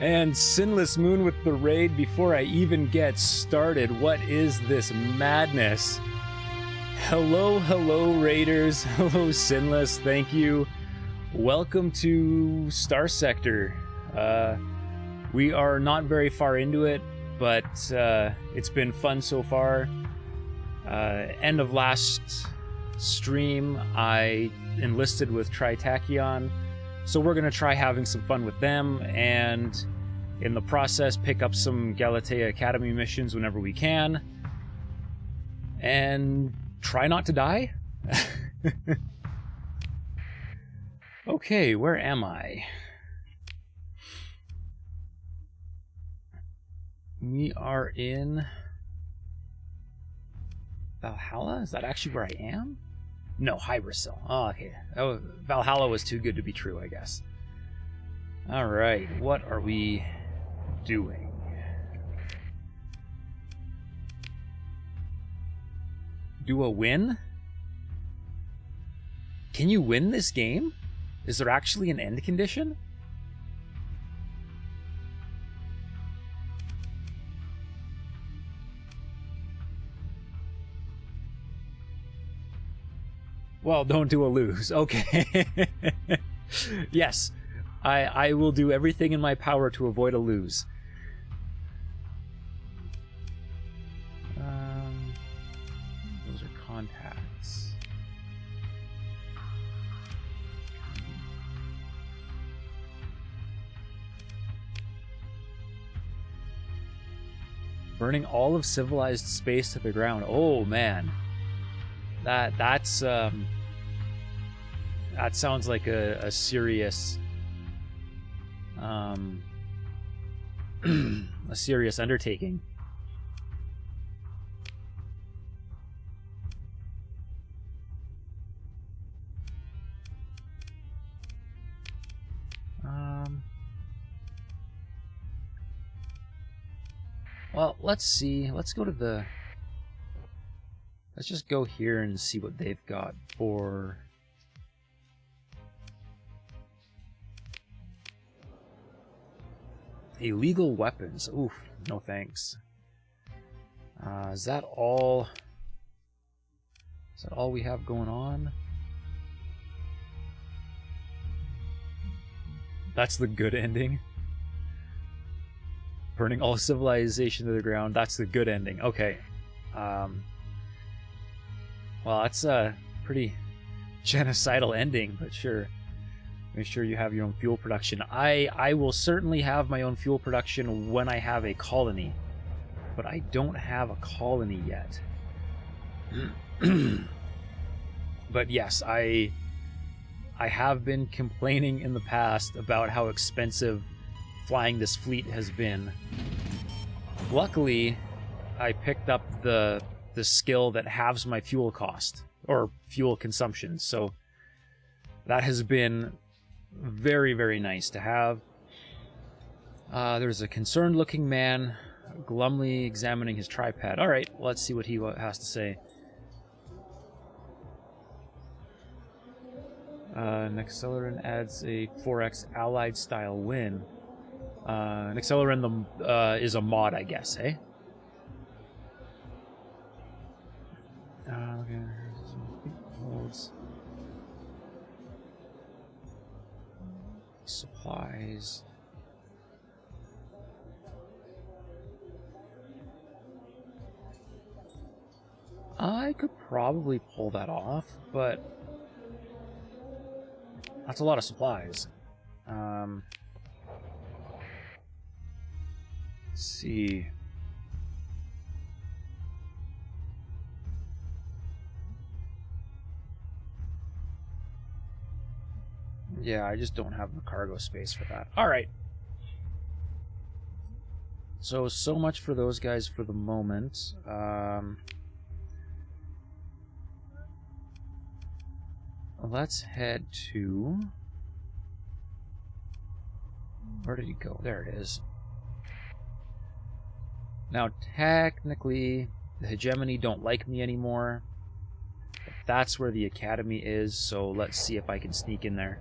And Sinless Moon with the raid before I even get started. What is this madness? Hello, hello, Raiders. Hello, Sinless. Thank you. Welcome to Starsector. We are not very far into it, but it's been fun so far. End of last stream, I enlisted with Tri-Tachyon, so we're going to try having some fun with them, and in the process pick up some Galatia Academy missions whenever we can, and try not to die? Okay, where am I? We are in Valhalla? Is that actually where I am? No, Hybracil. Oh, okay. Oh, Valhalla was too good to be true, I guess. Alright, what are we doing? Do a win? Can you win this game? Is there actually an end condition? Well, don't do a lose. Okay. Yes, I will do everything in my power to avoid a lose. Those are contacts. Burning all of civilized space to the ground. Oh man. That sounds like a serious a serious undertaking. Well, let's see. Let's go to the... Let's just go here and see what they've got for... Illegal weapons. Oof, no thanks. Is that all? Is that all we have going on? That's the good ending. Burning all civilization to the ground. That's the good ending. Okay. Well, that's a pretty genocidal ending, but sure. Make sure you have your own fuel production. I will certainly have my own fuel production when I have a colony, but I don't have a colony yet. But yes, I have been complaining in the past about how expensive flying this fleet has been. Luckily, I picked up the skill that halves my fuel cost, or fuel consumption, so that has been very, very nice to have. There's a concerned looking man glumly examining his tripod. Alright, let's see what he has to say. An accelerant adds a 4x allied style win. An accelerant is a mod, I guess, eh? Okay, holds supplies. I could probably pull that off, but that's a lot of supplies. Let's see. Yeah, I just don't have the cargo space for that. Alright. So much for those guys for the moment. Let's head to... Where did he go? There it is. Now, technically, the Hegemony don't like me anymore. But that's where the Academy is, so let's see if I can sneak in there.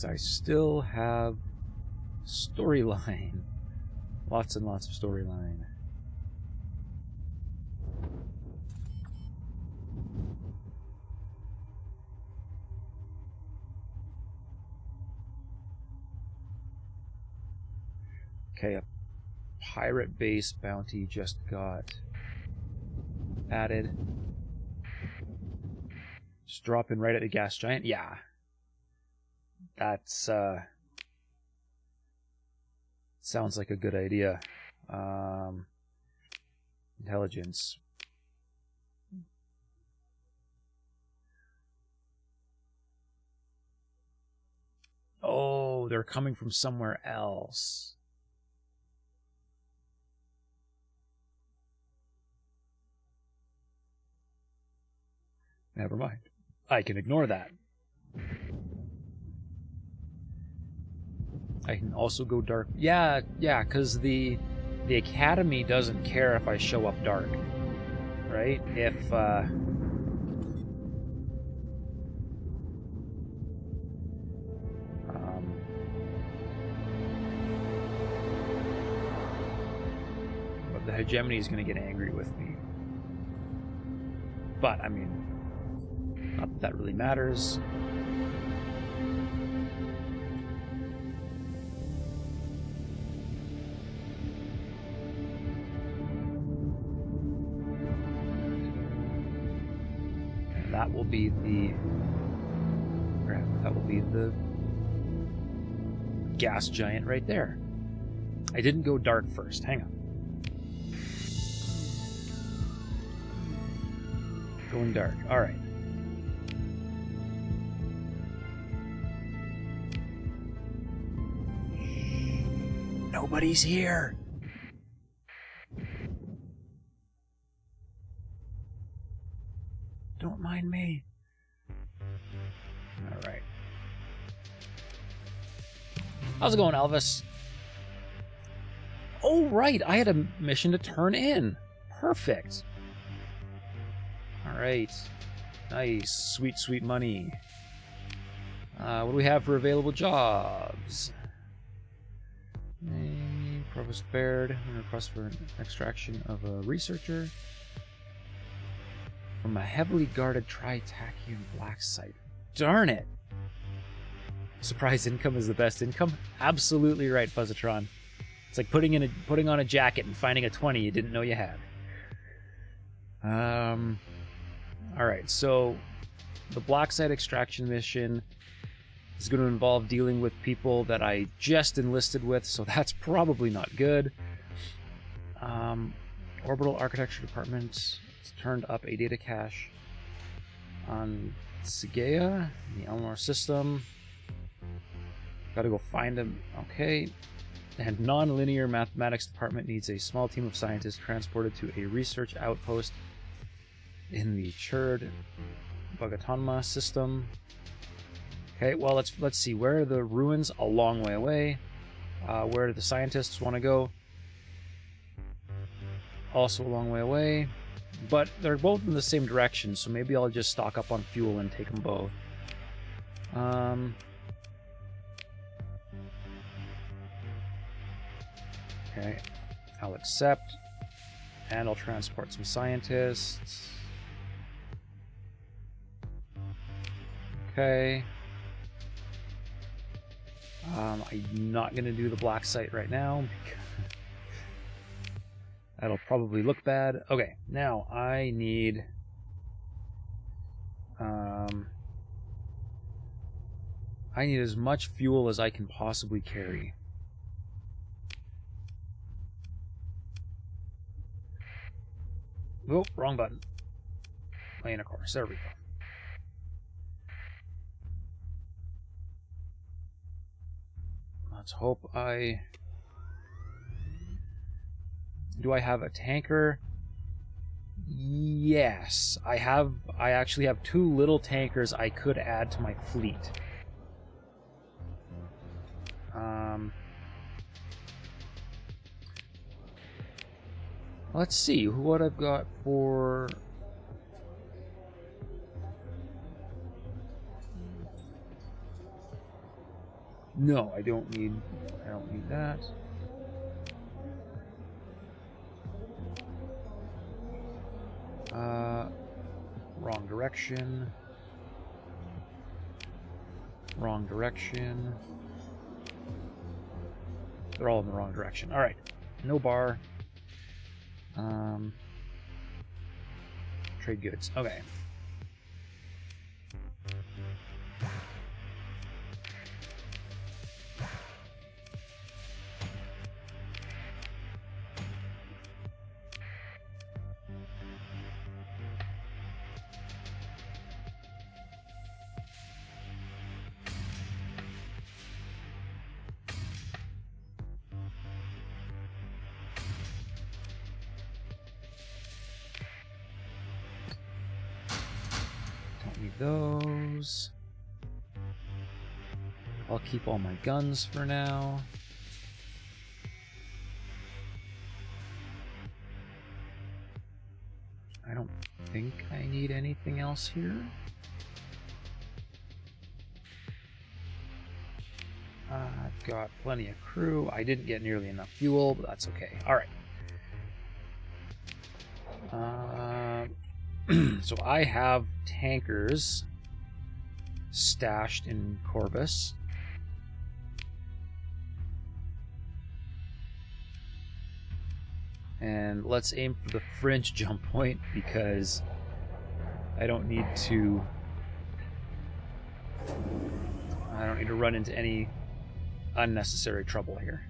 Because I still have storyline. Lots and lots of storyline. Okay, a pirate base bounty just got added. Just drop in right at the gas giant. Yeah. That's sounds like a good idea. Intelligence. Oh, they're coming from somewhere else. Never mind. I can ignore that. I can also go dark. Yeah, because the Academy doesn't care if I show up dark. Right? If, but the hegemony is going to get angry with me. But, I mean, not that that really matters. And that will be the gas giant right there. I didn't go dark first. Hang on. Going dark. All right. Nobody's here. Don't mind me. All right. How's it going, Elvis? Oh, right. I had a mission to turn in. Perfect. All right. Nice. Sweet, sweet money. What do we have for available jobs? Provost Baird. Request for an extraction of a researcher from a heavily guarded Tri-Tachyon black site. Darn it! Surprise income is the best income? Absolutely right, Fuzzatron. It's like putting on a jacket and finding a 20 you didn't know you had. Alright, so the black site extraction mission is going to involve dealing with people that I just enlisted with, so that's probably not good. Orbital Architecture Department has turned up a data cache on Sigea, the Elmore system. Gotta go find them. Okay. And Non-Linear Mathematics Department needs a small team of scientists transported to a research outpost in the Churd Bogatonma system. Okay, well, let's see. Where are the ruins? A long way away. Where do the scientists want to go? Also a long way away. But they're both in the same direction, so maybe I'll just stock up on fuel and take them both. Okay, I'll accept. And I'll transport some scientists. Okay. I'm not going to do the black site right now. That'll probably look bad. Okay, now I need... I need as much fuel as I can possibly carry. Oh, wrong button. Lane of course. There we go. Let's hope I... Do I have a tanker? Yes. I actually have 2 little tankers I could add to my fleet. Let's see what I've got for... No, I don't need that. Wrong direction. Wrong direction. They're all in the wrong direction. All right. No bar. Trade goods. Okay. Those. I'll keep all my guns for now. I don't think I need anything else here. I've got plenty of crew. I didn't get nearly enough fuel, but that's okay. All right. So I have tankers stashed in Corvus. And let's aim for the fringe jump point because I don't need to run into any unnecessary trouble here.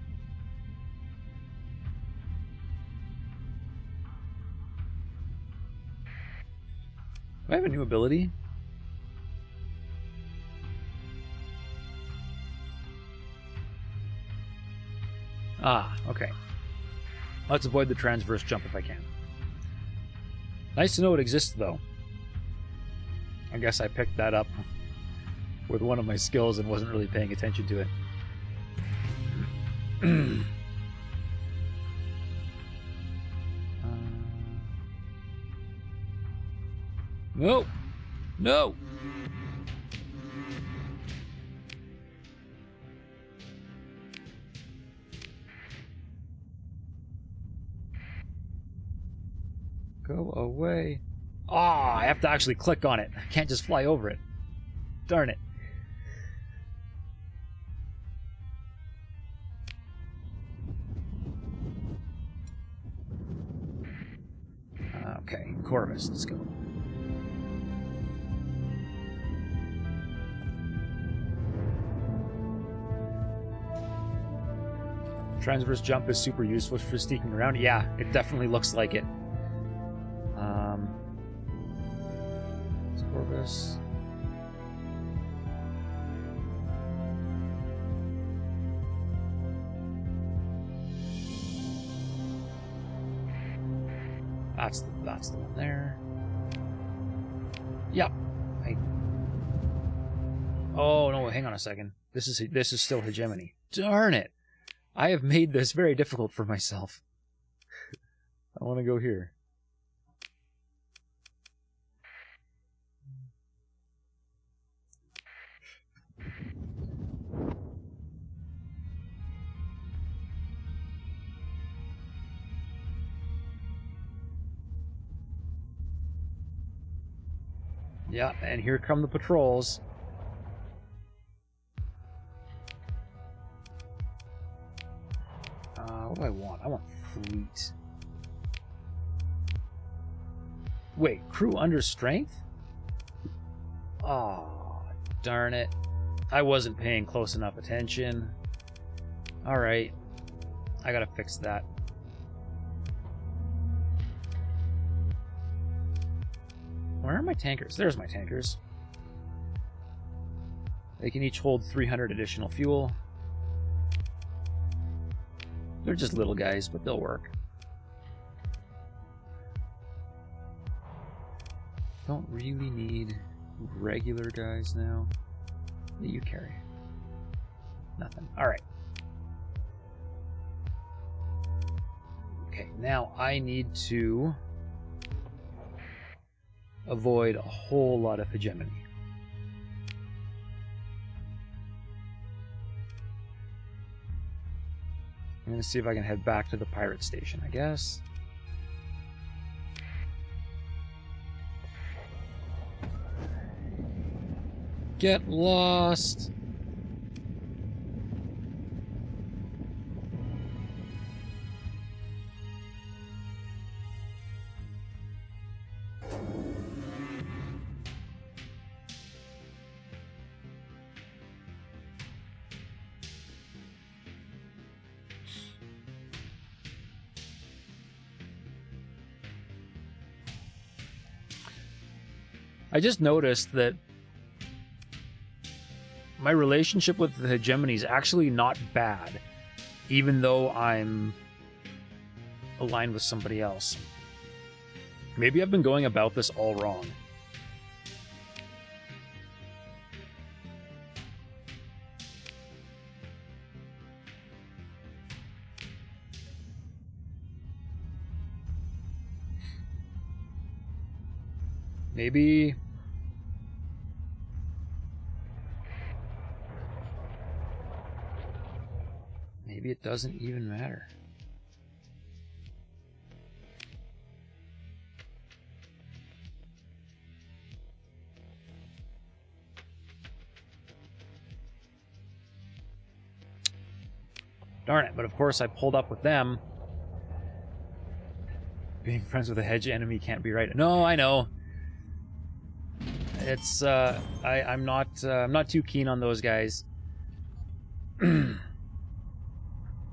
Do I have a new ability? Ah, okay. Let's avoid the transverse jump if I can. Nice to know it exists, though. I guess I picked that up with one of my skills and wasn't really paying attention to it. No! No! Go away. Ah, I have to actually click on it. I can't just fly over it. Darn it. Okay, Corvus, let's go. Transverse jump is super useful for sneaking around. Yeah, it definitely looks like it. Corvus. That's the one there. Yep. Oh no! Hang on a second. This is still hegemony. Darn it! I have made this very difficult for myself. I want to go here. Yeah, and here come the patrols. What do I want? I want fleet. Wait, crew under strength? Oh, darn it. I wasn't paying close enough attention. Alright. I gotta fix that. Where are my tankers? There's my tankers. They can each hold 300 additional fuel. They're just little guys, but they'll work. Don't really need regular guys now. What do you carry? Nothing. Alright. Okay, now I need to avoid a whole lot of hegemony. I'm going to see if I can head back to the pirate station, I guess. Get lost! I just noticed that my relationship with the hegemony is actually not bad, even though I'm aligned with somebody else. Maybe I've been going about this all wrong. Maybe it doesn't even matter. Darn it, but of course I pulled up with them. Being friends with a hedge enemy can't be right. No, I know. It's I'm not too keen on those guys.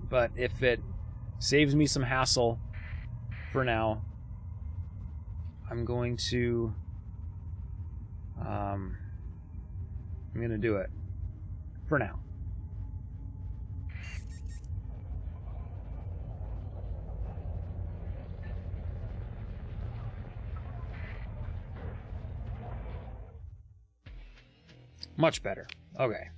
But if it saves me some hassle for now, I'm going to do it for now. Much better. Okay.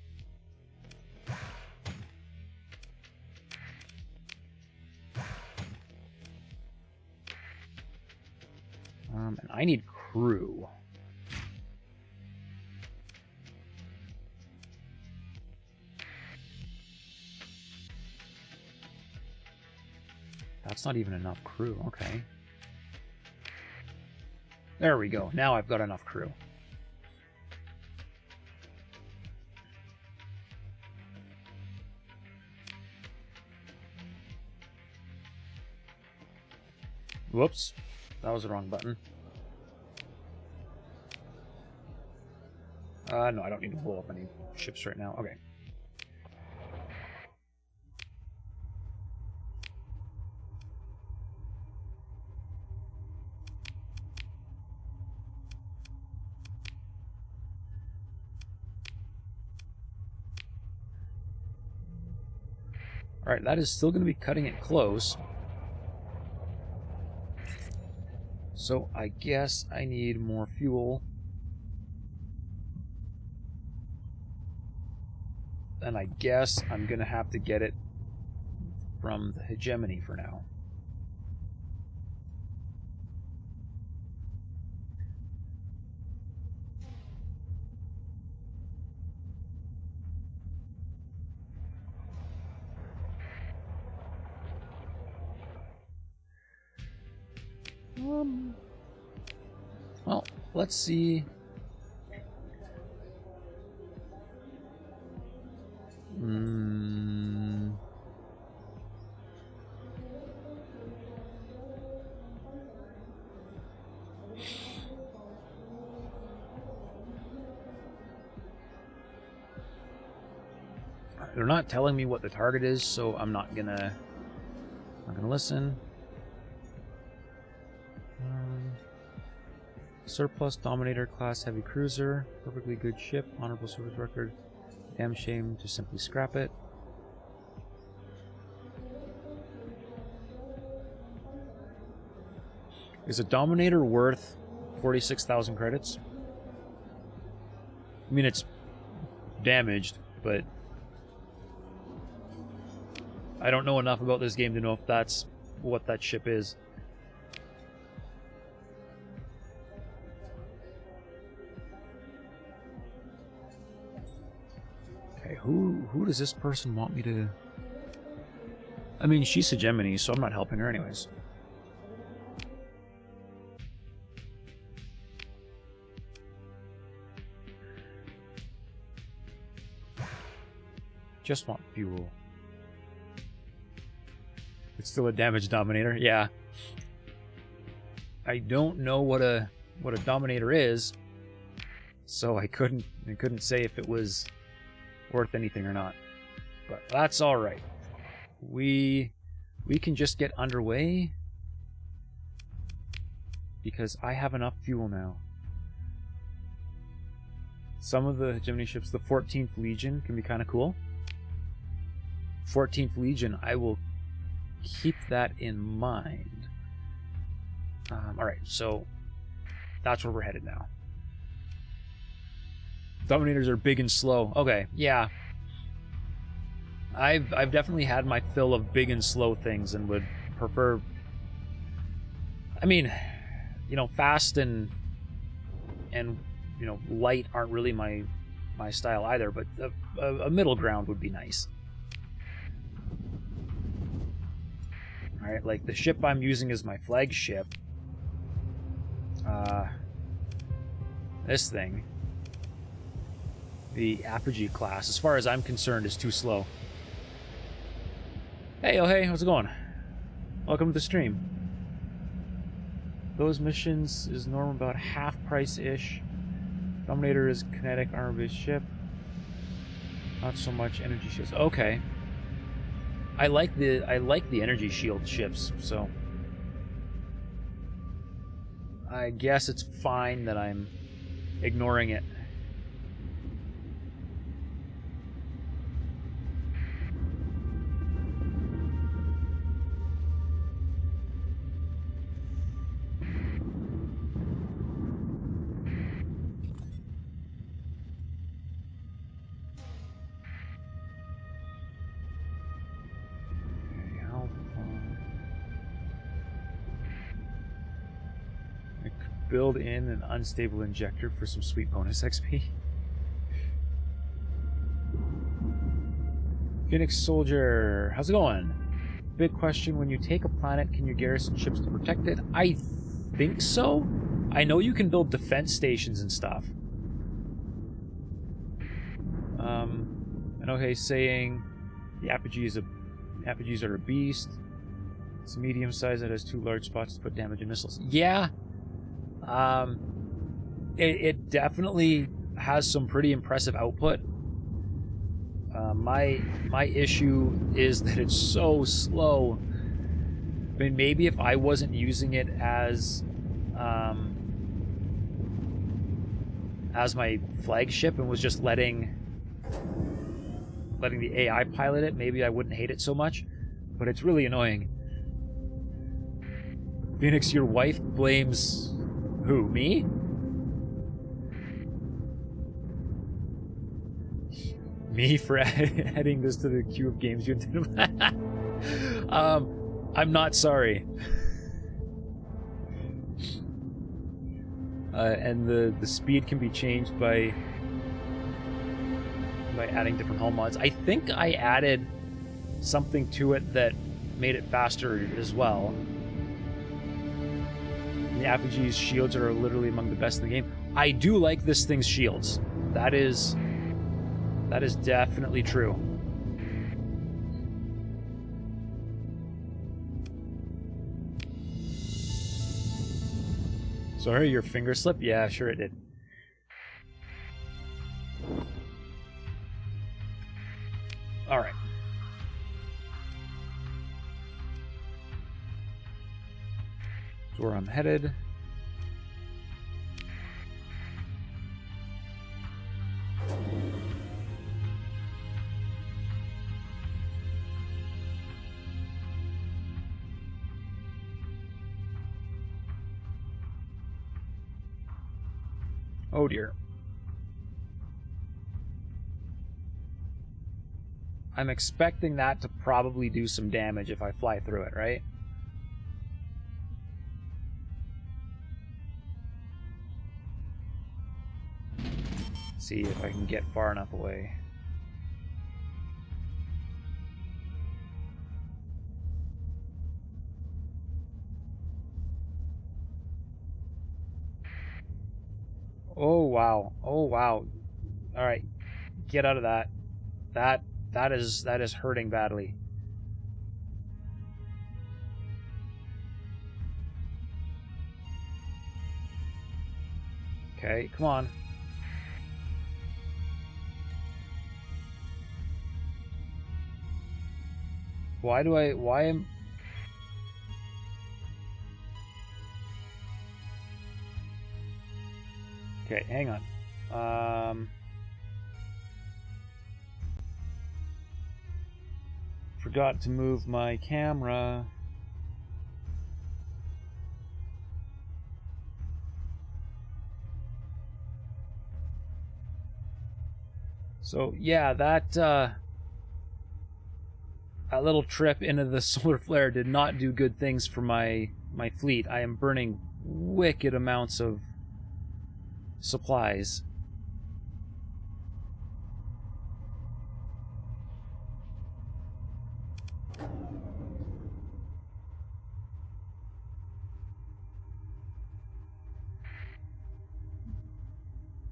And I need crew. That's not even enough crew. Okay. There we go. Now I've got enough crew. Whoops. That was the wrong button. No, I don't need to blow up any ships right now. Okay. Alright, that is still going to be cutting it close. So I guess I need more fuel. And I guess I'm going to have to get it from the hegemony for now. Well, let's see. They're not telling me what the target is, so I'm not gonna listen. Surplus Dominator class heavy cruiser, perfectly good ship, honorable service record. Damn shame to simply scrap it. Is a Dominator worth 46,000 credits? I mean, it's damaged, but I don't know enough about this game to know if that's what that ship is. Okay, who does this person want me to... I mean, she's a Gemini, so I'm not helping her anyways. Just want fuel. It's still a damage dominator, yeah. I don't know what a dominator is, so I couldn't say if it was worth anything or not. But that's all right. We can just get underway because I have enough fuel now. Some of the Gemini ships, the 14th Legion, can be kind of cool. 14th Legion, I will keep that in mind. Alright, so that's where we're headed now. Dominators are big and slow. Okay, yeah. I've definitely had my fill of big and slow things and would prefer... I mean, you know, fast and you know, light aren't really my style either, but a middle ground would be nice. Alright, like the ship I'm using as my flagship. This thing. The Apogee class, as far as I'm concerned, is too slow. Hey, oh hey, how's it going? Welcome to the stream. Those missions is normal about half price-ish. Dominator is kinetic armor-based ship. Not so much energy shields. Okay. I like the energy shield ships, so I guess it's fine that I'm ignoring it. Build in an unstable injector for some sweet bonus XP. Phoenix Soldier, how's it going? Big question, when you take a planet, can you garrison ships to protect it? I think so. I know you can build defense stations and stuff. I know he's saying the Apogees are a beast. It's medium size that has 2 large spots to put damage and missiles. Yeah. It definitely has some pretty impressive output. My issue is that it's so slow. I mean, maybe if I wasn't using it as my flagship and was just letting the AI pilot it, maybe I wouldn't hate it so much. But it's really annoying. Phoenix, your wife blames who? Me? Me for adding this to the queue of games you did. I'm not sorry. And the speed can be changed by adding different hull mods. I think I added something to it that made it faster as well. The Apogee's shields are literally among the best in the game. I do like this thing's shields. That is definitely true. Sorry, your finger slipped? Yeah, sure it did. Alright. That's where I'm headed. Oh dear. I'm expecting that to probably do some damage if I fly through it, right? See if I can get far enough away. Oh, wow. Oh, wow. All right. Get out of that. That is hurting badly. Okay, come on. Why am... Okay, hang on. Forgot to move my camera. So yeah, that little trip into the solar flare did not do good things for my fleet. I am burning wicked amounts of supplies.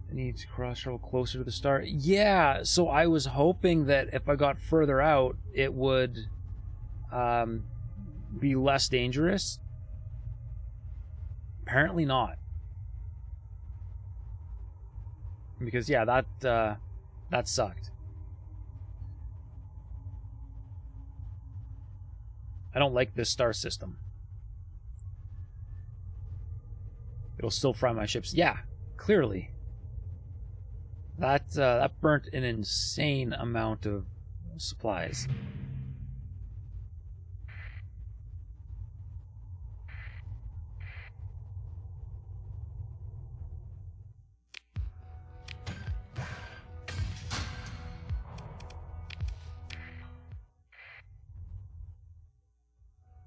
I need to cross travel closer to the star. Yeah, so I was hoping that if I got further out, it would be less dangerous. Apparently not. Because yeah, that sucked. I don't like this star system. It'll still fry my ships. Yeah, clearly. That burnt an insane amount of supplies.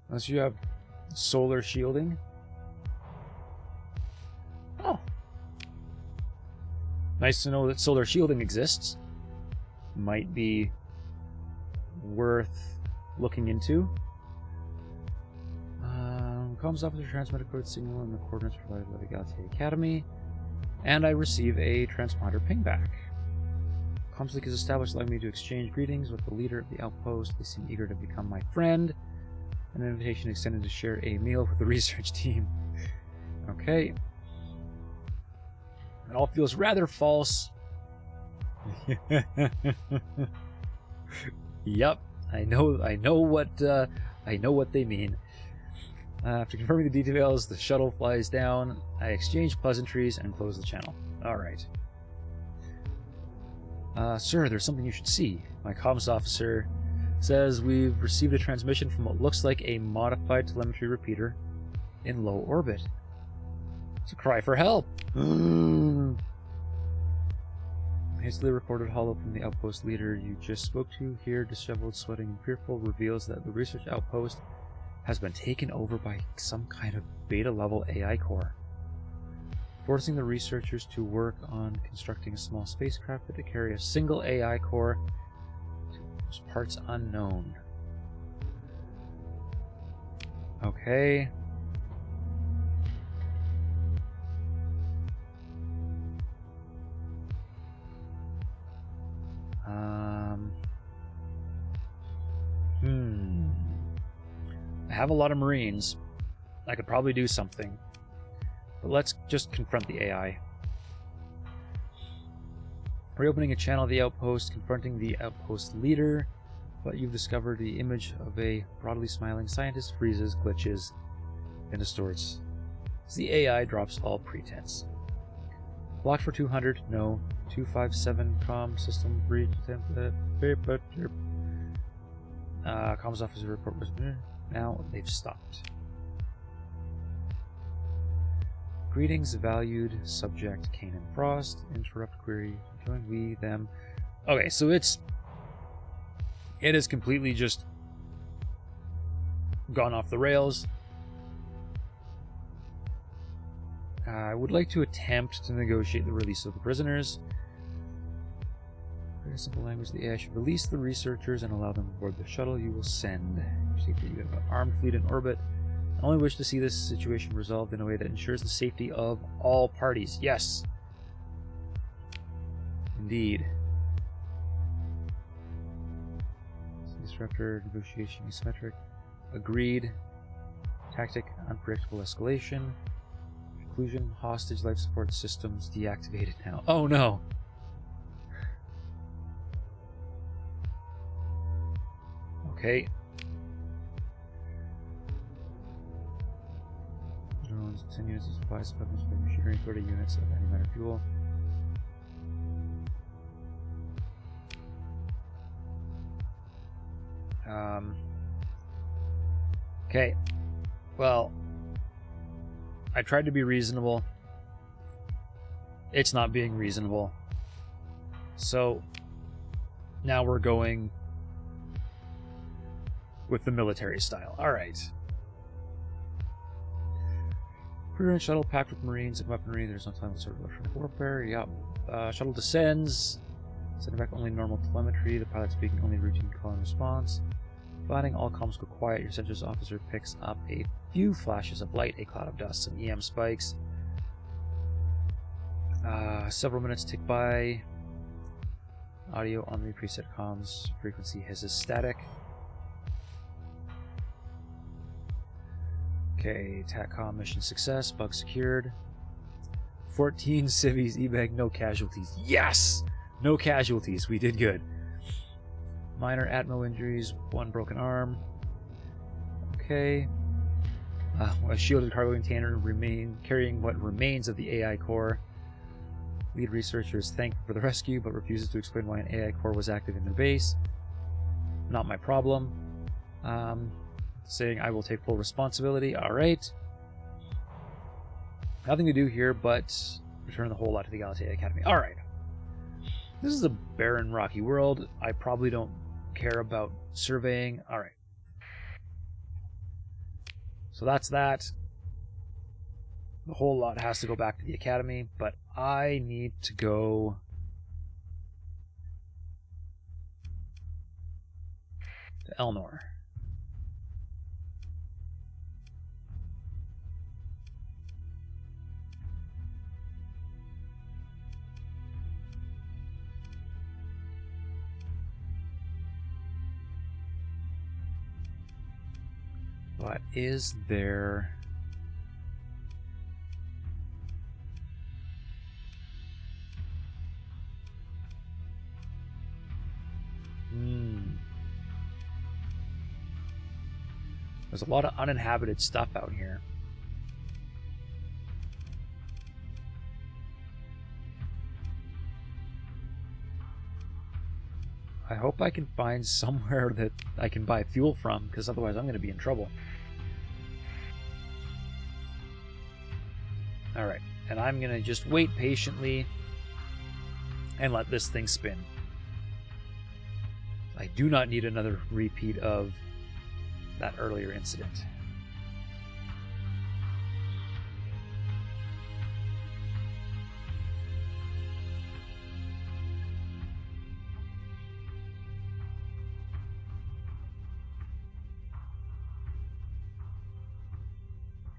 Unless you have solar shielding. Oh. Nice to know that solar shielding exists. Might be worth looking into. Comms officer transmit a code signal in the coordinates provided by the Galatia Academy, and I receive a transponder pingback. Comms link is established, allowing me to exchange greetings with the leader of the outpost. They seem eager to become my friend. An invitation extended to share a meal with the research team. Okay. It all feels rather false. Yep, I know what they mean. After confirming the details, the shuttle flies down. I exchange pleasantries and close the channel. All right. Sir, there's something you should see. My comms officer says we've received a transmission from what looks like a modified telemetry repeater in low orbit. It's a cry for help. Hastily recorded hollow from the outpost leader you just spoke to here, disheveled, sweating, and fearful, reveals that the research outpost has been taken over by some kind of beta-level AI core, forcing the researchers to work on constructing a small spacecraft that to carry a single AI core to those parts unknown. Okay. I have a lot of Marines. I could probably do something. But let's just confront the AI. Reopening a channel of the outpost, confronting the outpost leader, but you've discovered the image of a broadly smiling scientist freezes, glitches, and distorts as the AI drops all pretense. Blocked for 200, no. 257 comm system breach attempt. Comms officer report was now they've stopped. Greetings, valued subject Kanan Frost. Interrupt query. Join we them. Okay, so it is completely just gone off the rails. I would like to attempt to negotiate the release of the prisoners. Very simple language, the AI should release the researchers and allow them aboard the shuttle you will send. You have an armed fleet in orbit. I only wish to see this situation resolved in a way that ensures the safety of all parties. Yes. Indeed. Disruptor, negotiation, asymmetric. Agreed. Tactic, unpredictable escalation. Conclusion, hostage life support systems deactivated now. Oh no! Okay. Drones, 10 units of supplies, weapons for machinery, 30 units of antimatter fuel. Okay. Well, I tried to be reasonable. It's not being reasonable. So, now we're going with the military style. Alright. Pre-run shuttle packed with marines and weaponry. There's no time to sort of electronic warfare. Yep. Shuttle descends. Sending back only normal telemetry. The pilot speaking only routine call and response. Landing, all comms go quiet. Your sensors officer picks up a few flashes of light, a cloud of dust, some EM spikes. Several minutes tick by. Audio on the preset comms. Frequency hisses static. Okay, TACCOM mission success. Bug secured. 14 civvies, EBAG, no casualties. Yes! No casualties. We did good. Minor Atmo injuries, 1 broken arm. Okay. A shielded cargo container carrying what remains of the AI core. Lead researcher is thankful for the rescue, but refuses to explain why an AI core was active in their base. Not my problem. Saying I will take full responsibility. Alright. Nothing to do here, but return the whole lot to the Galatia Academy. Alright. This is a barren, rocky world. I probably don't care about surveying. Alright. So that's that. The whole lot has to go back to the Academy, but I need to go to Elnor. What is there? There's a lot of uninhabited stuff out here. I hope I can find somewhere that I can buy fuel from, because otherwise I'm going to be in trouble. Alright, and I'm going to just wait patiently and let this thing spin. I do not need another repeat of that earlier incident.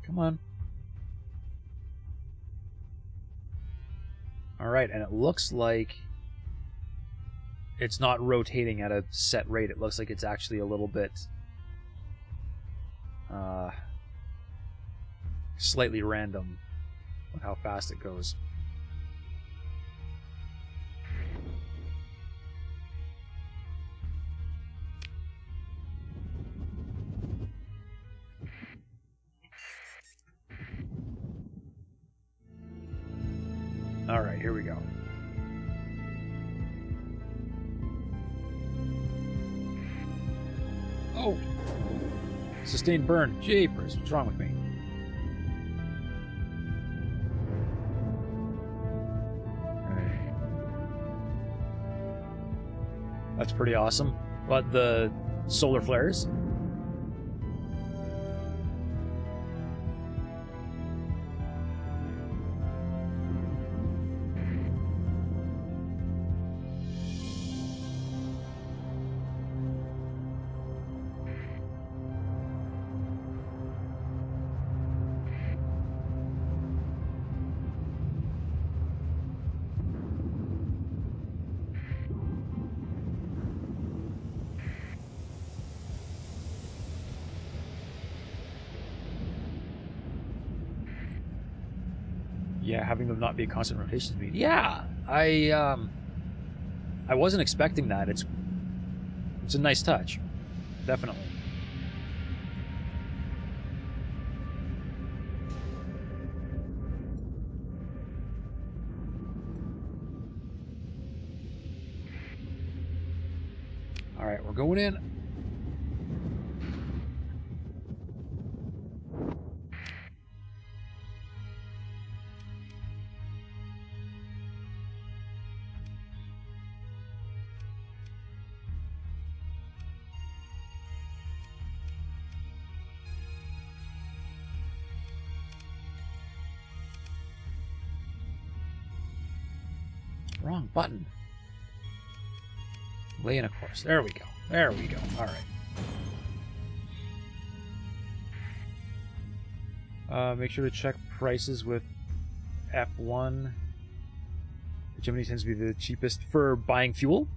Come on. Alright, and it looks like it's not rotating at a set rate. It looks like it's actually a little bit slightly random with how fast it goes. Alright, here we go. Oh! Sustained burn. Jeepers, what's wrong with me? Right. That's pretty awesome. But the solar flares? Yeah, having them not be a constant rotation speed. Yeah, I wasn't expecting that. It's a nice touch, definitely. All right, we're going in. Wrong button. Lay in a course. There we go. There we go. All right. Make sure to check prices with F1. Gemini tends to be the cheapest for buying fuel.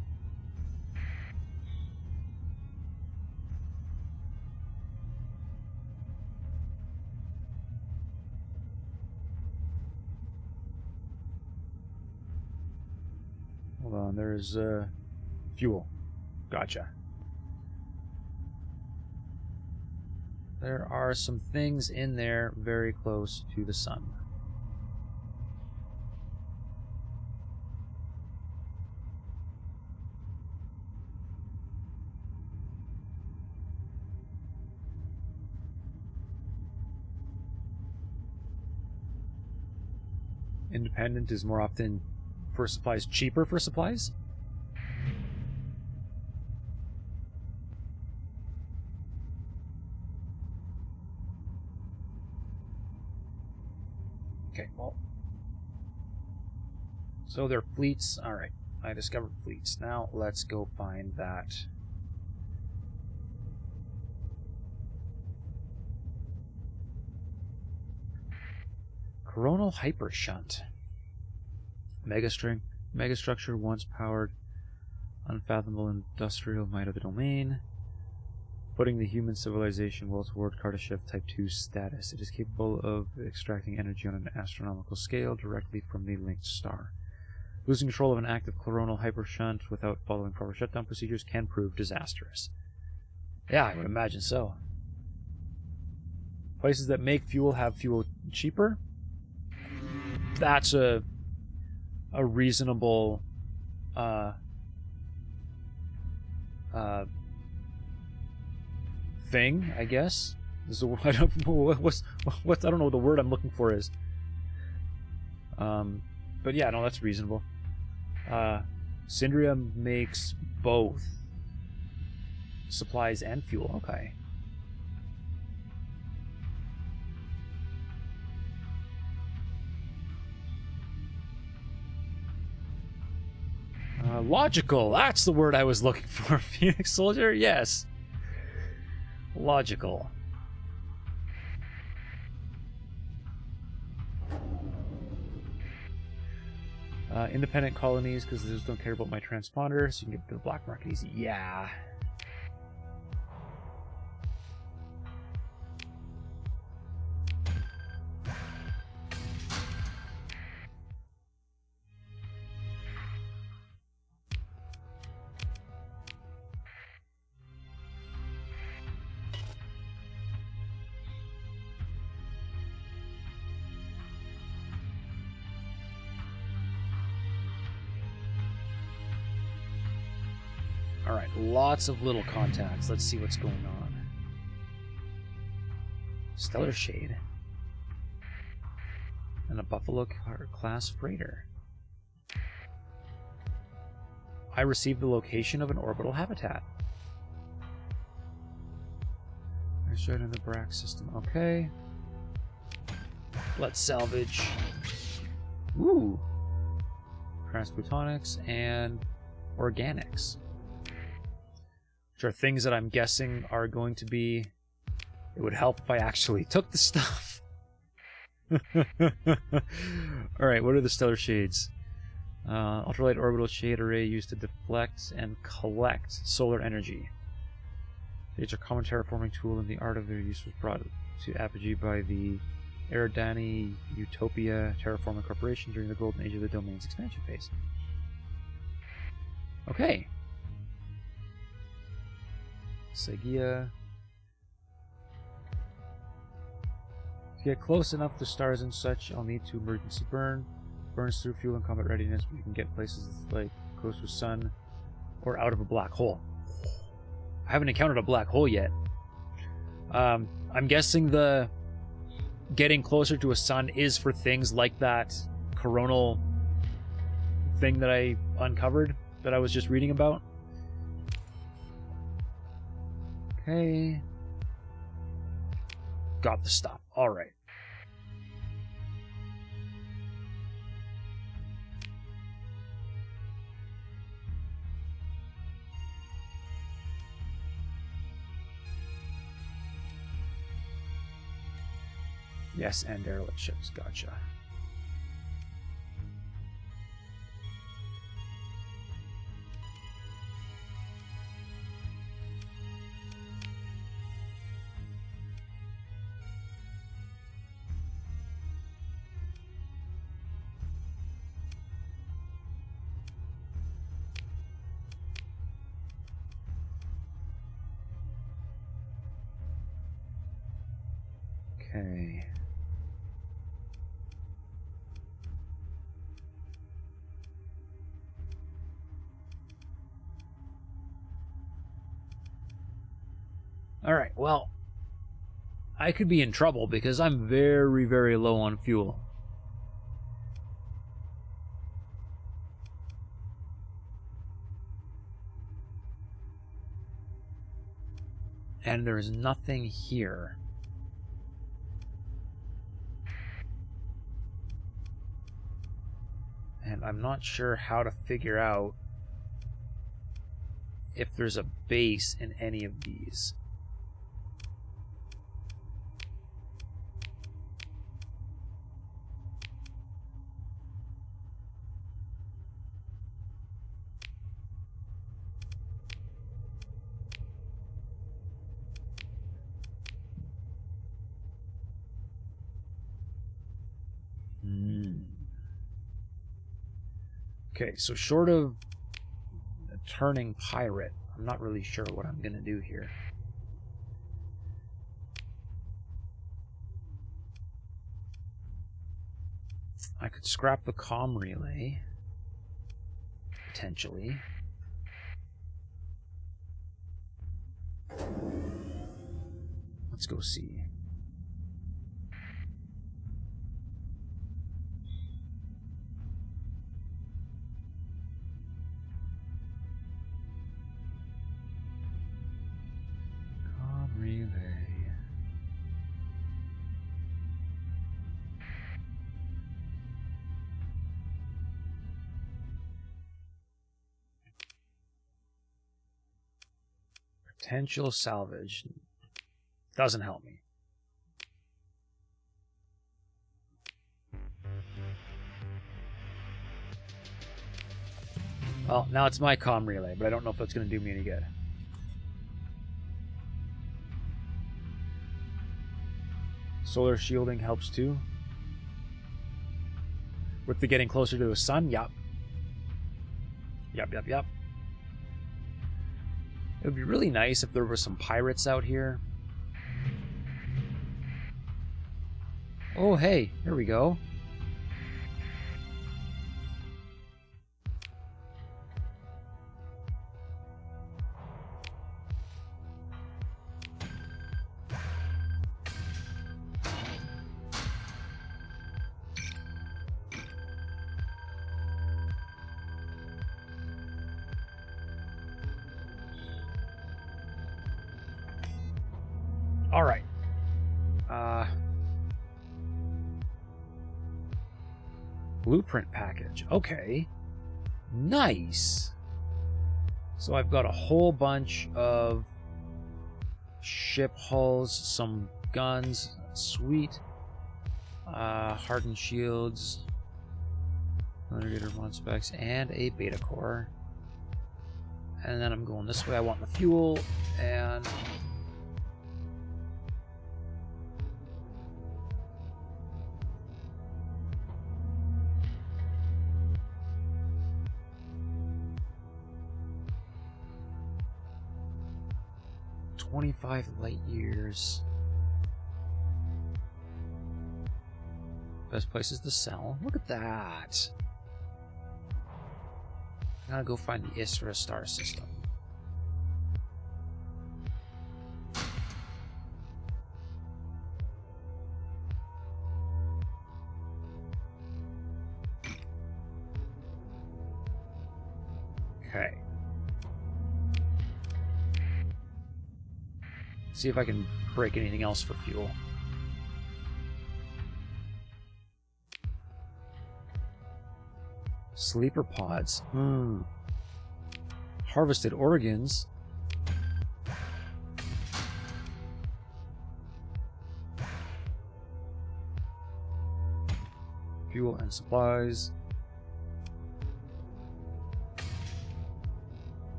Hold on, there's fuel. Gotcha. There are some things in there very close to the sun. Independent is more often for supplies, cheaper for supplies. Okay, well. So they're fleets. Alright, I discovered fleets. Now let's go find that. Coronal hypershunt. Megastructure once powered unfathomable industrial might of the domain, putting the human civilization well toward Kardashev Type 2 status. It is capable of extracting energy on an astronomical scale directly from the linked star. Losing control of an active coronal hypershunt without following proper shutdown procedures can prove disastrous. Yeah, I would imagine so. Places that make fuel have fuel cheaper. That's a reasonable thing, I guess. Is the, I don't know what I don't know what the word I'm looking for is. But yeah, no, that's reasonable. Syndria makes both supplies and fuel. Okay. Logical, that's the word I was looking for. Phoenix Soldier, yes. Logical. Independent colonies, because those don't care about my transponder, so you can get to the black market easy. Yeah. Alright, lots of little contacts. Let's see what's going on. Stellar Shade. And a Buffalo class freighter. I received the location of an orbital habitat. I showed in the Brack system. Okay. Let's salvage. Ooh. Transplutonics and organics. Which are things that I'm guessing are going to be... It would help if I actually took the stuff. Alright, what are the stellar shades? Ultralight orbital shade array used to deflect and collect solar energy. It's a common terraforming tool, and the art of their use was brought to apogee by the Eridani Utopia Terraforming Corporation during the golden age of the domain's expansion phase. Okay. Sagia. To get close enough to stars and such, I'll need to emergency burn. Burns through fuel and combat readiness, but you can get places like close to the sun or out of a black hole. I haven't encountered a black hole yet. I'm guessing the getting closer to a sun is for things like that coronal thing that I uncovered, that I was just reading about. Okay. Got the stuff. All right. Yes, and derelict ships. Gotcha. Okay. Alright, well, I could be in trouble because I'm very, very low on fuel. And there's nothing here. And I'm not sure how to figure out if there's a base in any of these. Okay, so short of a turning pirate, I'm not really sure what I'm going to do here. I could scrap the comm relay, potentially. Let's go see. Relay. Potential salvage. Doesn't help me. Well, now it's my comm relay, but I don't know if that's going to do me any good. Solar shielding helps too. With the getting closer to the sun, yup. Yup. It would be really nice if there were some pirates out here. Oh, hey, here we go. All right. Blueprint package. Okay. Nice. So I've got a whole bunch of ship hulls, some guns. Sweet. Hardened shields. Navigator mod specs, and a beta core. And then I'm going this way. I want the fuel, and 25 light years. Best places to sell. Look at that. Gotta go find the Isra star system. Okay. See if I can break anything else for fuel. Sleeper pods. Harvested organs. Fuel and supplies.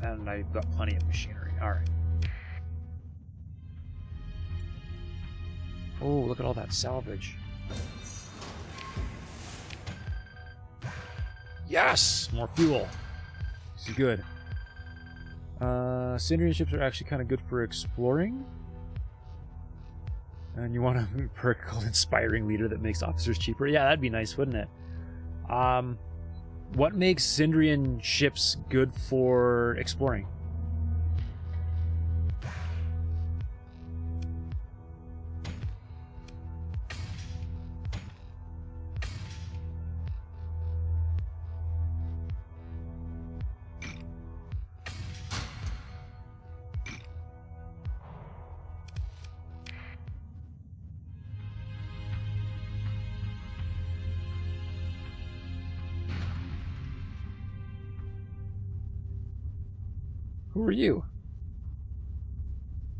And I've got plenty of machinery. Alright. Oh, look at all that salvage. Yes! More fuel. This is good. Syndrian ships are actually kind of good for exploring. And you want a perk called Inspiring Leader that makes officers cheaper. Yeah, that'd be nice, wouldn't it? What makes Syndrian ships good for exploring? Who are you?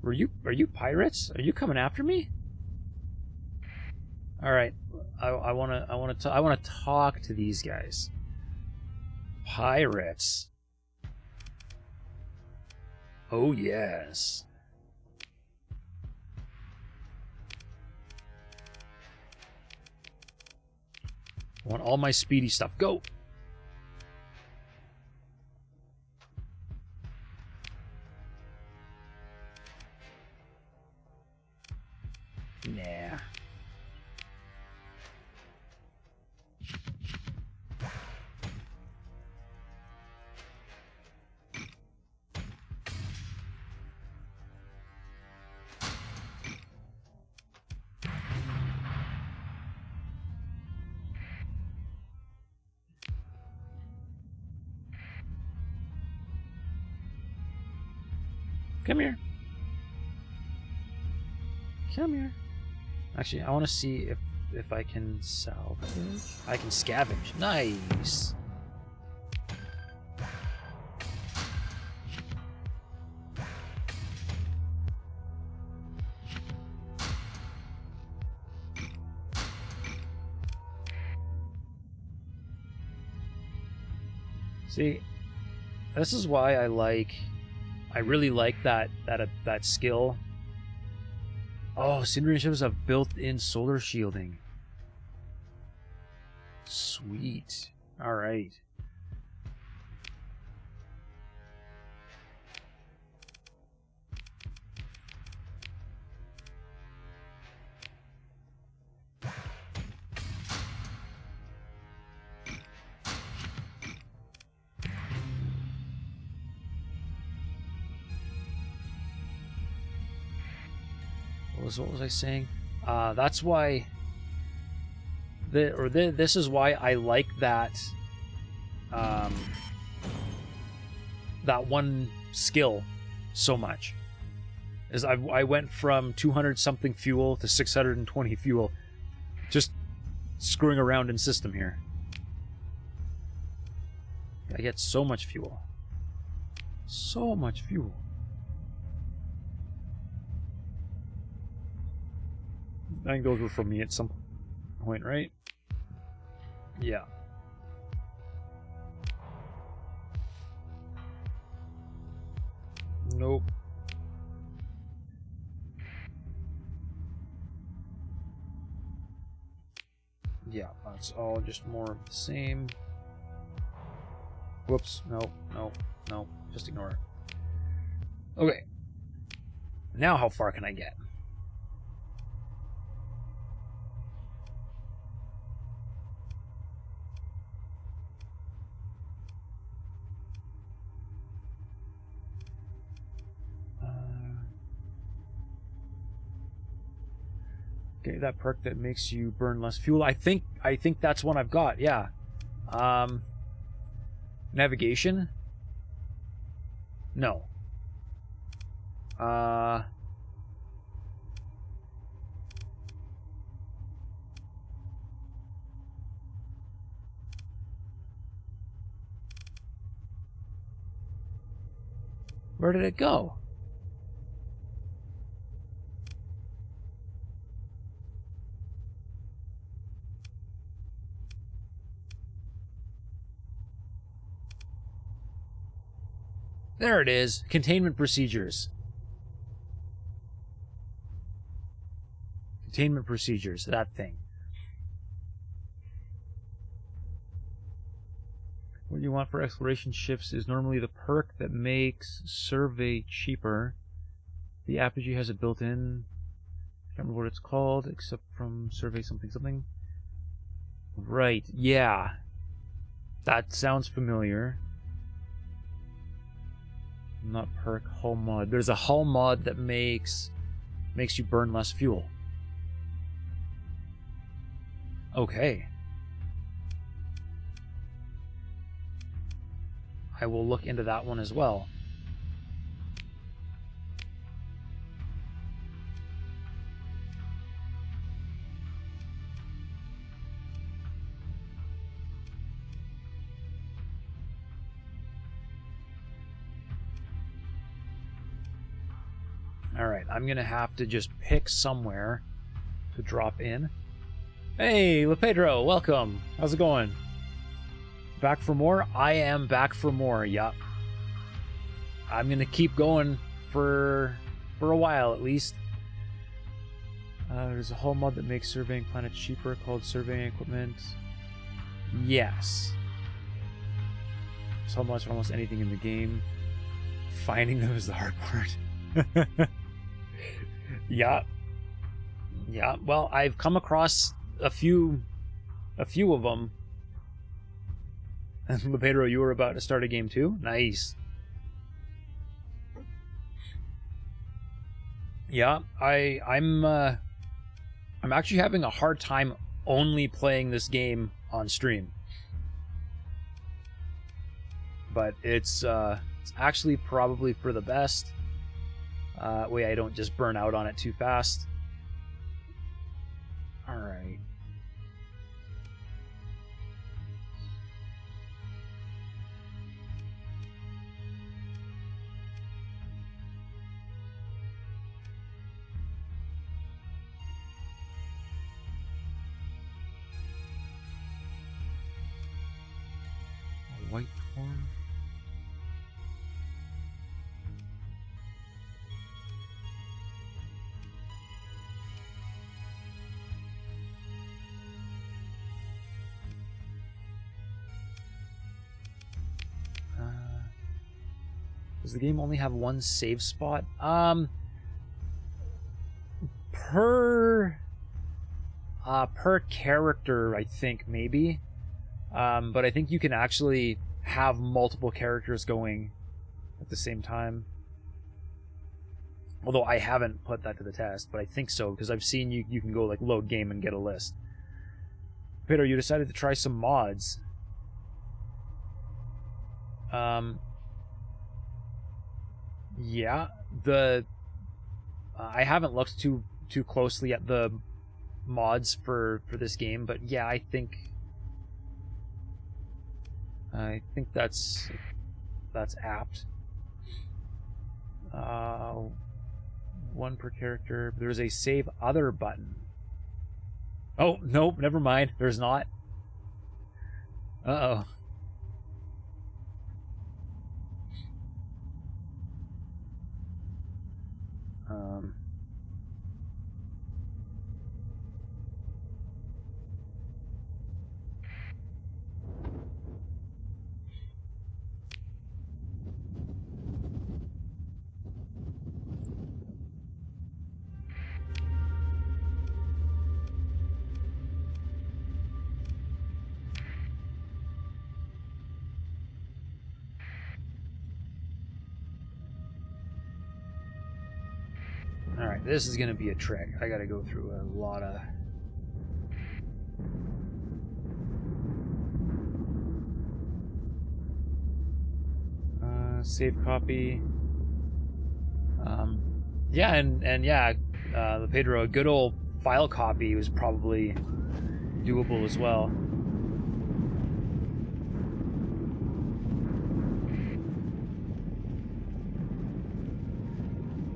Are you pirates? Are you coming after me? All right, I want to talk to these guys. Pirates. Oh yes. I want all my speedy stuff. Go. Nah. Come here. Come here. Actually, I want to see if I can salvage. I can scavenge. Nice. See, this is why I really like that skill. Oh, Syndrian ships have built-in solar shielding. Sweet. All right. What was I saying? That's why this is why I like that that one skill so much. Is I went from 200 something fuel to 620 fuel, just screwing around in system here. I get so much fuel. So much fuel. I think those were from me at some point, right? Yeah. Nope. Yeah, that's all just more of the same. Whoops. No, no, no. Just ignore it. Okay. Now how far can I get? Okay, that perk that makes you burn less fuel. I think that's one I've got. Yeah. Navigation? No. Where did it go? There it is. Containment procedures. Containment procedures, that thing. What you want for exploration ships is normally the perk that makes survey cheaper. The Apogee has it built in. I can't remember what it's called, except from survey something something. Right, yeah. That sounds familiar. Not perk, hull mod. There's a hull mod that makes you burn less fuel. Okay. I will look into that one as well. Alright, I'm gonna have to just pick somewhere to drop in. Hey, LePedro, welcome. How's it going? Back for more? I am back for more, yup. I'm gonna keep going for a while at least. There's a hull mod that makes surveying planets cheaper called surveying equipment. Yes. There's hull mods for almost anything in the game. Finding them is the hard part. Yeah. Yeah, well, I've come across a few of them. And LePedro, you were about to start a game too? Nice. Yeah, I'm actually having a hard time only playing this game on stream. But it's actually probably for the best. Way I don't just burn out on it too fast. Alright. A white form. Does the game only have one save spot? Per character, I think, maybe. But I think you can actually have multiple characters going at the same time. Although I haven't put that to the test, but I think so, because I've seen you can go like load game and get a list. Peter, you decided to try some mods. Yeah, I haven't looked too closely at the mods for this game, but yeah, I think that's apt. One per character. There's a save other button. Oh, nope, never mind. There's not. Uh-oh. Alright, this is going to be a trick. I got to go through a lot of... save copy. Yeah, and yeah, the Pedro, a good old file copy was probably doable as well.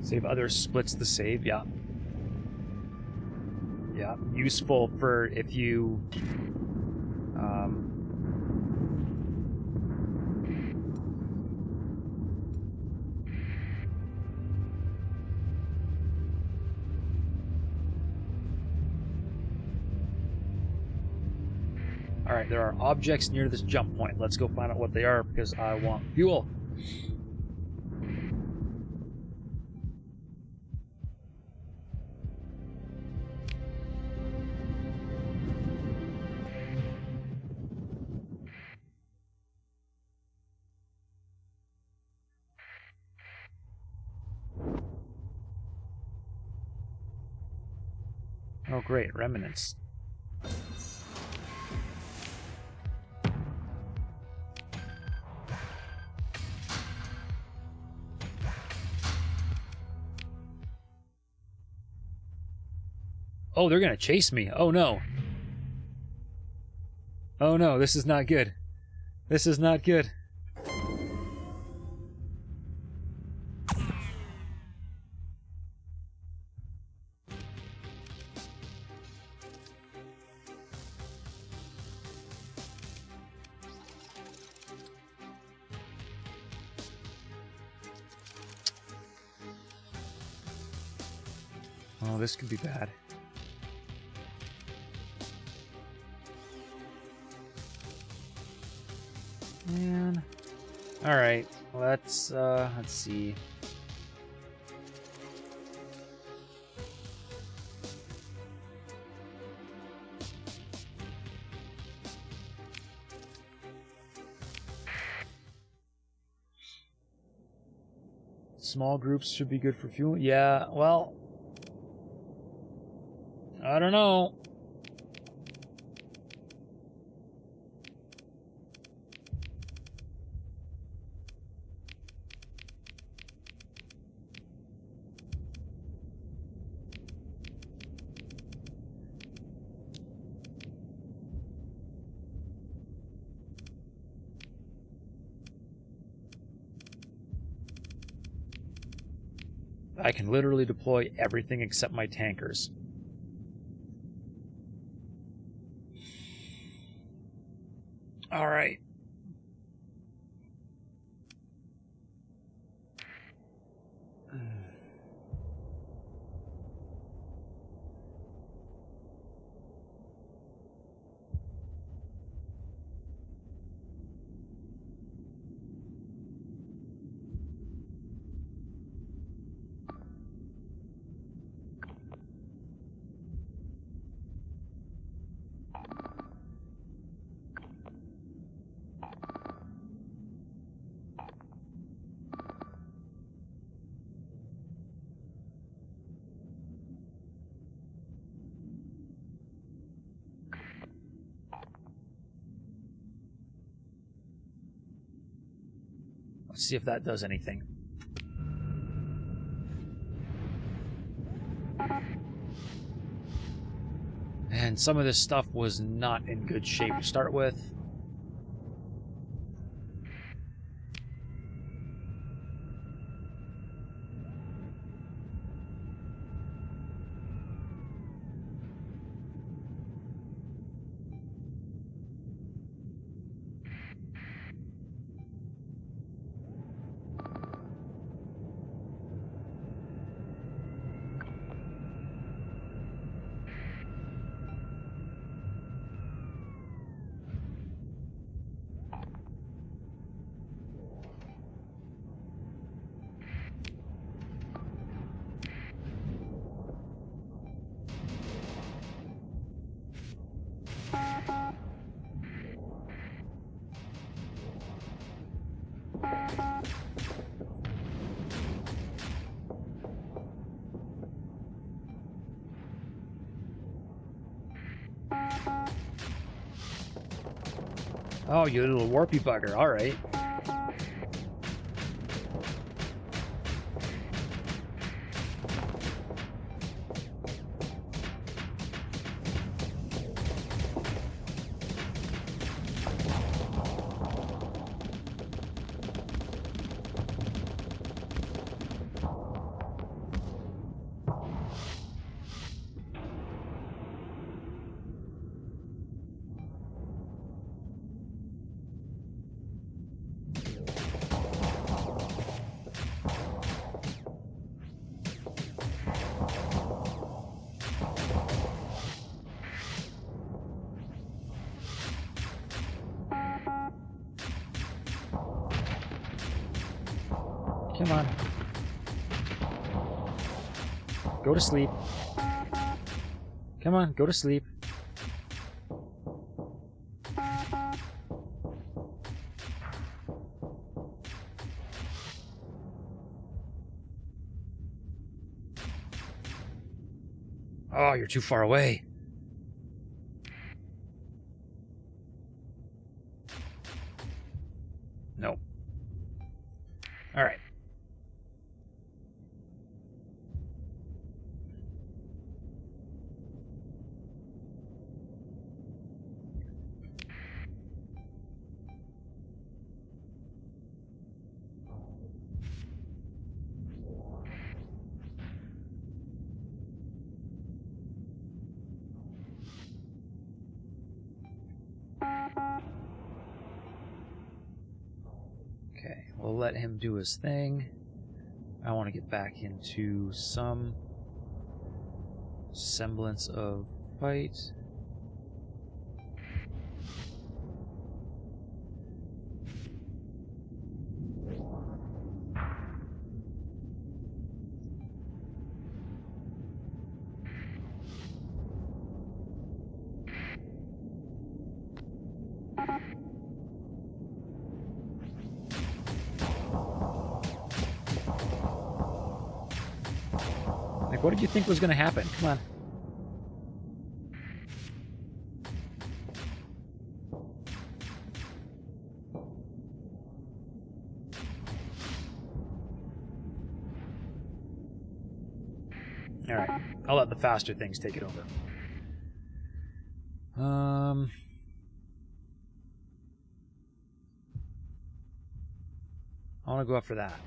Save other splits the save, yeah. Yeah, useful for if you... Alright, there are objects near this jump point. Let's go find out what they are because I want fuel. Oh great, remnants. Oh, they're gonna chase me. Oh no. Oh no, this is not good. This is not good. Oh, this could be bad. Man. Alright, let's see. Small groups should be good for fuel. Yeah, well, I don't know. I can literally deploy everything except my tankers. All right. Let's see if that does anything. And some of this stuff was not in good shape to start with. Oh, you little warpy bugger. All right. Come on. Go to sleep. Come on, go to sleep. Oh, you're too far away. No. All right. Okay, we'll let him do his thing. I want to get back into some semblance of fight. Like, what did you think was going to happen? Come on. All right. I'll let the faster things take it over. I want to go after that.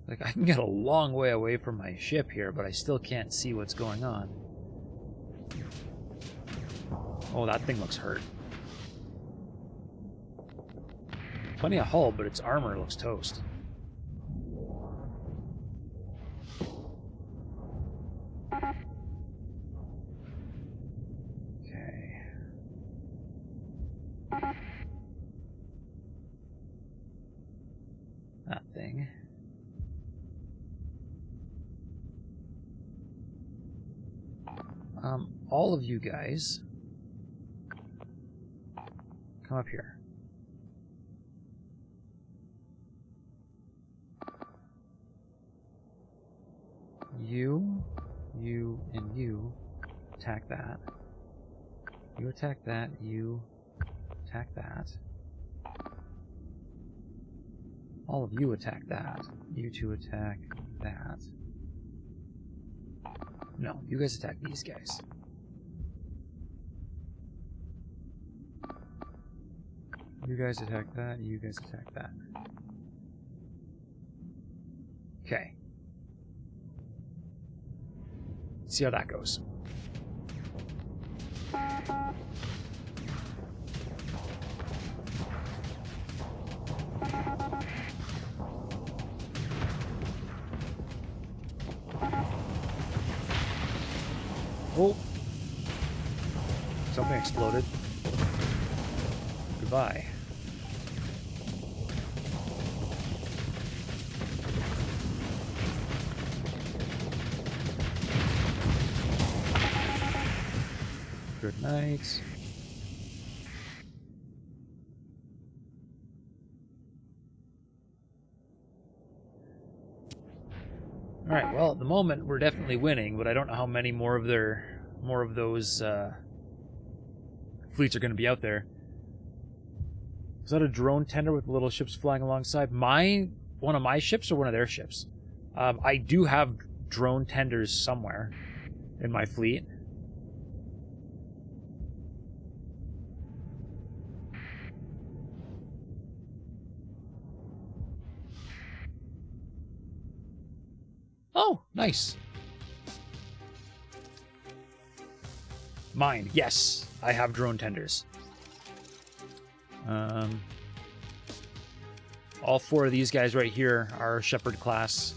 Like, I can get a long way away from my ship here, but I still can't see what's going on. Oh, that thing looks hurt. Plenty of hull, but its armor looks toast. Okay. That thing. All of you guys, come up here. You, and you attack that. You attack that, you attack that. All of you attack that. You two attack that. No, you guys attack these guys. You guys attack that, you guys attack that. Okay. Let's see how that goes. Oh! Something exploded. Goodbye. Good night. Alright, well, at the moment, we're definitely winning, but I don't know how many more of those fleets are going to be out there. Is that a drone tender with little ships flying alongside? One of my ships or one of their ships? I do have drone tenders somewhere in my fleet. Oh, nice. Mine, yes. I have drone tenders. All 4 of these guys right here are Shepherd class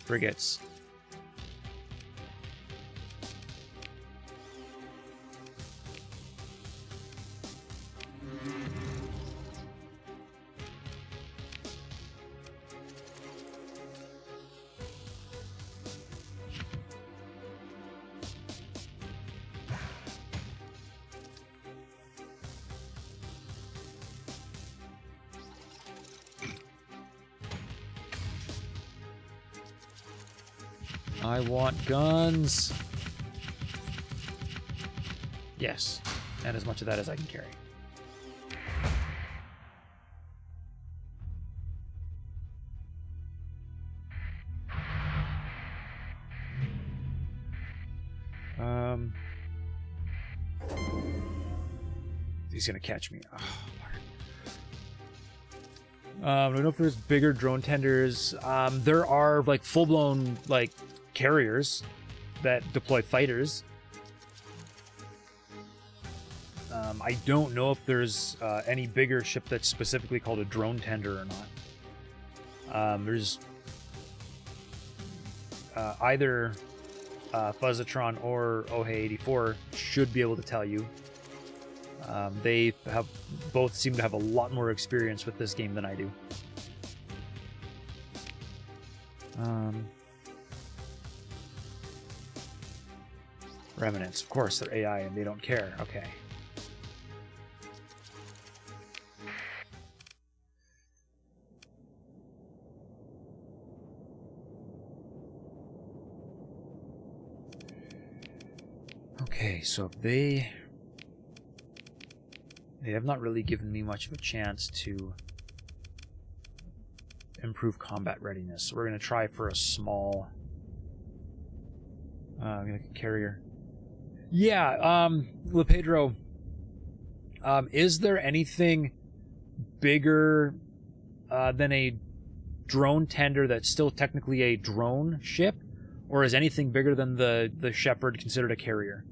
frigates. I want guns. Yes, and as much of that as I can carry. He's gonna catch me. Oh, I don't know if there's bigger drone tenders. There are like full-blown like carriers that deploy fighters. I don't know if there's any bigger ship that's specifically called a drone tender or not. There's either Fuzzatron or Ohei84 should be able to tell you. They have both seem to have a lot more experience with this game than I do. Remnants, of course, they're AI and they don't care. Okay. Okay, so they have not really given me much of a chance to improve combat readiness. So we're going to try for a small carrier. Yeah, LePedro, is there anything bigger than a drone tender that's still technically a drone ship? Or is anything bigger than the Shepherd considered a carrier?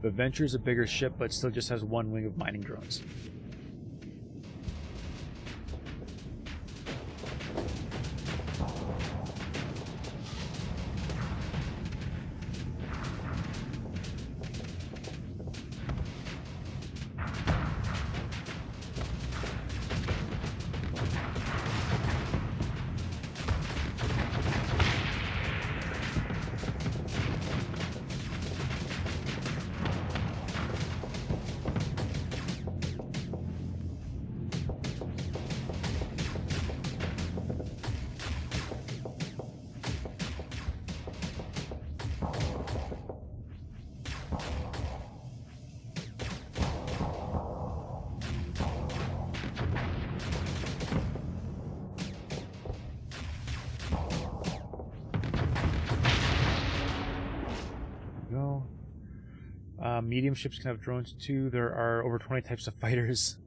The Venture's a bigger ship, but still just has one wing of mining drones. Medium ships can have drones too. There are over 20 types of fighters.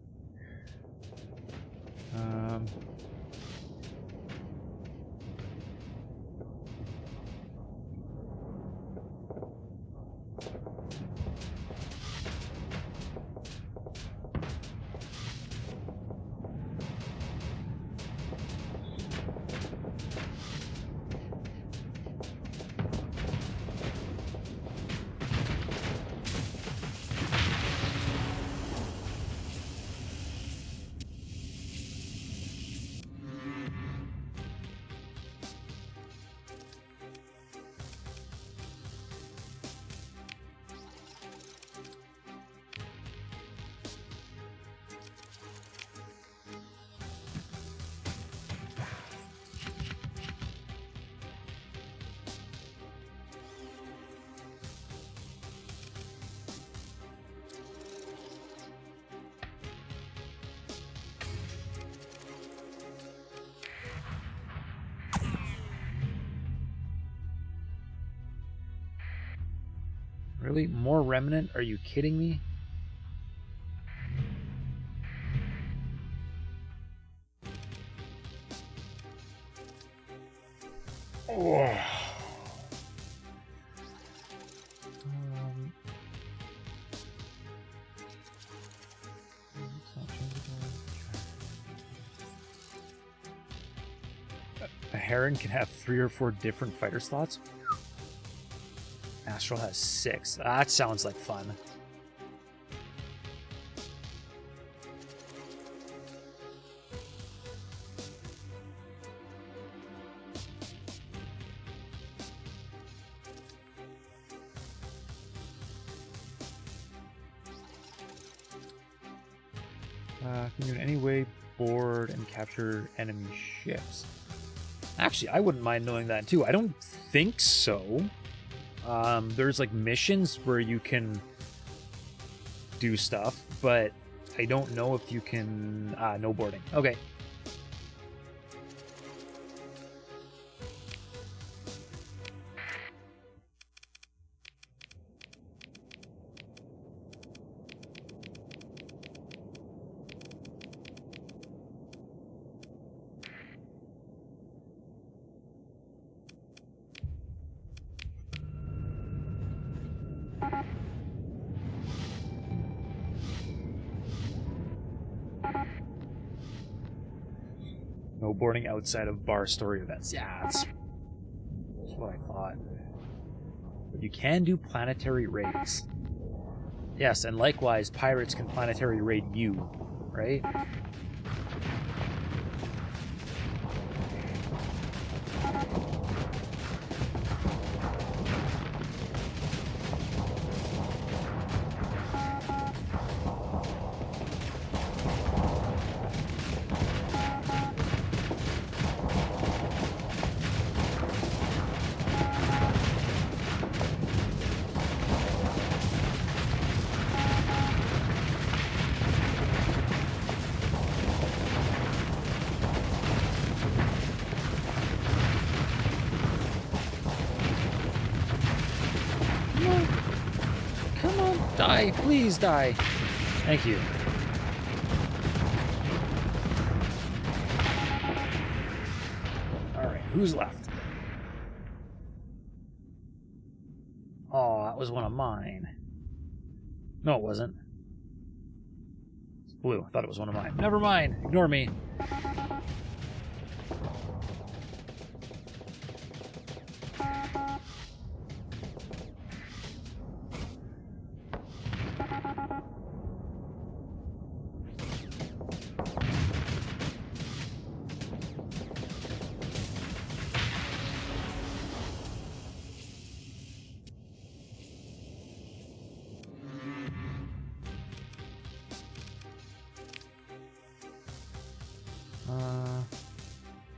Really? More remnant? Are you kidding me? Oh. A Heron can have 3 or 4 different fighter slots. Astral has 6. That sounds like fun. Can you in any way board and capture enemy ships? Actually, I wouldn't mind knowing that too. I don't think so. There's like missions where you can do stuff, but I don't know if you can... no boarding. Okay. No boarding outside of bar story events. Yeah, that's what I thought. But you can do planetary raids. Yes, and likewise, pirates can planetary raid you, right? Die, please die. Thank you. Alright, who's left? Oh, that was one of mine. No, it wasn't. It's blue. I thought it was one of mine. Never mind. Ignore me.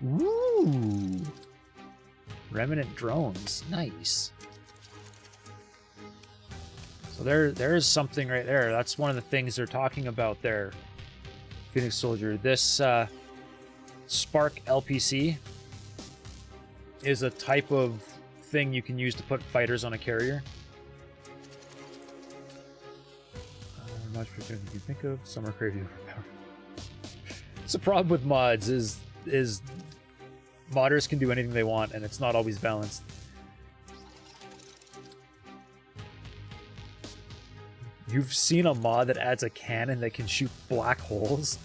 Ooh. Remnant drones. Nice. So there's something right there. That's one of the things they're talking about there. Phoenix Soldier. This Spark LPC is a type of thing you can use to put fighters on a carrier. Much for you think of. Some are crazy overpowered. It's a problem with mods is modders can do anything they want and it's not always balanced. You've seen a mod that adds a cannon that can shoot black holes?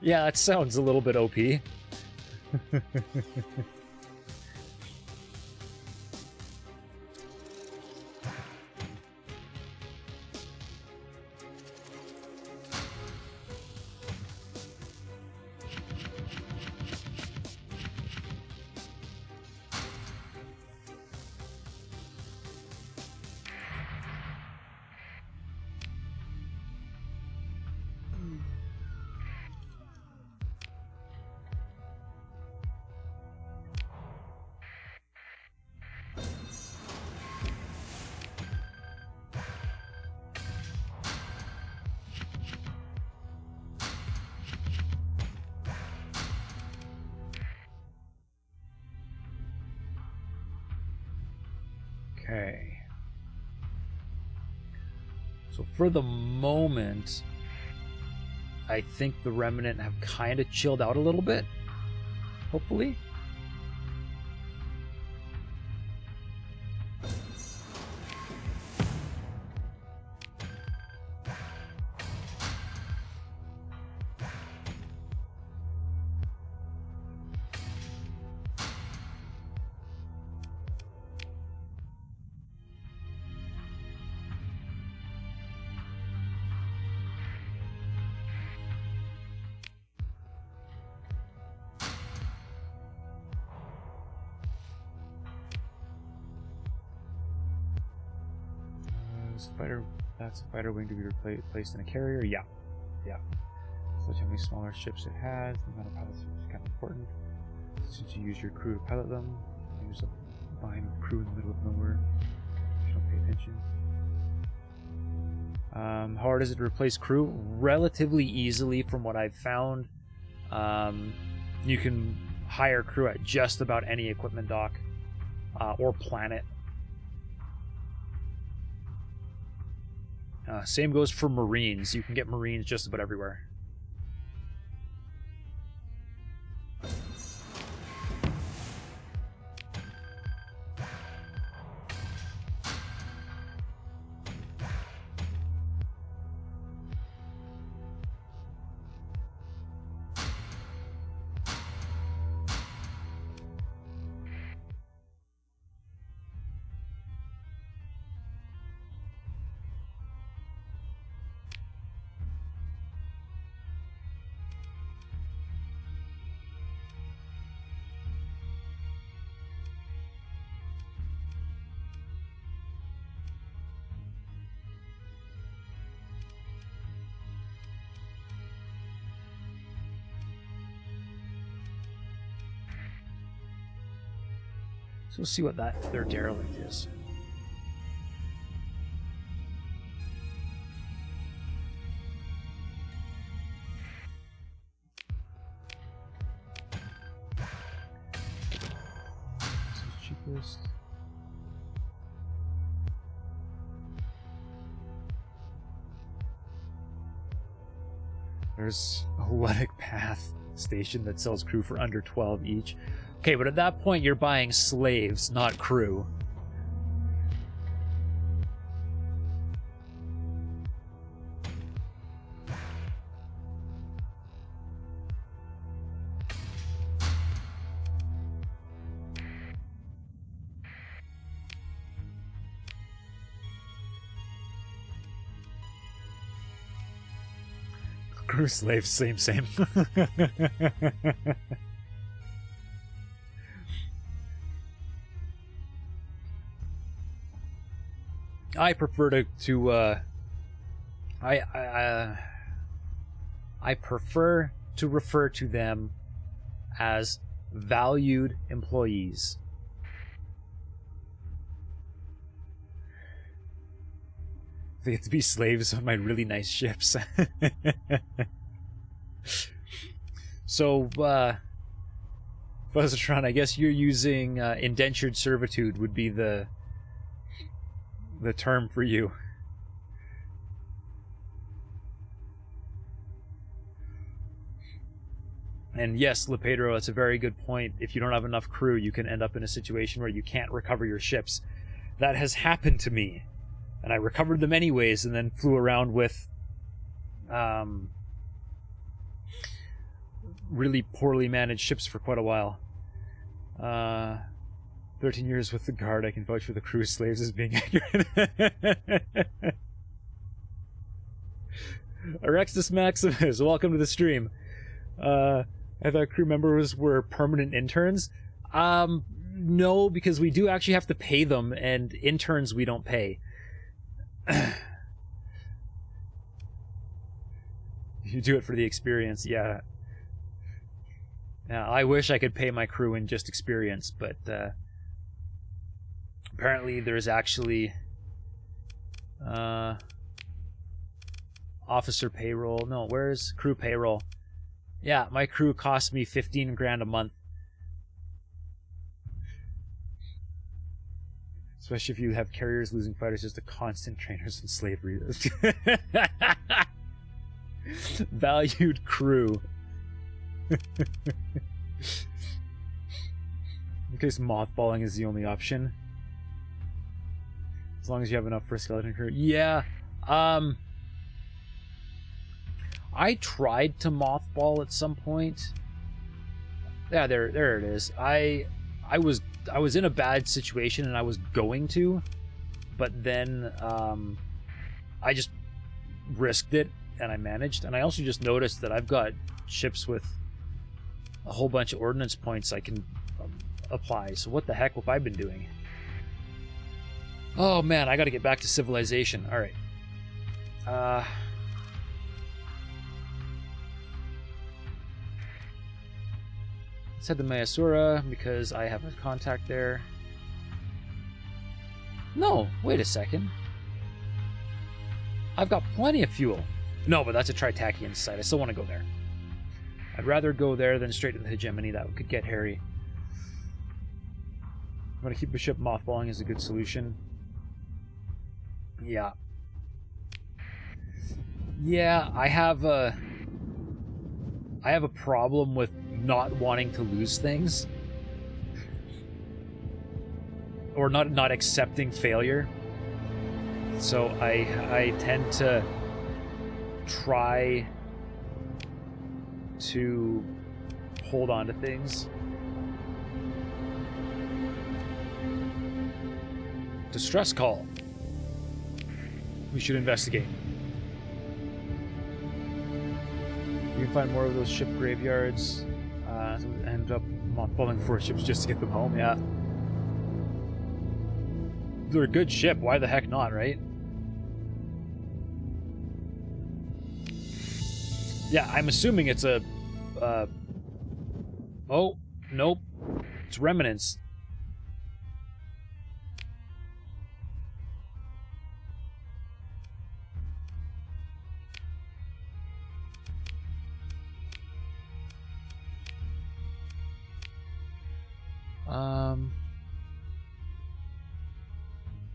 Yeah, that sounds a little bit OP. Okay. So for the moment, I think the Remnant have kind of chilled out a little bit, hopefully. That's a fighter wing to be placed in a carrier. Yeah. So how many smaller ships it has. The amount of pilots is kind of important. Since you use your crew to pilot them, use a line of crew in the middle of nowhere. You don't pay attention. How hard is it to replace crew? Relatively easily, from what I've found. You can hire crew at just about any equipment dock or planet. Same goes for Marines. You can get Marines just about everywhere. So we'll see what their derelict is. This is cheapest. There's a Hellenic Path station that sells crew for under 12 each. Okay, but at that point you're buying slaves, not crew. Crew slaves, same. I prefer I prefer to refer to them as valued employees. They get to be slaves on my really nice ships. So, Fuzzatron, I guess you're using indentured servitude would be the term for you. And yes, LePedro, that's a very good point. If you don't have enough crew, you can end up in a situation where you can't recover your ships. That has happened to me. And I recovered them anyways, and then flew around with really poorly managed ships for quite a while. 13 years with the Guard, I can vouch for the crew slaves as being accurate. Arextus Maximus, welcome to the stream. I thought crew members were permanent interns. No, because we do actually have to pay them, and interns we don't pay. You do it for the experience, yeah. Now, I wish I could pay my crew in just experience, but apparently there's actually officer payroll. No, where's crew payroll? Yeah, my crew costs me 15 grand a month. Especially if you have carriers losing fighters, just a constant trainers in slavery. Valued crew. In case mothballing is the only option. As long as you have enough for a skeleton crew. Yeah. I tried to mothball at some point. Yeah, there it is. I was in a bad situation and I was going to, but then I just risked it and I managed. And I also just noticed that I've got ships with a whole bunch of ordnance points I can apply. So what the heck have I been doing? Oh man, I got to get back to civilization. All right. Let's head to Mayasura because I have a contact there. No, wait a second. I've got plenty of fuel. No, but that's a Tri-Tachyon site. I still want to go there. I'd rather go there than straight to the hegemony. That could get hairy. I'm going to keep a ship mothballing is a good solution. Yeah. Yeah, I have a problem with not wanting to lose things. Or not accepting failure. So I tend to try to hold on to things. Distress call. We should investigate. You can find more of those ship graveyards. End up mothballing 4 ships just to get them home. Yeah. They're a good ship. Why the heck not, right? Yeah, I'm assuming it's a... oh, nope. It's remnants.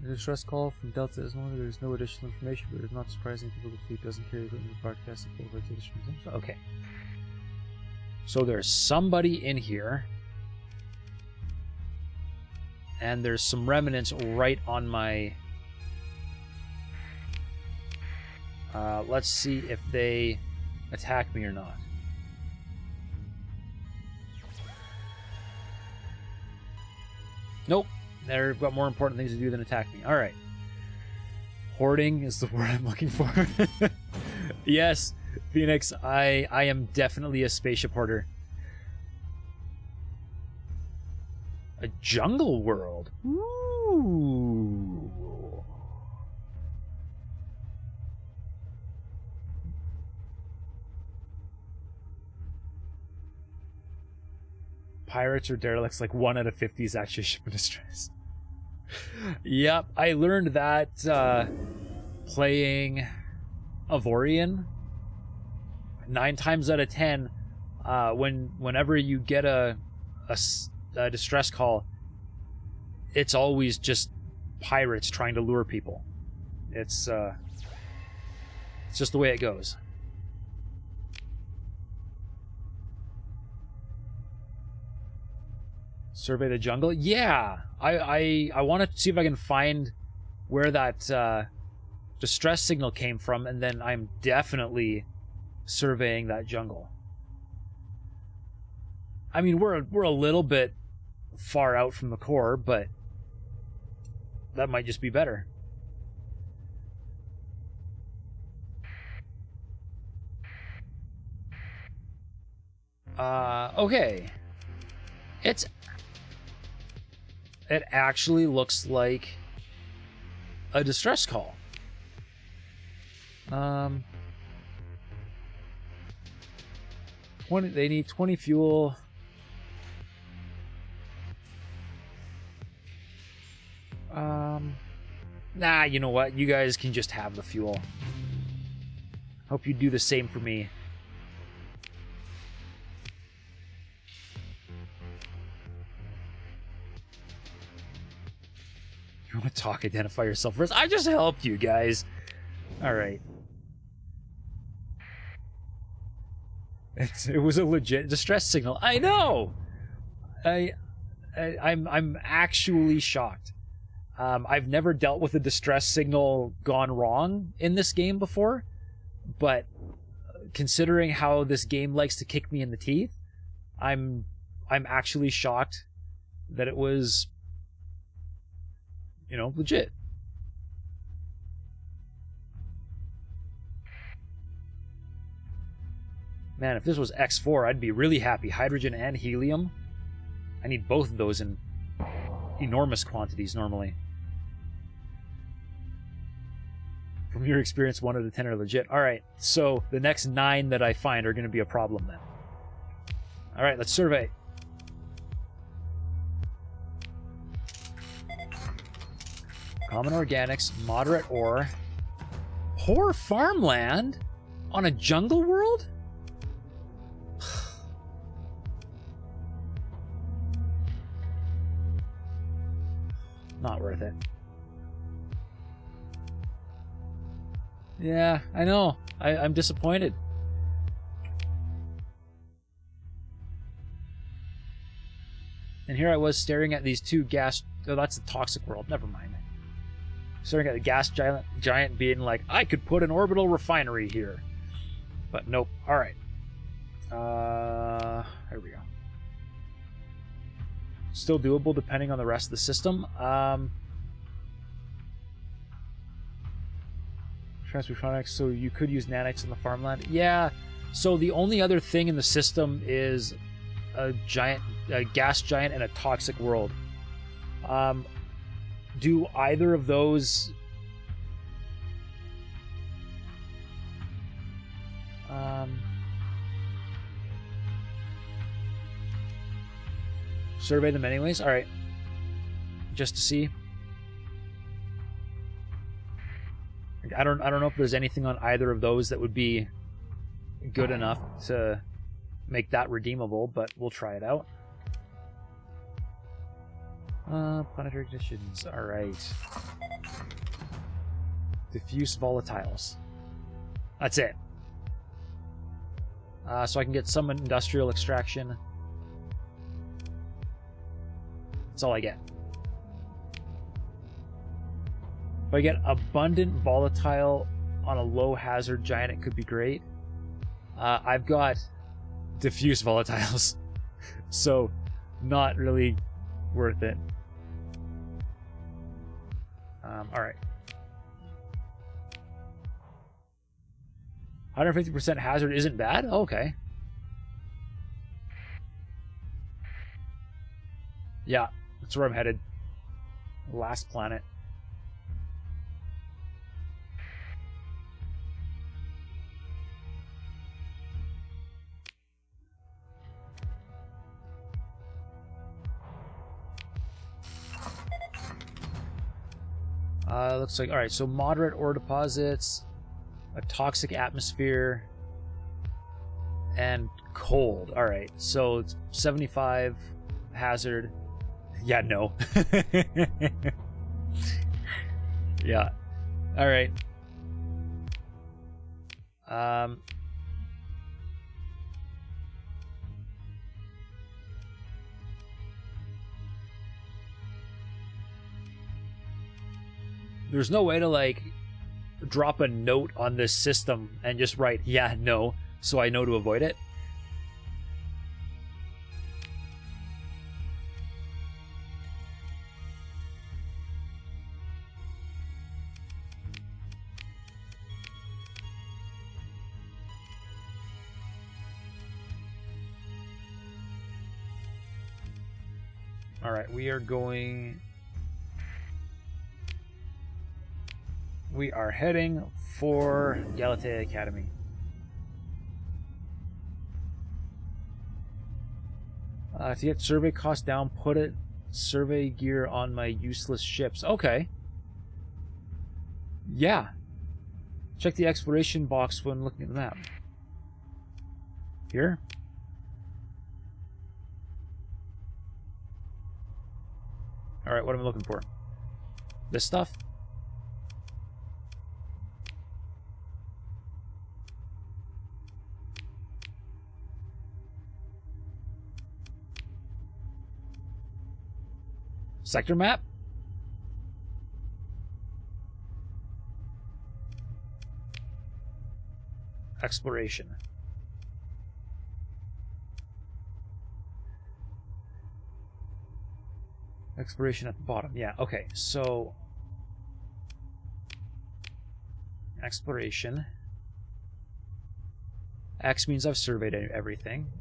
The distress call from Delta is only there's no additional information, but it's not surprising people the fleet doesn't carry equipment to broadcast the full rotation. Okay. So there's somebody in here. And there's some remnants right on my... let's see if they attack me or not. Nope. They've got more important things to do than attack me. Alright. Hoarding is the word I'm looking for. Yes, Phoenix, I am definitely a spaceship hoarder. A jungle world. Ooh. Pirates or derelicts, like 1 out of 50 is actually ship in distress. Yep, I learned that playing Avorian. 9 times out of 10, whenever you get a distress call, it's always just pirates trying to lure people. It's just the way it goes. Survey the jungle? Yeah! I want to see if I can find where that distress signal came from, and then I'm definitely surveying that jungle. I mean, we're a little bit far out from the core, but that might just be better. Okay. It actually looks like a distress call. They need 20 fuel. Nah, you know what? You guys can just have the fuel. Hope you do the same for me. you want to talk, identify yourself first. I just helped you guys. All right. It was a legit distress signal. I know. I'm actually shocked. I've never dealt with a distress signal gone wrong in this game before, but considering how this game likes to kick me in the teeth, I'm actually shocked that it was, you know, legit. Man, if this was X4, I'd be really happy. Hydrogen and helium. I need both of those in enormous quantities normally. From your experience, 1 out of 10 are legit. Alright, so the next 9 that I find are going to be a problem then. Alright, let's survey. Common organics, moderate ore. Poor farmland? On a jungle world? Not worth it. Yeah, I know. I'm disappointed. And here I was staring at these 2 gas... Oh, that's the toxic world. Never mind. Staring at the gas giant being like, I could put an orbital refinery here. But nope. Alright. Here we go. Still doable depending on the rest of the system. Transfusionics, so you could use nanites in the farmland. Yeah, so the only other thing in the system is a gas giant and a toxic world. Do either of those... survey them anyways? Alright. Just to see. I don't know if there's anything on either of those that would be good enough to make that redeemable, but we'll try it out. Planetary conditions. Alright. Diffuse volatiles. That's it. So I can get some industrial extraction. That's all I get. If I get abundant volatile on a low hazard giant, it could be great. I've got diffuse volatiles, so not really worth it. Alright. 150% hazard isn't bad? Okay. Yeah, that's where I'm headed. Last planet. Looks like, alright, so moderate ore deposits, a toxic atmosphere, and cold. Alright, so it's 75 hazard. Yeah, no. Yeah. Alright. There's no way to, like, drop a note on this system and just write, yeah, no, so I know to avoid it. Alright, we are heading for Galatia Academy. To get survey cost down, put it survey gear on my useless ships. Okay. Yeah. Check the exploration box when looking at the map. Here? Alright, what am I looking for? This stuff? Sector map? Exploration. Exploration at the bottom. Yeah, okay. So exploration. X means I've surveyed everything.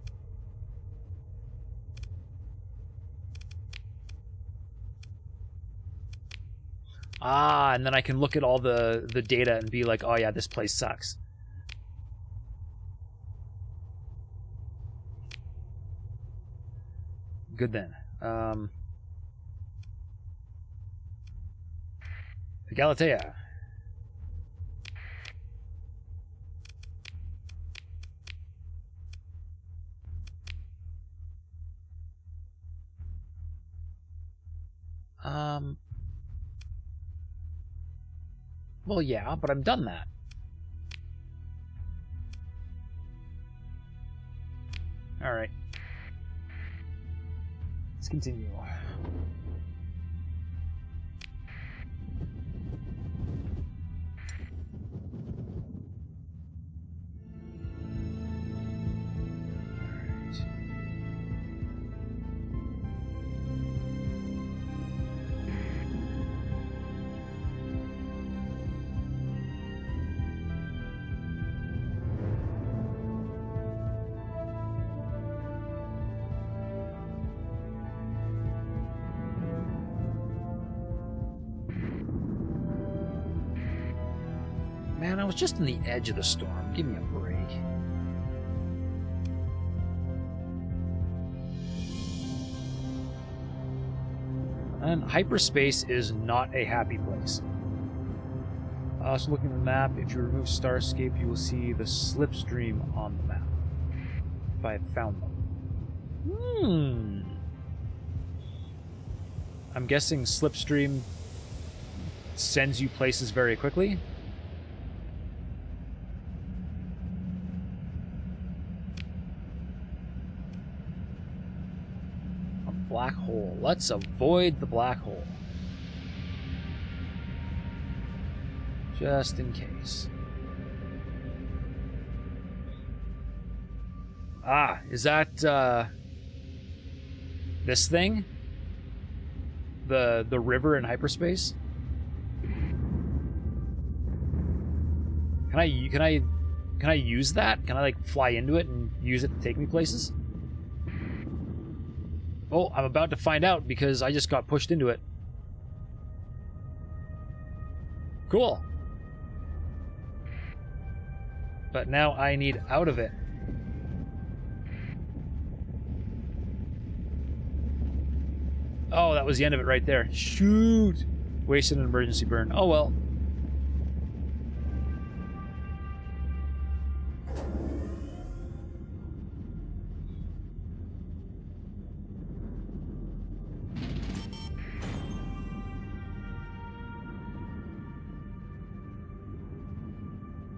Ah, and then I can look at all the data and be like, oh yeah, this place sucks. Good then. Galatia. Well, yeah, but I've done that. All right. Let's continue. Man, I was just on the edge of the storm. Give me a break. And hyperspace is not a happy place. So looking at the map, if you remove Starscape, you will see the slipstream on the map. If I have found them. I'm guessing slipstream sends you places very quickly. Black hole. Let's avoid the black hole. Just in case. Ah, is that this thing? The river in hyperspace? Can I use that? Can I like fly into it and use it to take me places? Oh, I'm about to find out because I just got pushed into it. Cool. But now I need out of it. Oh, that was the end of it right there. Shoot! Wasted an emergency burn. Oh well.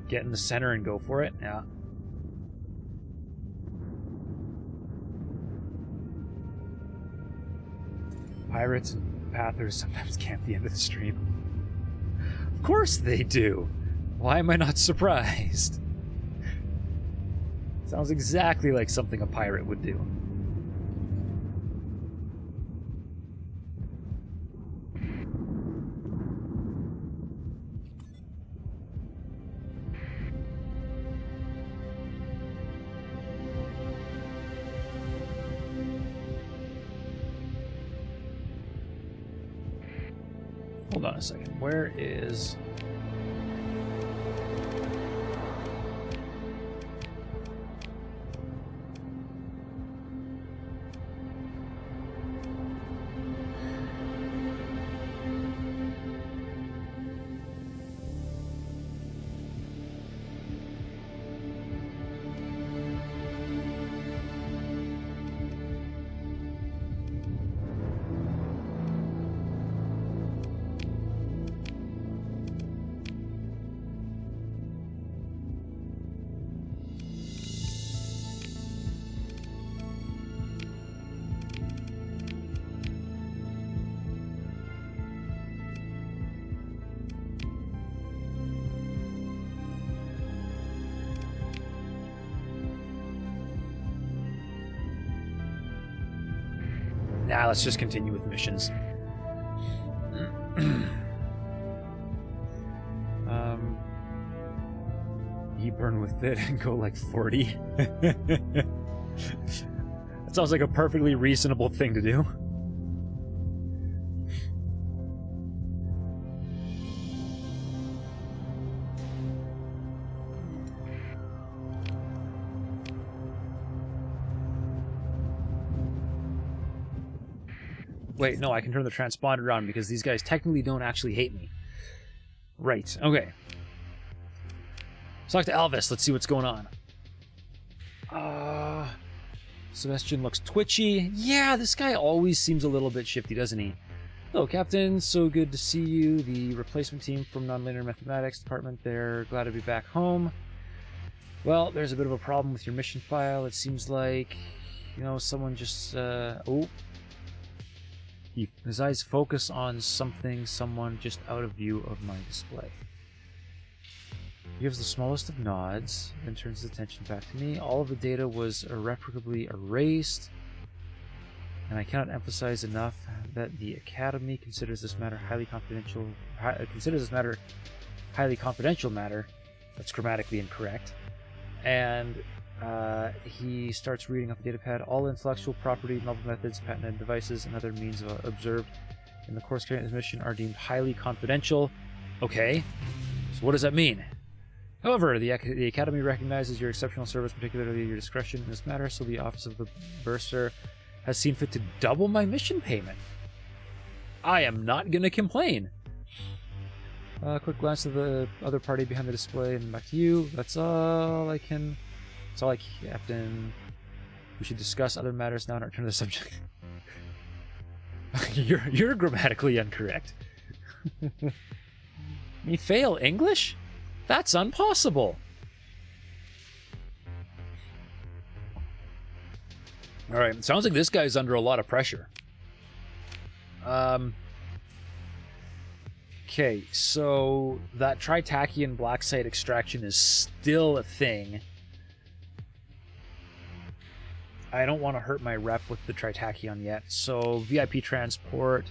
Get in the center and go for it. Yeah. Pirates and pathers sometimes camp the end of the stream. Of course they do. Why am I not surprised? Sounds exactly like something a pirate would do. Hold on a second. Where is... Nah, let's just continue with missions. You burn with it and go like 40. That sounds like a perfectly reasonable thing to do. Wait, no, I can turn the transponder on because these guys technically don't actually hate me. Right, okay. Let's talk to Elvis. Let's see what's going on. Sebastian looks twitchy. Yeah, this guy always seems a little bit shifty, doesn't he? Hello, Captain. So good to see you. The replacement team from Nonlinear Mathematics Department, they're glad to be back home. Well, there's a bit of a problem with your mission file. It seems like, someone just, His eyes focus on someone just out of view of my display. He gives the smallest of nods, then turns his attention back to me. All of the data was irreparably erased, and I cannot emphasize enough that the Academy considers this matter highly confidential. Matter. That's grammatically incorrect. And he starts reading off the datapad. All intellectual property, novel methods, patented devices, and other means observed in the course carrying this mission are deemed highly confidential. Okay, so what does that mean? However, the Academy recognizes your exceptional service, particularly your discretion in this matter, so the Office of the Bursar has seen fit to double my mission payment. I am not going to complain. Quick glance at the other party behind the display and back to you. That's all I can... That's all, Captain. We should discuss other matters now and return to the subject. You're grammatically incorrect. Me fail English? That's impossible. All right, it sounds like this guy's under a lot of pressure. Okay, so that Tri-Tachyon black site extraction is still a thing. I don't want to hurt my rep with the Tri-Tachyon yet, so VIP transport.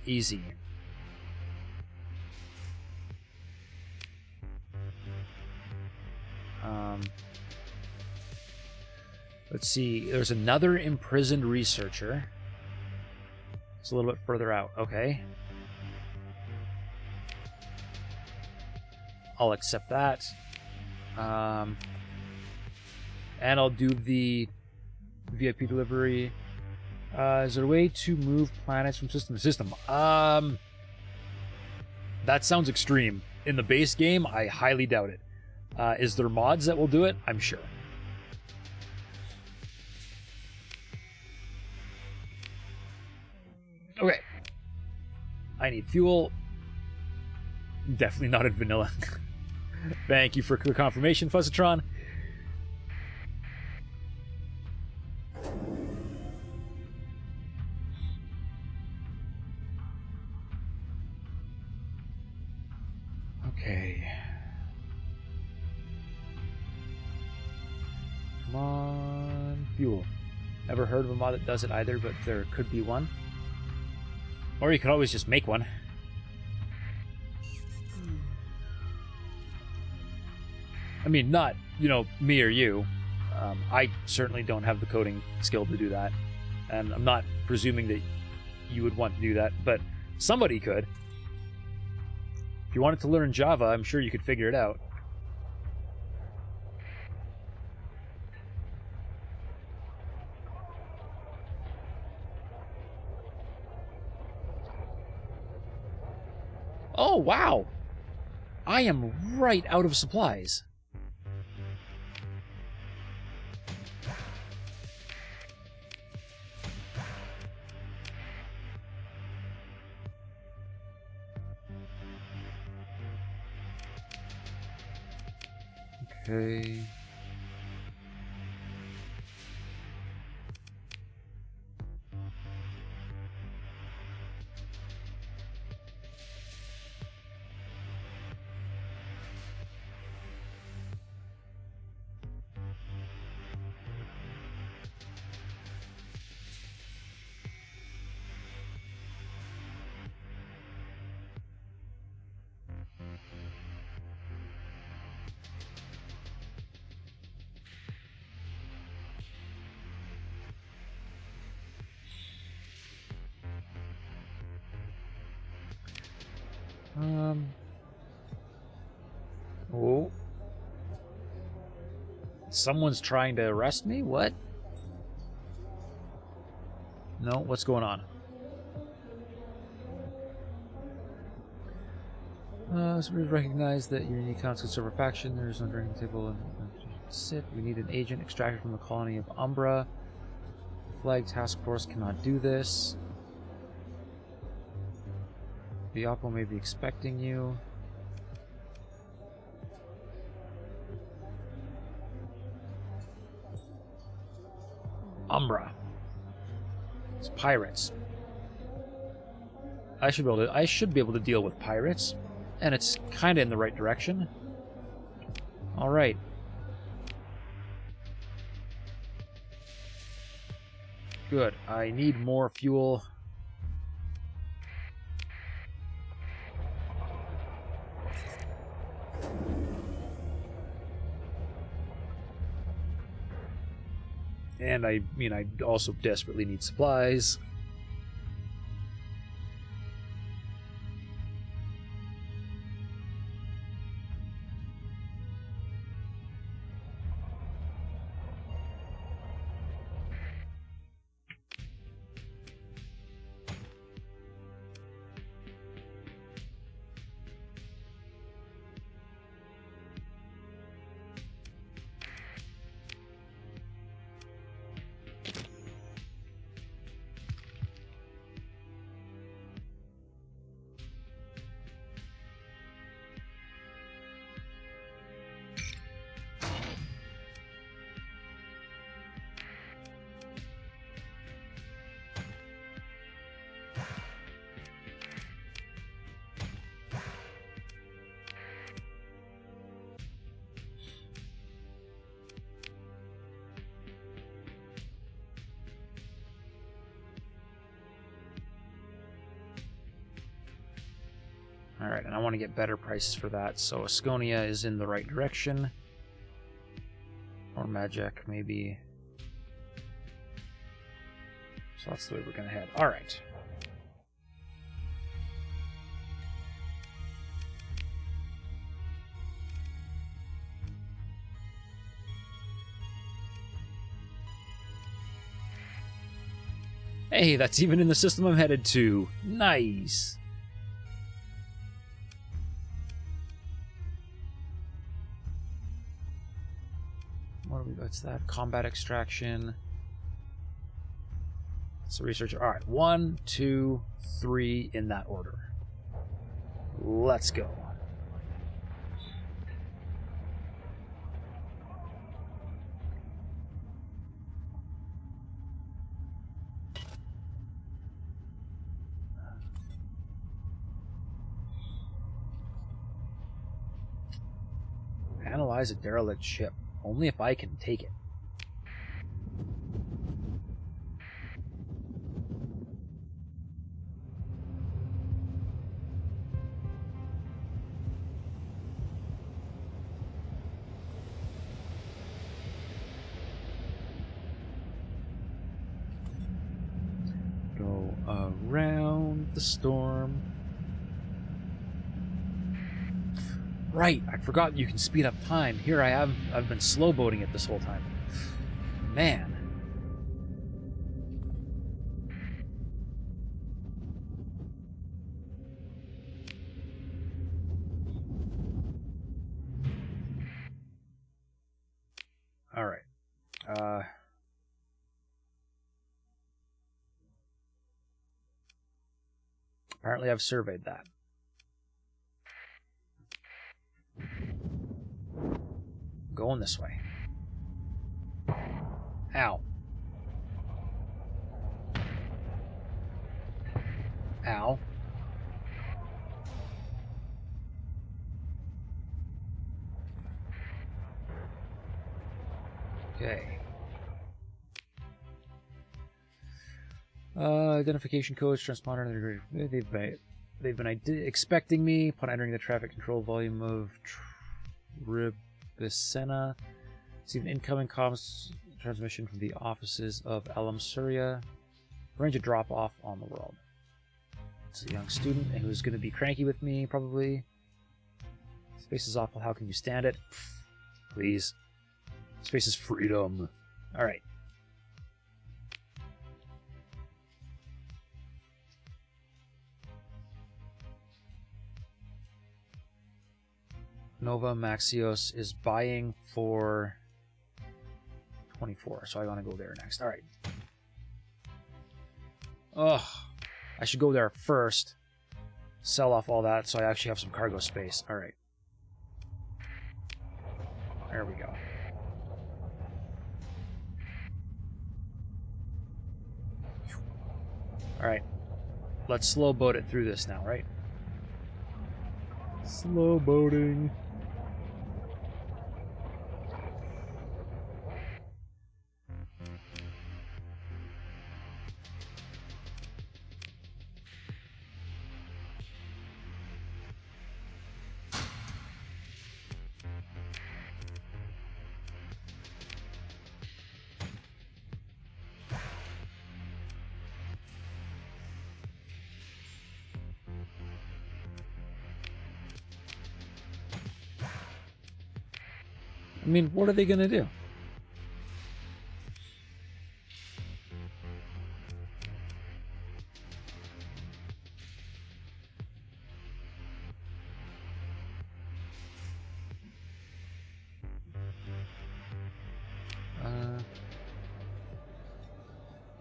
Easy. Let's see. There's another imprisoned researcher. It's a little bit further out. Okay. I'll accept that. And I'll do the VIP delivery. Is there a way to move planets from system to system? That sounds extreme. In the base game, I highly doubt it. Is there mods that will do it? I'm sure. Okay. I need fuel. Definitely not in vanilla. Thank you for confirmation, Fuzzatron. Okay. Come on. Fuel. Never heard of a mod that does it either, but there could be one. Or you could always just make one. I mean, not, me or you. I certainly don't have the coding skill to do that. And I'm not presuming that you would want to do that, but somebody could. If you wanted to learn Java, I'm sure you could figure it out. Oh, wow! I am right out of supplies. Okay. Oh. Someone's trying to arrest me? What? No, what's going on? So we recognize that your unique accounts can serve a faction. There is no drinking table and sit. We need an agent extracted from the colony of Umbra. The Flag Task Force cannot do this. The Oppo may be expecting you. Umbra. It's pirates. I should be able to deal with pirates, and it's kind of in the right direction. All right. Good. I need more fuel. And I also desperately need supplies. Alright, and I want to get better prices for that, so Asconia is in the right direction. Or Majek, maybe. So that's the way we're going to head. Alright. Hey, that's even in the system I'm headed to. Nice! What's that? Combat extraction. So researcher. Alright, 1, 2, 3 in that order. Let's go. Analyze a derelict ship. Only if I can take it. Go around the storm. Right, I forgot you can speed up time. Here I have, I've been slow boating it this whole time. Man. All right. Apparently I've surveyed that. Going this way. Ow. Ow. Okay. Identification codes, transponder. They've been expecting me upon entering the traffic control volume of Ribicena. Received an incoming comms transmission from the offices of Alam Surya. Arrange a drop-off on the world. It's a young student who's going to be cranky with me, probably. Space is awful. How can you stand it? Please. Space is freedom. All right. Nova Maxios is buying for 24, so I want to go there next. All right. Ugh. I should go there first. Sell off all that so I actually have some cargo space. All right. There we go. All right. Let's slow boat it through this now, right? Slow boating. I mean, what are they going to do?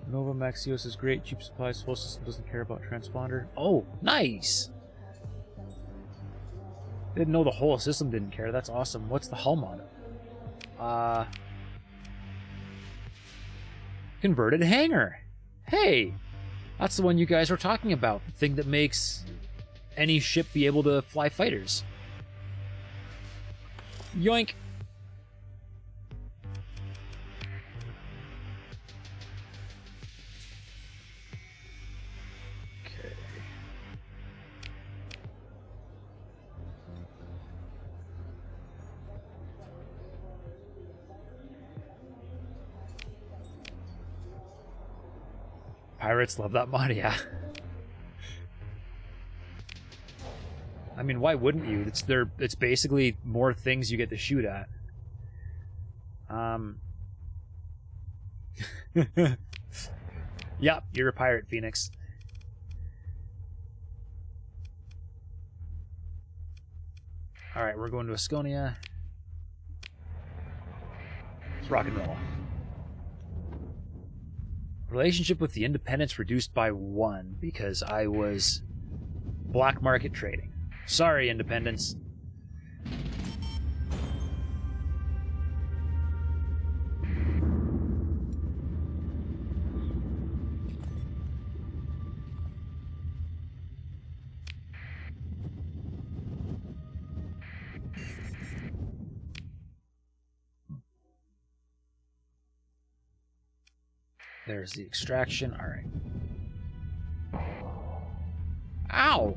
Nova Maxios is great. Cheap supplies. Whole system doesn't care about transponder. Oh, nice! Didn't know the whole system didn't care. That's awesome. What's the hull mod? Converted hangar. Hey, that's the one you guys were talking about. The thing that makes any ship be able to fly fighters. Yoink. Okay. Pirates love that mod, yeah. I mean, why wouldn't you? It's basically more things you get to shoot at. Yep, you're a pirate, Phoenix. Alright, we're going to Asconia. Let's rock and roll. Relationship with the Independents reduced by 1 because I was black market trading. Sorry, Independents. There's the extraction. All right. Ow!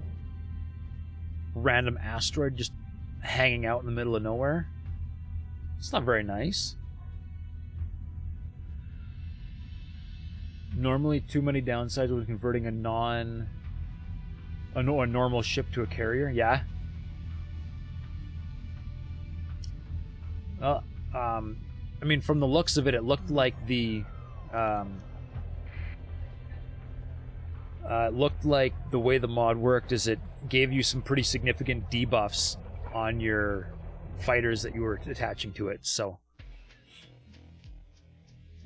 Random asteroid just hanging out in the middle of nowhere. It's not very nice. Normally, too many downsides when converting a normal ship to a carrier. Yeah. Well, I mean, from the looks of it, it looked like the way the mod worked is it gave you some pretty significant debuffs on your fighters that you were attaching to it, so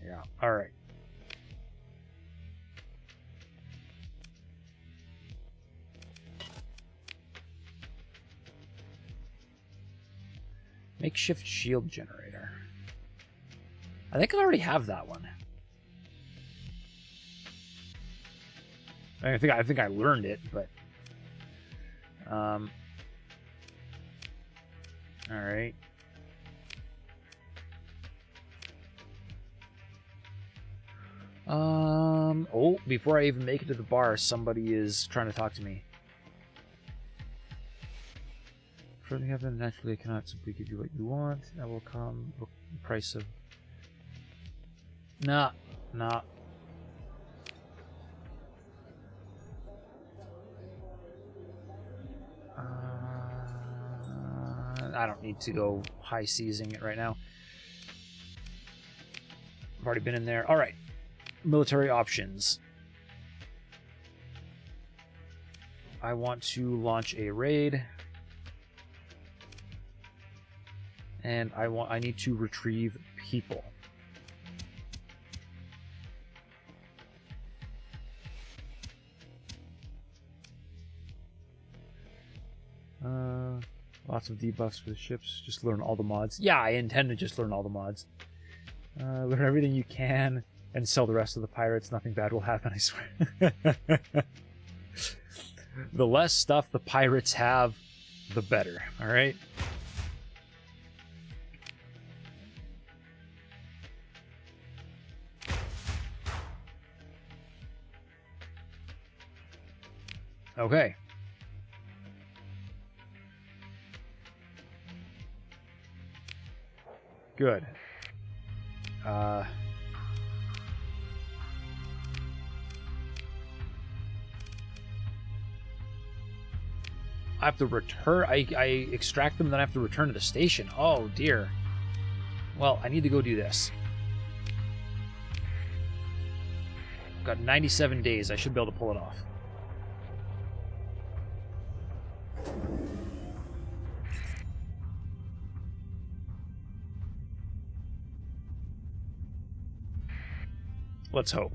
yeah. Alright. Makeshift shield generator. I think I already have that one. I think I learned it, but all right. Oh, before I even make it to the bar, somebody is trying to talk to me. For the heaven, naturally, I cannot simply give you what you want. That will come the price of. Nah. I don't need to go high seasing it right now. I've already been in there. All right. Military options. I want to launch a raid. And I need to retrieve people. Lots of debuffs for the ships. Just learn all the mods. Yeah, I intend to just learn all the mods. Learn everything you can and sell the rest of the pirates. Nothing bad will happen, I swear. The less stuff the pirates have, the better. All right? Okay. Good. I have to return. I extract them, then I have to return to the station. Oh dear. Well, I need to go do this. I've got 97 days. I should be able to pull it off. Let's hope.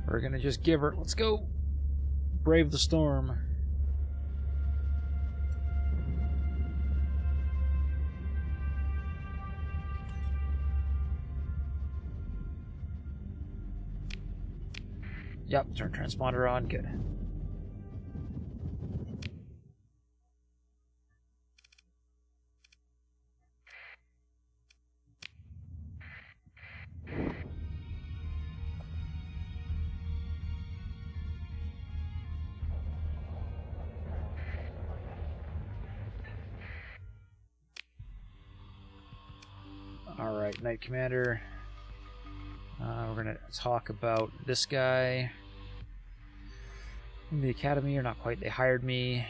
We're gonna just give her. Let's go. Brave the storm. Yep, turn transponder on. Good. Alright, Knight Commander. We're going to talk about this guy. In the Academy, or not quite, they hired me.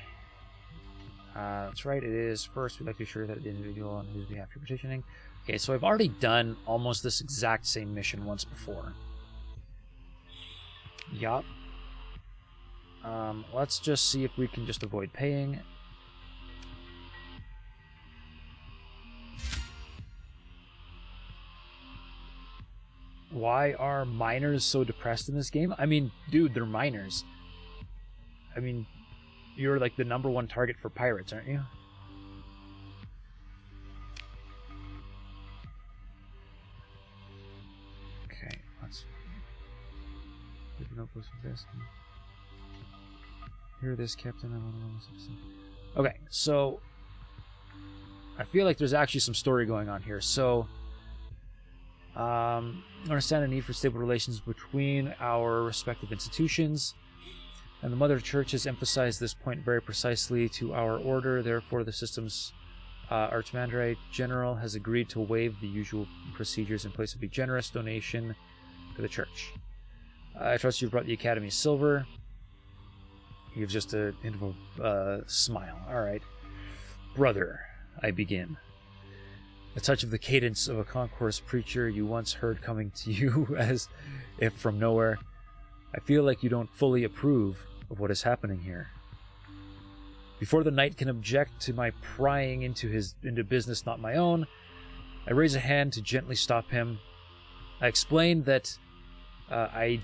That's right, it is. First, we'd like to ensure that the individual on whose behalf you're petitioning. Okay, so I've already done almost this exact same mission once before. Yup. Let's just see if we can just avoid paying. Why are miners so depressed in this game? I mean, dude, they're miners. I mean, you're like the #1 target for pirates, aren't you? Okay, let's hear this, Captain. Okay, so I feel like there's actually some story going on here. So understand the need for stable relations between our respective institutions, and the Mother Church has emphasized this point very precisely to our order. Therefore, the system's Archimandrite General has agreed to waive the usual procedures in place of a generous donation to the Church. I trust you've brought the Academy silver. He gives just a hint of a smile. All right. Brother, I begin. A touch of the cadence of a concourse preacher you once heard coming to you as if from nowhere. I feel like you don't fully approve of what is happening here. Before the knight can object to my prying into business not my own, I raise a hand to gently stop him. I explain that I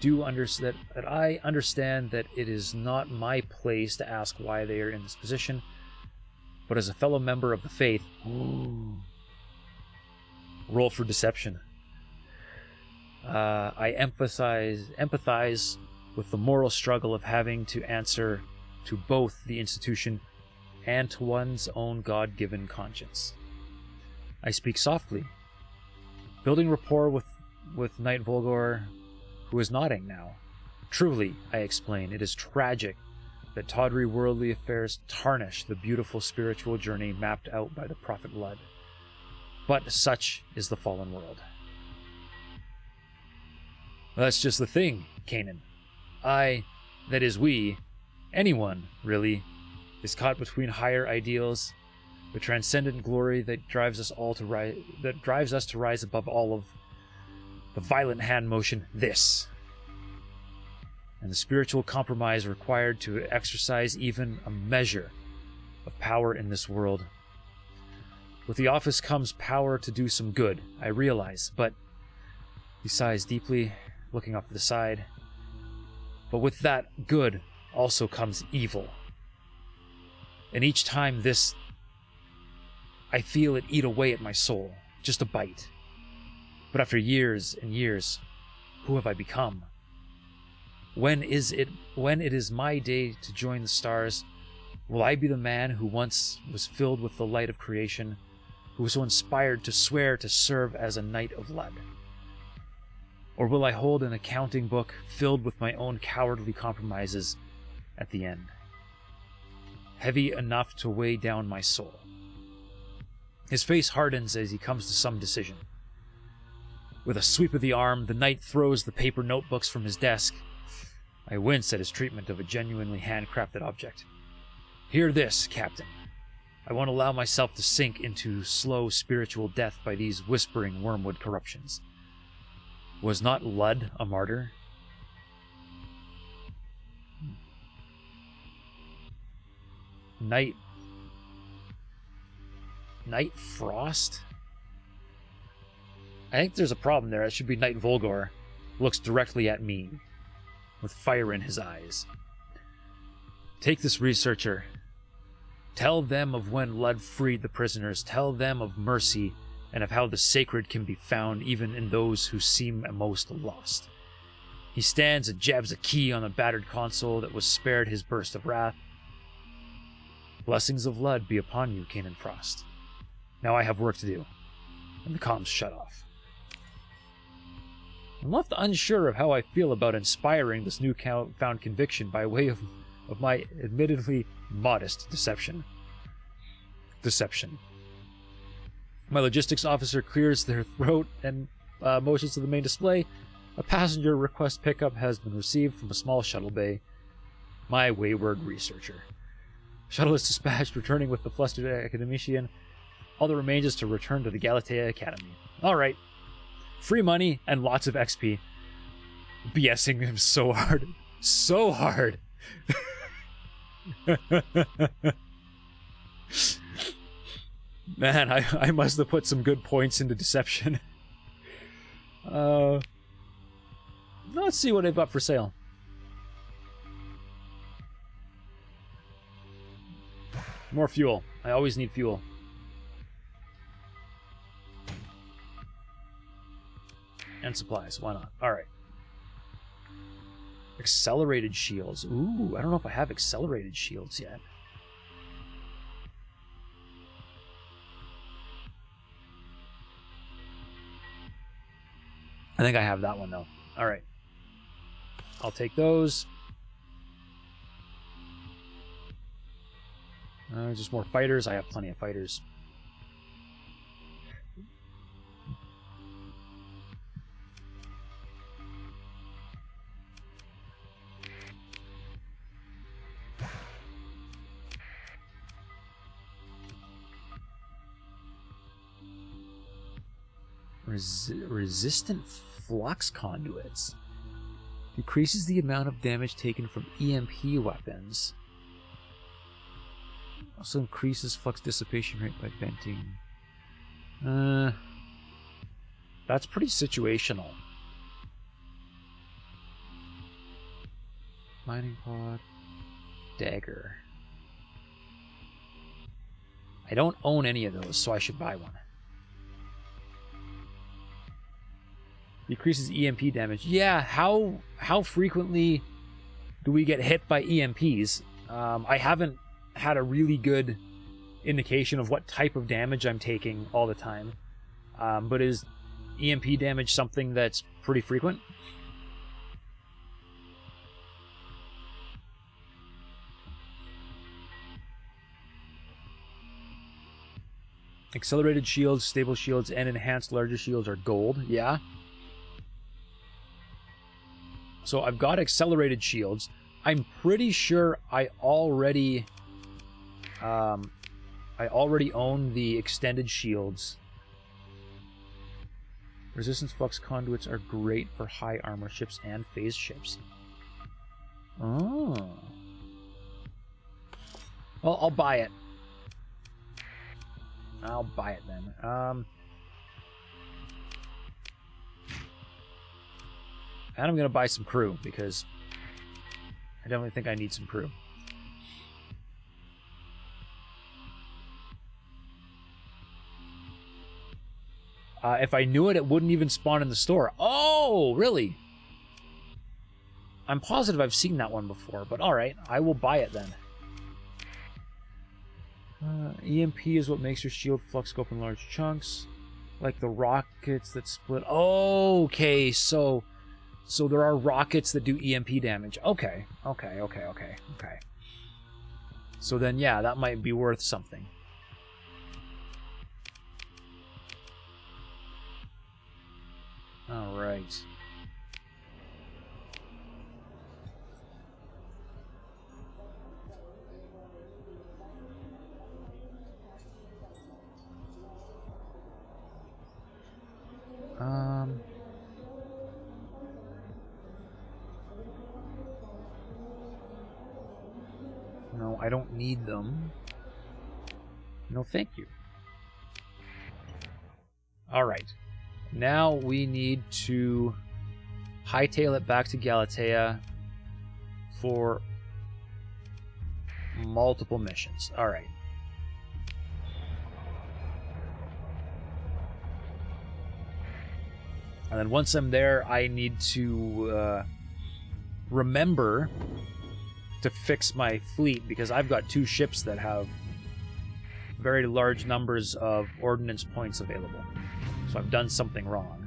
understand that it is not my place to ask why they are in this position, but as a fellow member of the faith. Ooh. Roll for deception. I empathize with the moral struggle of having to answer to both the institution and to one's own God-given conscience. I speak softly, building rapport with Knight Volgor, who is nodding now. Truly, I explain, it is tragic that tawdry worldly affairs tarnish the beautiful spiritual journey mapped out by the prophet Lud. But such is the fallen world. That's just the thing, Kanan. That is we, anyone, really, is caught between higher ideals, the transcendent glory that drives us to rise above all of the violent hand motion, this, and the spiritual compromise required to exercise even a measure of power in this world. With the office comes power to do some good, I realize, but he sighs deeply, looking off to the side. But with that good also comes evil. And each time this, I feel it eat away at my soul, just a bite. But after years and years, who have I become? When it is my day to join the stars, will I be the man who once was filled with the light of creation, who was so inspired to swear to serve as a knight of Lud? Or will I hold an accounting book filled with my own cowardly compromises at the end, heavy enough to weigh down my soul? His face hardens as he comes to some decision. With a sweep of the arm, the knight throws the paper notebooks from his desk. I wince at his treatment of a genuinely handcrafted object. Hear this, Captain. I won't allow myself to sink into slow spiritual death by these whispering wormwood corruptions. Was not Lud a martyr? Knight Frost? I think there's a problem there. It should be Knight Volgor. Looks directly at me, with fire in his eyes. Take this researcher. Tell them of when Lud freed the prisoners. Tell them of mercy and of how the sacred can be found even in those who seem most lost. He stands and jabs a key on the battered console that was spared his burst of wrath. Blessings of Lud be upon you, Kanan Frost. Now I have work to do. And the comms shut off. I'm left unsure of how I feel about inspiring this newfound conviction by way of my admittedly modest deception. My logistics officer clears their throat and motions to the main display. A passenger request pickup has been received from a small shuttle bay. My wayward researcher. Shuttle is dispatched, returning with the flustered academician. All that remains is to return to the Galatia Academy. Alright. Free money and lots of XP. BSing him so hard. So hard. Man, I must have put some good points into deception. Let's see what they've got for sale. More fuel. I always need fuel. And supplies. Why not? Alright. Accelerated shields. Ooh, I don't know if I have accelerated shields yet. I think I have that one, though. Alright. I'll take those. Just more fighters. I have plenty of fighters. Resistant flux conduits. Decreases the amount of damage taken from EMP weapons. Also increases flux dissipation rate by venting. That's pretty situational. Mining pod. Dagger. I don't own any of those, so I should buy one. Decreases EMP damage. Yeah, how frequently do we get hit by EMPs? I haven't had a really good indication of what type of damage I'm taking all the time. But is EMP damage something that's pretty frequent? Accelerated shields, stable shields, and enhanced larger shields are gold. Yeah. So I've got accelerated shields. I'm pretty sure I already own the extended shields. Resistance flux conduits are great for high armor ships and phase ships. Oh. Well, I'll buy it. I'll buy it then. And I'm going to buy some crew, because I definitely think I need some crew. If I knew it, it wouldn't even spawn in the store. Oh, really? I'm positive I've seen that one before, but alright, I will buy it then. EMP is what makes your shield flux go up in large chunks, like the rockets that split. Oh, okay, so there are rockets that do EMP damage. Okay. So then, yeah, that might be worth something. All right. No, I don't need them. No, thank you. All right. Now we need to hightail it back to Galatea for multiple missions. All right. And then once I'm there, I need to remember to fix my fleet, because I've got 2 ships that have very large numbers of ordnance points available. So I've done something wrong.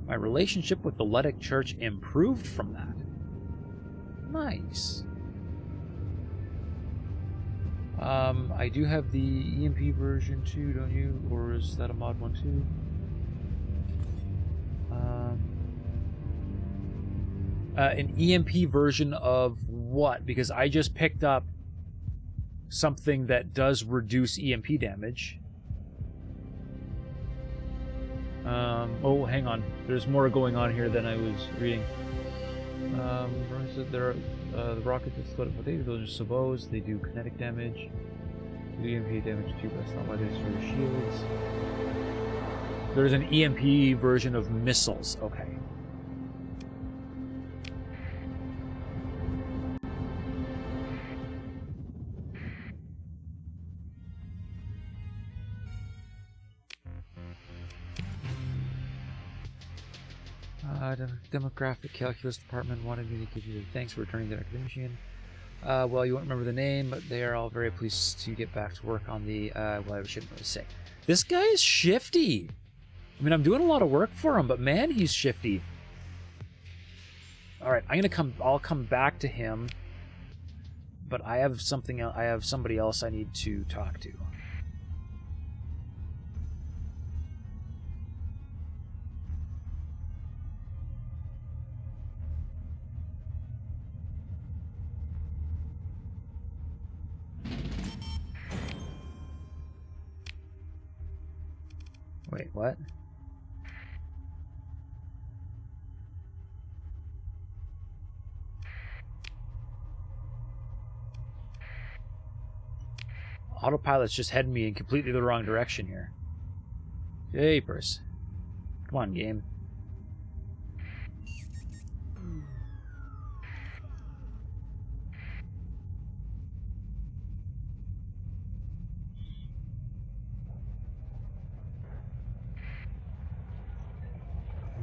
My relationship with the Letic Church improved from that. Nice. I do have the EMP version too, don't you? Or is that a mod one too? An EMP version of what? Because I just picked up something that does reduce EMP damage. Oh, hang on. There's more going on here than I was reading. There are the rockets that split up with these. Those are sabots. They do kinetic damage. They do EMP damage too, but that's not why they destroy shields. There's an EMP version of missiles. Okay. Demographic Calculus Department wanted me to give you thanks for returning to the academician. Well, you won't remember the name, but they are all very pleased to get back to work on the, well, I shouldn't really say. This guy is shifty. I mean, I'm doing a lot of work for him, but man, he's shifty. All right, I'll come back to him, but I have something else. I have somebody else I need to talk to. Wait, what? Autopilot's just heading me in completely the wrong direction here. Japers. Come on, game.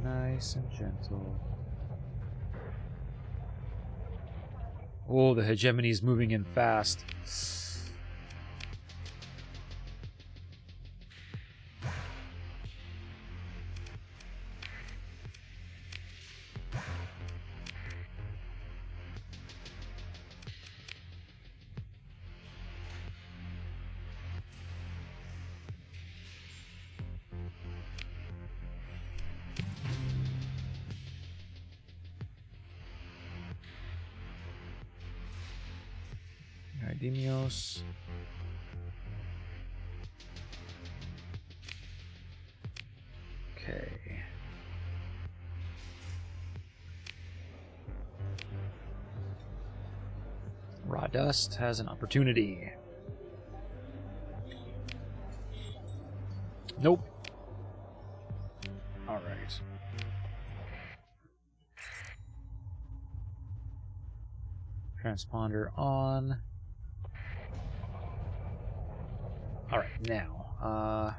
Nice and gentle. Oh, the hegemony is moving in fast. Dimios. Okay. Raw Dust has an opportunity. Nope. All right. Transponder on. All right, now.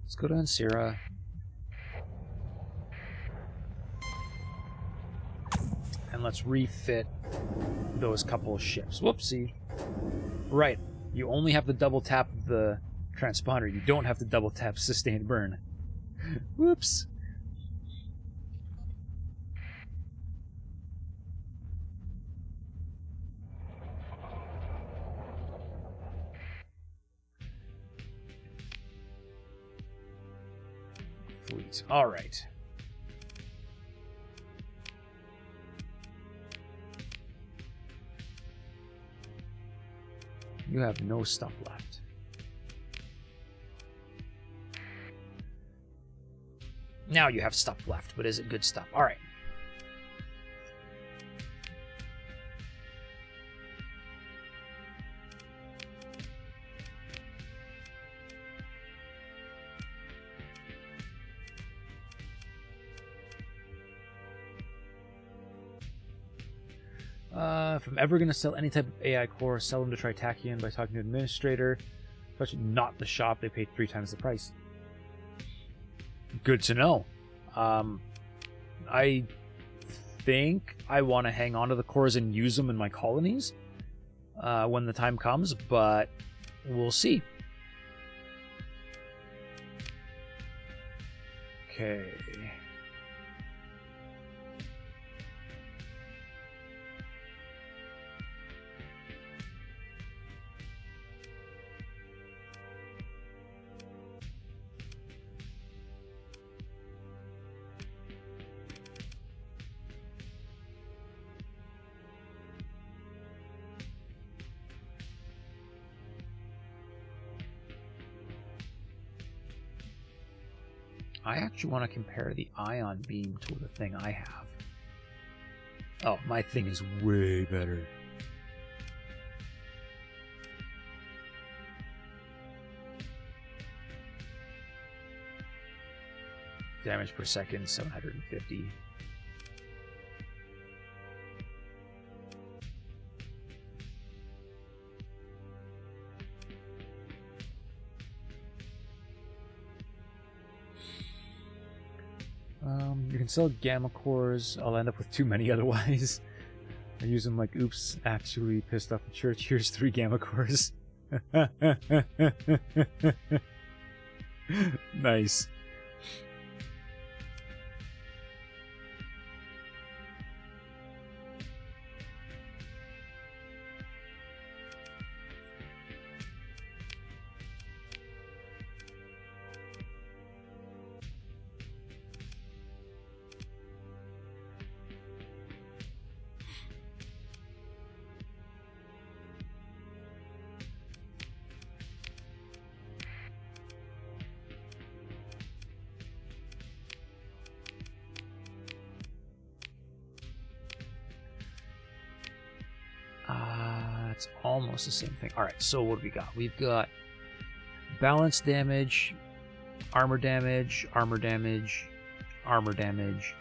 Let's go to Ansira. And let's refit those couple of ships. Whoopsie. Right. You only have to double tap the transponder. You don't have to double tap sustained burn. Whoops. Fleet. All right. You have no stuff left. Now you have stuff left, but is it good stuff? All right. If I'm ever going to sell any type of AI core, sell them to Tri-Tachyon by talking to an administrator. Especially not the shop, they pay 3 times the price. Good to know. I think I want to hang on to the cores and use them in my colonies when the time comes, but we'll see. Okay. I actually want to compare the ion beam to the thing I have. Oh, my thing is way better. Damage per second, 750. You can sell gamma cores. I'll end up with too many otherwise. I use them like, oops, actually pissed off the church. Here's 3 gamma cores. Nice. It's almost the same thing. All right, so what do we got? We've got balance damage, armor damage, armor damage, armor damage,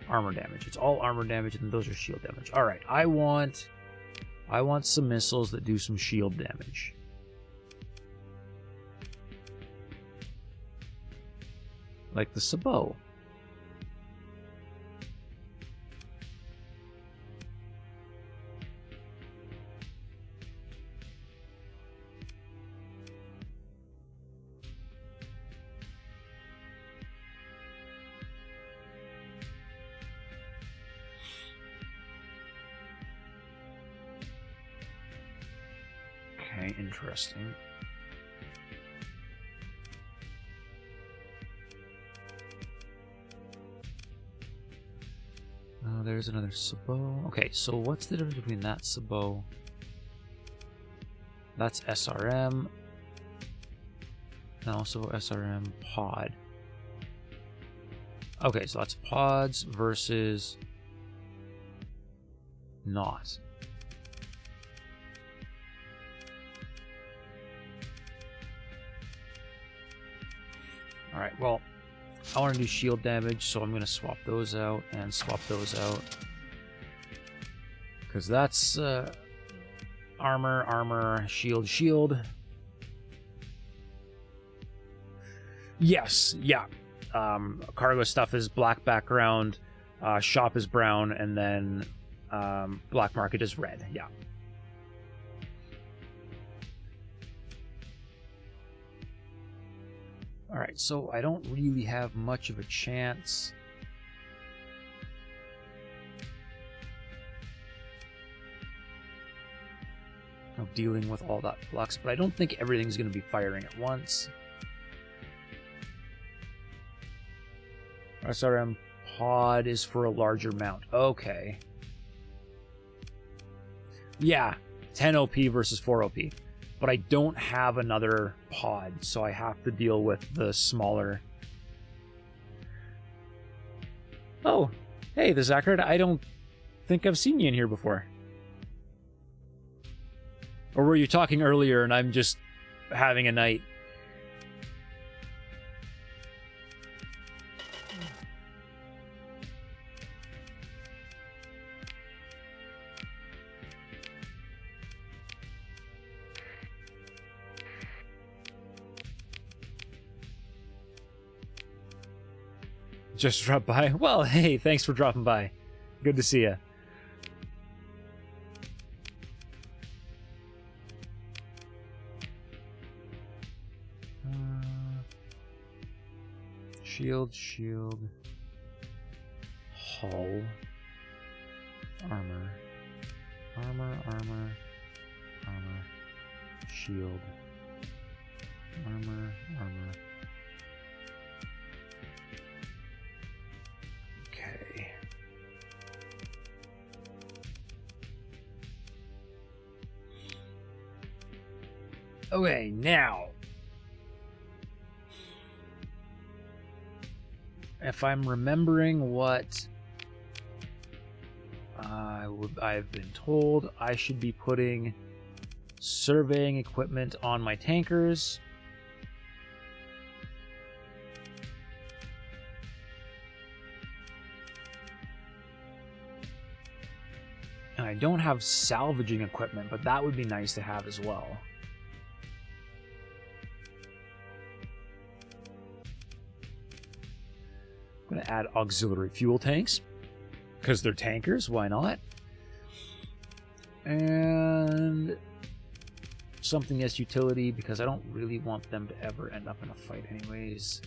armor damage. It's all armor damage, and those are shield damage. All right, I want some missiles that do some shield damage. Like the Sabot. Okay, interesting. there's another sabot. Okay, so what's the difference between that sabot? That's SRM. And also SRM pod. Okay, so that's pods versus not. Alright, well, I want to do shield damage, so I'm going to swap those out and swap those out. Because that's armor, armor, shield, shield. Yes, yeah. Cargo stuff is black background, shop is brown, and then black market is red, yeah. Alright, so I don't really have much of a chance. Of dealing with all that flux, but I don't think everything's going to be firing at once. SRM pod is for a larger mount. Okay. Yeah, 10 OP versus 4 OP. But I don't have another pod, so I have to deal with the smaller. Oh, hey, the Zachard. I don't think I've seen you in here before. Or were you talking earlier and I'm just having a night? Just dropped by. Well, hey, thanks for dropping by. Good to see you. Shield, shield. Hull. Armor. Armor, armor. Armor. Shield. Armor, armor. Okay. Okay, now. If I'm remembering what I've been told, I should be putting surveying equipment on my tankers. And I don't have salvaging equipment, but that would be nice to have as well. I'm going to add auxiliary fuel tanks, because they're tankers, why not? And something as utility, because I don't really want them to ever end up in a fight anyways.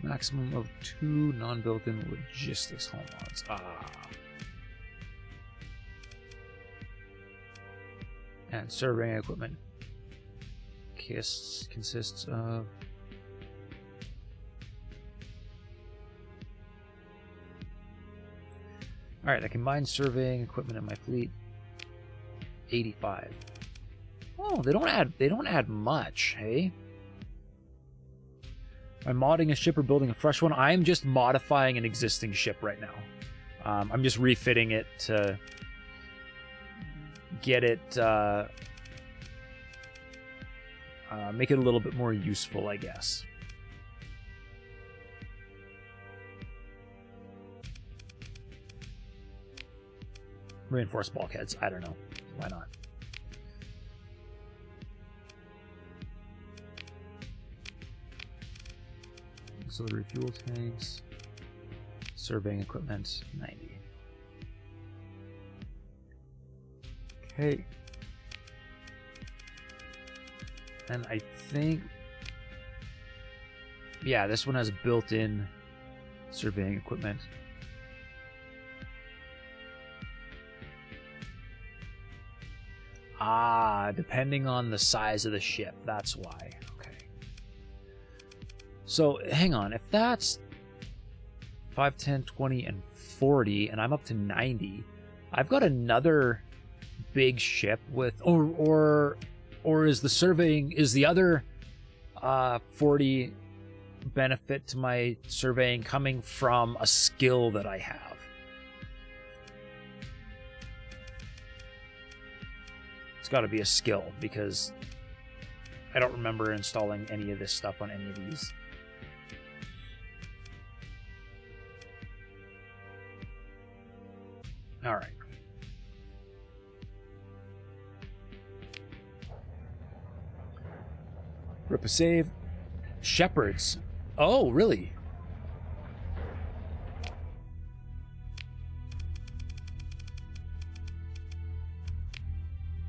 Maximum of 2 non-built-in logistics home mods. And surveying equipment consists of alright, the combined surveying equipment in my fleet 85. Oh, they don't add much, hey? I'm modding a ship or building a fresh one. I'm just modifying an existing ship right now. I'm just refitting it to get it, make it a little bit more useful, I guess. Reinforced bulkheads. I don't know. Why not? Auxiliary fuel tanks, surveying equipment, 90. Okay. And I think, yeah, this one has built-in surveying equipment. Ah, depending on the size of the ship. That's why. Okay. So, hang on. If that's 5, 10, 20, and 40, and I'm up to 90, I've got another big ship with... Or is the surveying... Is the other 40 benefit to my surveying coming from a skill that I have? It's got to be a skill, because I don't remember installing any of this stuff on any of these. All right. Rip a save. Shepherds. Oh, really?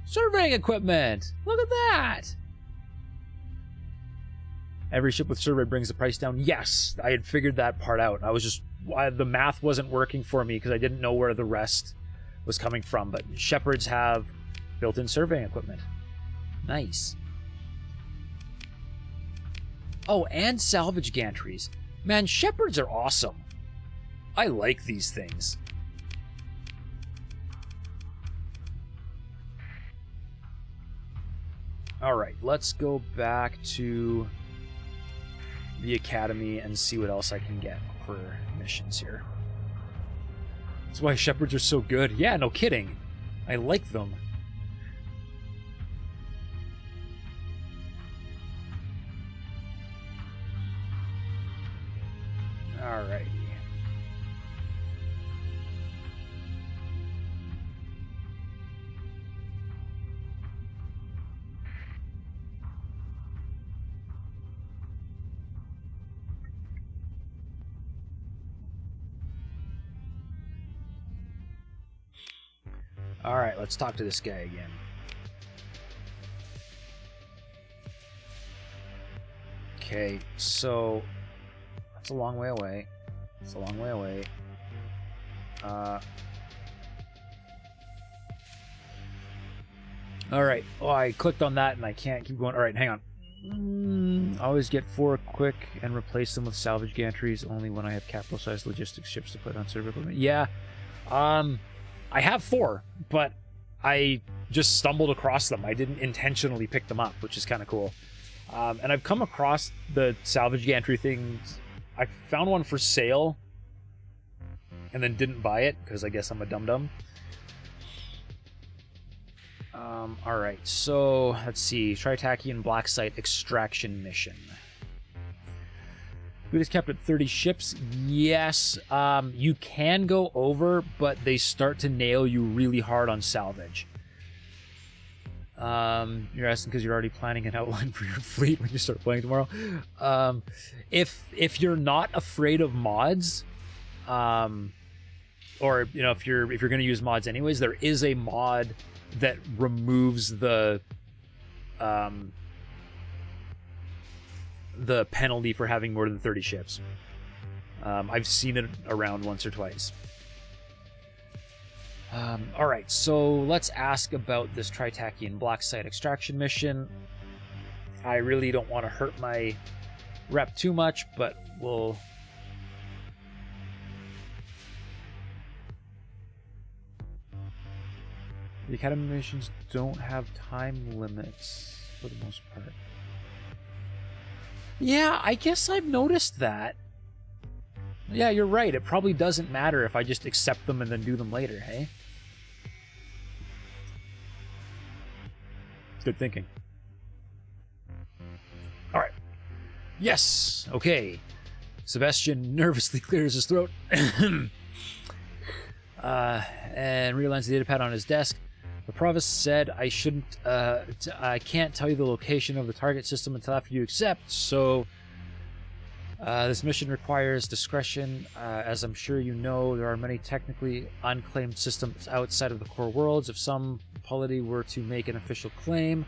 Surveying equipment! Look at that! Every ship with survey brings the price down. Yes, I had figured that part out. I was just... the math wasn't working for me because I didn't know where the rest was coming from. But shepherds have built-in surveying equipment. Nice. Oh, and salvage gantries. Man, shepherds are awesome. I like these things. Alright, let's go back to the Academy and see what else I can get for missions here. That's why shepherds are so good. Yeah, no kidding. I like them. Alrighty. Alright, let's talk to this guy again. Okay, so that's a long way away. It's a long way away. Alright, oh, I clicked on that and I can't keep going. Alright, hang on. Always get 4 quick and replace them with salvage gantries only when I have capital-sized logistics ships to put on server equipment. Yeah, I have 4, but I just stumbled across them. I didn't intentionally pick them up, which is kind of cool. And I've come across the salvage gantry things. I found one for sale and then didn't buy it because I guess I'm a dum-dum. Alright, so let's see. Tri-Tachyon Black Site Extraction Mission. We just kept at 30 ships. Yes, you can go over, but they start to nail you really hard on salvage. You're asking because you're already planning an outline for your fleet when you start playing tomorrow. If you're not afraid of mods, or you know, if you're going to use mods anyways, there is a mod that removes the penalty for having more than 30 ships. I've seen it around once or twice. Alright, so let's ask about this Tri-Tachyon Black Site Extraction mission. I really don't want to hurt my rep too much, but we'll... The Academy missions don't have time limits for the most part. Yeah, I guess I've noticed that. Yeah, you're right. It probably doesn't matter if I just accept them and then do them later, hey? Good thinking. Alright. Yes! Okay. Sebastian nervously clears his throat. And realigns the data pad on his desk. The provost said I shouldn't, I can't tell you the location of the target system until after you accept, so this mission requires discretion. As I'm sure you know, there are many technically unclaimed systems outside of the core worlds. If some polity were to make an official claim,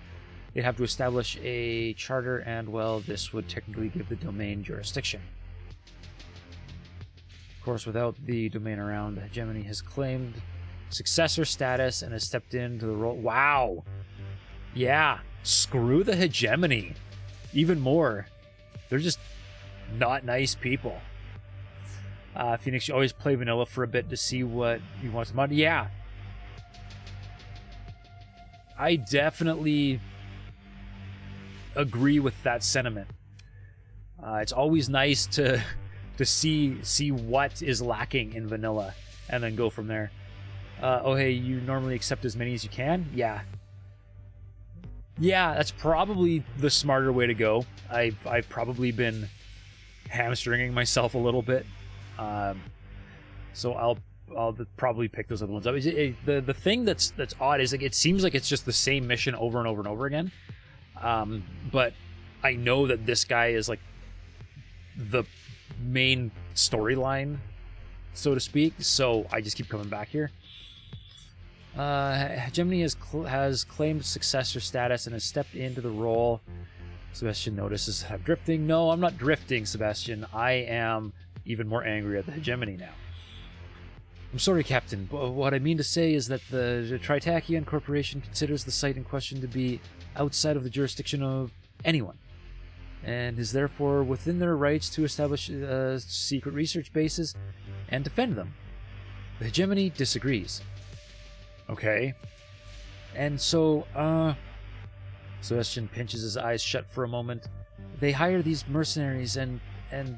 they'd have to establish a charter, and, well, this would technically give the domain jurisdiction. Of course, without the domain around, Gemini has claimed successor status and has stepped into the role. Wow! Yeah, screw the hegemony. Even more. They're just not nice people. Phoenix, you always play vanilla for a bit to see what you want to mod. Yeah. I definitely agree with that sentiment. It's always nice to see what is lacking in vanilla and then go from there. Oh, hey, you normally accept as many as you can? Yeah. Yeah, that's probably the smarter way to go. I've probably been hamstringing myself a little bit. So I'll probably pick those other ones up. The thing that's odd is like it seems like it's just the same mission over and over and over again. But I know that this guy is like the main storyline, so to speak. So I just keep coming back here. Gemini has claimed successor status and has stepped into the role. Sebastian notices I'm drifting. No, I'm not drifting, Sebastian. I am even more angry at the hegemony now. I'm sorry, Captain, but what I mean to say is that the Tri-Tachyon Corporation considers the site in question to be outside of the jurisdiction of anyone, and is therefore within their rights to establish secret research bases and defend them. The hegemony disagrees. Okay. And so, Sebastian pinches his eyes shut for a moment. They hire these mercenaries and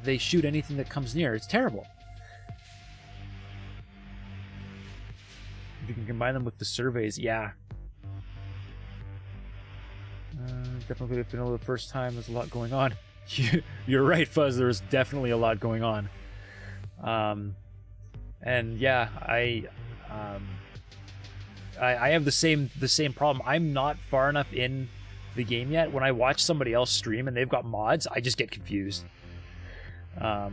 they shoot anything that comes near. It's terrible. If you can combine them with the surveys, yeah. Definitely vanilla the first time. There's a lot going on. You're right, Fuzz. There's definitely a lot going on. And yeah, I have the same problem. I'm not far enough in the game yet. When I watch somebody else stream and they've got mods, I just get confused. If I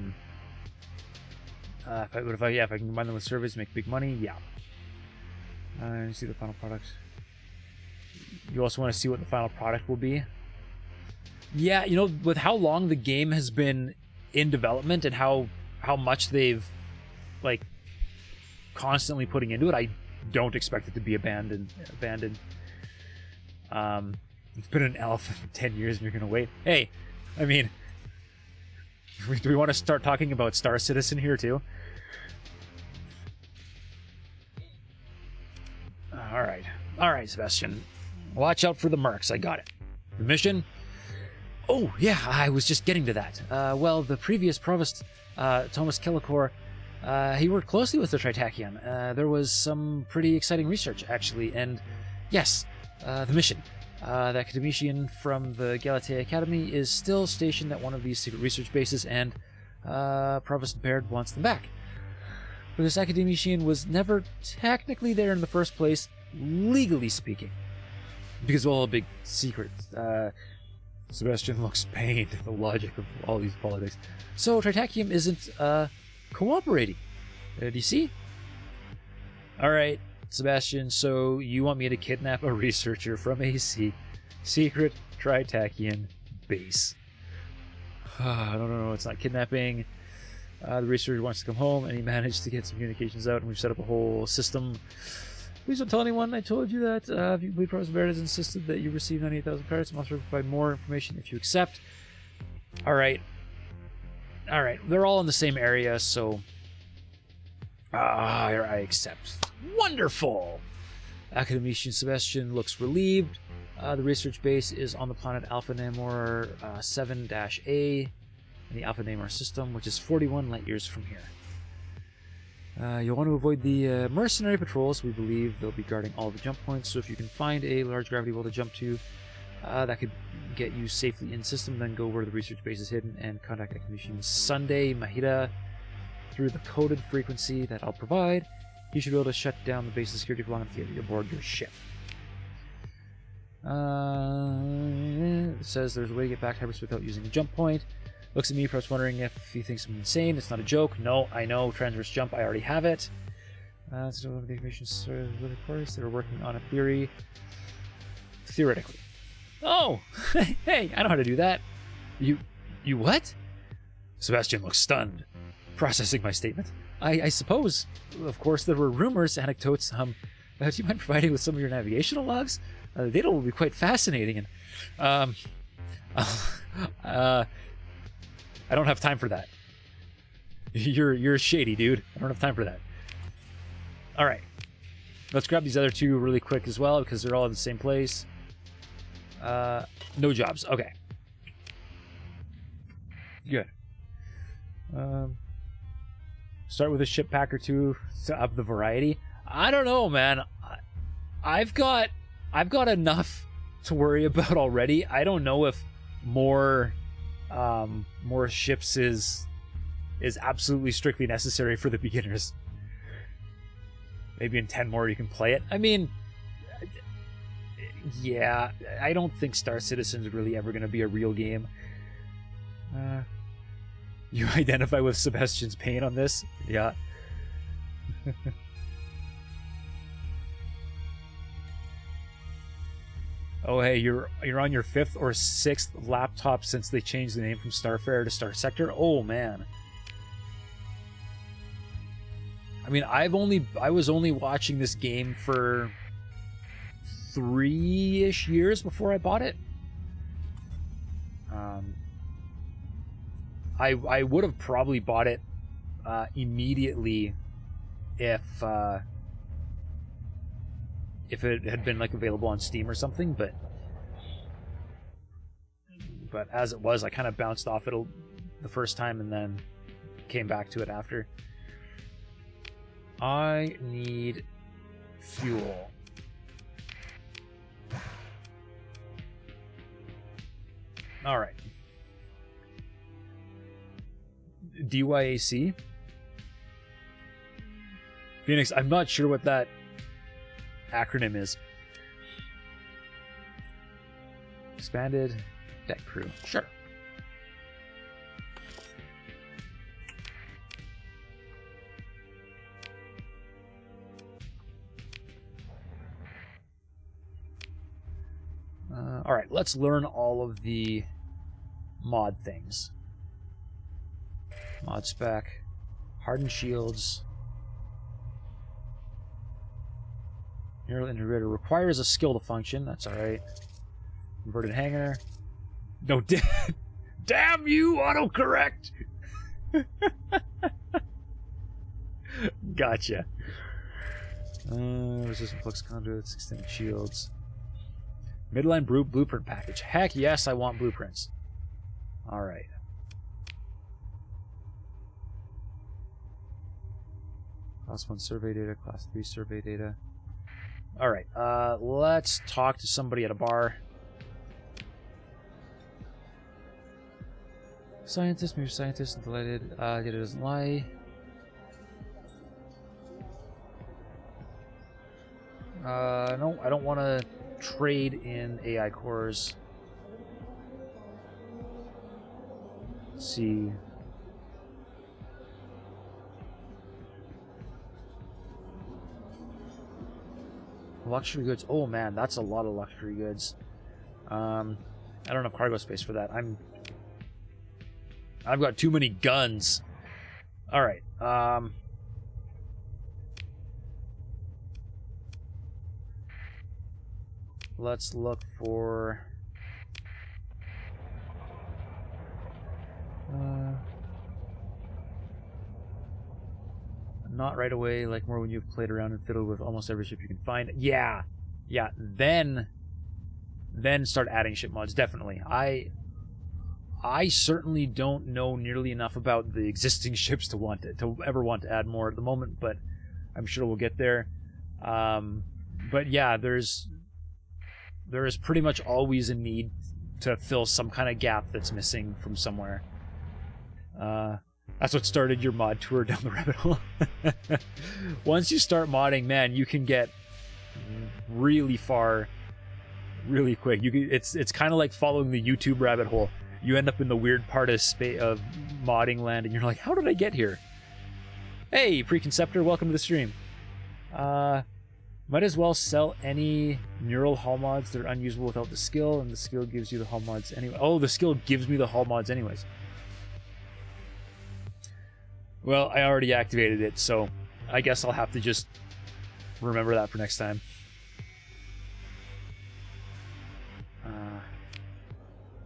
can combine them with surveys, make big money, yeah. You see the final product. You also want to see what the final product will be. Yeah, you know, with how long the game has been in development and how much they've like constantly putting into it, I don't expect it to be abandoned. It's been an alpha for 10 years and you're gonna wait. Hey, I mean, do we want to start talking about Star Citizen here too? All right, Sebastian. Watch out for the mercs. I got it. The mission? Oh, yeah, I was just getting to that. Well, the previous provost, Thomas Kellicor, he worked closely with the Tri-Tachyon. There was some pretty exciting research, actually, and yes, the mission. The academician from the Galatia Academy is still stationed at one of these secret research bases, and Provost Baird wants them back. But this academician was never technically there in the first place, legally speaking, because of all the big secrets. Sebastian looks pained at the logic of all these politics. So Tri-Tachyon isn't cooperating. Do you see? All right, Sebastian, so you want me to kidnap a researcher from a secret Tri-Tachyon base. No, it's not kidnapping. The researcher wants to come home, and he managed to get some communications out, and we've set up a whole system. Please don't tell anyone I told you that. If you believe Provost Baird has insisted that you receive 98,000 credits, I'm also provide more information if you accept. All right. They're all in the same area, so I accept. Wonderful. Academician Sebastian looks relieved. The research base is on the planet Alpha Namor 7-A in the Alpha Namor system, which is 41 light years from here. You'll want to avoid the mercenary patrols. We believe they'll be guarding all the jump points, so if you can find a large gravity well to jump to, that could get you safely in system, then go where the research base is hidden and contact Academician Sunday Mahida through the coded frequency that I'll provide. You should be able to shut down the base's security for long enough to get you aboard your ship. It says there's a way to get back to hyperspace without using a jump point. Looks at me, perhaps wondering if he thinks I'm insane. It's not a joke. No, I know. Transverse jump, I already have it. So the information really course. They're working on a theory. Theoretically. Oh! Hey, I know how to do that. You what? Sebastian looks stunned, processing my statement. I suppose, of course, there were rumors, anecdotes, Do you mind providing with some of your navigational logs? The data will be quite fascinating. And I don't have time for that. You're shady, dude. I don't have time for that. All right, let's grab these other two really quick as well because they're all in the same place. No jobs. Okay. Good. Start with a ship pack or two to up the variety. I don't know, man. I've got enough to worry about already. I don't know if more ships is absolutely strictly necessary for the beginners. Maybe in 10 more you can play it. I mean, yeah, I don't think Star Citizen is really ever going to be a real game. You identify with Sebastian's pain on this? Yeah. Oh, hey, you're on your 5th or 6th laptop since they changed the name from Starfarer to Starsector? Oh, man. I mean, I was only watching this game for 3-ish years before I bought it. I would have probably bought it immediately if it had been like available on Steam or something, but as it was, I kind of bounced off it the first time and then came back to it after. I need fuel. All right. DYAC? Phoenix, I'm not sure what that acronym is. Expanded deck crew. Sure. All right, let's learn all of the mod things. Mod spec, hardened shields. Neural integrator requires a skill to function. That's all right. Inverted hanger. No, damn you, autocorrect. Gotcha. Resistant flux conduits, extended shields. Midline blueprint package. Heck yes, I want blueprints. All right. Class 1 survey data, Class 3 survey data. All right, let's talk to somebody at a bar. Scientist, maybe scientist, delighted. Data doesn't lie. No, I don't want to trade in AI cores. Let's see. Luxury goods. Oh man, that's a lot of luxury goods. I don't have cargo space for that. I've got too many guns. All right. Let's look for not right away, like more when you've played around and fiddled with almost every ship you can find. Yeah. Then start adding ship mods. Definitely. I certainly don't know nearly enough about the existing ships to ever want to add more at the moment, but I'm sure we'll get there. But yeah, there is pretty much always a need to fill some kind of gap that's missing from somewhere. That's what started your mod tour down the rabbit hole. Once you start modding, man, you can get really far really quick. It's kind of like following the YouTube rabbit hole. You end up in the weird part of modding land, and you're like, how did I get here? Hey, Preconceptor, welcome to the stream. Might as well sell any neural hull mods that are unusable without the skill, and the skill gives you the hull mods anyway. Oh, the skill gives me the hull mods anyways. Well, I already activated it, so I guess I'll have to just remember that for next time.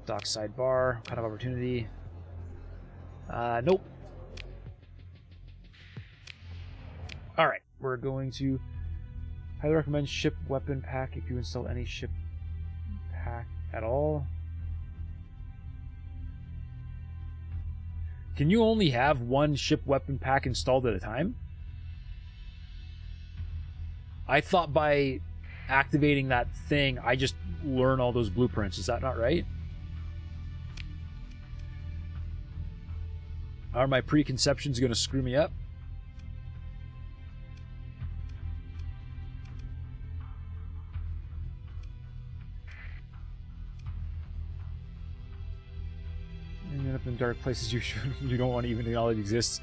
Dockside bar, kind of opportunity. Nope. Alright, we're going to highly recommend ship weapon pack if you install any ship pack at all. Can you only have one ship weapon pack installed at a time? I thought by activating that thing, I just learn all those blueprints. Is that not right? Are my preconceptions going to screw me up? Ending up in dark places you don't want to even acknowledge exists.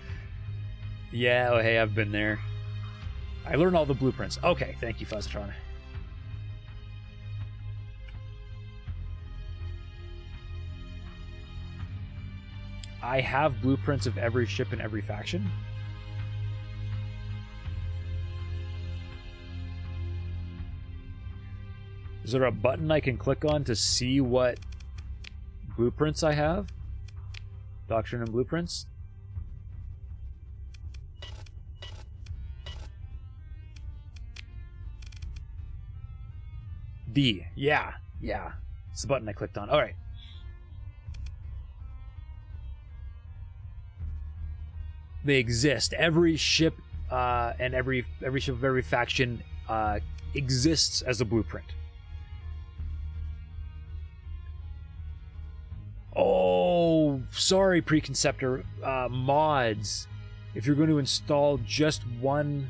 Yeah, oh hey, I've been there. I learned all the blueprints. Okay, thank you, Fuzzatron. I have blueprints of every ship in every faction. Is there a button I can click on to see what blueprints I have? Doctrine and blueprints? D. Yeah. It's the button I clicked on. All right. They exist. Every ship and every ship of every faction exists as a blueprint. Oh, sorry, Preconceptor. Mods. If you're going to install just one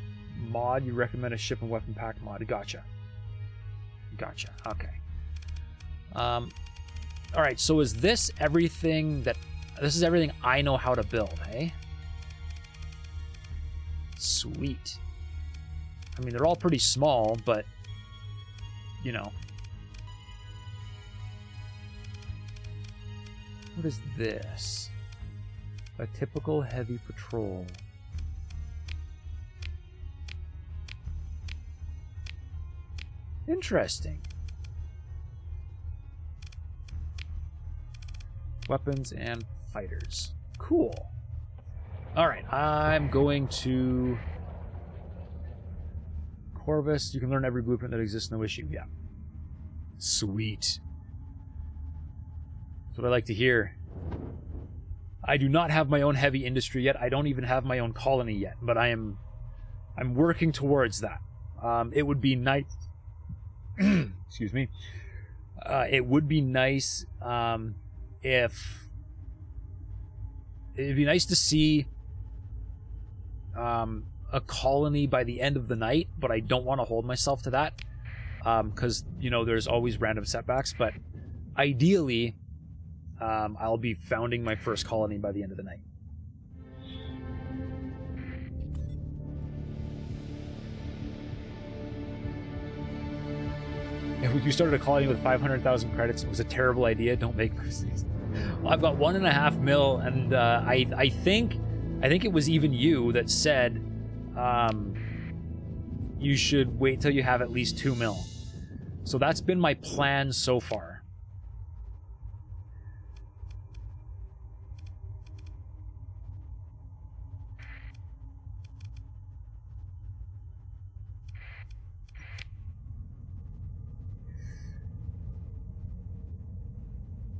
mod, you recommend a ship and weapon pack mod. Gotcha. Okay. All right. So is this everything that? This is everything I know how to build, hey? Sweet. I mean, they're all pretty small, but you know. What is this? A typical heavy patrol. Interesting. Weapons and fighters. Cool. Alright, I'm going to Corvus. You can learn every blueprint that exists, no issue. Yeah. Sweet. That's what I like to hear. I do not have my own heavy industry yet. I don't even have my own colony yet, but I'm working towards that. It would be nice. Excuse me. It would be nice if it'd be nice to see a colony by the end of the night, but I don't want to hold myself to that because you know there's always random setbacks. But ideally, I'll be founding my first colony by the end of the night. If you started a colony with 500,000 credits, it was a terrible idea. Don't make mistakes. Well, I've got 1.5 mil, and I think it was even you that said you should wait till you have at least 2 mil. So that's been my plan so far.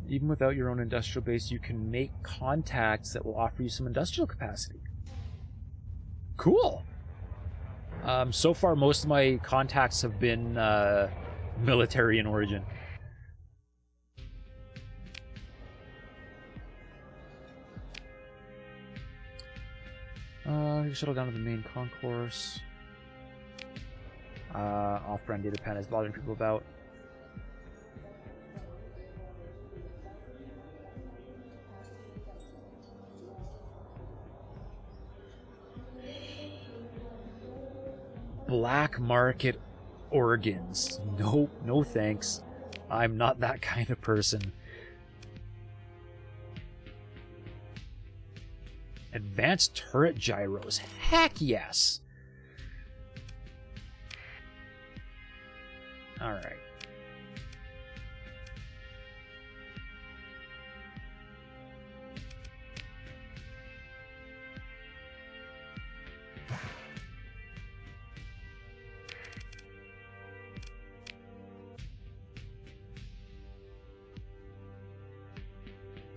Even without your own industrial base, you can make contacts that will offer you some industrial capacity. Cool. So far, most of my contacts have been military in origin. You shuttle down to the main concourse. Off-brand data pen is bothering people about. Black market organs. Nope, no thanks. I'm not that kind of person. Advanced turret gyros. Heck yes. All right.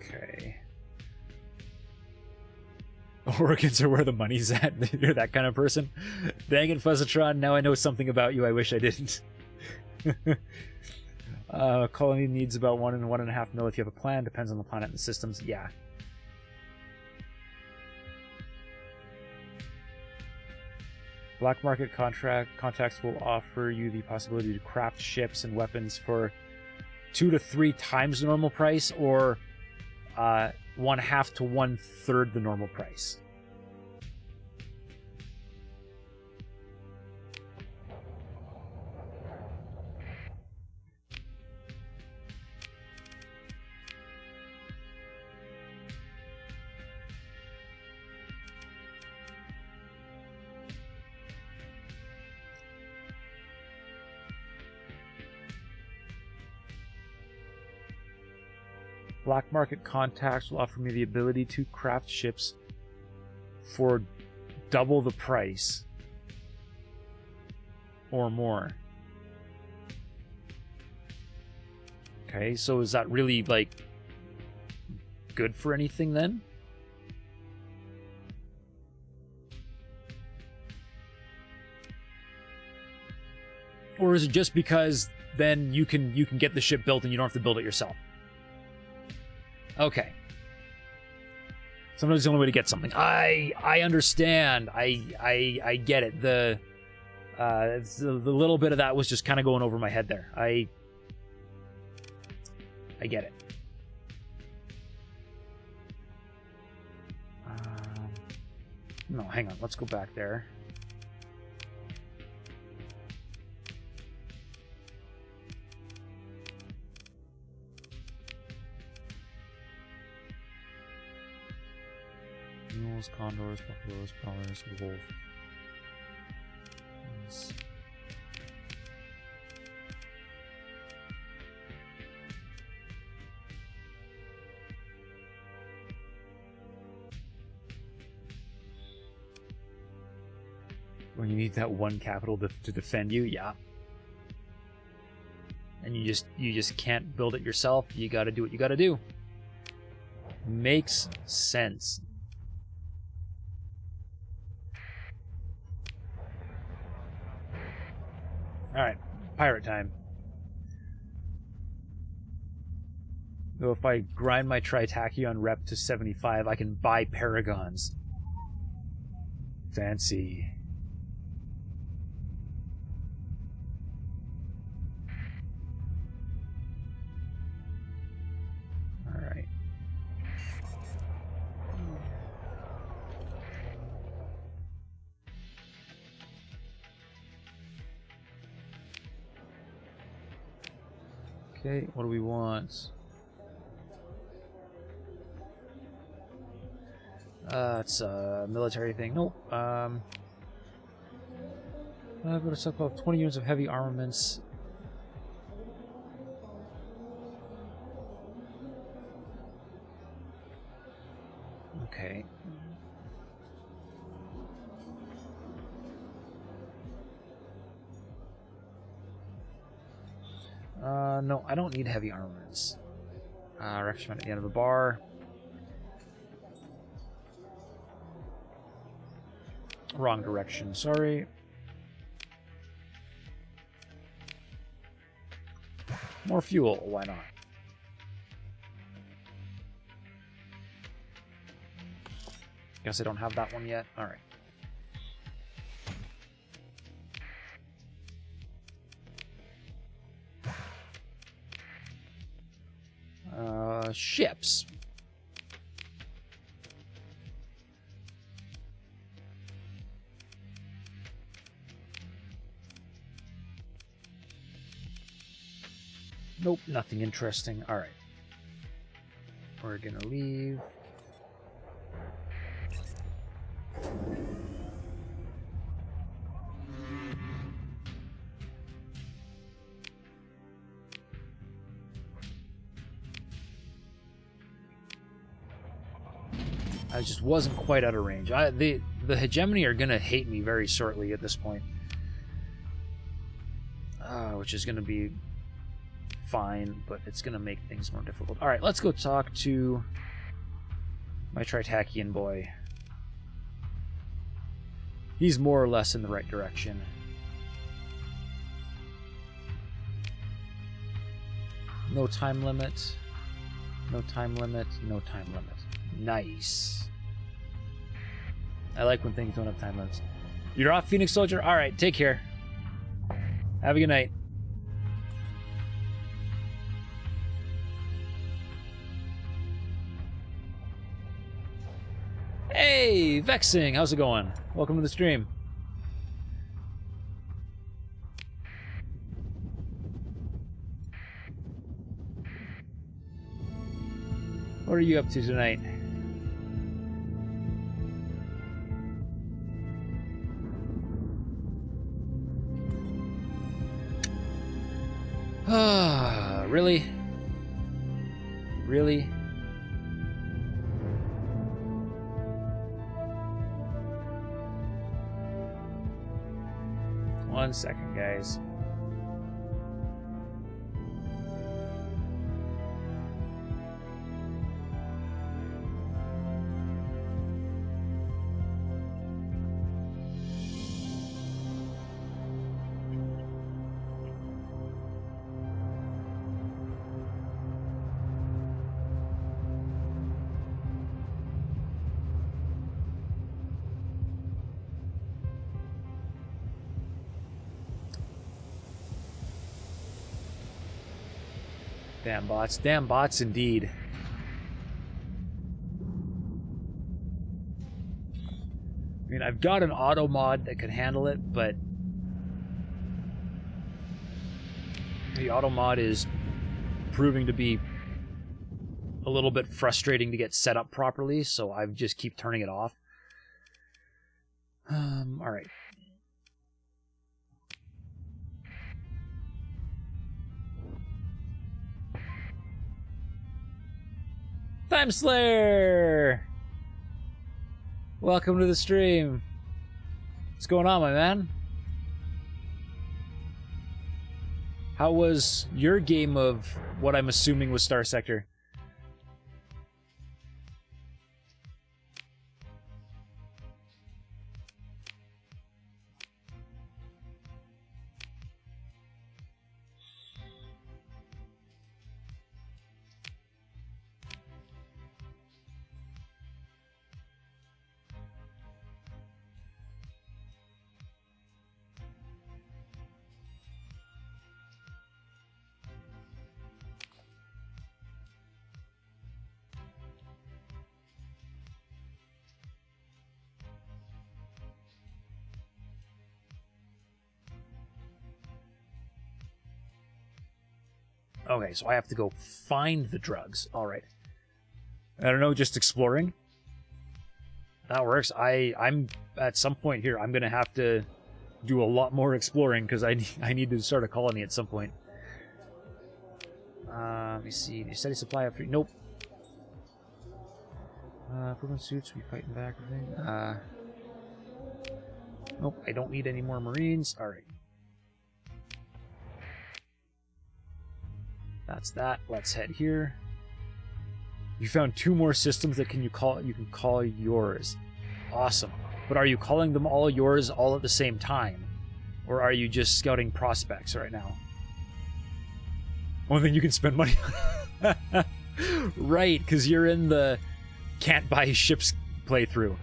Okay. Organs are where the money's at. You're that kind of person. Dang it, Fuzzatron. Now I know something about you I wish I didn't. Colony needs about 1 and 1.5 mil if you have a plan. Depends on the planet and the systems. Yeah. Black market contacts will offer you the possibility to craft ships and weapons for 2 to 3 times the normal price, or 1/2 to 1/3 the normal price. Black market contacts will offer me the ability to craft ships for double the price or more. Okay, so is that really, like, good for anything then? Or is it just because then you can get the ship built and you don't have to build it yourself? Okay. Sometimes it's the only way to get something. I understand. I get it. The little bit of that was just kind of going over my head there. I get it. No, hang on. Let's go back there. Mules, condors, buffaloes, prowlers, wolf. Yes. When you need that 1 capital to defend you, yeah. And you just can't build it yourself. You got to do what you got to do. Makes sense. Alright, pirate time. Though if I grind my Tri-Tachyon rep to 75, I can buy paragons. Fancy. Alright. Okay, what do we want? It's a military thing. Nope. I've got a stockpile of 20 units of heavy armaments. Okay. No, I don't need heavy armaments. Rection at the end of the bar. Wrong direction, sorry. More fuel, why not? Guess I don't have that one yet. Alright. Ships. Nope, nothing interesting. All right. We're gonna leave. I just wasn't quite out of range. The hegemony are gonna hate me very shortly at this point. Which is gonna be fine, but it's gonna make things more difficult. Alright, let's go talk to my Tri-Tachyon boy. He's more or less in the right direction. No time limit. No time limit. No time limit. Nice. I like when things don't have time limits. You're off, Phoenix Soldier? Alright, take care. Have a good night. Hey, Vexing, how's it going? Welcome to the stream. What are you up to tonight? Ah, really? Really? One second, guys. Damn bots. Damn bots indeed. I mean, I've got an auto mod that could handle it, but the auto mod is proving to be a little bit frustrating to get set up properly, so I just keep turning it off. Alright. Time Slayer! Welcome to the stream. What's going on, my man? How was your game of what I'm assuming was Starsector? Okay, so I have to go find the drugs. All right. I don't know, just exploring. That works. I'm at some point here, I'm going to have to do a lot more exploring because I need to start a colony at some point. Let me see. A steady supply of 3. Nope. Equipment suits, we fighting back. Nope, I don't need any more Marines. All right. That's that. Let's head here. You found 2 more systems that you can call yours. Awesome. But are you calling them all yours all at the same time? Or are you just scouting prospects right now? One thing you can spend money on. Right, because you're in the can't buy ships playthrough.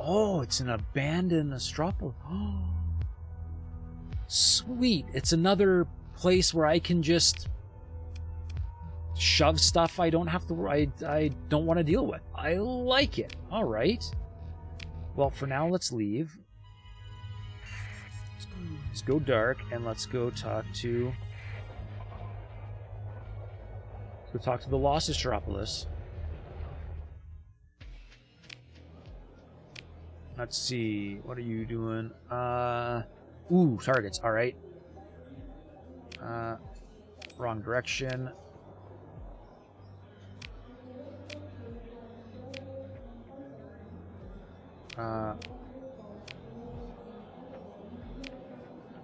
Oh, it's an abandoned Astropolis. Oh, sweet. It's another place where I can just shove stuff I don't have to. I don't want to deal with. I like it. All right. Well, for now, let's leave. Let's go dark and let's go talk to. Let's go talk to the Lost Astropolis. Let's see. What are you doing? Ooh, targets. All right. Wrong direction.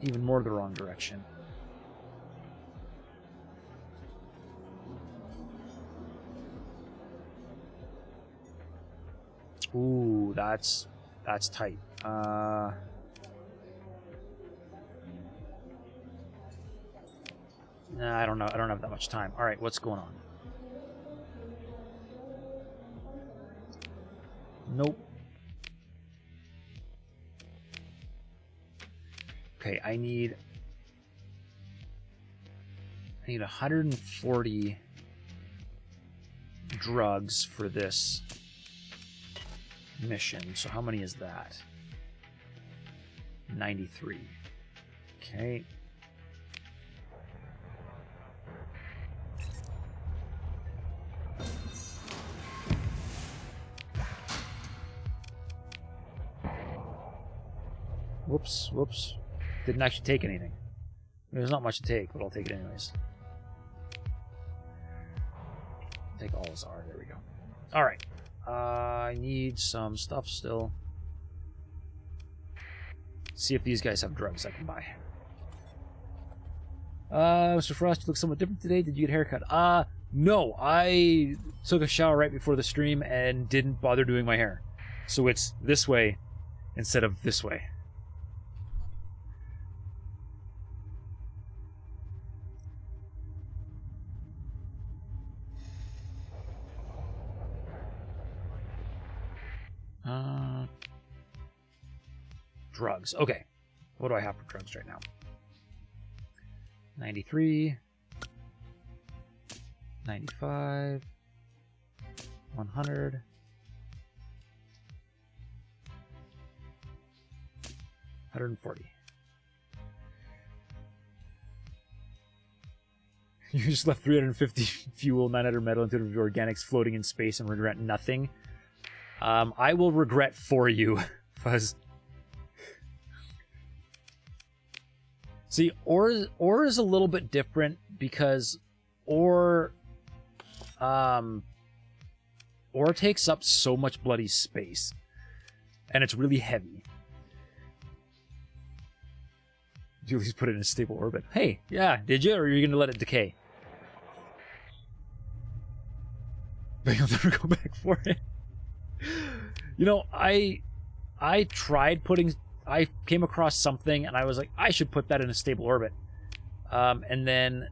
Even more the wrong direction. Ooh, that's tight. Nah, I don't know. I don't have that much time. All right, what's going on? Nope. Okay, I need 140 drugs for this mission. So how many is that? 93. Okay. Whoops. Didn't actually take anything. There's not much to take, but I'll take it anyways. Take all this R. There we go. All right. I need some stuff still. See if these guys have drugs I can buy. Mr. Frost, you look somewhat different today. Did you get a haircut? No. I took a shower right before the stream and didn't bother doing my hair. So it's this way instead of this way. Drugs. Okay. What do I have for drugs right now? 93. 95. 100. 140. You just left 350 fuel, 900 metal, and 200 organics floating in space and regret nothing. I will regret for you, Fuzz. See, ore is a little bit different because ore takes up so much bloody space, and it's really heavy. Julie's put it in a stable orbit. Hey, yeah, did you, or are you going to let it decay? But you'll never go back for it. You know, I tried putting... I came across something, and I was like, I should put that in a stable orbit. And then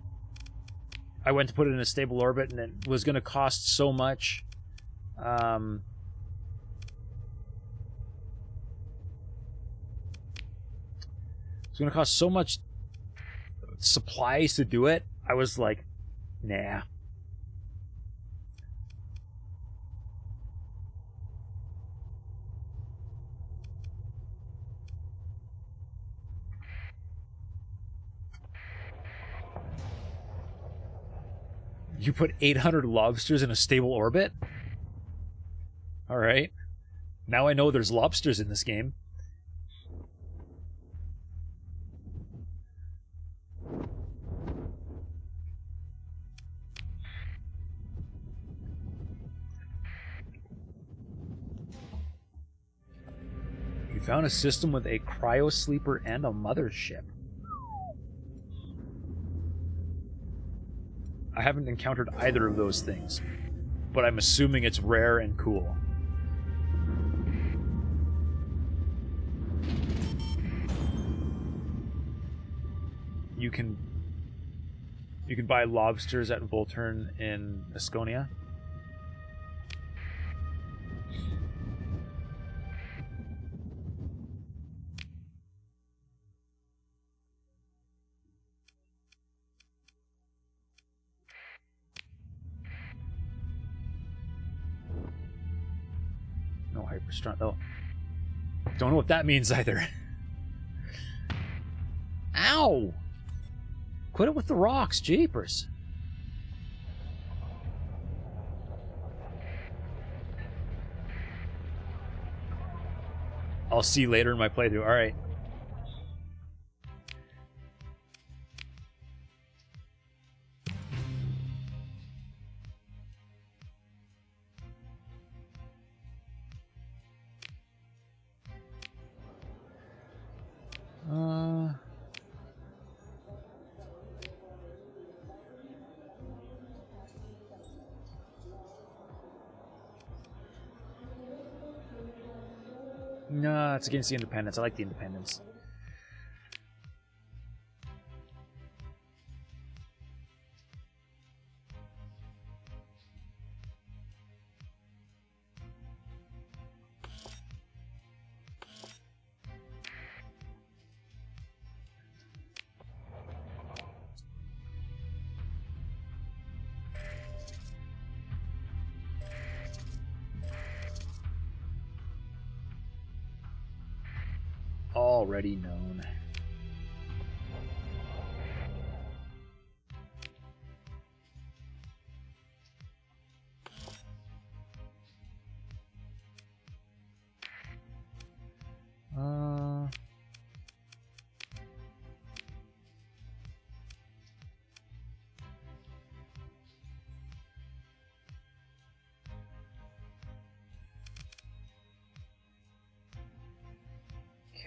I went to put it in a stable orbit, and it was going to cost so much. It was going to cost so much supplies to do it. I was like, nah. You put 800 lobsters in a stable orbit? Alright. Now I know there's lobsters in this game. You found a system with a cryo sleeper and a mothership. I haven't encountered either of those things, but I'm assuming it's rare and cool. You can buy lobsters at Volturn in Asconia. Strong, though. Don't know what that means either. Ow! Quit it with the rocks, jeepers. I'll see you later in my playthrough. Alright. No, it's against the independents. I like the independents. Already known.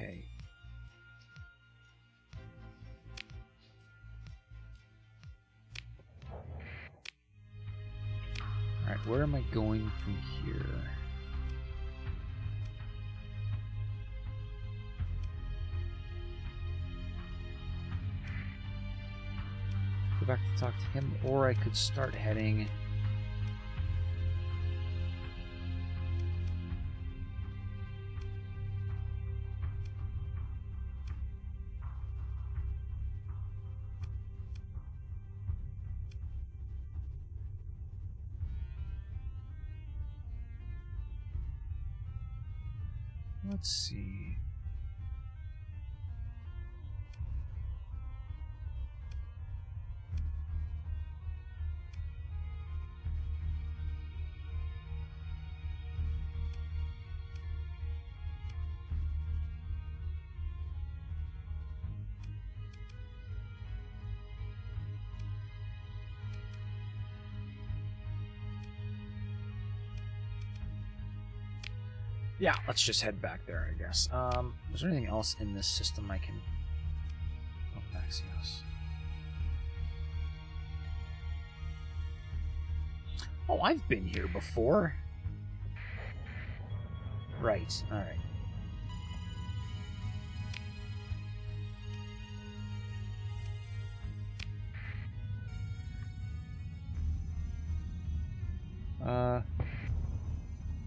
Okay. Alright, where am I going from here? Go back to talk to him, or I could start heading... Let's see. Yeah, let's just head back there, I guess. Is there anything else in this system I can... Oh, Maxios. Oh, I've been here before. Right, alright.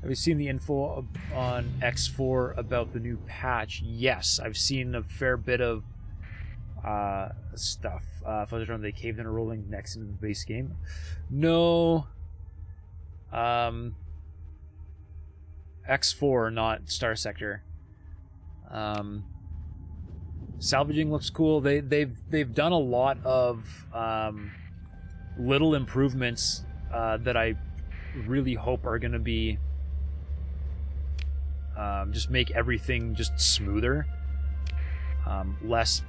Have you seen the info on X4 about the new patch? Yes, I've seen a fair bit of stuff. Photodrome, they caved in a rolling next into the base game. No. X4, not Starsector. Salvaging looks cool. They've done a lot of little improvements that I really hope are going to be just make everything just smoother. Less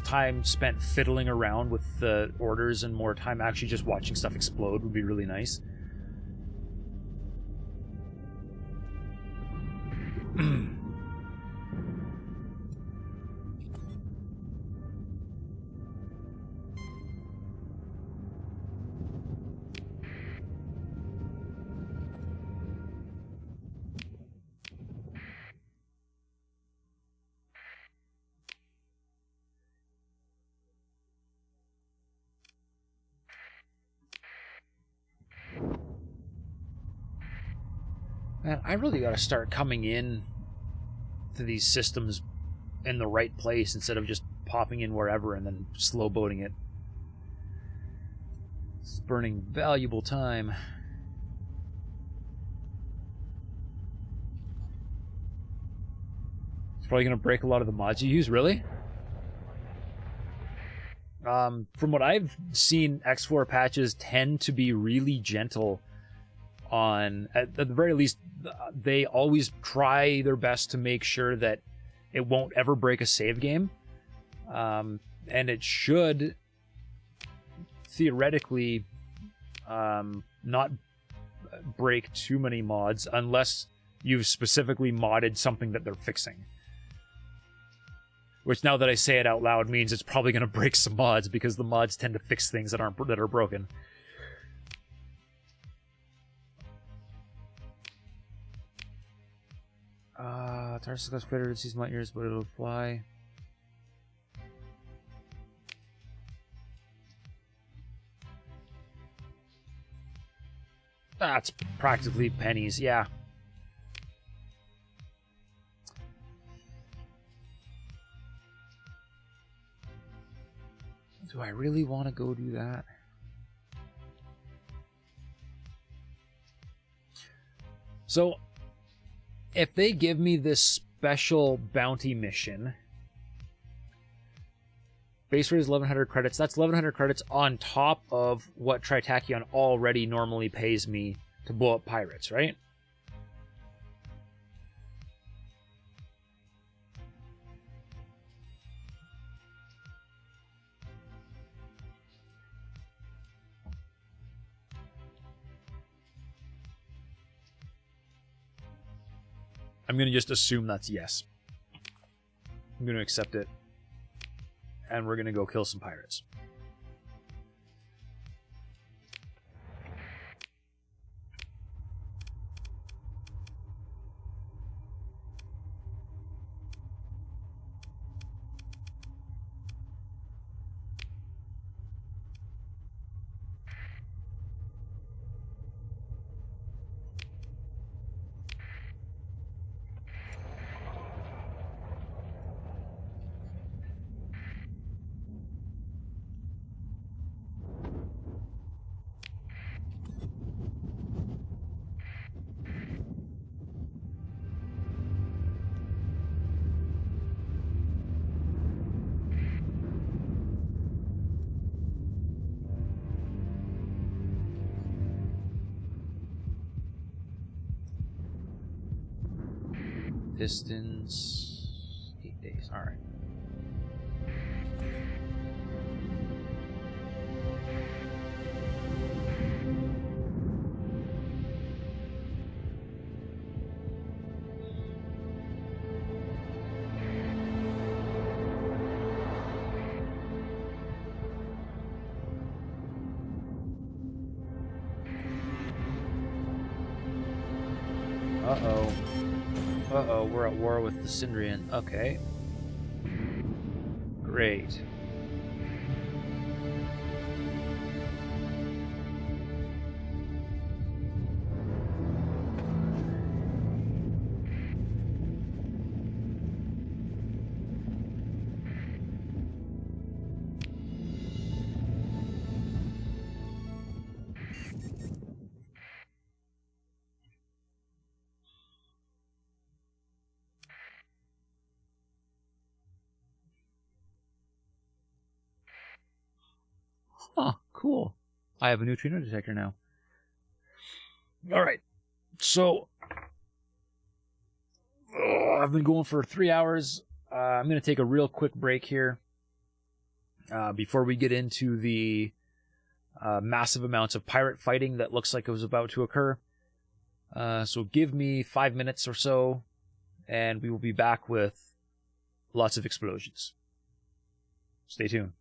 time spent fiddling around with the orders and more time actually just watching stuff explode would be really nice. Man, I really got to start coming in to these systems in the right place instead of just popping in wherever and then slow boating it. It's burning valuable time. It's probably going to break a lot of the mods you use, really? From what I've seen, X4 patches tend to be really gentle on, at the very least, they always try their best to make sure that it won't ever break a save game. And it should theoretically not break too many mods unless you've specifically modded something that they're fixing. Which, now that I say it out loud, means it's probably going to break some mods because the mods tend to fix things that are broken. Starsector fitter sees my ears, but it'll fly. That's practically pennies, yeah. Do I really want to go do that? So, if they give me this special bounty mission, base rate is 1,100 credits. That's 1,100 credits on top of what Tri-Tachyon already normally pays me to blow up pirates, right? I'm going to just assume that's yes. I'm going to accept it. And we're going to go kill some pirates. Distance 8 days. All right. Uh-oh. Uh-oh, we're at war with the Sindrian. Okay. Great. Huh, cool. I have a neutrino detector now. Alright, so I've been going for 3 hours. I'm going to take a real quick break here before we get into the massive amounts of pirate fighting that looks like it was about to occur. So give me 5 minutes or so, and we will be back with lots of explosions. Stay tuned.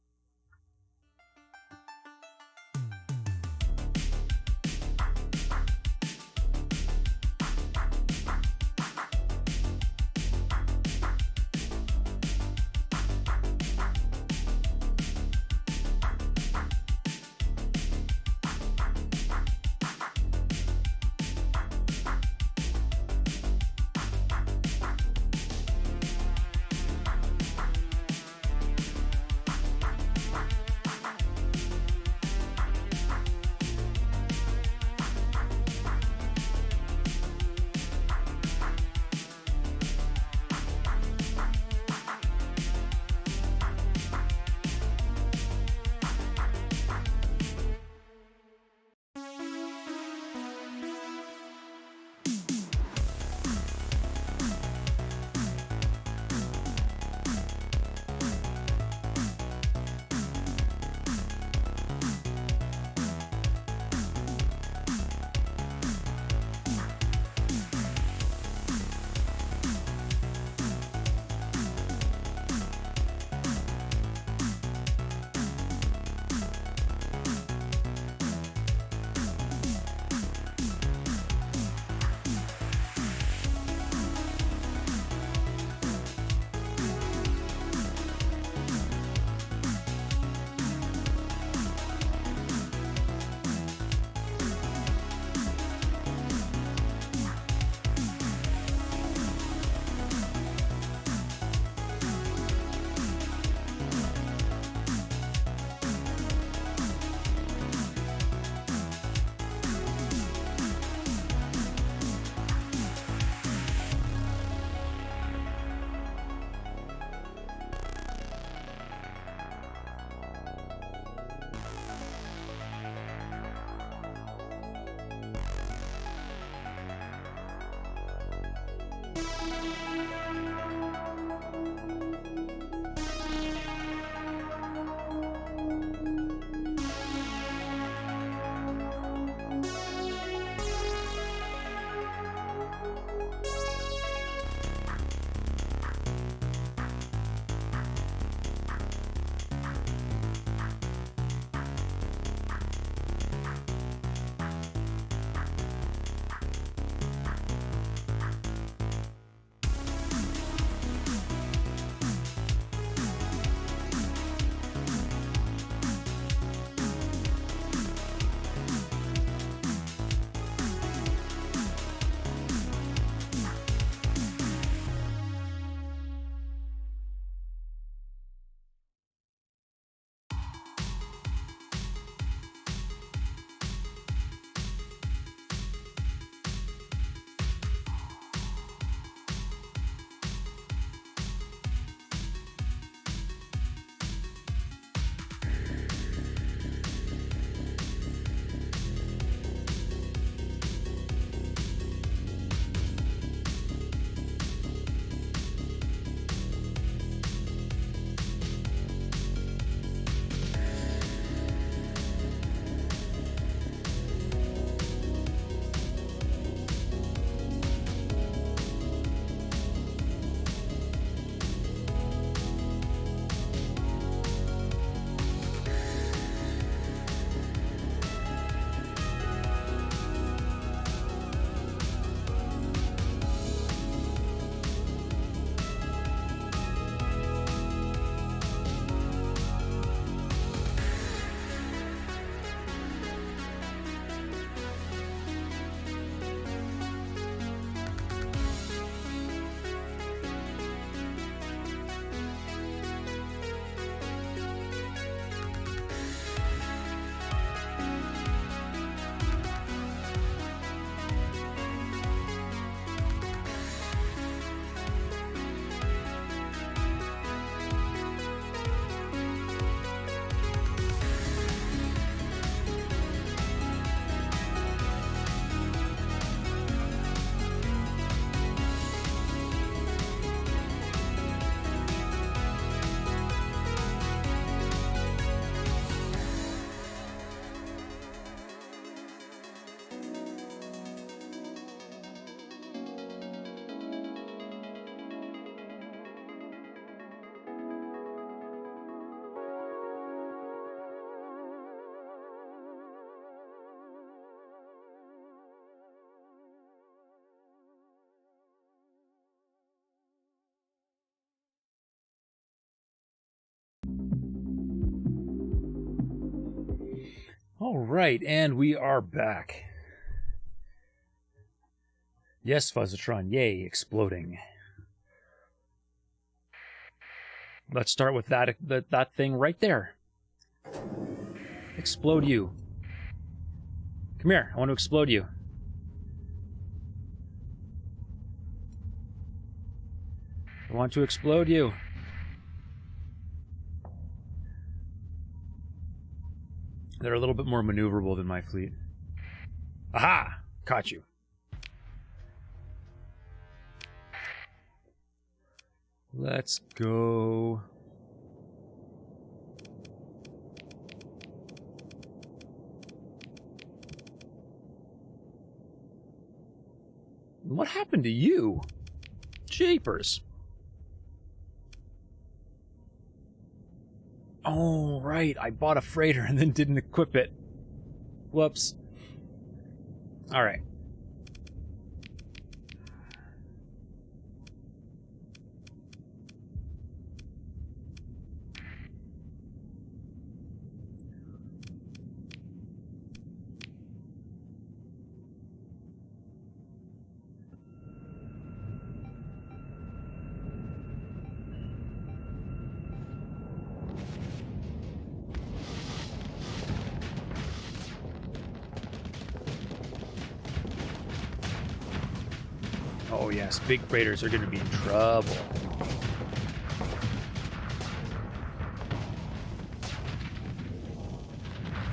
All right, and we are back. Yes, Fuzzatron, yay, exploding. Let's start with that thing right there. Explode you. Come here, I want to explode you. I want to explode you. They're a little bit more maneuverable than my fleet. Aha! Caught you. Let's go. What happened to you? Japers. Oh, right. I bought a freighter and then didn't equip it. Whoops. All right. Oh yes, big freighters are going to be in trouble.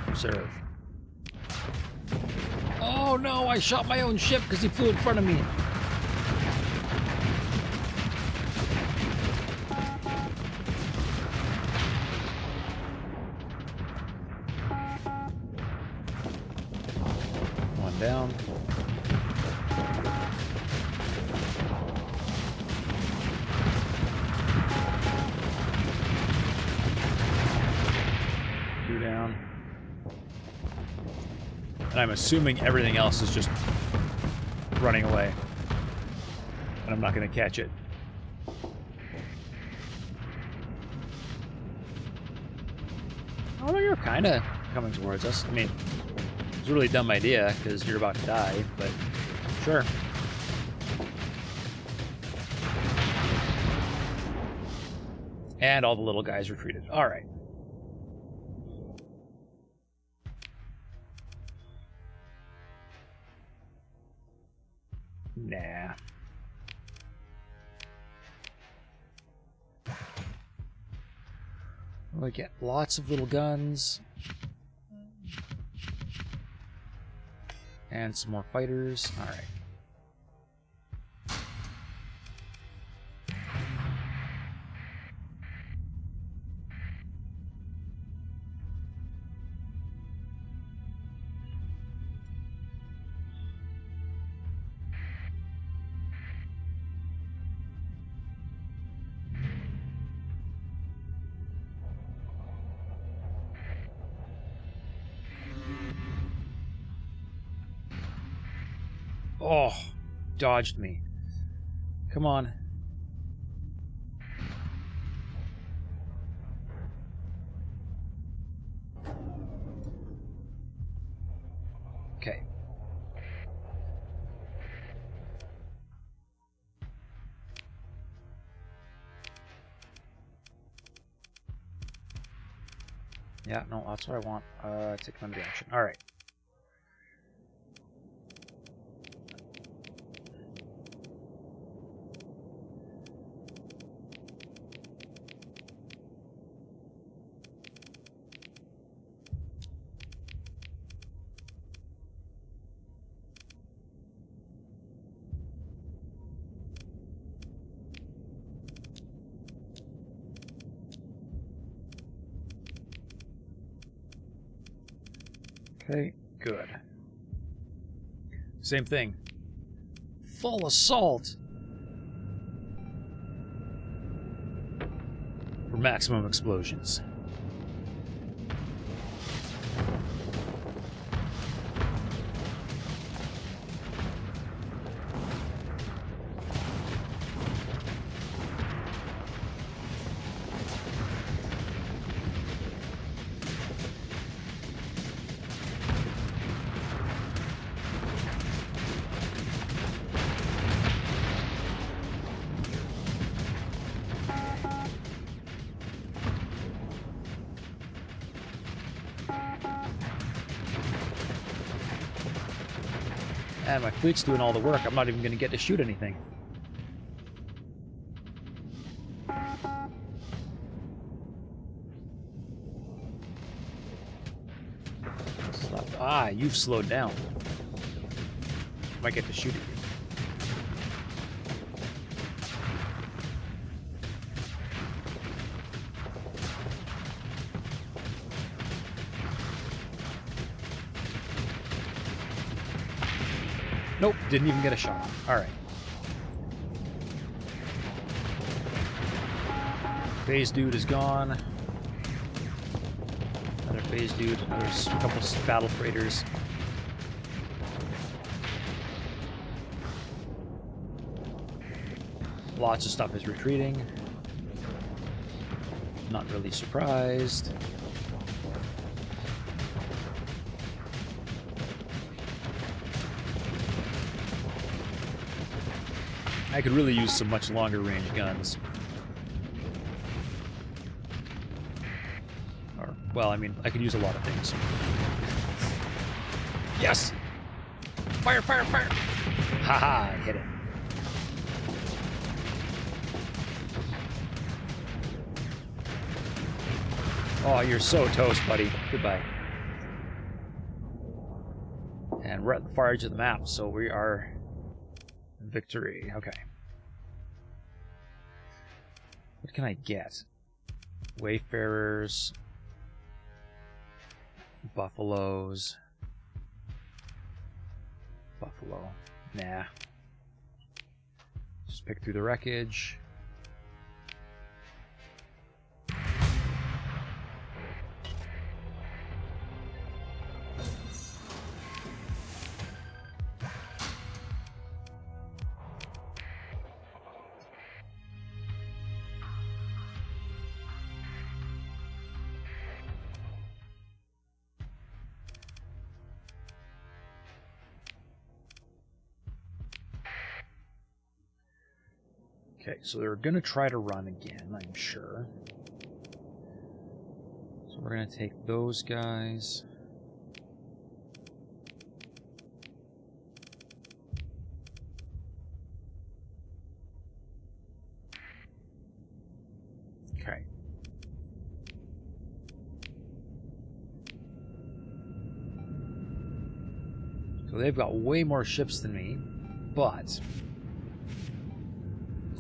Observe. Oh no, I shot my own ship because he flew in front of me. I'm assuming everything else is just running away. And I'm not going to catch it. Oh, no, you're kind of coming towards us. I mean, it's a really dumb idea because you're about to die, but sure. And all the little guys retreated. All right. Nah. We get lots of little guns. And some more fighters. All right. Oh, dodged me. Come on. Okay. Yeah, no, that's what I want. Take limited action. All right. Okay, good. Same thing. Full assault! For maximum explosions. And my fleet's doing all the work. I'm not even going to get to shoot anything. Ah, you've slowed down. Might get to shoot at you. Nope, didn't even get a shot off. All right. Phase dude is gone. Another phase dude. Another couple of battle freighters. Lots of stuff is retreating. Not really surprised. I could really use some much longer range guns. Or, well, I mean, I could use a lot of things. Yes! Fire, fire, fire! Haha, I hit it. Oh, you're so toast, buddy. Goodbye. And we're at the far edge of the map, so we are... Victory. Okay. What can I get? Wayfarers. Buffaloes. Buffalo. Nah. Just pick through the wreckage. Okay, so they're going to try to run again, I'm sure. So we're going to take those guys. Okay. So they've got way more ships than me, but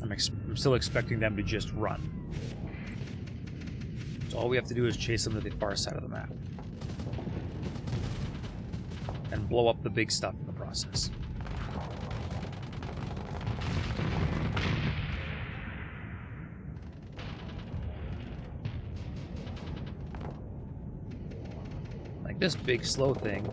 I'm still expecting them to just run. So all we have to do is chase them to the far side of the map. And blow up the big stuff in the process. Like this big slow thing.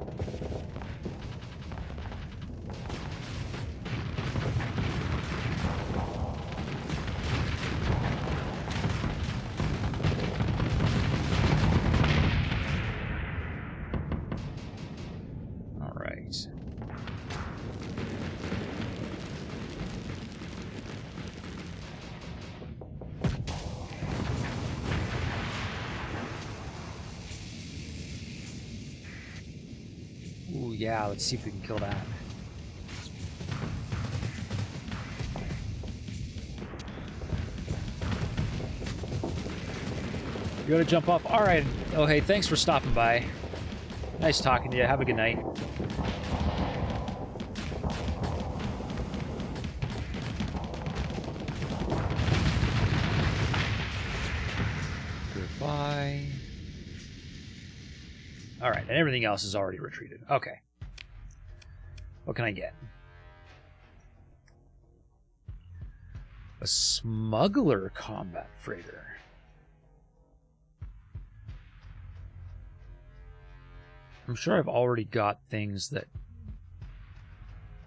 Ooh, yeah, let's see if we can kill that. You gotta jump off. All right. Oh, hey, thanks for stopping by. Nice talking to you. Have a good night. Goodbye. All right, and everything else is already retreated. Okay. What can I get? A smuggler combat freighter. I'm sure I've already got things that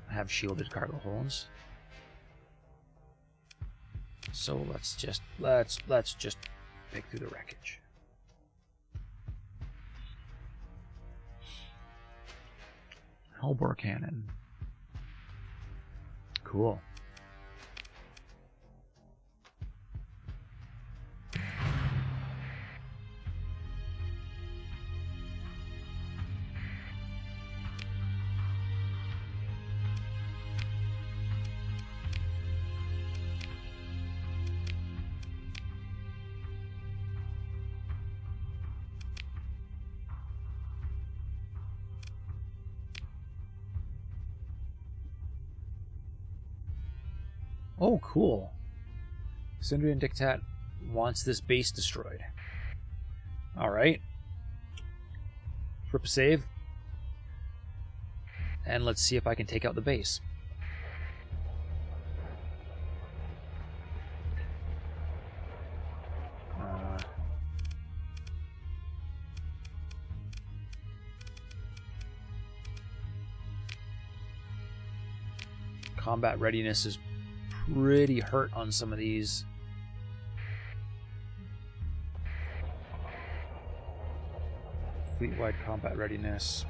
have shielded cargo holds. So let's just pick through the wreckage. Hellbore cannon. Cool. Oh, cool. Sindrian Dictat wants this base destroyed. Alright. Rip a save. And let's see if I can take out the base. Combat readiness is pretty hurt on some of these. Fleet-wide combat readiness.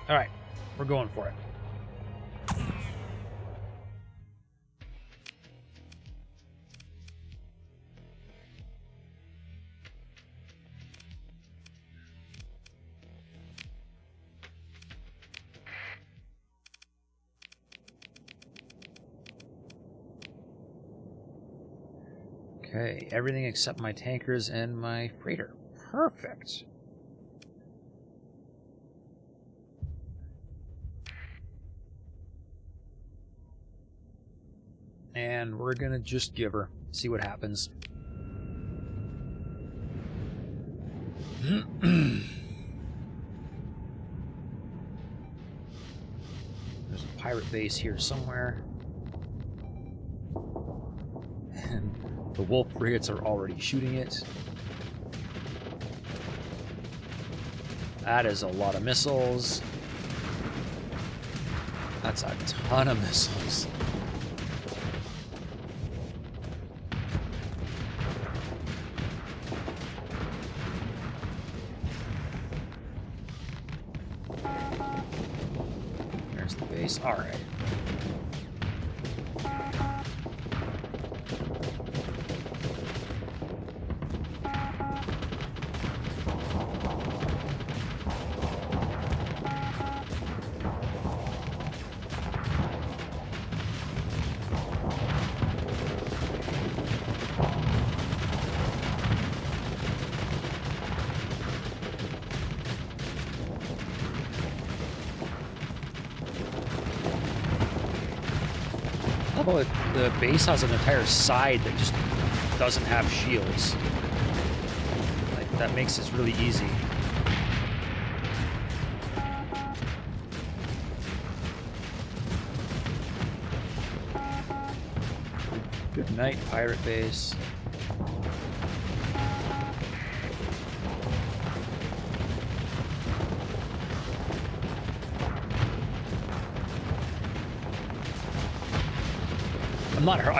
All right, we're going for it. Okay, everything except my tankers and my freighter. Perfect. And we're gonna just give her, see what happens. There's a pirate base here somewhere. And the wolf frigates are already shooting it. That is a lot of missiles. That's a ton of missiles. base. All right. Although the base has an entire side that just doesn't have shields. Like, that makes this really easy. Good night, pirate base.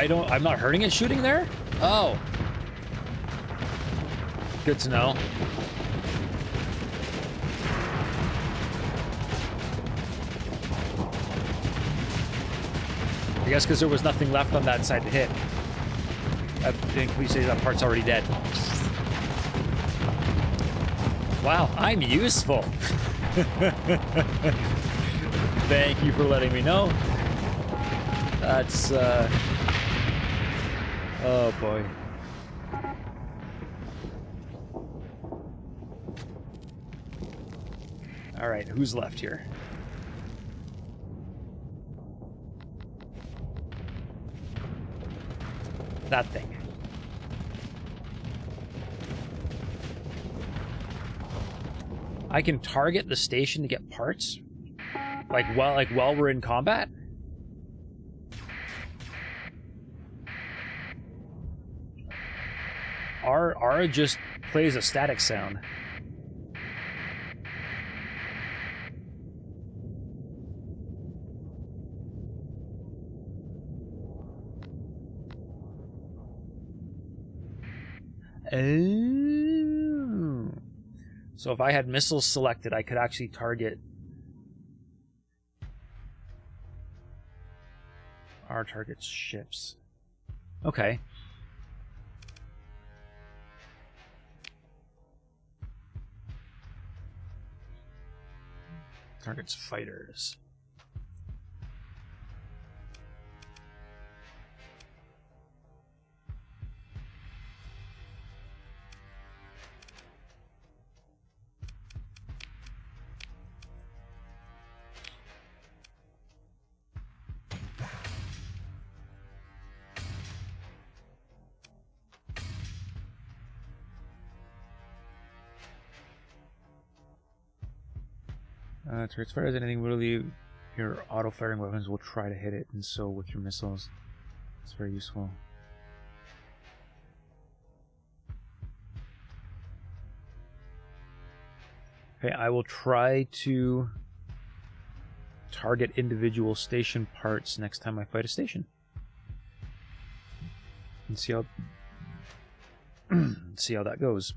I'm not hurting it shooting there? Oh. Good to know. I guess because there was nothing left on that side to hit. I think we say that part's already dead. Wow, I'm useful. Thank you for letting me know. That's, oh boy. Alright, who's left here? That thing. I can target the station to get parts? Like while we're in combat? R just plays a static sound. Oh. So if I had missiles selected, I could actually target R targets ships. Okay. Targets fighters. Targets fires anything really, your auto-firing weapons will try to hit it, and so with your missiles. It's very useful. Okay, I will try to target individual station parts next time I fight a station. And see how see how that goes.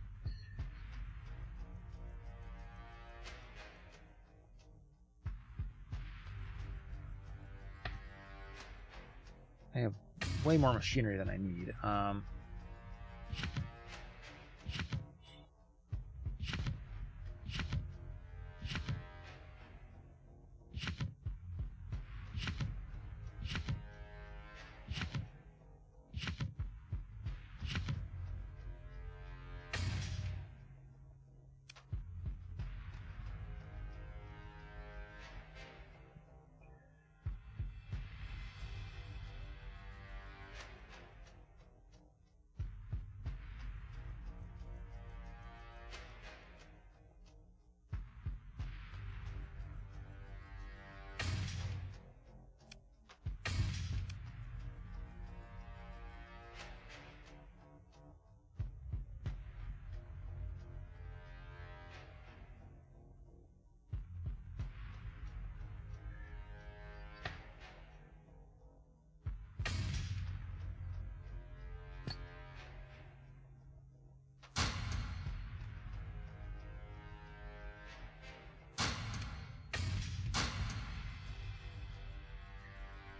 I have way more machinery than I need.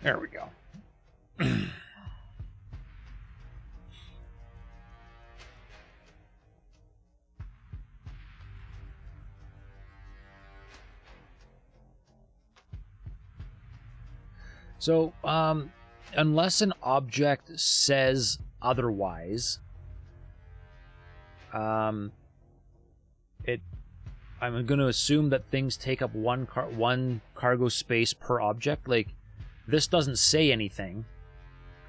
There we go. So, unless an object says otherwise, I'm going to assume that things take up one cargo space per object. Like, this doesn't say anything,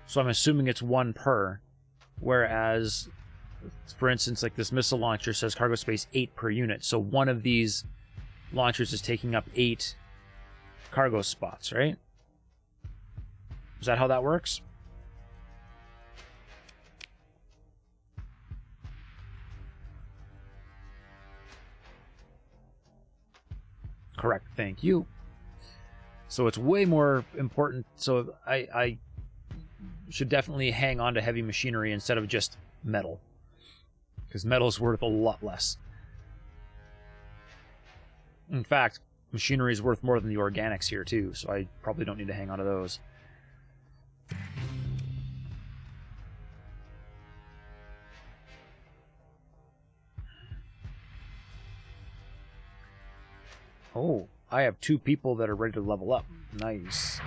so I'm assuming it's one per. Whereas, for instance, like this missile launcher says cargo space 8 per unit, so one of these launchers is taking up 8 cargo spots, right? Is that how that works? Correct, thank you. So it's way more important. So I should definitely hang on to heavy machinery instead of just metal, because metal's worth a lot less. In fact, machinery is worth more than the organics here too, so I probably don't need to hang on to those. Oh, I have 2 people that are ready to level up. Nice.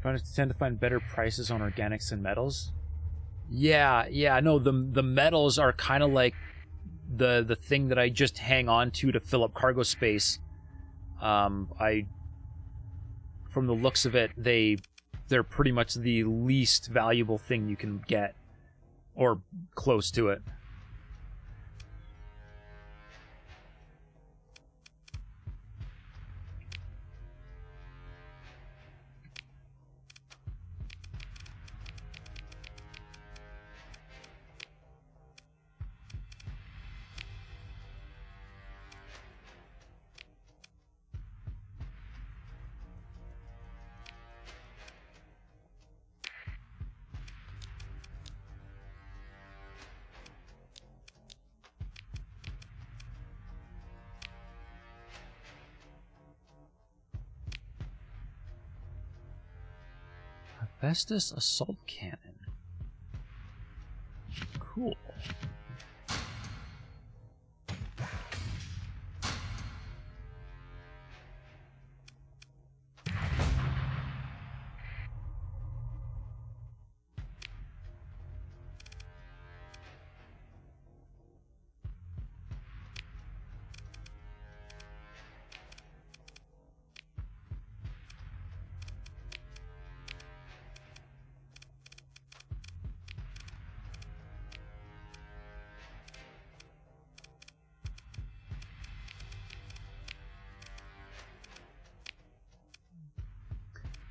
I tend to find better prices on organics and metals. Yeah, no, the metals are kind of like the thing that I just hang on to fill up cargo space. From the looks of it, they're pretty much the least valuable thing you can get, or close to it. Festus assault cannon. Cool.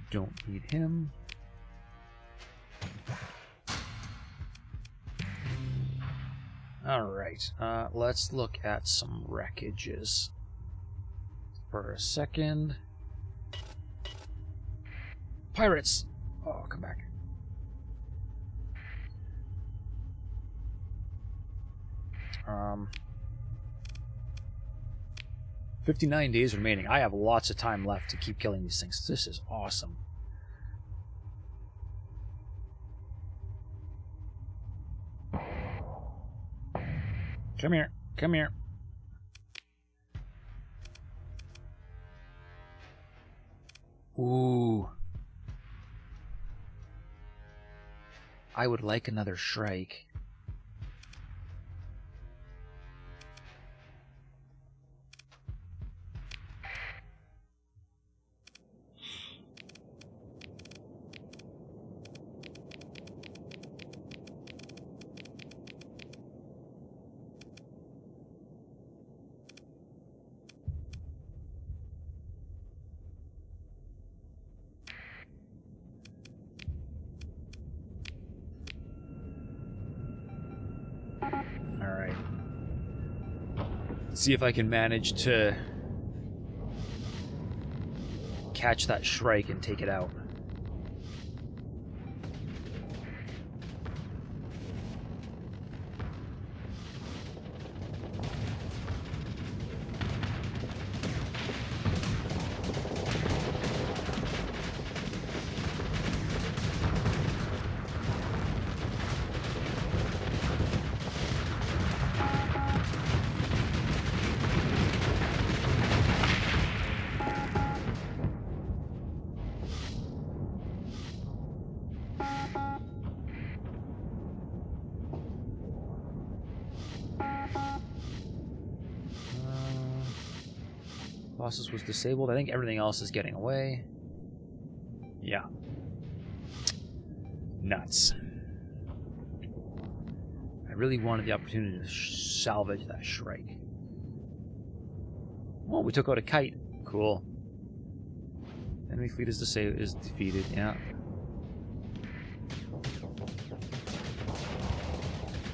Don't need him. Alright, let's look at some wreckages for a second. Pirates! Oh, come back. Um, 59 days remaining. I have lots of time left to keep killing these things. This is awesome. Come here. Come here. Ooh. I would like another Shrike. Alright. See if I can manage to catch that Shrike and take it out. Colossus was disabled. I think everything else is getting away. Yeah. Nuts. I really wanted the opportunity to salvage that Shrike. Oh, we took out a kite. Cool. Enemy fleet is defeated. Yeah.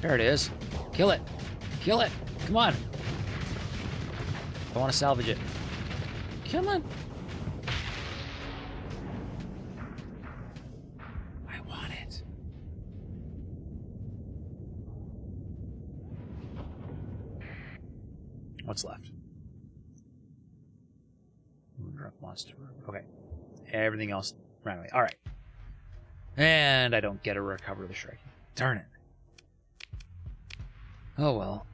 There it is. Kill it. Kill it. Come on. I want to salvage it. Come on. I want it. What's left? Drunk monster. Okay. Everything else ran away. Alright. And I don't get to recover the Shrike. Darn it. Oh well.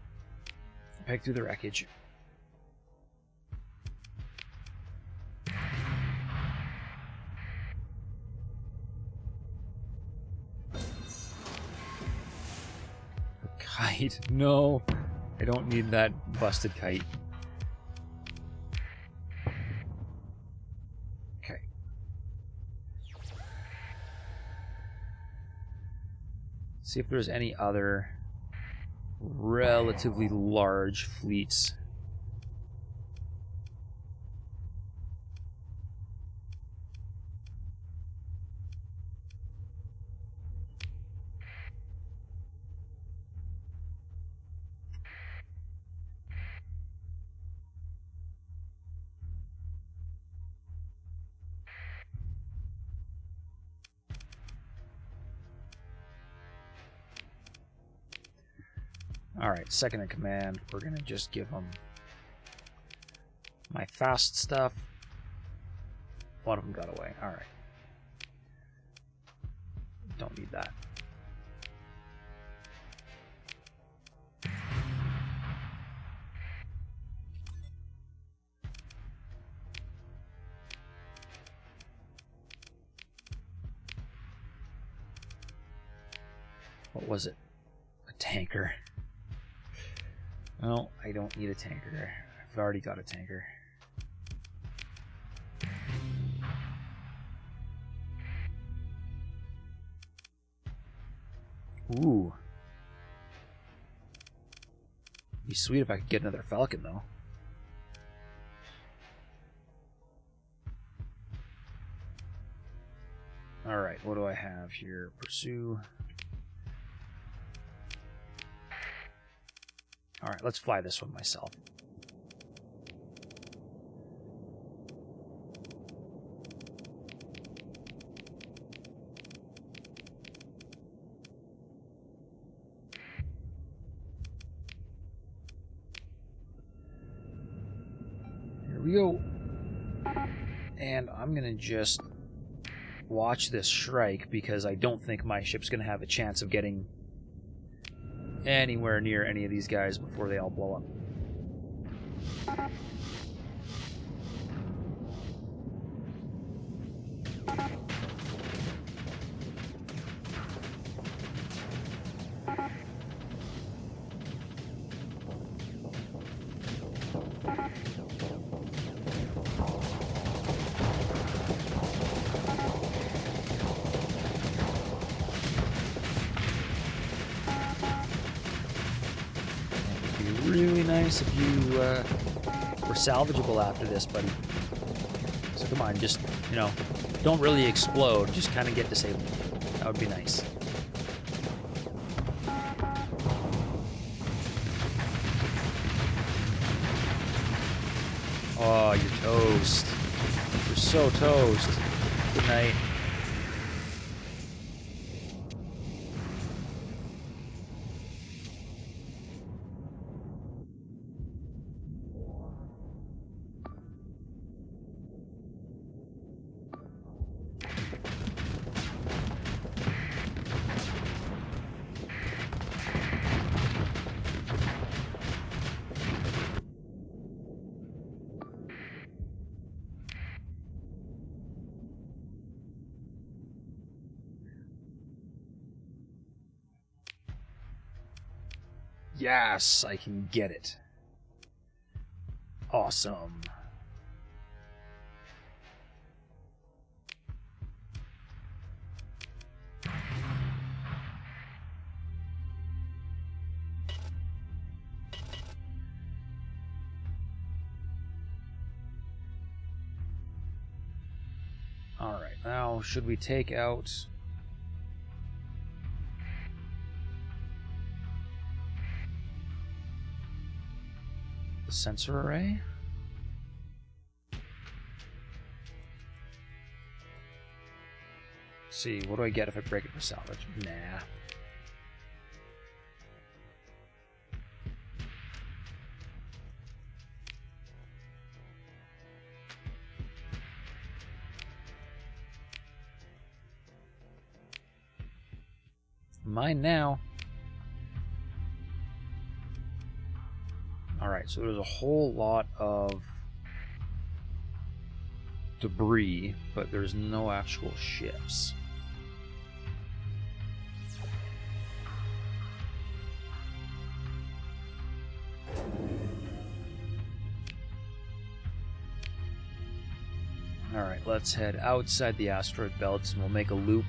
Peg through the wreckage. Kite. No, I don't need that busted kite. Okay. See if there's any other relatively large fleets. Alright, second in command, we're going to just give them my fast stuff. One of them got away. Alright. Don't need that. What was it? A tanker. No, I don't need a tanker. I've already got a tanker. Ooh. It'd be sweet if I could get another Falcon, though. Alright, what do I have here? Pursue. Alright, let's fly this one myself. Here we go. And I'm going to just watch this Shrike because I don't think my ship's going to have a chance of getting anywhere near any of these guys before they all blow up. Really nice if you were salvageable after this, buddy. So come on, just, you know, don't really explode, just kind of get disabled. That would be nice. Oh, you're toast. You're so toast. Good night. Yes, I can get it. Awesome. All right, now should we take out the sensor array? Let's see, what do I get if I break it for salvage? Nah. Mine now. Alright, so there's a whole lot of debris, but there's no actual ships. Alright, let's head outside the asteroid belts and we'll make a loop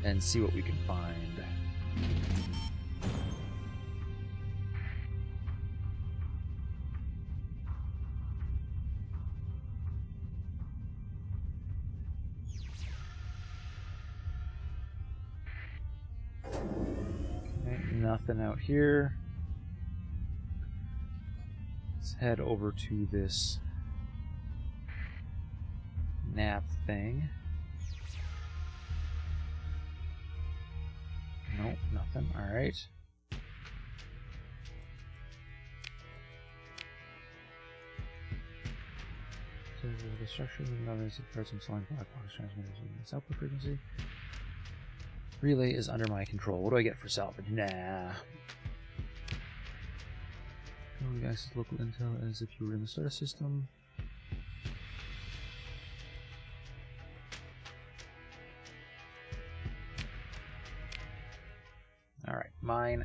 and see what we can find. Okay, nothing out here. Let's head over to this nav thing. Nope, nothing. Alright. So the structure of the others occurs in selling black box transmitters using its output frequency. Relay is under my control. What do I get for salvage? Nah. Access local intel as if you were in the star system. Alright, mine.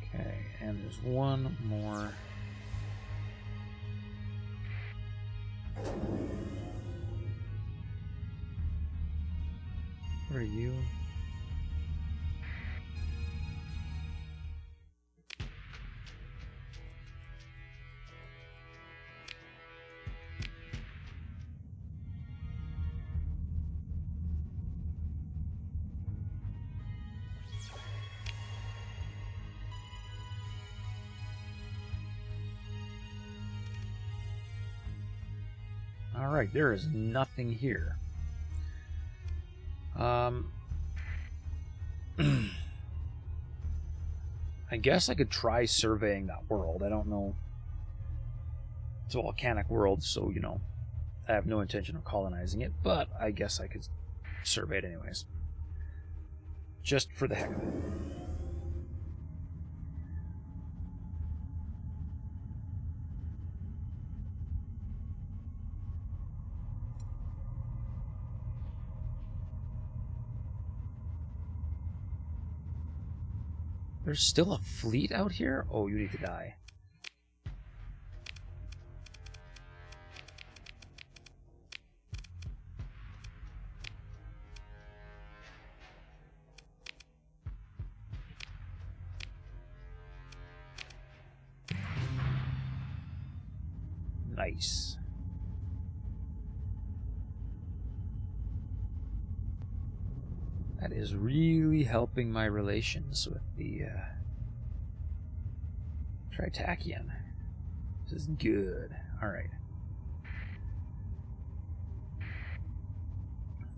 Okay, and there's one more. What are you? Alright, there is nothing here. I guess I could try surveying that world. I don't know. It's a volcanic world, so, you know, I have no intention of colonizing it, but I guess I could survey it anyways. Just for the heck of it. There's still a fleet out here? Oh, you need to die. Nice. That is really helping my relations with the Tri-Tachyon. This is good. Alright.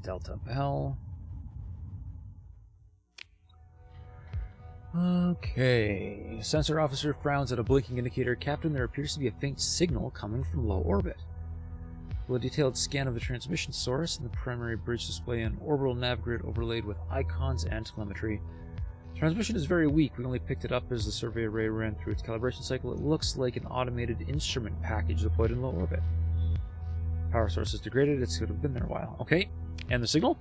Delta Bell. Okay. Sensor officer frowns at a blinking indicator. Captain, there appears to be a faint signal coming from low orbit. With a detailed scan of the transmission source and the primary bridge display an orbital nav grid overlaid with icons and telemetry. Transmission is very weak. We only picked it up as the survey array ran through its calibration cycle. It looks like an automated instrument package deployed in low orbit. Power source is degraded. It could have been there a while. Okay. And the signal?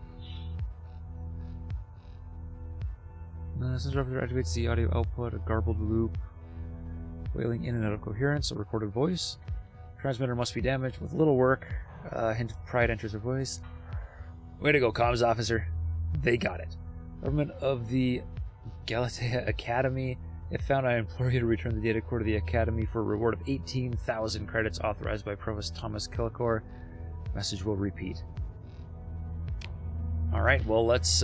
The sensor officer activates the audio output, a garbled loop, wailing in and out of coherence, a recorded voice. Transmitter must be damaged with little work. Hint of pride enters her voice. Way to go, comms officer. They got it. Government of the Galatia Academy. If found, I implore you to return the data core to the Academy for a reward of 18,000 credits authorized by Provost Thomas Killicor. Message will repeat. Alright, well, let's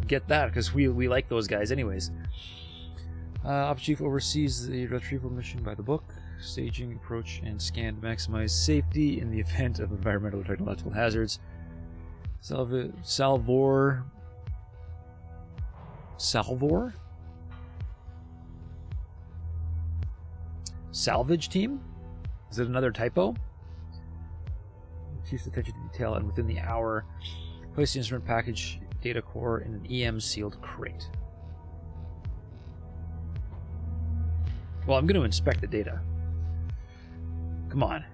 get that, because we like those guys anyways. Op Chief oversees the retrieval mission by the book. Staging, approach, and scan to maximize safety in the event of environmental or technological hazards. Salvor? Salvage team? Is it another typo? Chief's attention to detail, and within the hour, place the instrument package data core in an EM sealed crate. Well, I'm going to inspect the data. Come on.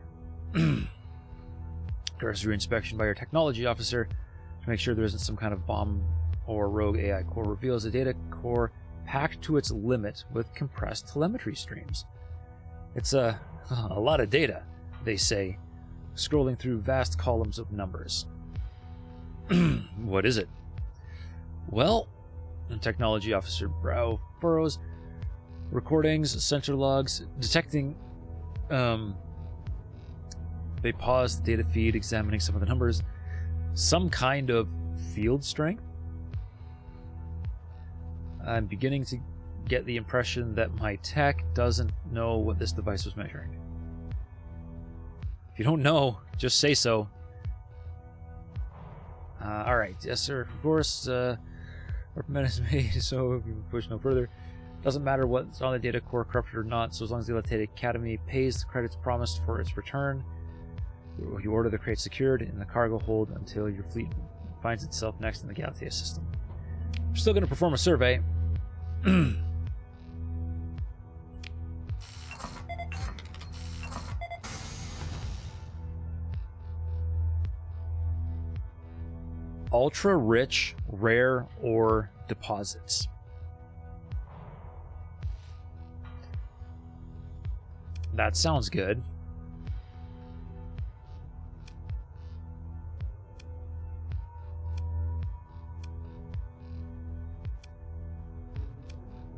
Cursory inspection by your technology officer to make sure there isn't some kind of bomb or rogue AI core reveals the data core packed to its limit with compressed telemetry streams. It's a lot of data, they say, scrolling through vast columns of numbers. What is it? Well, the technology officer brow furrows. Recordings, sensor logs, detecting. They pause the data feed, examining some of the numbers. Some kind of field strength? I'm beginning to get the impression that my tech doesn't know what this device was measuring. If you don't know, just say so. Alright, yes sir, of course. Reprimand is made, so if you push no further. Doesn't matter what's on the data core, corrupted or not, so as long as the Galatia Academy pays the credits promised for its return. You order the crate secured in the cargo hold until your fleet finds itself next in the Galatia system. We're still going to perform a survey. Ultra-rich, rare ore deposits. That sounds good.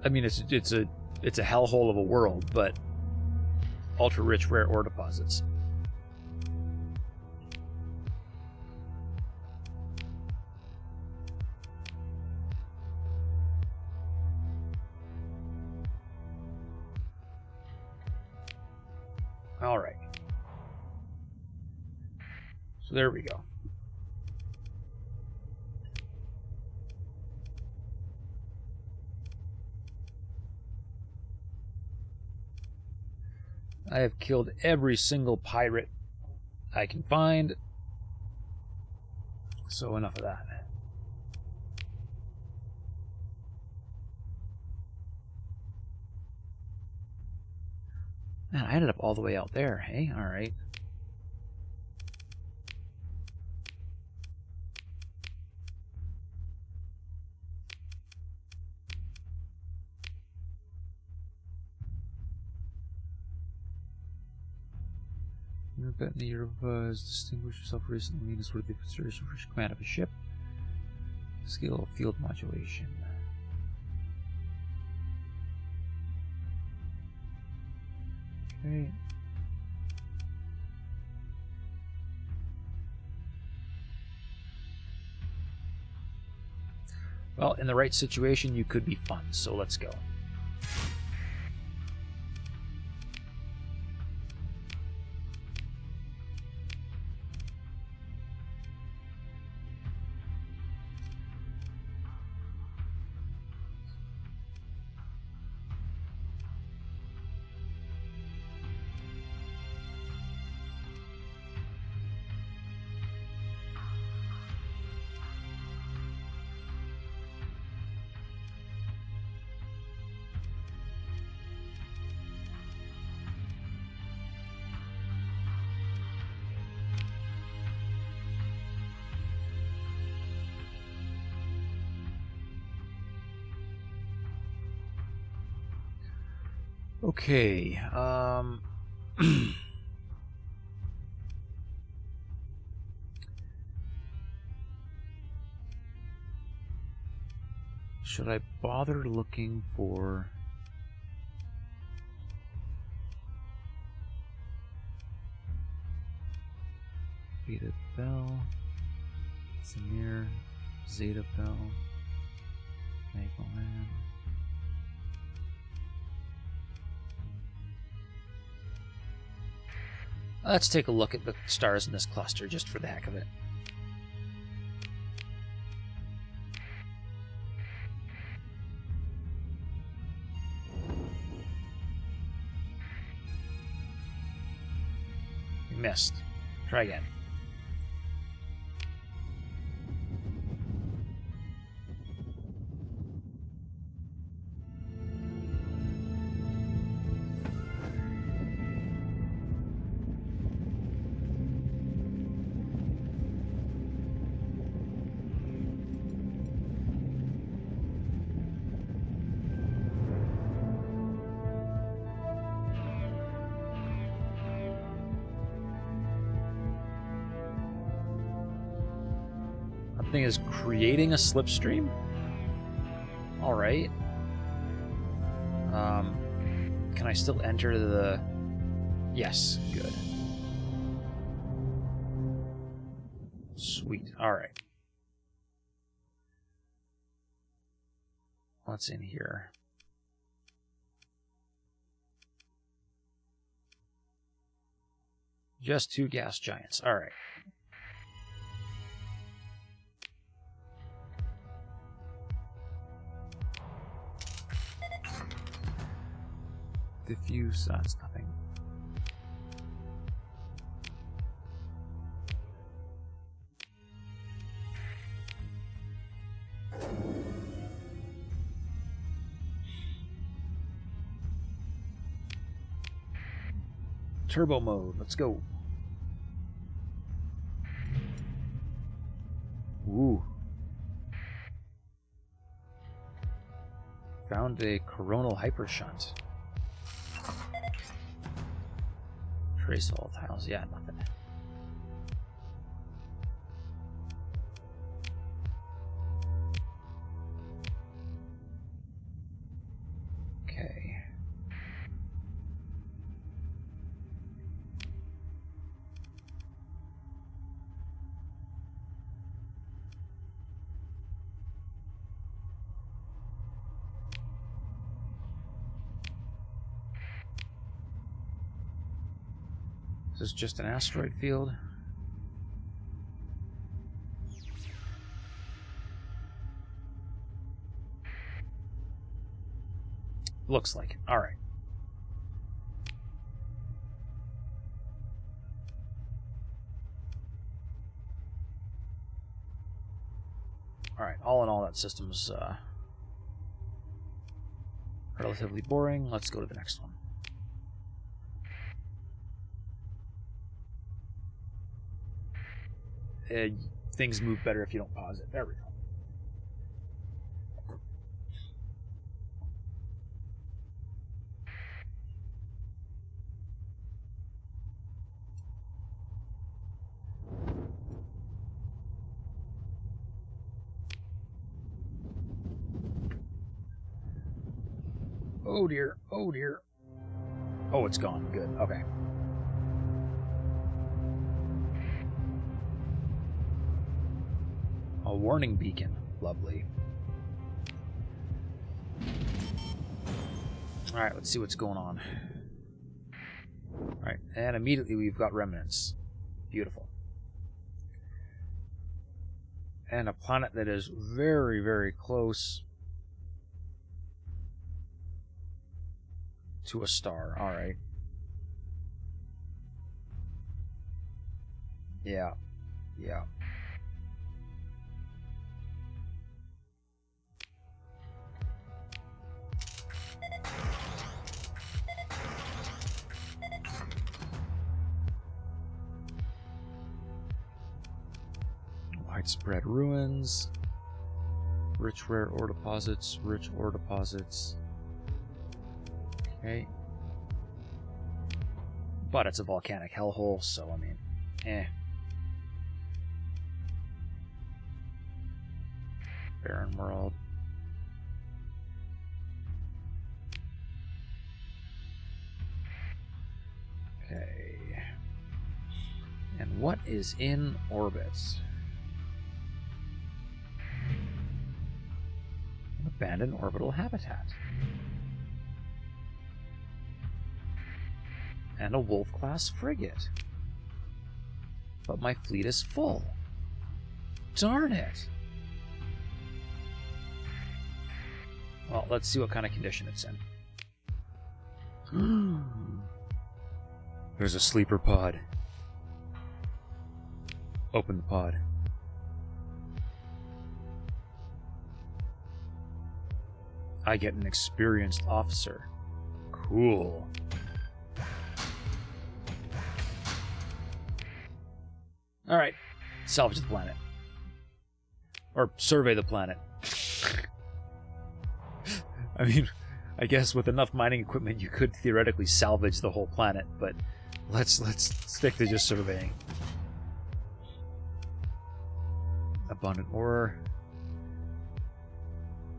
I mean, it's a hellhole of a world, but ultra-rich, rare ore deposits. All right. So there we go. I have killed every single pirate I can find. So enough of that. Man, I ended up all the way out there, hey? Alright. Bet in the Europe has distinguished yourself recently and is worthy of consideration for command of a ship. Skill of field modulation. Okay. Well, in the right situation, you could be fun, so let's go. Okay, should I bother looking for... Beta Bell, Samir, Zeta Bell, Magellan. Let's take a look at the stars in this cluster just for the heck of it. We missed. Try again. Thing is creating a slipstream. All right. Can I still enter the... Yes, good. Sweet. All right. What's in here? Just 2 gas giants. All right. Diffuse, that's nothing. Turbo mode, let's go. Ooh. Found a coronal hypershunt. Trace volatiles, yeah, nothing. Okay. Is this just an asteroid field? Looks like it. All right. All right. All in all, that system's relatively boring. Let's go to the next one. Things move better if you don't pause it. There we go. Oh dear, oh dear. Oh, it's gone. Good, okay. A warning beacon. Lovely. Alright, let's see what's going on. Alright, and immediately we've got remnants. Beautiful. And a planet that is very, very close to a star. Alright. Yeah. Yeah. Widespread ruins. Rich rare ore deposits. Rich ore deposits. Okay. But it's a volcanic hellhole, so I mean, eh. Barren world. Okay. And what is in orbit? An abandoned orbital habitat. And a Wolf-class frigate. But my fleet is full. Darn it! Well, let's see what kind of condition it's in. There's a sleeper pod. Open the pod. I get an experienced officer. Cool. Alright. Salvage the planet. Or survey the planet. I mean, I guess with enough mining equipment you could theoretically salvage the whole planet, but let's stick to just surveying. Abundant ore.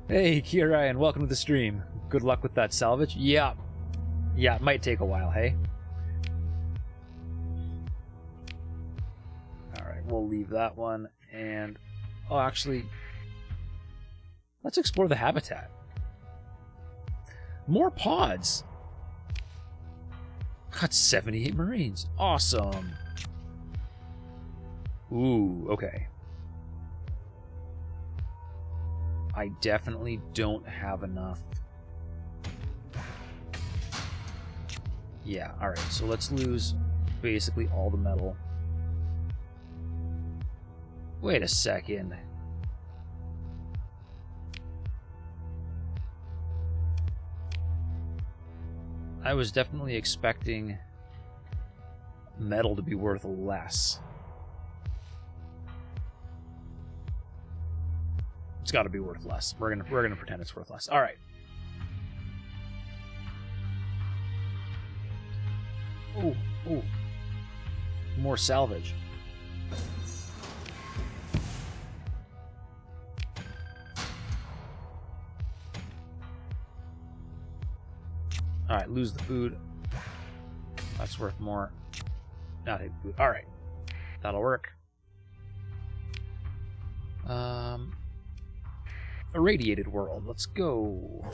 Hey, Kieran, welcome to the stream. Good luck with that salvage. Yeah. Yeah, it might take a while, hey? Alright, we'll leave that one, and... Oh, actually... Let's explore the habitat. More pods! Got 78 Marines. Awesome! Ooh, okay. I definitely don't have enough. Yeah, alright, so let's lose basically all the metal. Wait a second. I was definitely expecting metal to be worth less. It's got to be worth less. We're gonna pretend it's worth less. All right. Ooh, ooh. More salvage. All right, lose the food. That's worth more. Not hate food. All right, that'll work. Irradiated world. Let's go.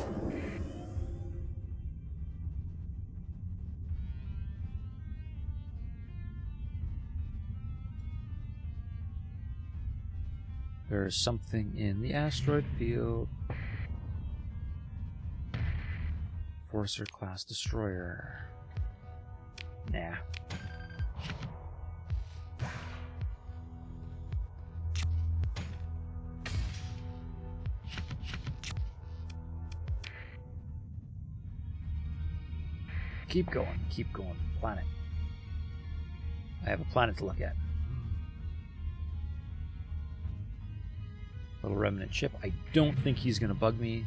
There's something in the asteroid field. Forcer class destroyer. Nah. Keep going, keep going. Planet. I have a planet to look at. Little remnant ship. I don't think he's going to bug me.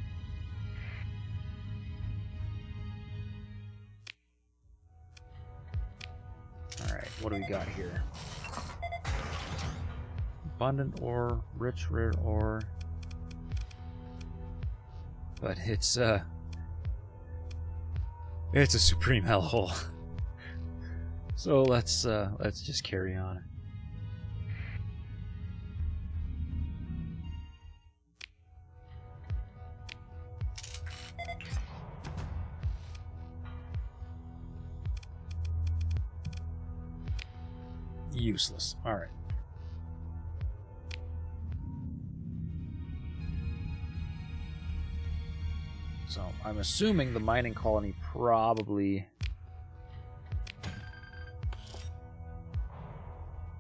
Alright, what do we got here? Abundant ore, rich rare ore. But it's a supreme hellhole. So let's just carry on. Useless. Alright. So, I'm assuming the mining colony probably...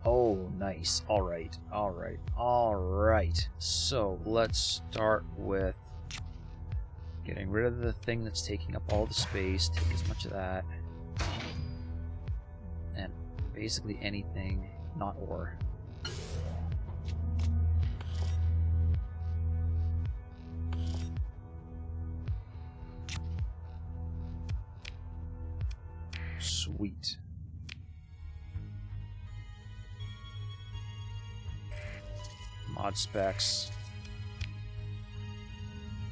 Oh, nice. Alright, alright, alright. So, let's start with getting rid of the thing that's taking up all the space. Take as much of that. And basically anything, not ore. Sweet. Mod specs.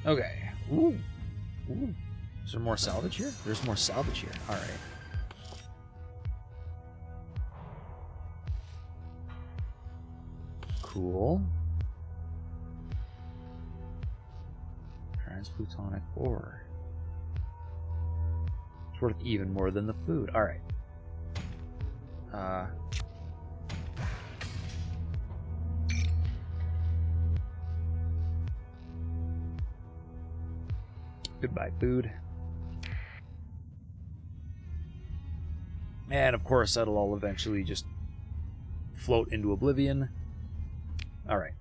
Okay. Ooh. Ooh. Is there more salvage here? There's more salvage here. Alright. Cool. Transplutonic ore. It's worth even more than the food. Alright. Goodbye, food. And of course, that'll all eventually just float into oblivion. Alright.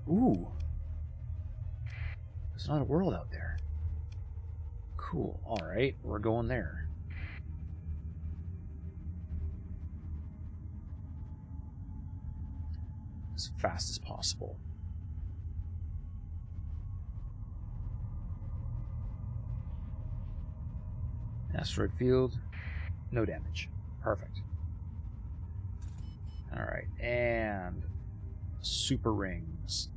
Ooh. There's not a world out there. Cool. Alright, we're going there. As fast as possible. Asteroid field. No damage. Perfect. Alright, and super rings.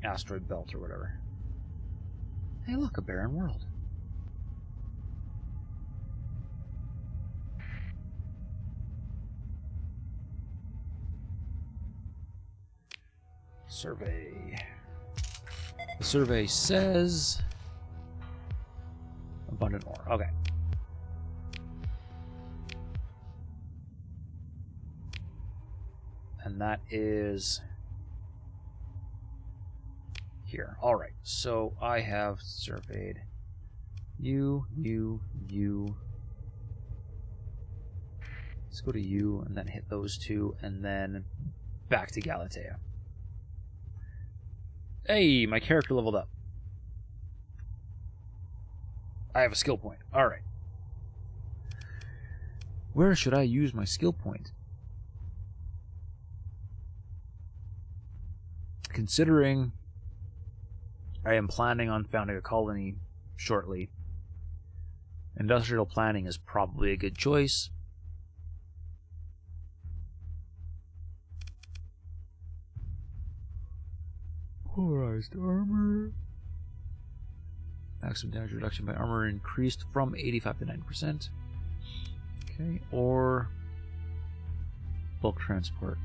Asteroid belt or whatever. Hey look, a barren world. Survey. The survey says abundant ore. Okay. And that is here. Alright, so I have surveyed you. Let's go to you and then hit those two and then back to Galatea. Hey, my character leveled up. I have a skill point. Alright. Where should I use my skill point? Considering I am planning on founding a colony shortly, industrial planning is probably a good choice. Polarized armor. Maximum damage reduction by armor increased from 85 to 90%. Okay, or bulk transport.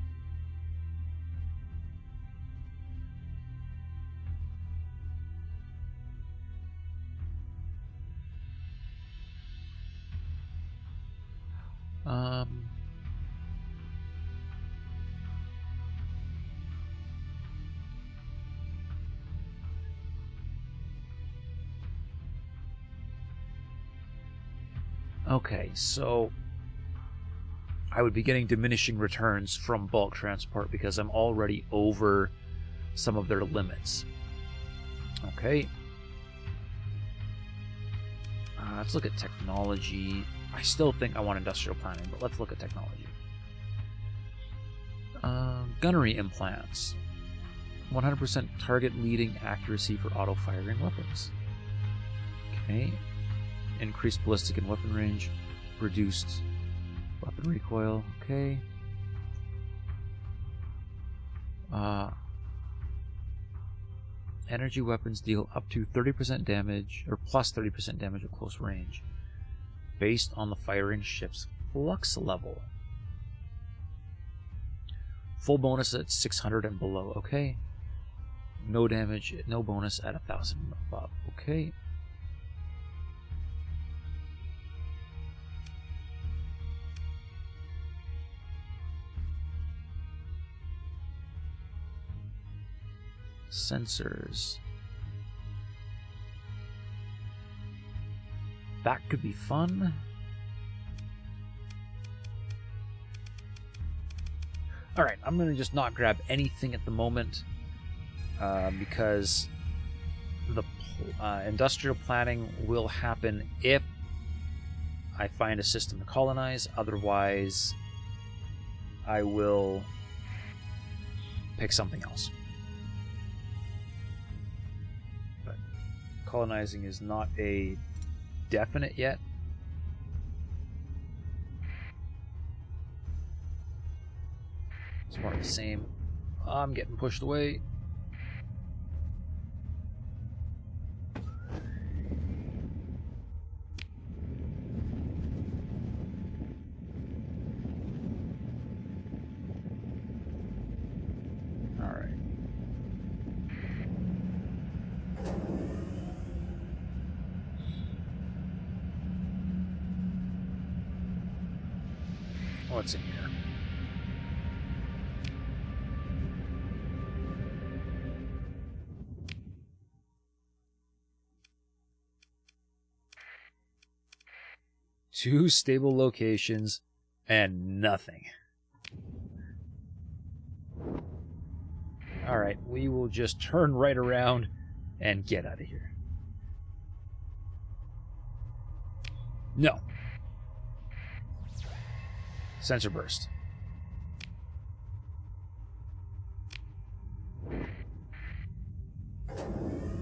Okay, so I would be getting diminishing returns from bulk transport because I'm already over some of their limits. Okay. Let's look at technology. I still think I want industrial planning, but let's look at technology. Gunnery implants. 100% target leading accuracy for auto-firing weapons. Okay. Increased ballistic and weapon range. Reduced weapon recoil. Okay. Energy weapons deal up to 30% damage, or plus 30% damage at close range, based on the firing ship's flux level. Full bonus at 600 and below. Okay. No damage, no bonus at 1,000 and above. Okay. Sensors. That could be fun. Alright, I'm going to just not grab anything at the moment because the industrial planning will happen if I find a system to colonize. Otherwise, I will pick something else. But colonizing is not a definite yet. It's more of the same. I'm getting pushed away. What's in here? Two stable locations and nothing. Alright, we will just turn right around and get out of here. No. Sensor burst.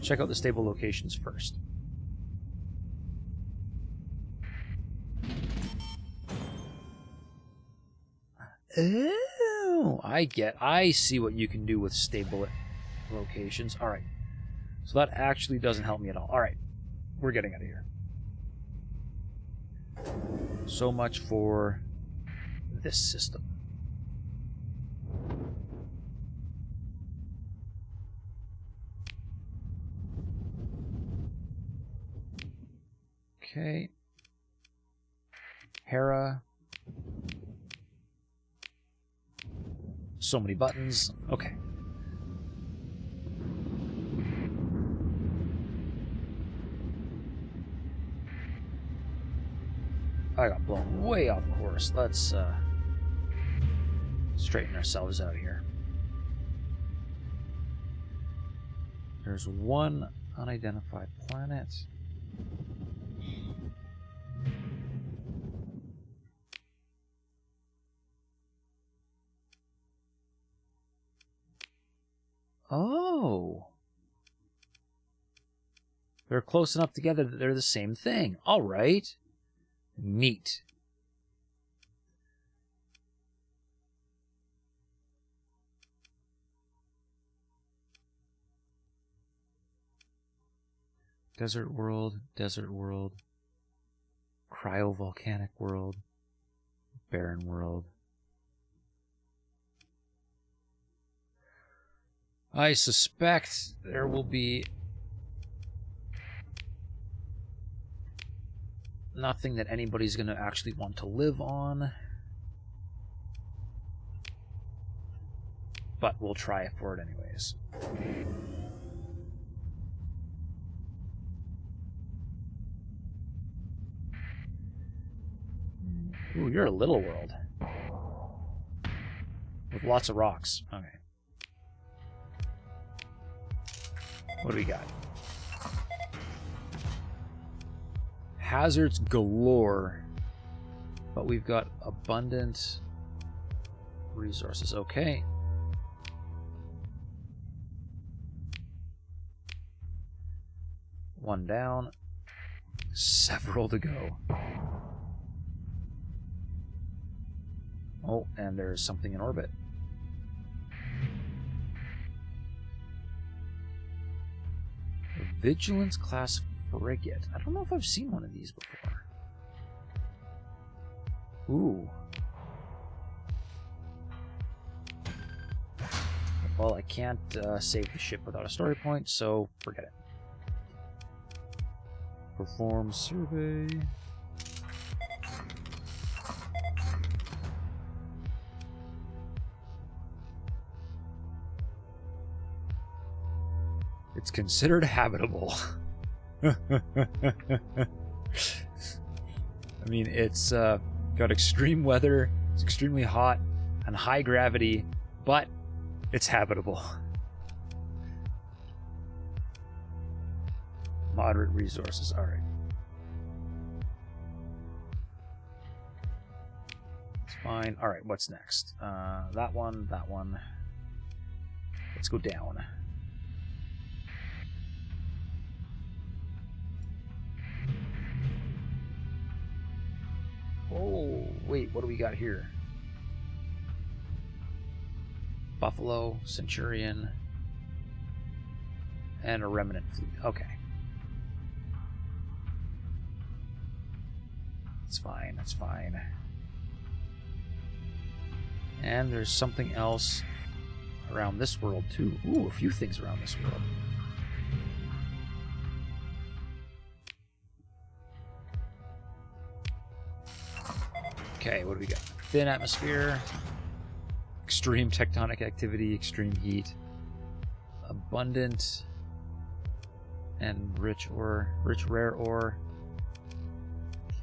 Check out the stable locations first. Oh, I see what you can do with stable locations. All right. So that actually doesn't help me at all. All right. We're getting out of here. So much for this system. Okay. Hera. So many buttons. Okay. I got blown way off course. Let's straighten ourselves out here. There's one unidentified planet. Oh. They're close enough together that they're the same thing. All right. Neat. Desert world, cryovolcanic world, barren world. I suspect there will be nothing that anybody's going to actually want to live on. But we'll try for it anyways. Ooh, you're a little world. With lots of rocks. Okay. What do we got? Hazards galore. But we've got abundant resources. Okay. One down. Several to go. Oh, and there's something in orbit. Vigilance class frigate. I don't know if I've seen one of these before. Ooh. Well, I can't save the ship without a story point, so forget it. Perform survey. It's considered habitable. I mean, it's got extreme weather, it's extremely hot, and high gravity, but it's habitable. Moderate resources, alright. It's fine. Alright, what's next? That one, that one. Let's go down. Oh, wait, what do we got here? Buffalo, Centurion, and a remnant fleet. Okay. That's fine, that's fine. And there's something else around this world, too. Ooh, a few things around this world. Okay, what do we got? Thin atmosphere, extreme tectonic activity, extreme heat, abundant and rich rare ore,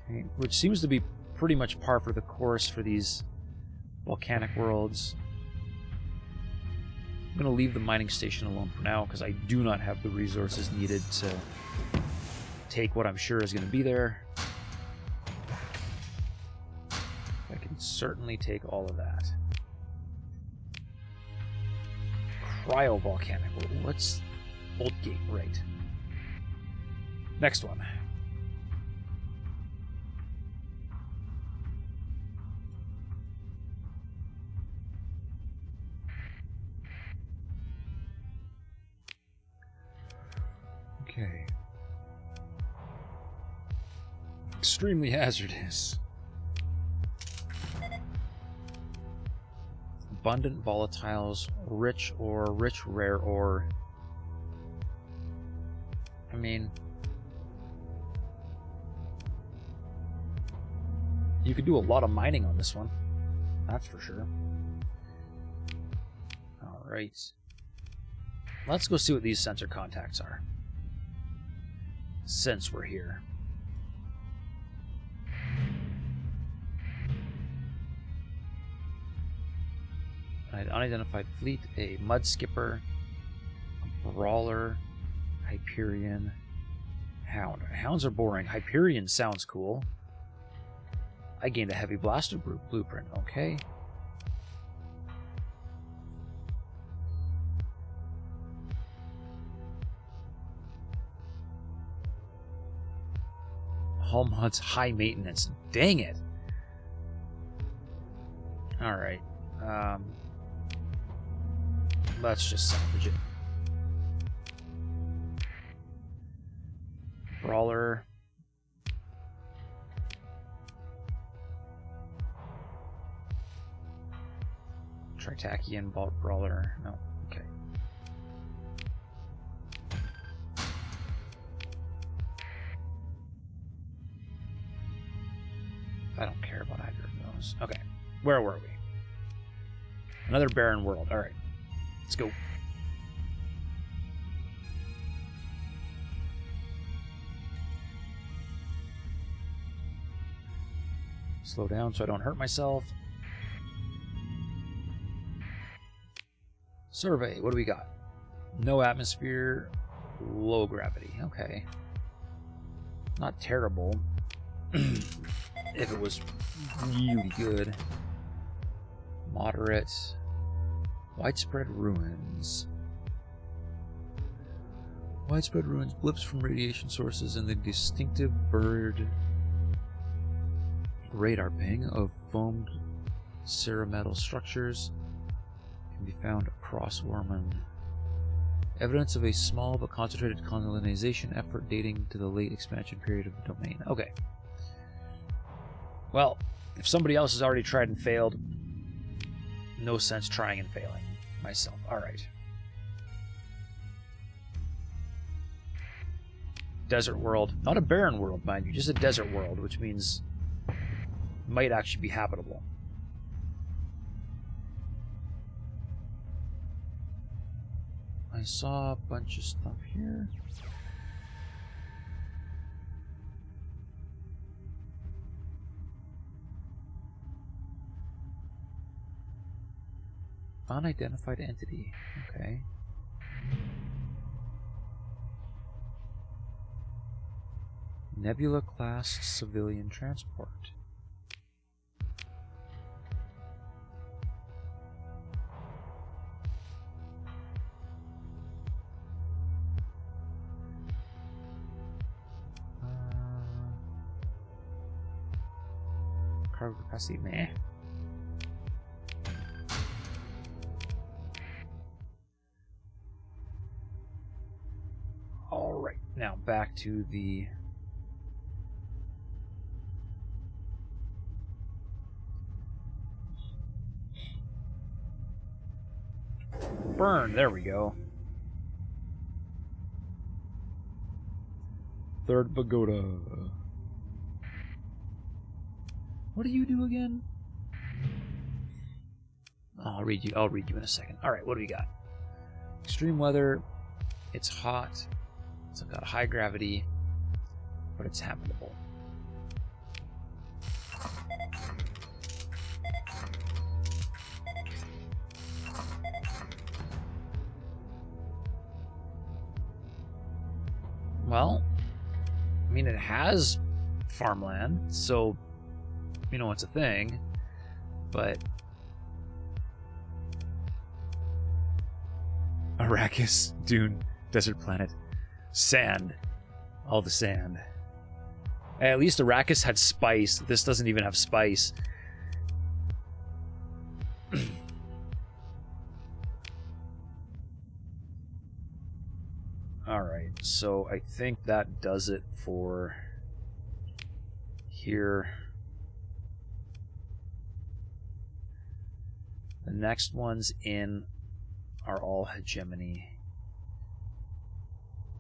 okay, which seems to be pretty much par for the course for these volcanic worlds. I'm going to leave the mining station alone for now because I do not have the resources needed to take what I'm sure is going to be there. I can certainly take all of that. Cryovolcanic. What's Old Gate? Right. Next one. Okay. Extremely hazardous. Abundant volatiles, rich ore, rich rare ore. I mean, you could do a lot of mining on this one. That's for sure. Alright. Let's go see what these sensor contacts are. Since we're here. An unidentified fleet, a mud skipper, a brawler, Hyperion, hound. Hounds are boring. Hyperion sounds cool. I gained a heavy blaster blueprint. Okay. Hull mods high maintenance. Dang it. Alright. Let's just salvage it. Brawler. Tri-Tachyon brawler. No. Okay. I don't care about either of those. Okay. Where were we? Another barren world. Alright. Let's go. Slow down so I don't hurt myself. Survey. What do we got? No atmosphere. Low gravity. Okay. Not terrible. If it was really good. Moderate. Widespread ruins. Widespread ruins, blips from radiation sources, and the distinctive bird radar ping of foamed ceremetal structures can be found across Orman. Evidence of a small but concentrated colonization effort dating to the late expansion period of the domain. Okay. Well, if somebody else has already tried and failed, no sense trying and failing myself. Alright. Desert world. Not a barren world, mind you. Just a desert world, which means might actually be habitable. I saw a bunch of stuff here. Unidentified entity. Okay. Nebula class civilian transport. Cargo capacity, meh. All right, now back to the burn. There we go. Third pagoda. What do you do again? Oh, I'll read you in a second. All right, what do we got? Extreme weather. It's hot. It's got high gravity, but it's habitable. Well, I mean, it has farmland, so, you know, it's a thing, but Arrakis, dune, desert planet, sand, all the sand. At least Arrakis had spice. This doesn't even have spice. Alright, so I think that does it for here. The next ones in are all hegemony.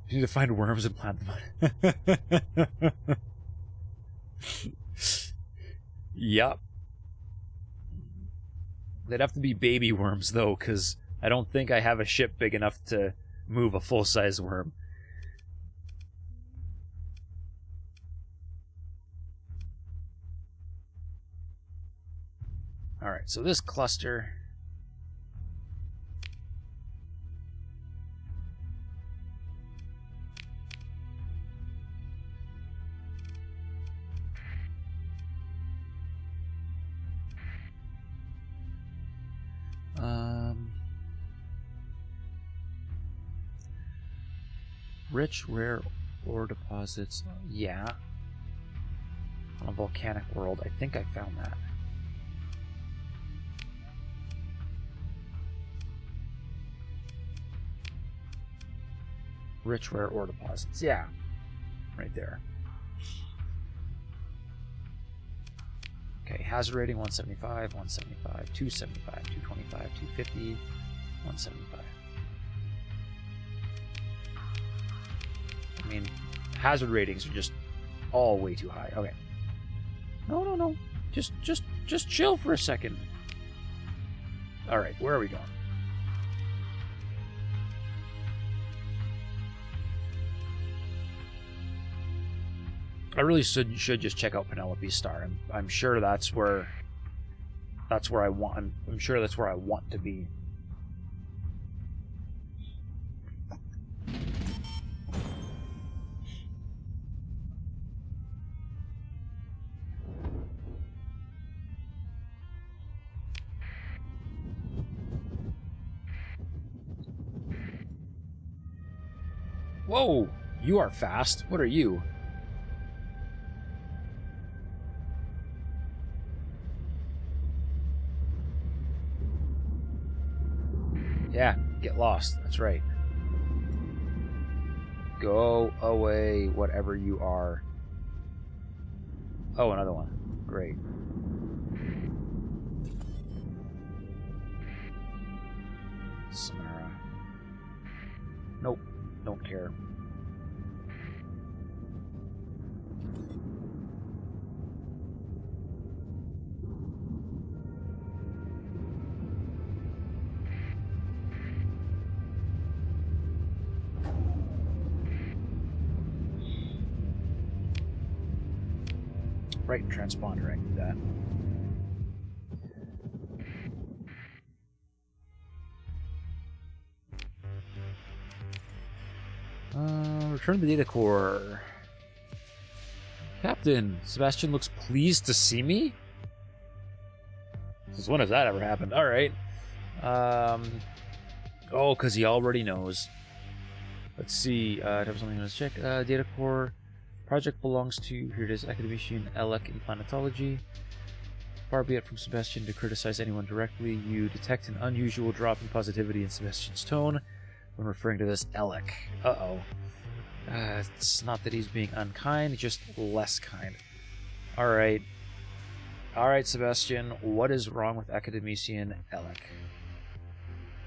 You need to find worms and plant them. Yup. They'd have to be baby worms, though, because I don't think I have a ship big enough to move a full-size worm. Alright, so this cluster... rich, rare ore deposits. Yeah. On a volcanic world. I think I found that. Rich, rare ore deposits. Yeah. Right there. Okay, hazard rating 175, 175, 275, 225, 250, 175. I mean, hazard ratings are just all way too high. Okay. No. Just chill for a second. Alright, where are we going? I really should just check out Penelope's star. I'm sure that's where I want. I'm sure that's where I want to be. Whoa, you are fast. What are you? Yeah, get lost. That's right. Go away, whatever you are. Oh, another one. Great. Samara. Nope. Don't care. right transponder. I need that. Return to the data core. Captain, Sebastian looks pleased to see me? Since when has that ever happened? Alright. Oh, because he already knows. Let's see. I have something to check. Data core. Project belongs to, here it is, Academician Elec in Planetology. Far be it from Sebastian to criticize anyone directly. You detect an unusual drop in positivity in Sebastian's tone when referring to this Elec. Uh-oh. It's not that he's being unkind, just less kind. Alright. Alright, Sebastian, what is wrong with Academician Elec?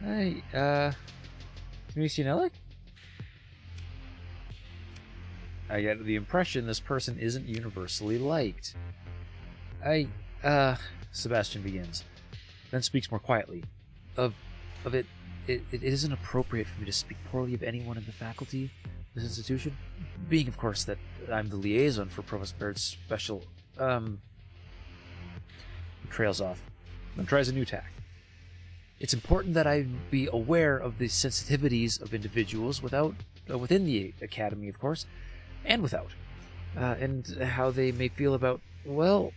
Hey, Academician Elec? I get the impression this person isn't universally liked. Sebastian begins, then speaks more quietly. It isn't appropriate for me to speak poorly of anyone in the faculty, this institution, being, of course, that I'm the liaison for Provost Baird's special, trails off, then tries a new tack. It's important that I be aware of the sensitivities of individuals within the Academy, of course, and without, and how they may feel about, well,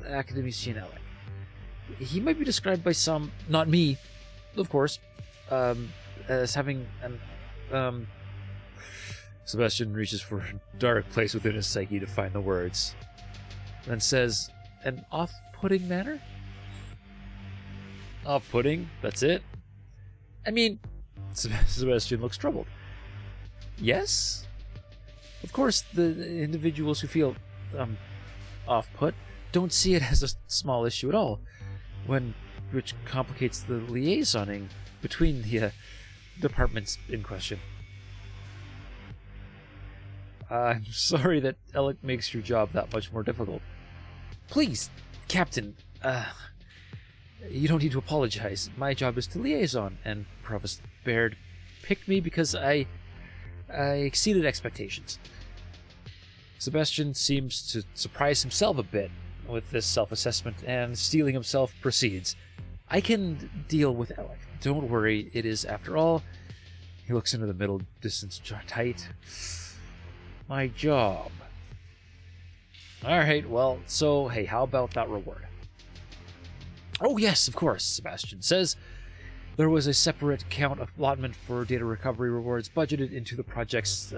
Academician Elec. He might be described by some, not me, of course, as having an, Sebastian reaches for a dark place within his psyche to find the words, then says, an off-putting manner? Off-putting? That's it? I mean, Sebastian looks troubled. Yes? Of course, the individuals who feel, off-put don't see it as a small issue at all, which complicates the liaisoning between the departments in question. I'm sorry that Elec makes your job that much more difficult. Please, Captain, you don't need to apologize. My job is to liaison, and Provost Baird picked me because I exceeded expectations. Sebastian seems to surprise himself a bit with this self-assessment, and steeling himself proceeds. I can deal with Elec. Don't worry, it is, after all, he looks into the middle distance tight, my job. Alright, well, so, hey, how about that reward? Oh yes, of course, Sebastian says. There was a separate account allotment for data recovery rewards budgeted into the project's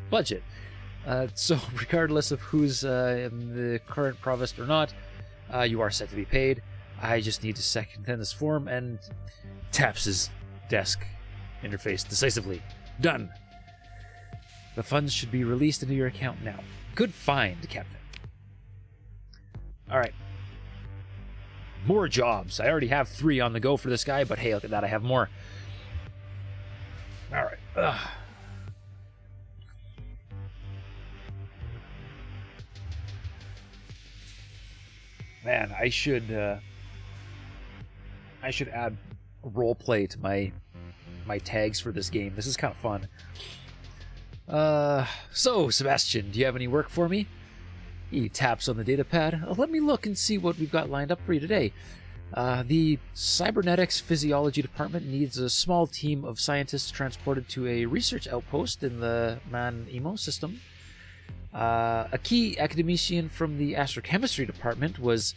budget. So regardless of who's the current provost or not, you are set to be paid. I just need to second this form, and taps his desk interface decisively. Done. The funds should be released into your account now. Good find, Captain. Alright. More jobs. I already have 3 on the go for this guy, but hey, look at that, I have more. Alright. Man, I should add roleplay to my tags for this game. This is kind of fun. So, Sebastian, do you have any work for me? He taps on the data pad. Let me look and see what we've got lined up for you today. The Cybernetics Physiology Department needs a small team of scientists transported to a research outpost in the Man-Emo system. A key academician from the Astrochemistry Department was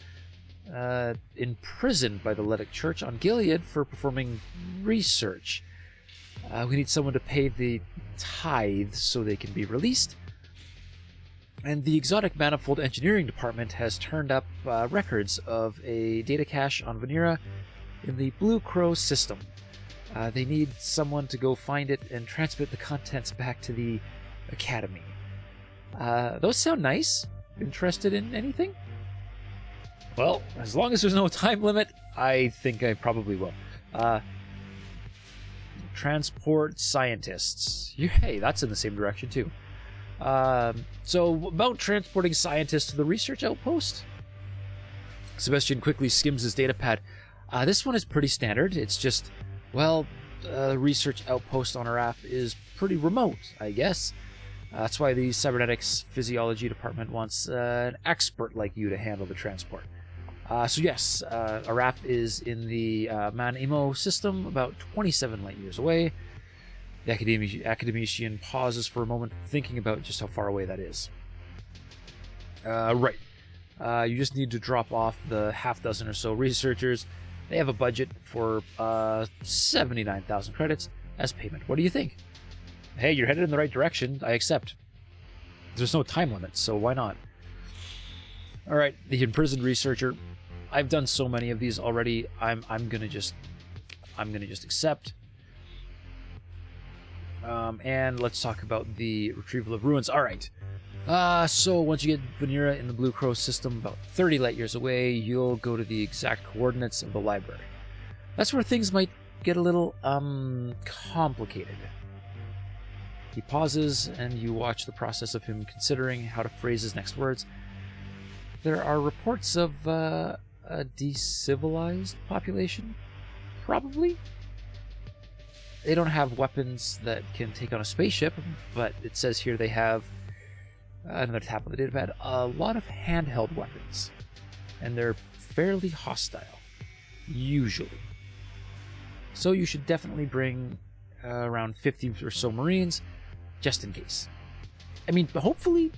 imprisoned by the Letic Church on Gilead for performing research. We need someone to pay the tithes so they can be released. And the Exotic Manifold Engineering Department has turned up records of a data cache on Venera in the Blue Crow system. They need someone to go find it and transmit the contents back to the Academy. Those sound nice. Interested in anything? Well, as long as there's no time limit, I think I probably will. Transport scientists. Hey, that's in the same direction too. So about transporting scientists to the research outpost. Sebastian quickly skims his data pad. This one is pretty standard. It's just, well, the research outpost on Araf is pretty remote, I guess. That's why the cybernetics physiology department wants an expert like you to handle the transport. So yes, Araf is in the Man-Imo system, about 27 light years away. The academician pauses for a moment, thinking about just how far away that is. Right. You just need to drop off the half dozen or so researchers. They have a budget for 79,000 credits as payment. What do you think? Hey, you're headed in the right direction. I accept. There's no time limit, so why not? All right, the imprisoned researcher. I've done so many of these already. I'm gonna just accept. And let's talk about the retrieval of ruins. All right. So once you get Vanera in the Blue Crow system, about 30 light years away, you'll go to the exact coordinates of the library. That's where things might get a little complicated. He pauses, and you watch the process of him considering how to phrase his next words. There are reports of a decivilized population, probably. They don't have weapons that can take on a spaceship, but it says here they have, another tap on the datapad, a lot of handheld weapons, and they're fairly hostile, usually. So you should definitely bring around 50 or so Marines, just in case. I mean, hopefully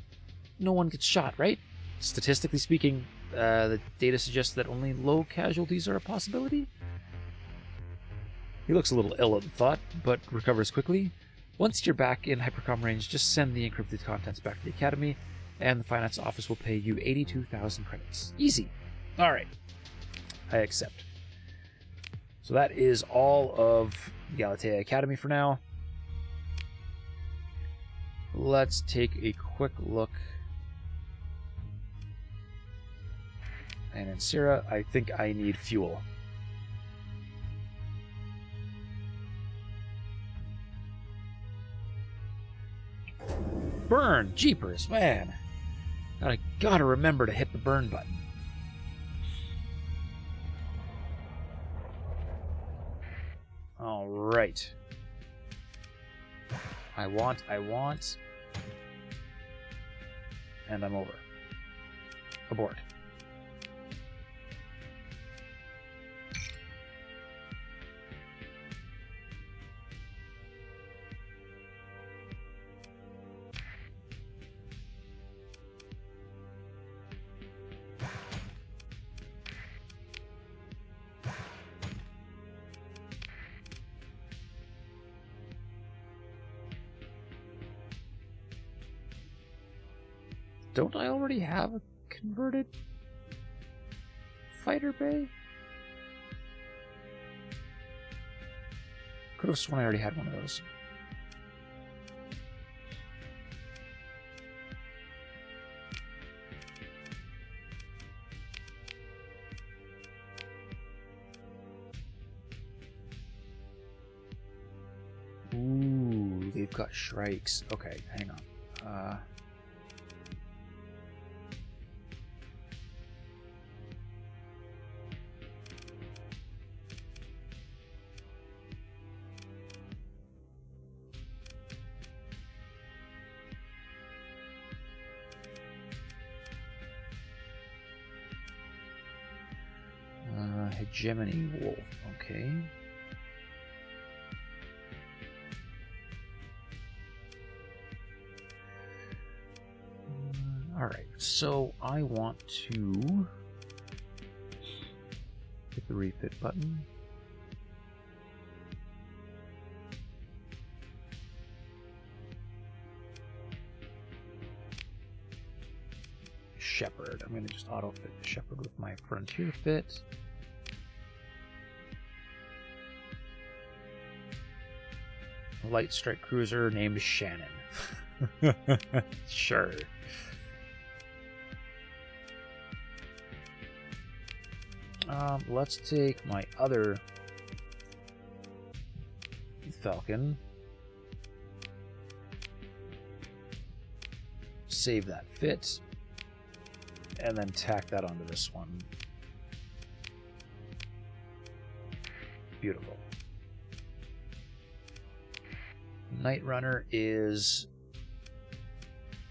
no one gets shot, right? Statistically speaking, the data suggests that only low casualties are a possibility. He looks a little ill at the thought, but recovers quickly. Once you're back in hypercom range, just send the encrypted contents back to the Academy, and the finance office will pay you 82,000 credits. Easy. All right. I accept. So that is all of Galatia Academy for now. Let's take a quick look. And in Sierra, I think I need fuel. Burn! Jeepers, man! I gotta remember to hit the burn button. Alright. I want. And I'm over. Abort. Don't I already have a converted fighter bay? Could have sworn I already had one of those. Ooh, they've got Shrikes. Okay, hang on. Hegemony Wolf, okay. Alright, so I want to hit the refit button. Shepherd. I'm going to just auto-fit the Shepherd with my Frontier fit. Light strike cruiser named Shannon. Sure. Let's take my other Falcon. Save that fit. And then tack that onto this one. Beautiful. Night Runner is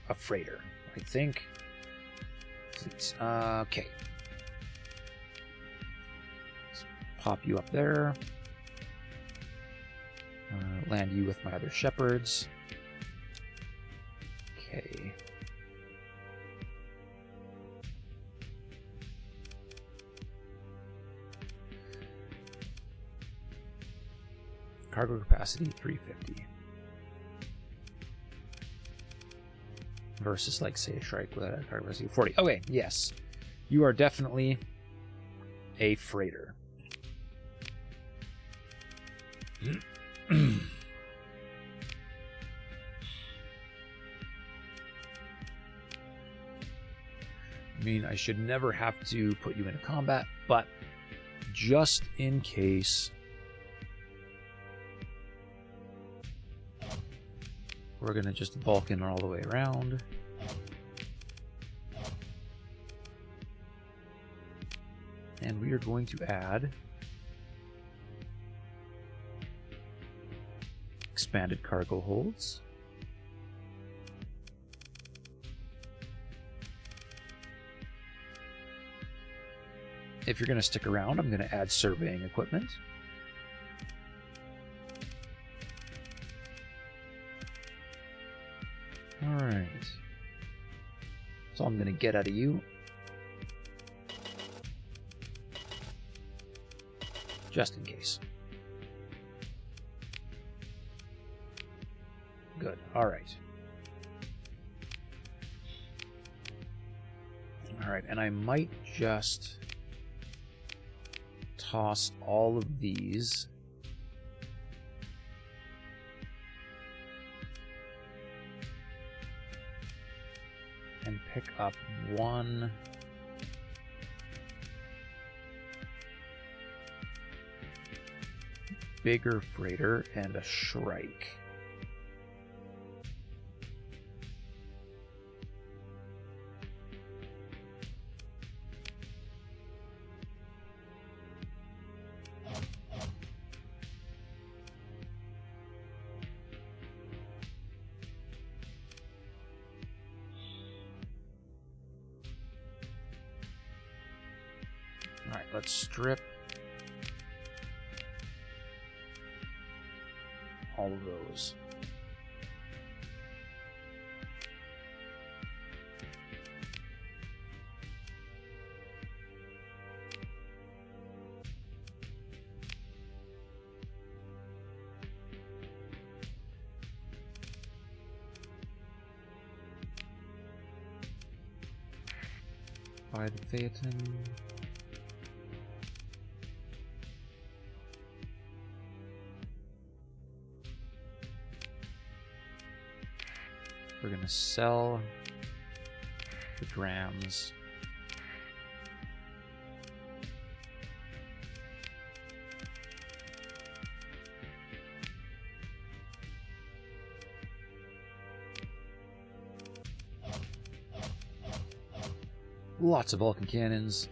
a freighter, I think. Okay. Let's pop you up there. Land you with my other shepherds. Okay. Cargo capacity 350. Versus, like, say, a Shrike with a cargo capacity 40. Okay, yes. You are definitely a freighter. I mean, I should never have to put you into combat, but just in case, we're going to just Vulcan all the way around. And we are going to add expanded cargo holds. If you're going to stick around, I'm going to add surveying equipment. Alright. So I'm going to get out of you. Just in case. Good. Alright. Alright, and I might just toss all of these and pick up one bigger freighter and a Shrike. Alright, let's strip all of those. By the Phaeton. We're going to sell the drams. Lots of Vulcan cannons.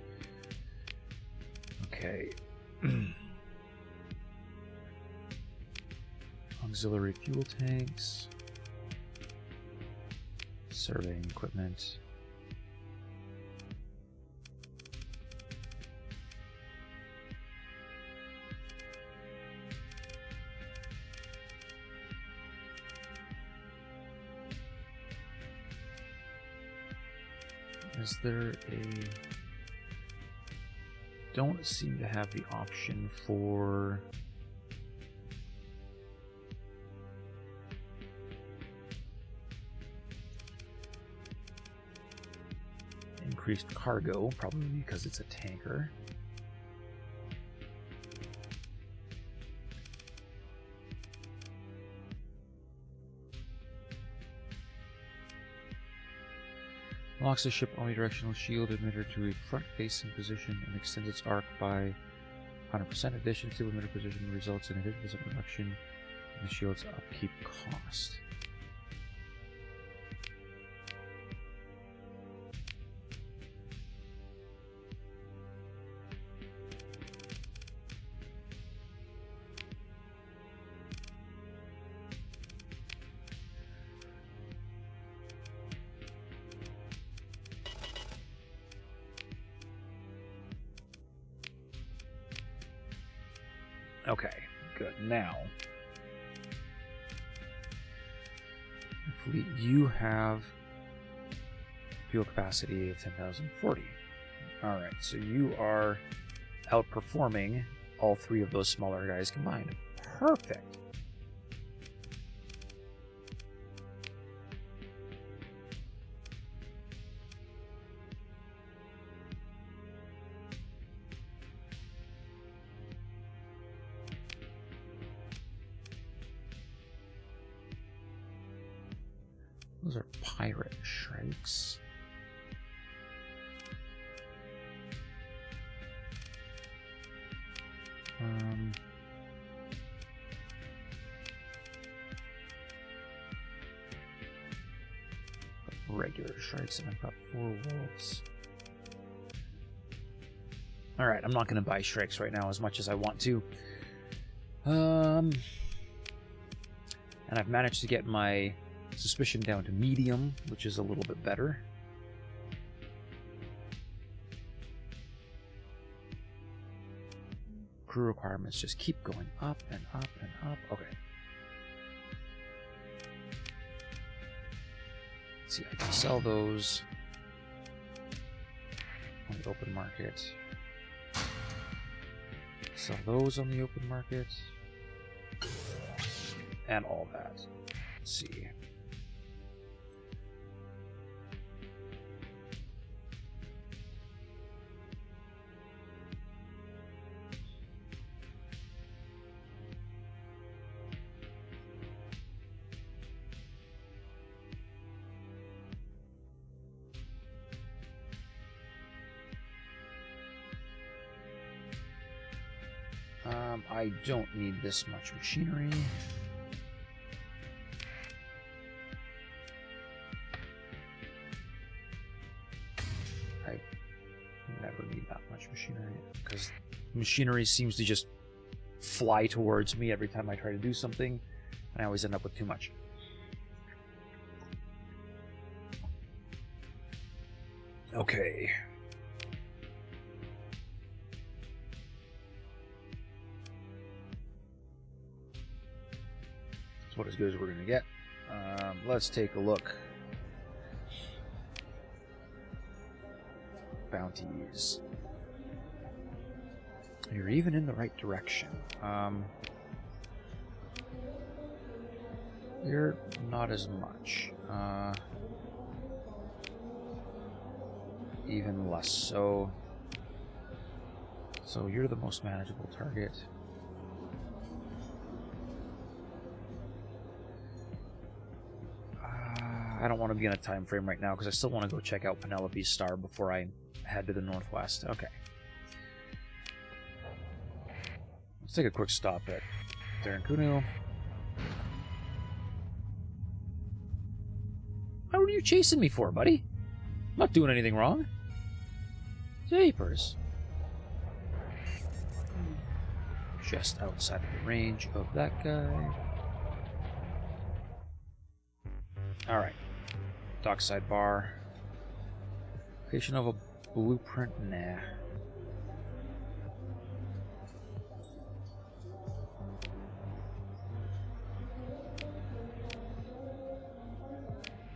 Okay. Auxiliary fuel tanks. Surveying equipment. Is there a... Don't seem to have the option for... increased cargo, probably because it's a tanker. Locks the ship omnidirectional shield emitter to a front-facing position and extends its arc by 100%. Addition to emitter position results in a 50% reduction in the shield's upkeep cost. Okay, good. Now, fleet, you have fuel capacity of 10,040. Alright, so you are outperforming all three of those smaller guys combined. Perfect. Those are pirate shrikes. Regular shrikes, and I've got 4 wolves. Alright, I'm not going to buy shrikes right now as much as I want to. And I've managed to get my suspicion down to medium, which is a little bit better. Crew requirements just keep going up and up and up. Okay. Let's see, I can sell those on the open market. Sell those on the open market. And all that. Let's see. I don't need this much machinery. I never need that much machinery because machinery seems to just fly towards me every time I try to do something, and I always end up with too much. Okay. What as good as we're going to get. Let's take a look. Bounties. You're even in the right direction. You're not as much. Even less so. So you're the most manageable target. I don't want to be in a time frame right now because I still want to go check out Penelope's star before I head to the northwest. Okay. Let's take a quick stop at Darankunu. What are you chasing me for, buddy? I'm not doing anything wrong. Japers. Just outside of the range of that guy. Alright. Dockside bar. Location of a blueprint? Nah.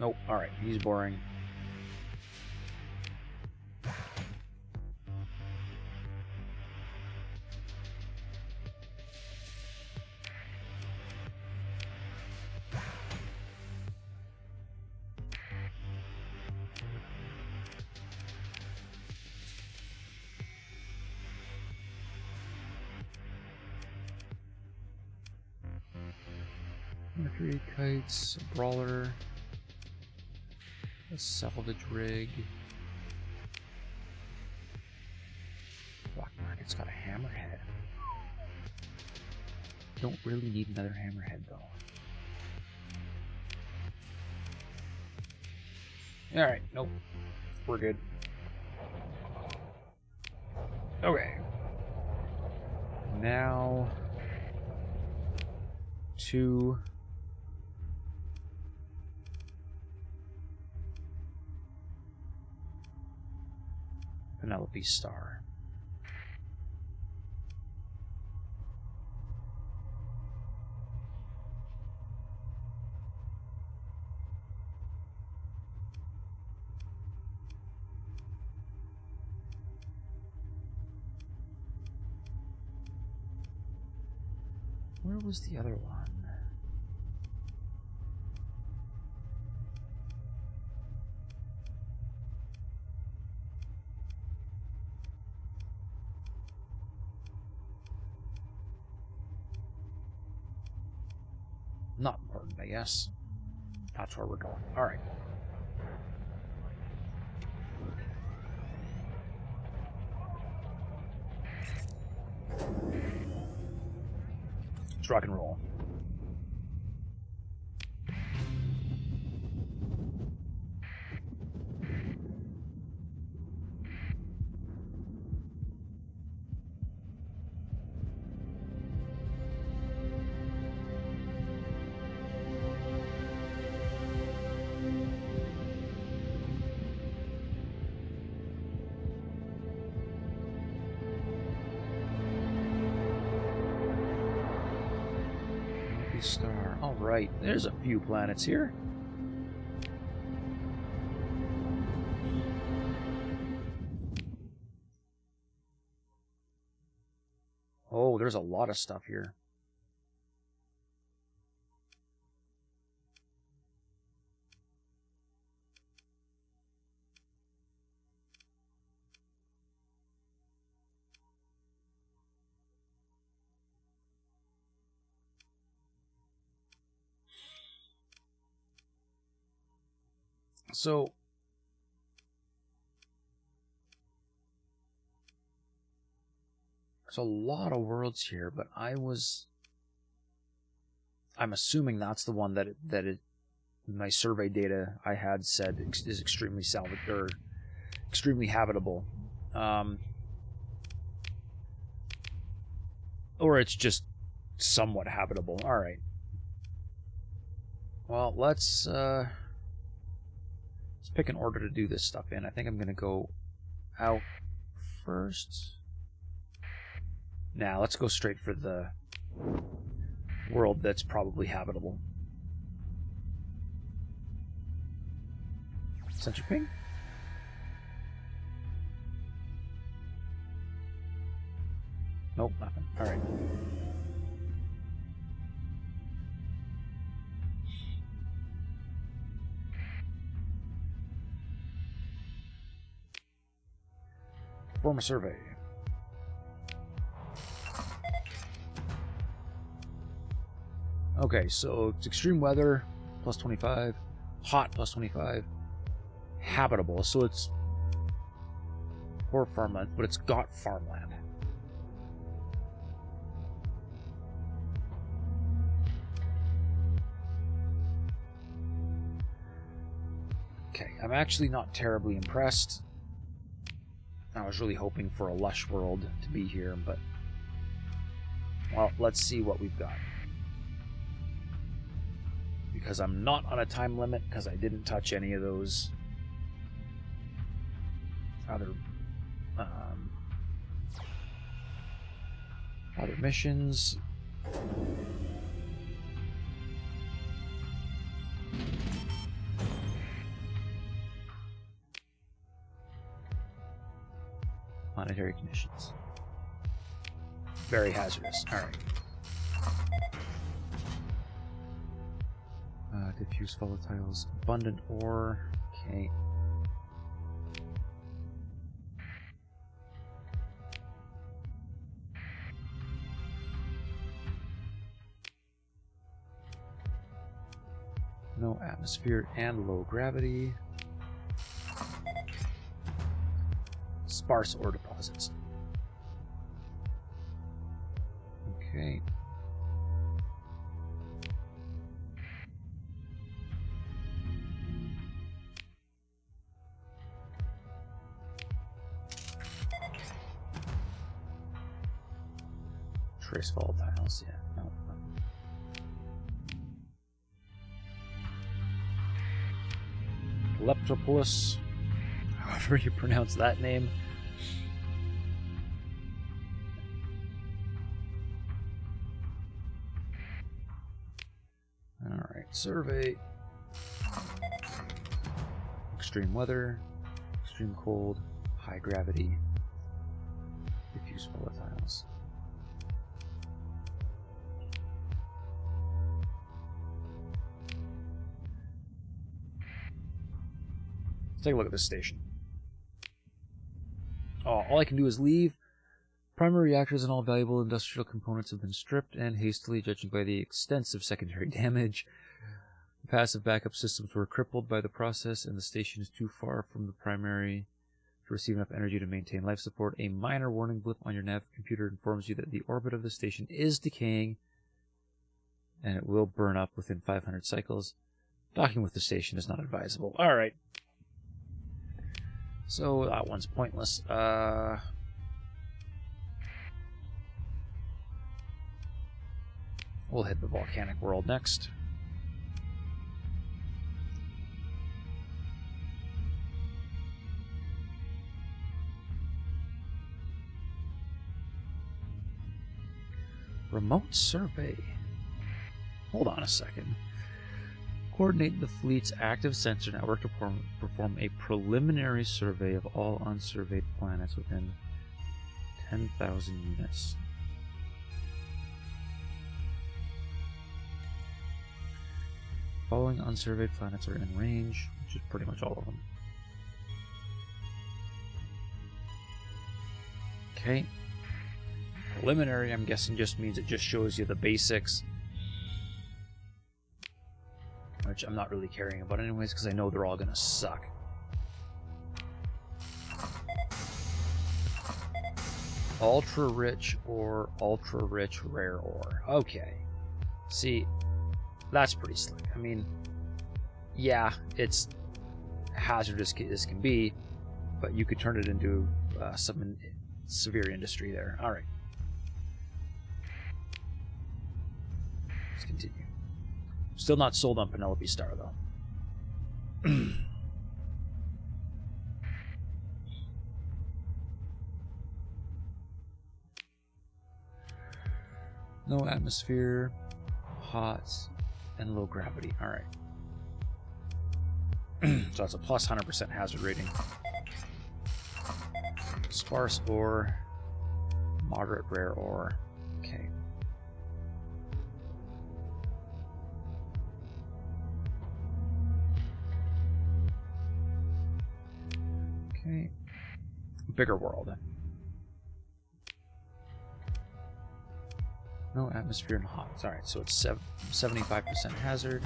Nope. Alright, he's boring. Mercury kites, a brawler, a salvage rig. Black market's got a hammerhead. Don't really need another hammerhead though. Alright, nope. We're good. Okay. Now to Penelope's star. Where was the other one? Not important, I guess. That's where we're going. All right. Let's rock and roll. Star. All right, there's a few planets here. Oh, there's a lot of stuff here. So, there's a lot of worlds here, but I'm assuming that's the one that my survey data I had said is extremely extremely habitable, or it's just somewhat habitable. All right. Well, let's pick an order to do this stuff in. I think I'm going to go out first. Now, let's go straight for the world that's probably habitable. Sensor ping? Nope, nothing. All right. Perform a survey. Okay, so it's extreme weather, plus 25. Hot, plus 25. Habitable, so it's poor farmland, but it's got farmland. Okay, I'm actually not terribly impressed. I was really hoping for a lush world to be here, but... well, let's see what we've got. Because I'm not on a time limit, because I didn't touch any of those other missions. Planetary conditions. Very hazardous. Alright. Diffuse volatiles. Abundant ore. Okay. No atmosphere and low gravity. Sparse ore deposits. Okay. Trace volatiles, yeah. No. Leptopolis, however you pronounce that name. Alright, survey. Extreme weather, extreme cold, high gravity, diffuse volatiles. Let's take a look at this station. Oh, all I can do is leave. Primary reactors and all valuable industrial components have been stripped and hastily, judging by the extensive secondary damage. The passive backup systems were crippled by the process, and the station is too far from the primary to receive enough energy to maintain life support. A minor warning blip on your nav computer informs you that the orbit of the station is decaying, and it will burn up within 500 cycles. Docking with the station is not advisable. Alright. So that one's pointless. We'll hit the volcanic world next. Remote survey. Hold on a second. Coordinate the fleet's active sensor network to perform a preliminary survey of all unsurveyed planets within 10,000 units. Following unsurveyed planets are in range, which is pretty much all of them. Okay. Preliminary, I'm guessing, just means it just shows you the basics, which I'm not really caring about anyways, because I know they're all going to suck. Ultra-rich or ultra-rich rare ore. Okay. See, that's pretty slick. I mean, yeah, it's hazardous as can be, but you could turn it into some severe industry there. All right. Let's continue. Still not sold on Penelope Star, though. No atmosphere, hot, and low gravity. All right. So that's a plus 100% hazard rating. Sparse ore, moderate rare ore. Okay. Okay. Bigger world. No atmosphere and hot. Alright, so it's 75% hazard,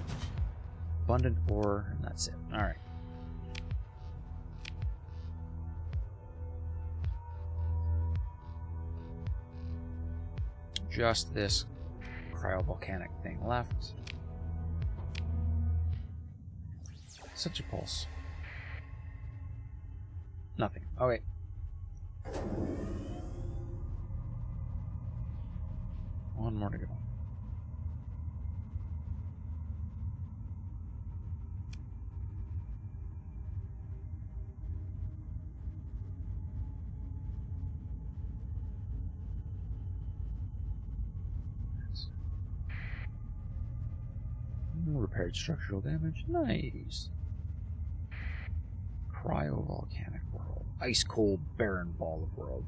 abundant ore, and that's it. Alright. Just this cryovolcanic thing left. Such a pulse. Nothing. Okay. One more to go. Repaired structural damage. Nice. Cryovolcanic world. Ice cold barren ball of world.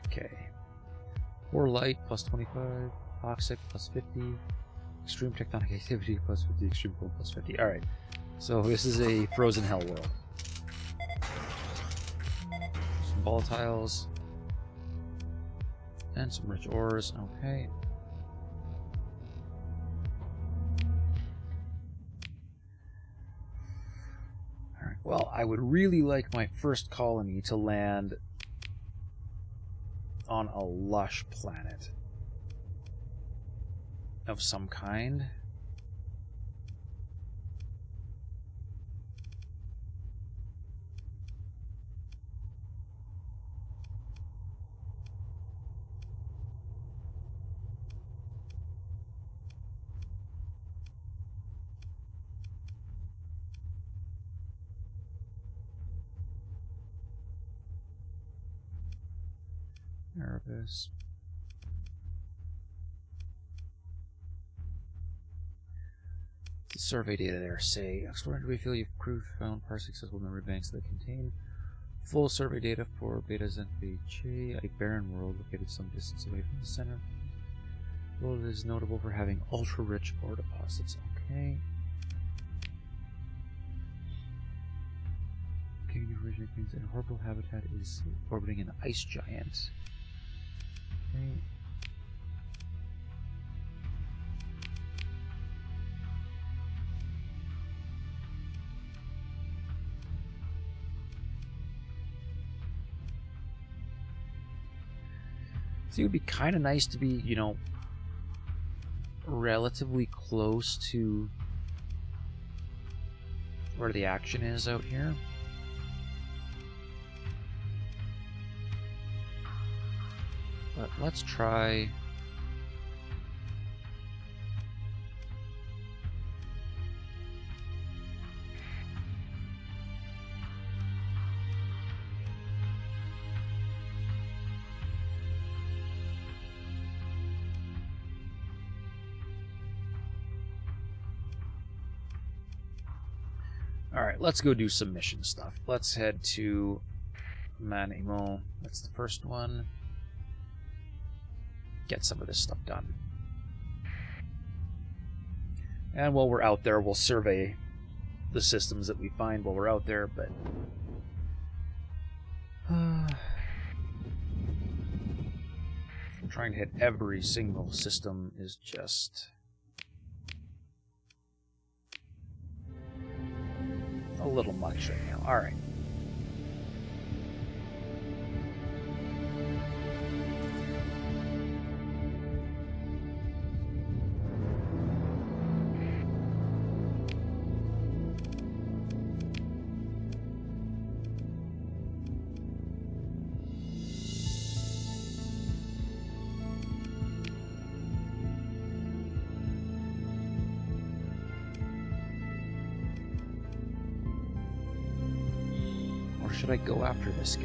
Okay. Or light plus 25. Toxic plus 50. Extreme tectonic activity plus 50. Extreme cold plus 50. Alright. So this is a frozen hell world. Some volatiles. And some rich ores. Okay. Well, I would really like my first colony to land on a lush planet of some kind. Erebus. The survey data there say, exploring debris field, you've crew found parts-accessible memory banks that contain full survey data for Beta Zentae, a barren world located some distance away from the center. The world is notable for having ultra-rich ore deposits. Okay. activity originates in orbital habitat is orbiting an ice giant. Okay. So it would be kind of nice to be, you know, relatively close to where the action is out here. But let's try... Alright, let's go do some mission stuff. Let's head to Manimo. That's the first one. Get some of this stuff done. And while we're out there, we'll survey the systems that we find while we're out there, but... trying to hit every single system is just... a little much right now. Alright. Should I go after this guy?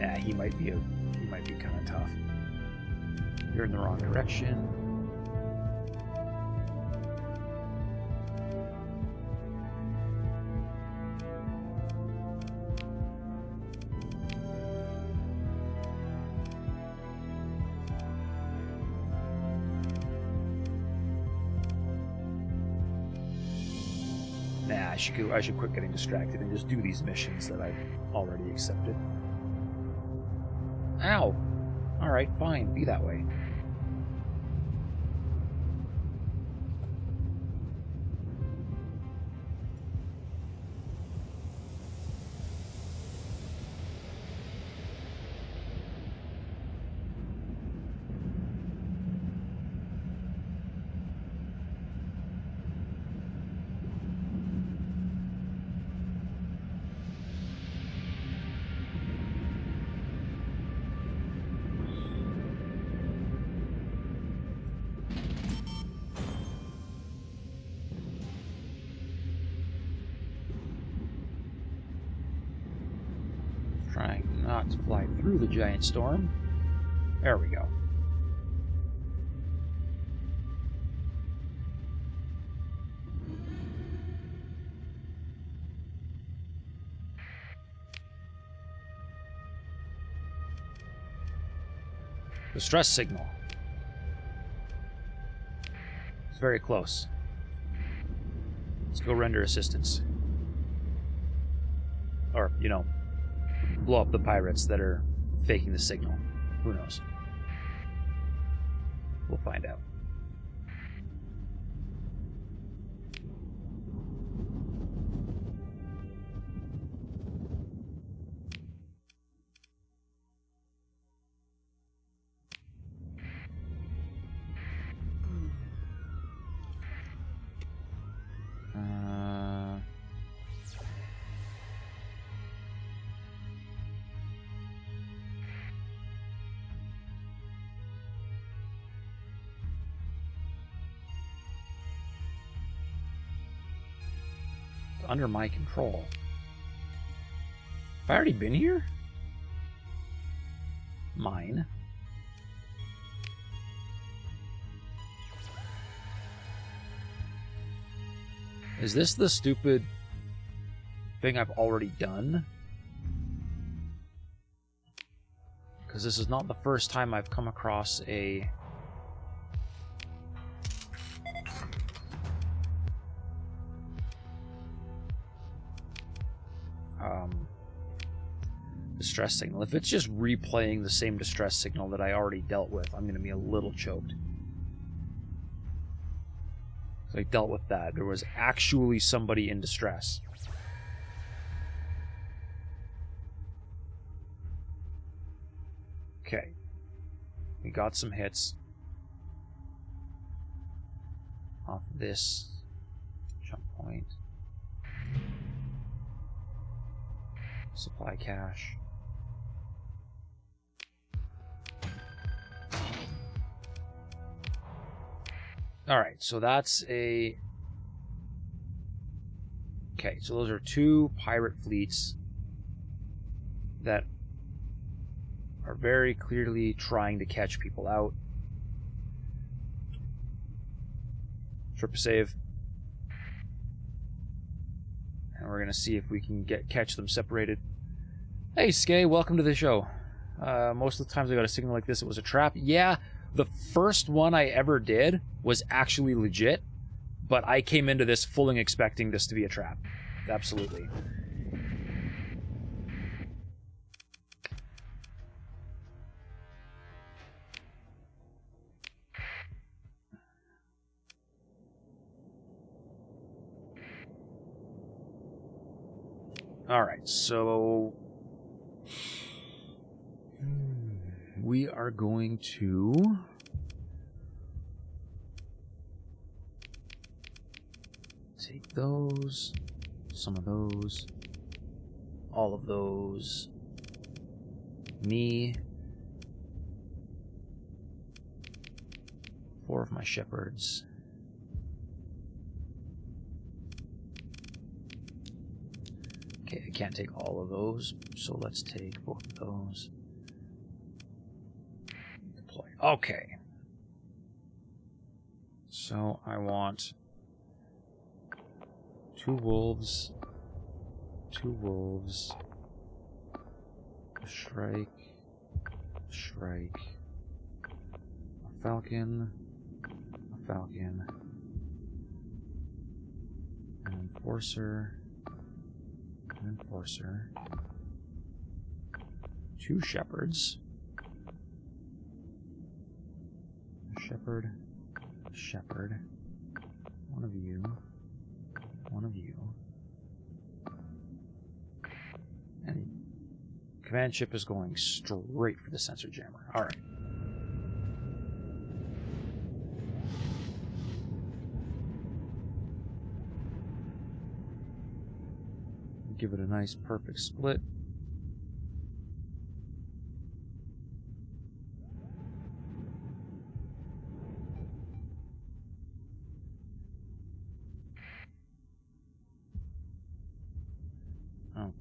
Nah, he might be kind of tough. You're in the wrong direction. Nah, I should quit getting distracted and just do these missions that I've already accepted. Ow! Alright, fine, be that way. Trying not to fly through the giant storm. There we go. The stress signal. It's very close. Let's go render assistance. Or, you know, blow up the pirates that are faking the signal. Who knows? We'll find out. Under my control. Have I already been here? Mine. Is this the stupid thing I've already done? Because this is not the first time I've come across a... distress signal. If it's just replaying the same distress signal that I already dealt with, I'm going to be a little choked. So I dealt with that. There was actually somebody in distress. Okay. We got some hits off this jump point. Supply cache. Alright, so that's a... Okay, so those are 2 pirate fleets that are very clearly trying to catch people out. Trip a save. And we're going to see if we can catch them separated. Hey, Skay, welcome to the show. Most of the times I got a signal like this, it was a trap. Yeah, the first one I ever did was actually legit, but I came into this fully expecting this to be a trap. Absolutely. Alright, so we are going to take those, some of those, all of those, me, 4 of my shepherds. Okay, I can't take all of those, so let's take both of those. Deploy. Okay. So I want 2 wolves, 2 wolves, a shrike, a falcon, an enforcer, 2 shepherds, a shepherd, one of you, and command ship is going straight for the sensor jammer. All right. Give it a nice perfect split.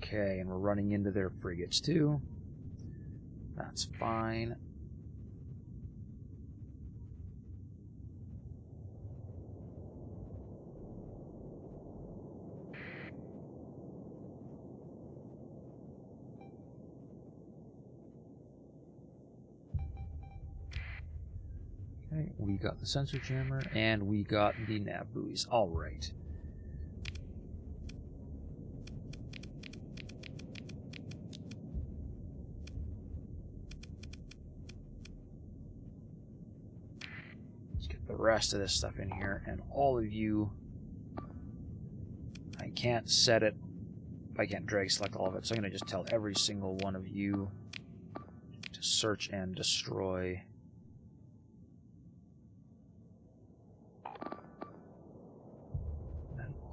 Okay, and we're running into their frigates too. That's fine. Okay, we got the sensor jammer, and we got the nav buoys. All right. Let's get the rest of this stuff in here, and all of you... I can't set it... I can't drag select all of it, so I'm going to just tell every single one of you to search and destroy...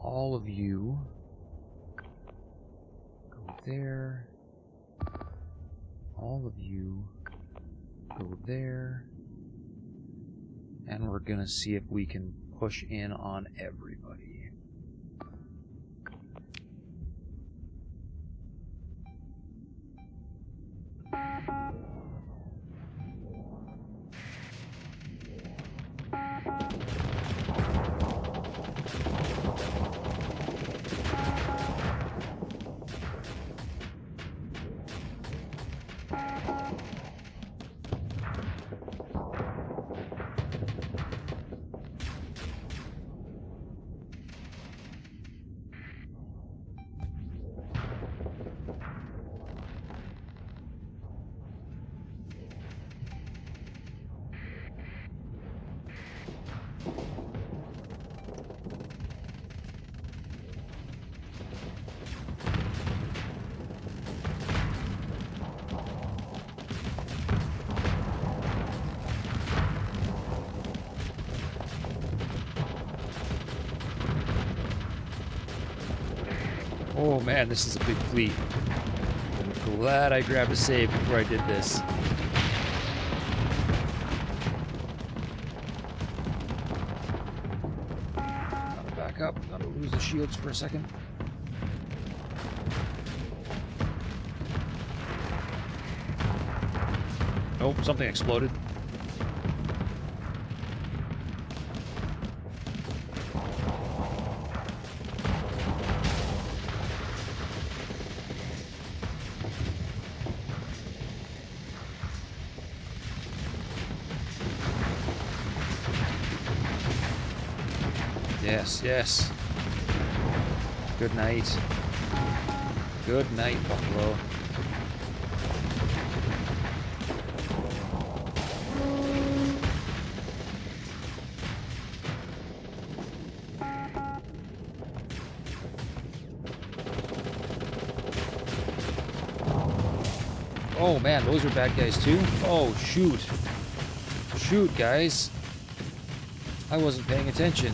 all of you go there, all of you go there, and we're gonna see if we can push in on everybody. Oh man, this is a big fleet. I'm glad I grabbed a save before I did this. Gotta back up. Gotta lose the shields for a second. Oh, something exploded. Yes, yes. Good night. Good night, Buffalo. Oh man, those are bad guys too? Oh shoot. Shoot, guys. I wasn't paying attention.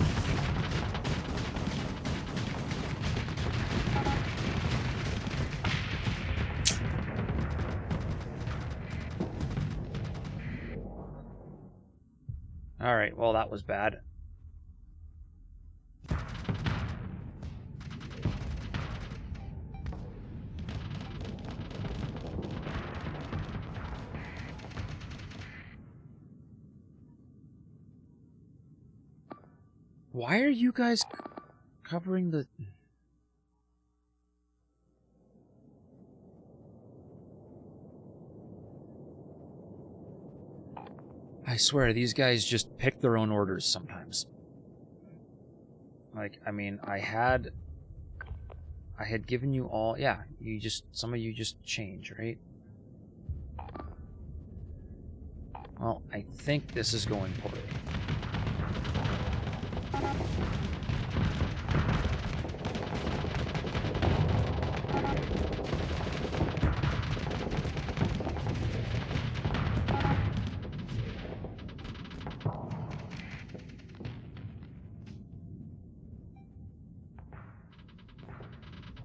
Alright, well that was bad. Why are you guys covering the... I swear, these guys just pick their own orders sometimes. Like, I mean, I had given you all... Yeah, you just... Some of you just change, right? Well, I think this is going poorly.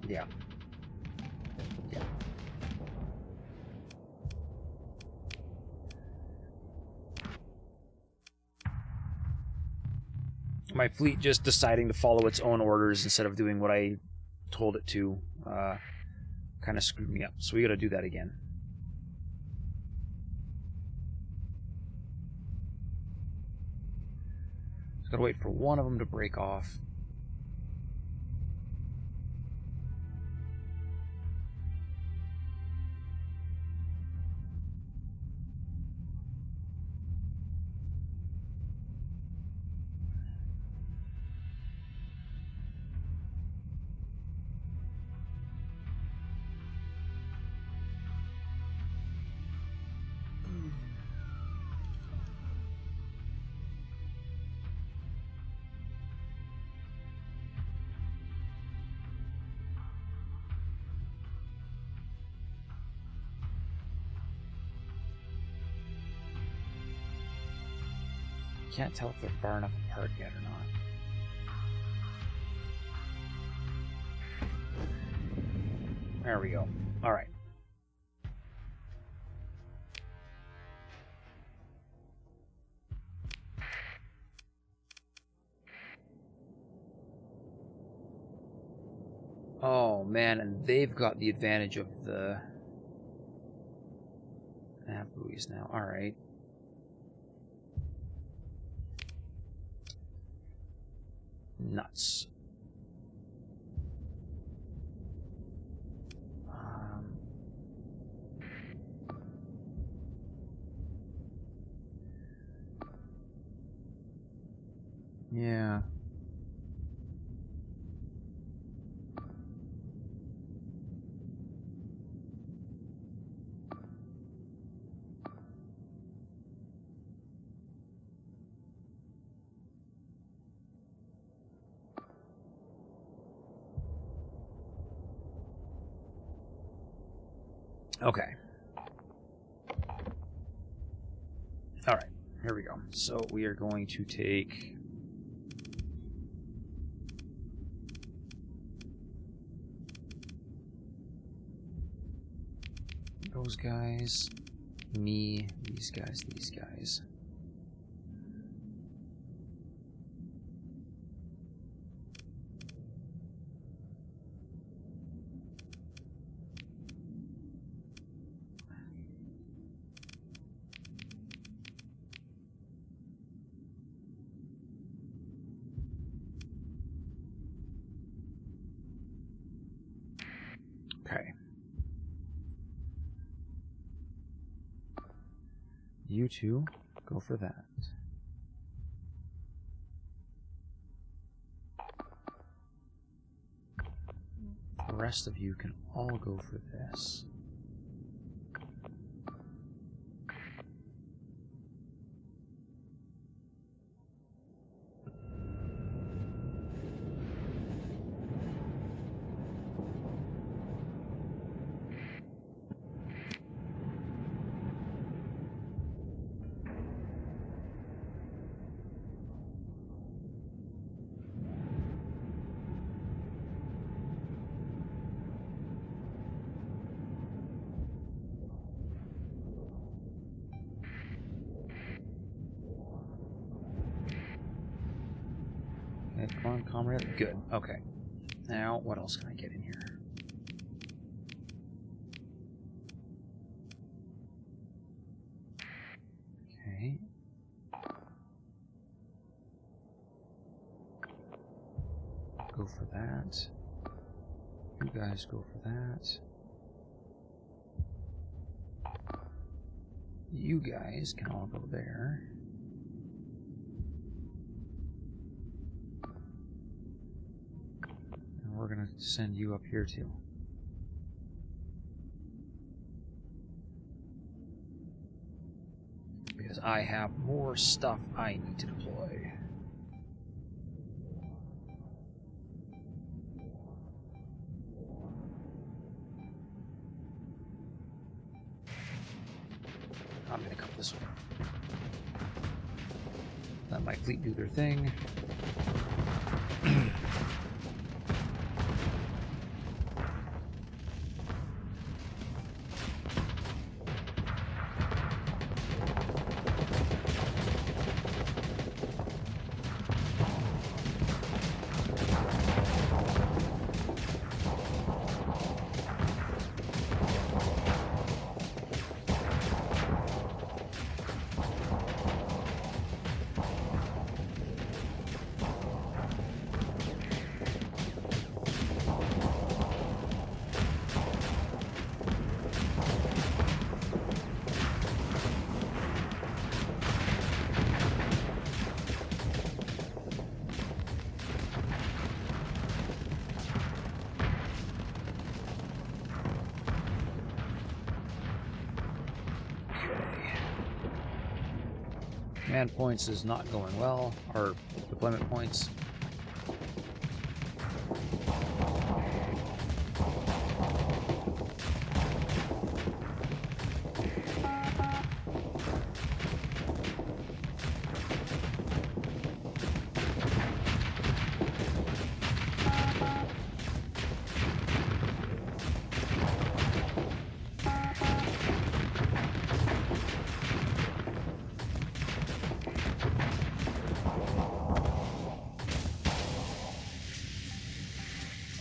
Yeah. Yeah. My fleet just deciding to follow its own orders instead of doing what I told it to kind of screwed me up. So we got to do that again. Just got to wait for one of them to break off. Can't tell if they're far enough apart yet or not. There we go. All right. Oh man, and they've got the advantage of the nav buoys now. All right. Nuts. Yeah. Okay. All right, here we go. So we are going to take... those guys, me, these guys, these guys. Okay. You two, go for that. The rest of you can all go for this. Okay, come on, comrade. Good. Okay. Now, what else can I get in here? Okay. Go for that. You guys go for that. You guys can all go there. And we're gonna send you up here too. Because I have more stuff I need to deploy. I'm gonna come this way. Let my fleet do their thing. Command points is not going well, or deployment points.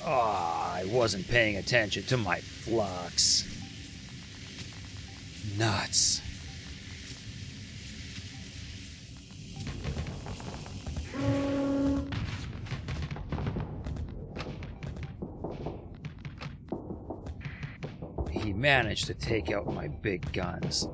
I wasn't paying attention to my flux. Nuts. He managed to take out my big guns.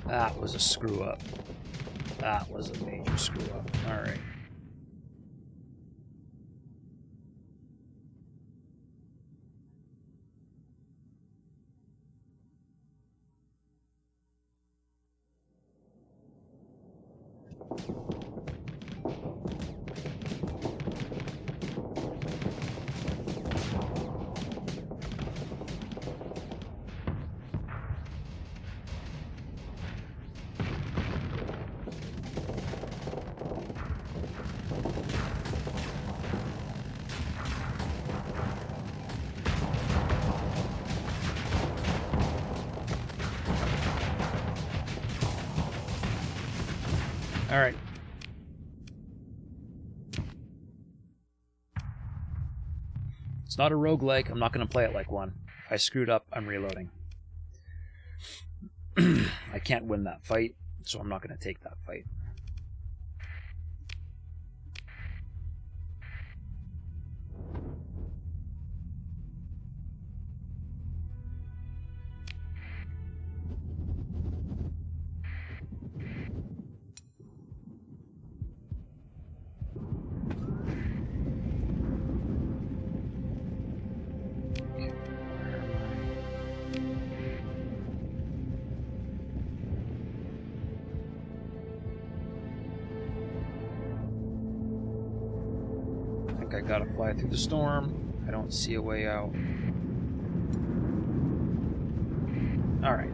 That was a screw up. That was a major screw up. All right. Alright. It's not a roguelike. I'm not going to play it like one. If I screwed up, I'm reloading. I can't win that fight, so I'm not going to take that fight. I gotta fly through the storm. I don't see a way out. Alright.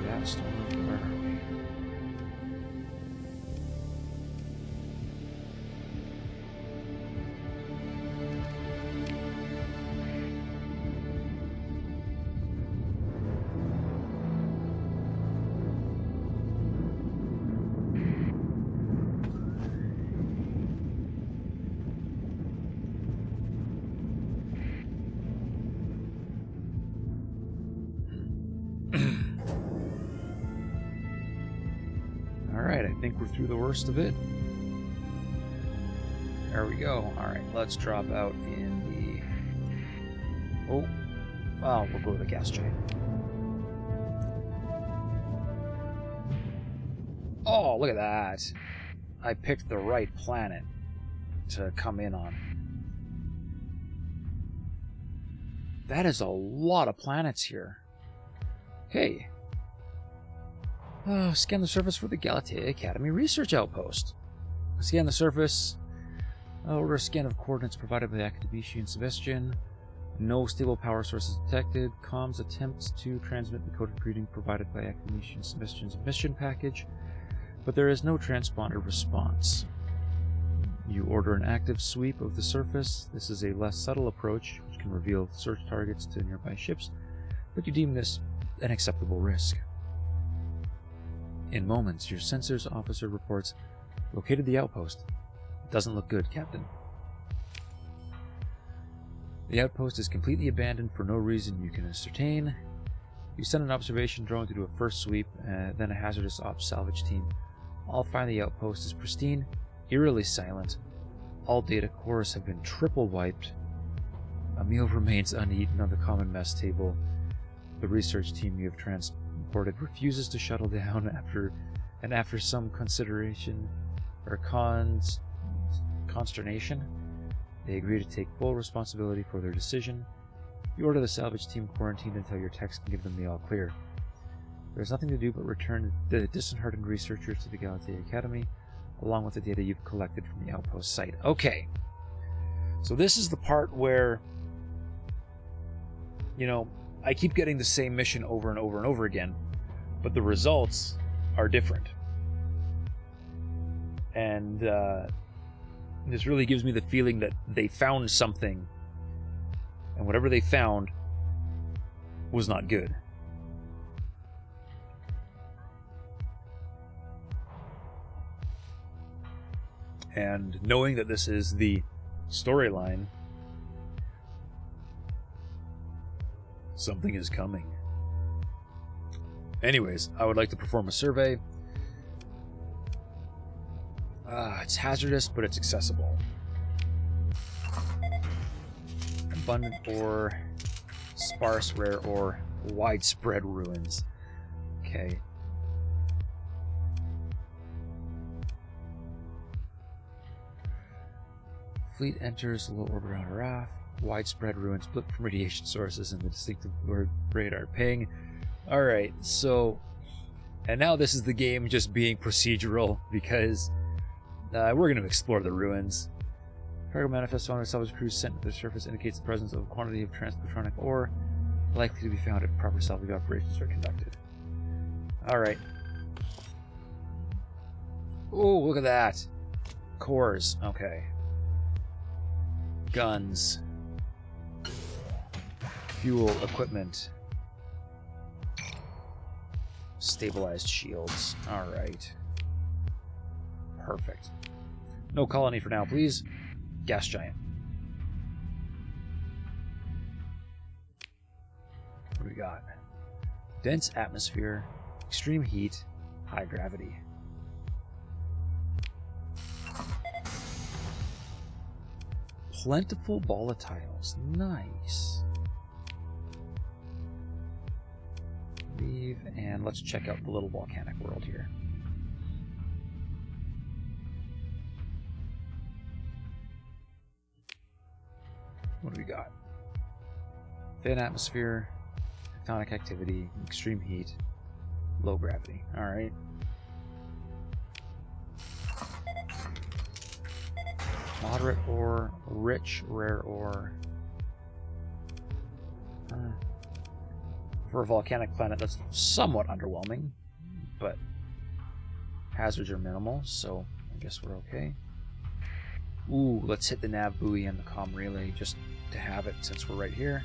That storm. Where are we? Alright, I think we're through the worst of it. There we go. Alright, let's drop out in the... Oh, well, we'll go to the gas giant. Oh, look at that. I picked the right planet to come in on. That is a lot of planets here. Hey. Scan the surface for the Galatia Academy research outpost. Scan the surface. Order a scan of coordinates provided by the Academy and Sebastian. No stable power sources detected. Comms attempts to transmit the coded greeting provided by Academy and Sebastian's mission package, but there is no transponder response. You order an active sweep of the surface. This is a less subtle approach, which can reveal search targets to nearby ships, but you deem this an acceptable risk. In moments, your sensors officer reports, located the outpost. It doesn't look good, Captain. The outpost is completely abandoned for no reason you can ascertain. You send an observation drone to do a first sweep, then a hazardous ops salvage team. All find the outpost is pristine, eerily silent. All data cores have been triple wiped. A meal remains uneaten on the common mess table. The research team you have transported refuses to shuttle down after some consideration or consternation, they agree to take full responsibility for their decision. You order the salvage team quarantined until your techs can give them the all clear. There's nothing to do but return the disheartened researchers to the Galatia Academy, along with the data you've collected from the outpost site. Okay. So this is the part where, you know, I keep getting the same mission over and over and over again, but the results are different. And this really gives me the feeling that they found something, and whatever they found was not good. And knowing that this is the storyline, something is coming. Anyways, I would like to perform a survey. It's hazardous, but it's accessible. Abundant ore, sparse rare ore, widespread ruins. Okay. Fleet enters low orbit on a raft. Widespread ruins split from radiation sources and the distinctive radar ping. Alright, so... And now this is the game just being procedural, because we're going to explore the ruins. Cargo manifest on a salvage crew sent to the surface indicates the presence of a quantity of transplutonic ore likely to be found if proper salvage operations are conducted. Alright. Oh, look at that. Cores. Okay. Guns. Fuel, equipment. Stabilized shields. Alright. Perfect. No colony for now, please. Gas giant. What do we got? Dense atmosphere, extreme heat, high gravity. Plentiful volatiles. Nice. Leave, and let's check out the little volcanic world here. What do we got? Thin atmosphere, tectonic activity, extreme heat, low gravity. Alright. Moderate ore, rich, rare ore. For a volcanic planet, that's somewhat underwhelming, but hazards are minimal, so I guess we're okay. Ooh, let's hit the nav buoy and the comm relay just to have it since we're right here.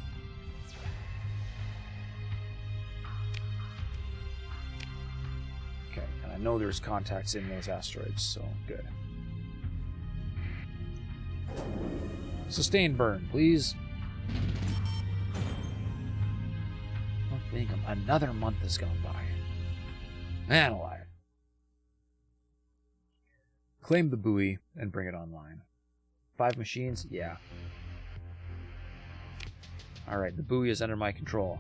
Okay, and I know there's contacts in those asteroids, so good. Sustained burn, please. I think another month has gone by. Man alive. Claim the buoy and bring it online. 5 machines? Yeah. Alright, the buoy is under my control.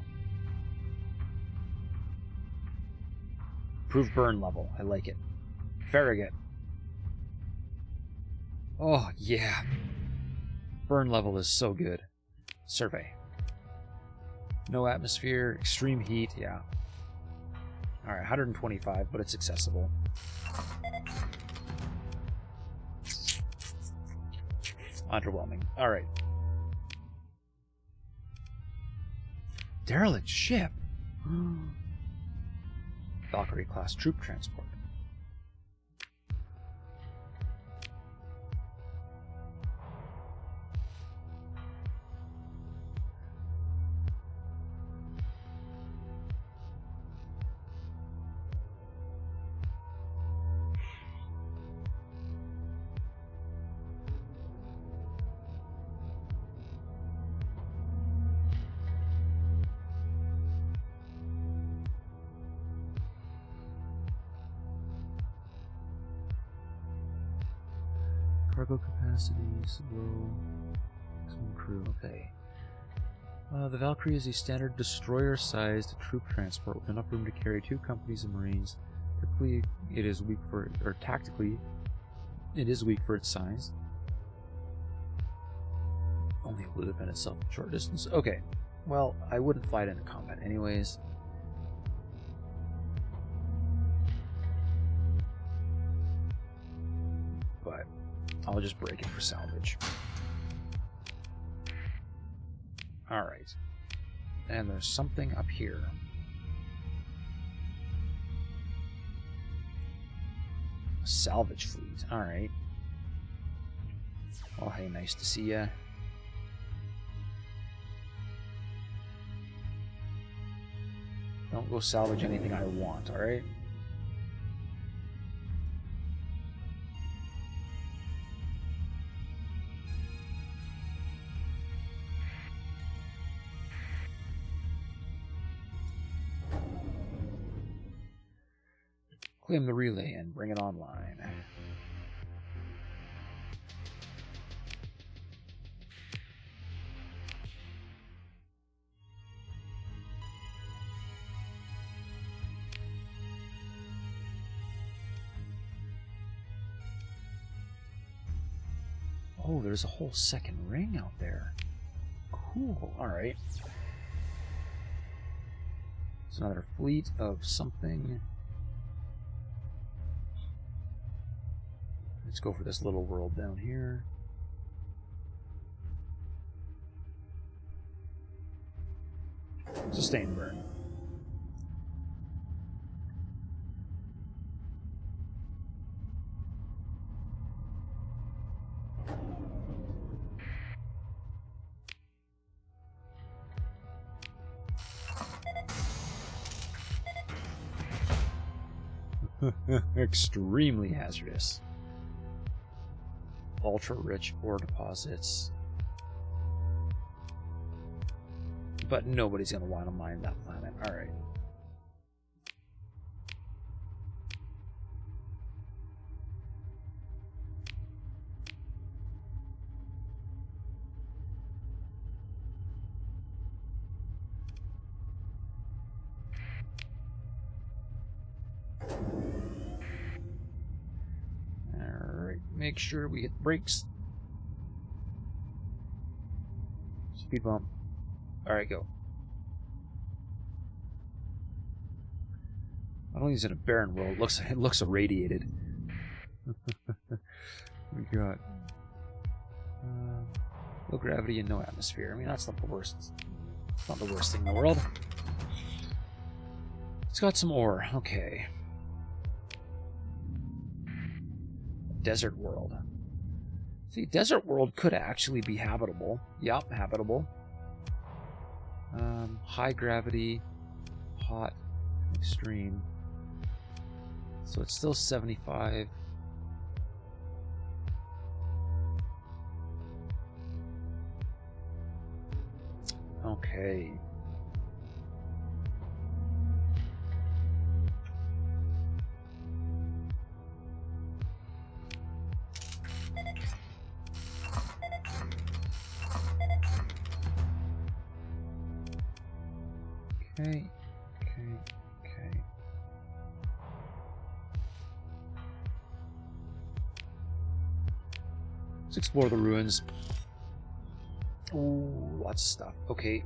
Improve burn level. I like it. Farragut. Oh, yeah. Burn level is so good. Survey. No atmosphere, extreme heat, yeah. Alright, 125, but it's accessible. Underwhelming. Alright. Derelict ship. Valkyrie class troop transport. Cargo capacities low. Maximum crew. Okay. The Valkyrie is a standard destroyer-sized troop transport with enough room to carry 2 companies of Marines. Typically, it is weak for, or tactically, it is weak for its size. Only able to defend itself at short distance. Okay. Well, I wouldn't fly it into combat anyways. But I'll just break it for salvage. Alright. And there's something up here. A salvage fleet. Alright. Oh, hey, nice to see ya. Don't go salvage anything I want, alright? Claim the relay and bring it online. Oh, there's a whole second ring out there. Cool. Alright. It's another fleet of something. Let's go for this little world down here. Sustained burn. Extremely hazardous. Ultra-rich ore deposits. But nobody's going to want to mine that planet. Alright. Alright, make sure we hit the brakes. Speed bump. Alright, go. I don't think it's in a barren world. It looks irradiated. We got low gravity and no atmosphere. I mean, that's not the worst. It's not the worst thing in the world. It's got some ore. Okay. Desert world. See, desert world could actually be habitable. Yup, habitable. High gravity, hot, extreme. So it's still 75. Okay. Okay. Let's explore the ruins. Ooh, lots of stuff. Okay.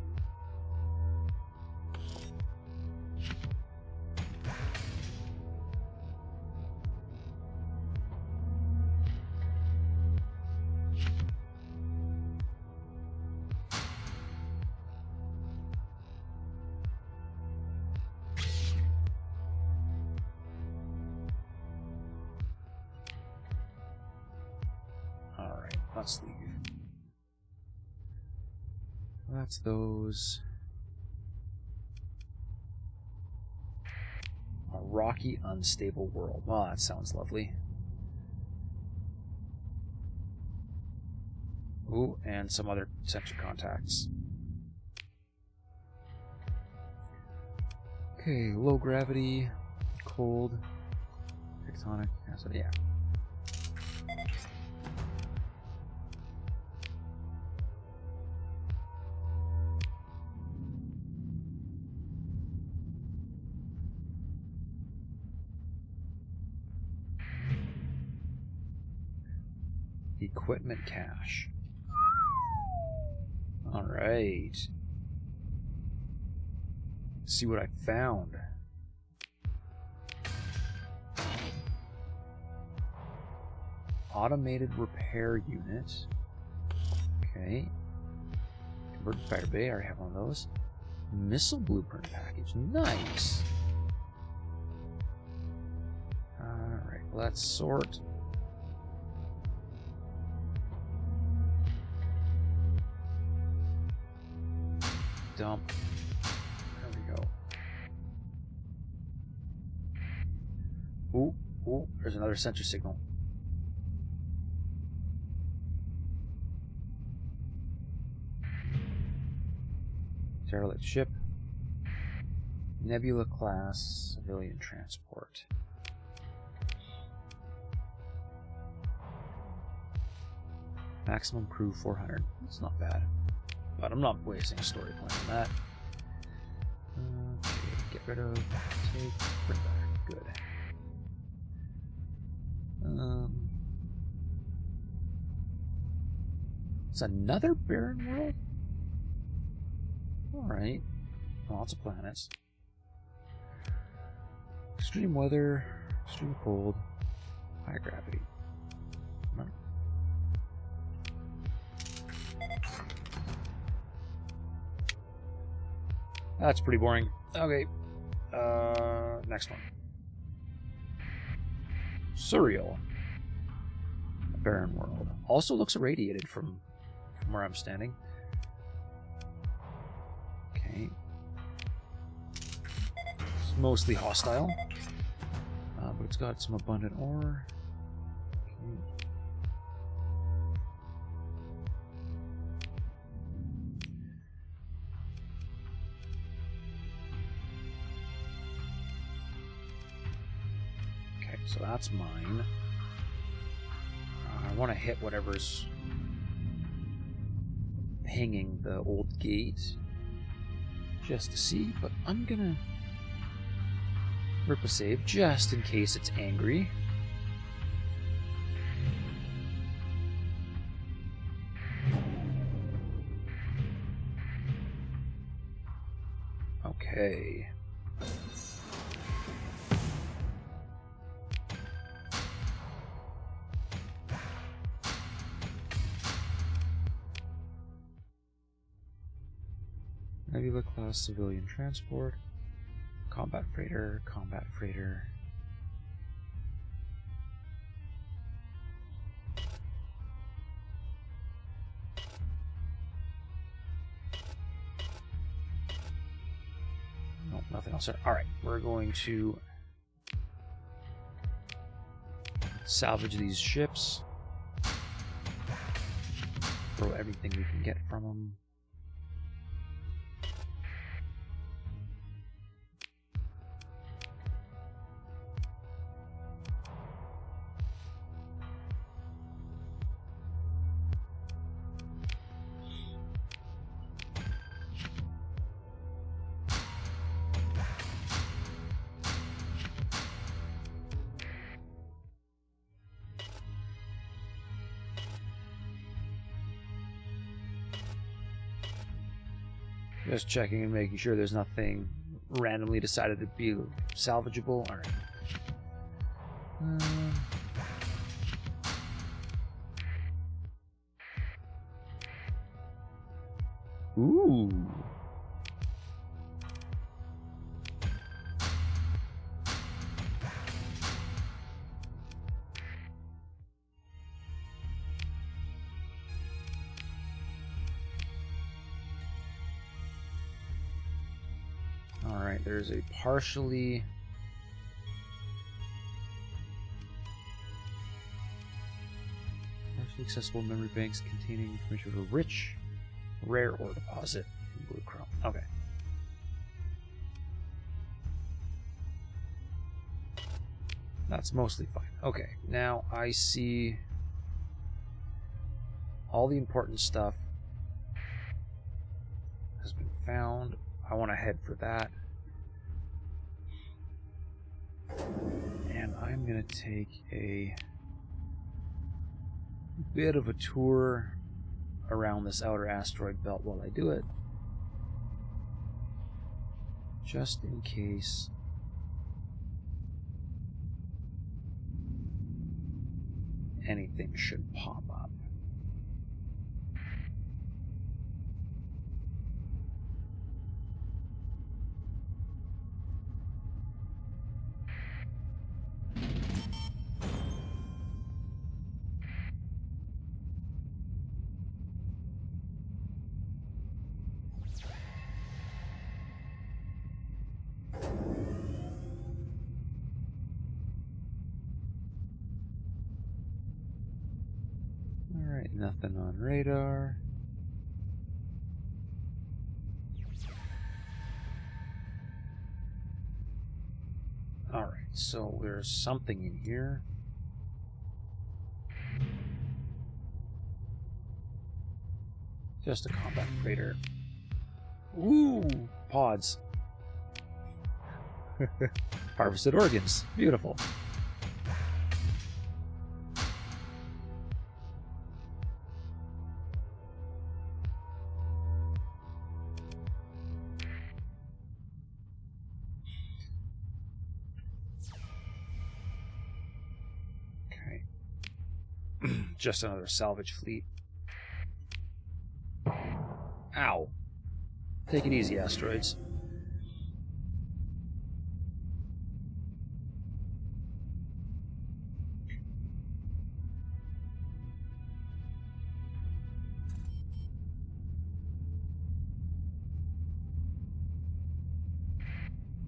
Let's leave. That's those. A rocky, unstable world. Well, that sounds lovely. Ooh, and some other sensor contacts. Okay, low gravity, cold, tectonic. Yeah. Equipment cache. All right. Let's see what I found. Automated repair unit. Okay. Converted fire bay. I already have one of those. Missile blueprint package. Nice. All right. Let's sort. Dump. There we go. Ooh, there's another sensor signal. Derelict ship. Nebula class civilian transport. Maximum crew 400. That's not bad. But I'm not wasting a story point on that. Okay, get rid of, take, bring back. Good. It's another barren world? Alright. Lots of planets. Extreme weather, extreme cold, high gravity. That's pretty boring. Okay. Next one. Surreal. A barren world. Also looks irradiated from where I'm standing. Okay. It's mostly hostile. but it's got some abundant ore. Okay. Okay, so that's mine. I want to hit whatever's hanging the old gate just to see, but I'm gonna rip a save just in case it's angry. Okay. Nebula class civilian transport. Combat freighter, combat freighter. Nope, nothing else. Alright, we're going to salvage these ships. Throw everything we can get from them. Just checking and making sure there's nothing randomly decided to be salvageable. Alright. Ooh. Alright, there's a partially accessible memory banks containing information of a rich, rare ore deposit in blue chrome. Okay. That's mostly fine. Okay, now I see all the important stuff has been found. I want to head for that. And I'm going to take a bit of a tour around this outer asteroid belt while I do it. Just in case anything should pop up. Alright, nothing on radar. Alright, so there's something in here. Just a combat freighter. Ooh, pods. Harvested organs. Beautiful. Okay. Just another salvage fleet. Ow. Take it easy, asteroids.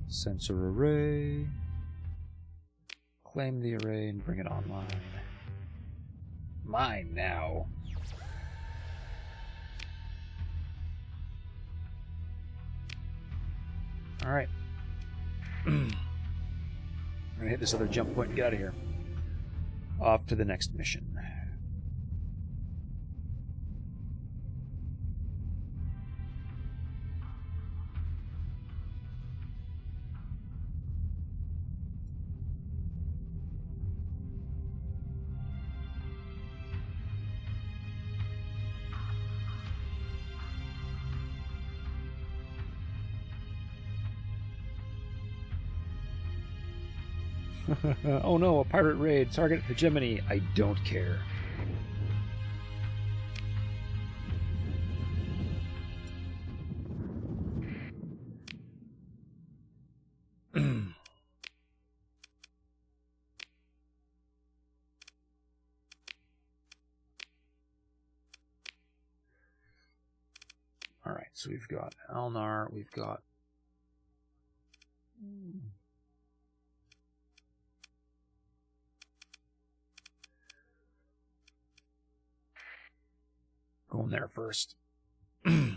Sensor array. Claim the array and bring it online. Mine now. Alright. I'm gonna hit this other jump point and get out of here. Off to the next mission. Oh no, a pirate raid. Target hegemony. I don't care. Alright, so we've got Alnar, we've got... Going there first. You're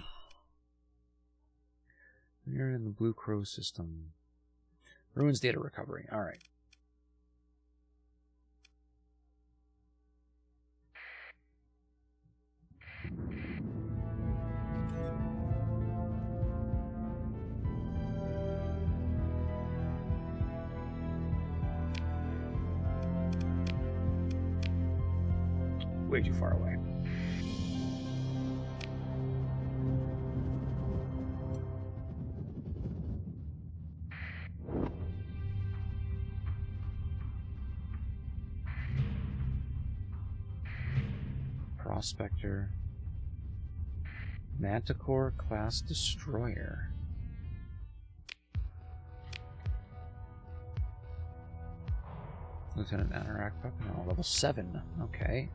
in the Blue Crow system. Ruins data recovery. Alright. Way too far away. Prospector. Manticore class destroyer. Lieutenant Anorak weapon. Oh, level 7. Okay.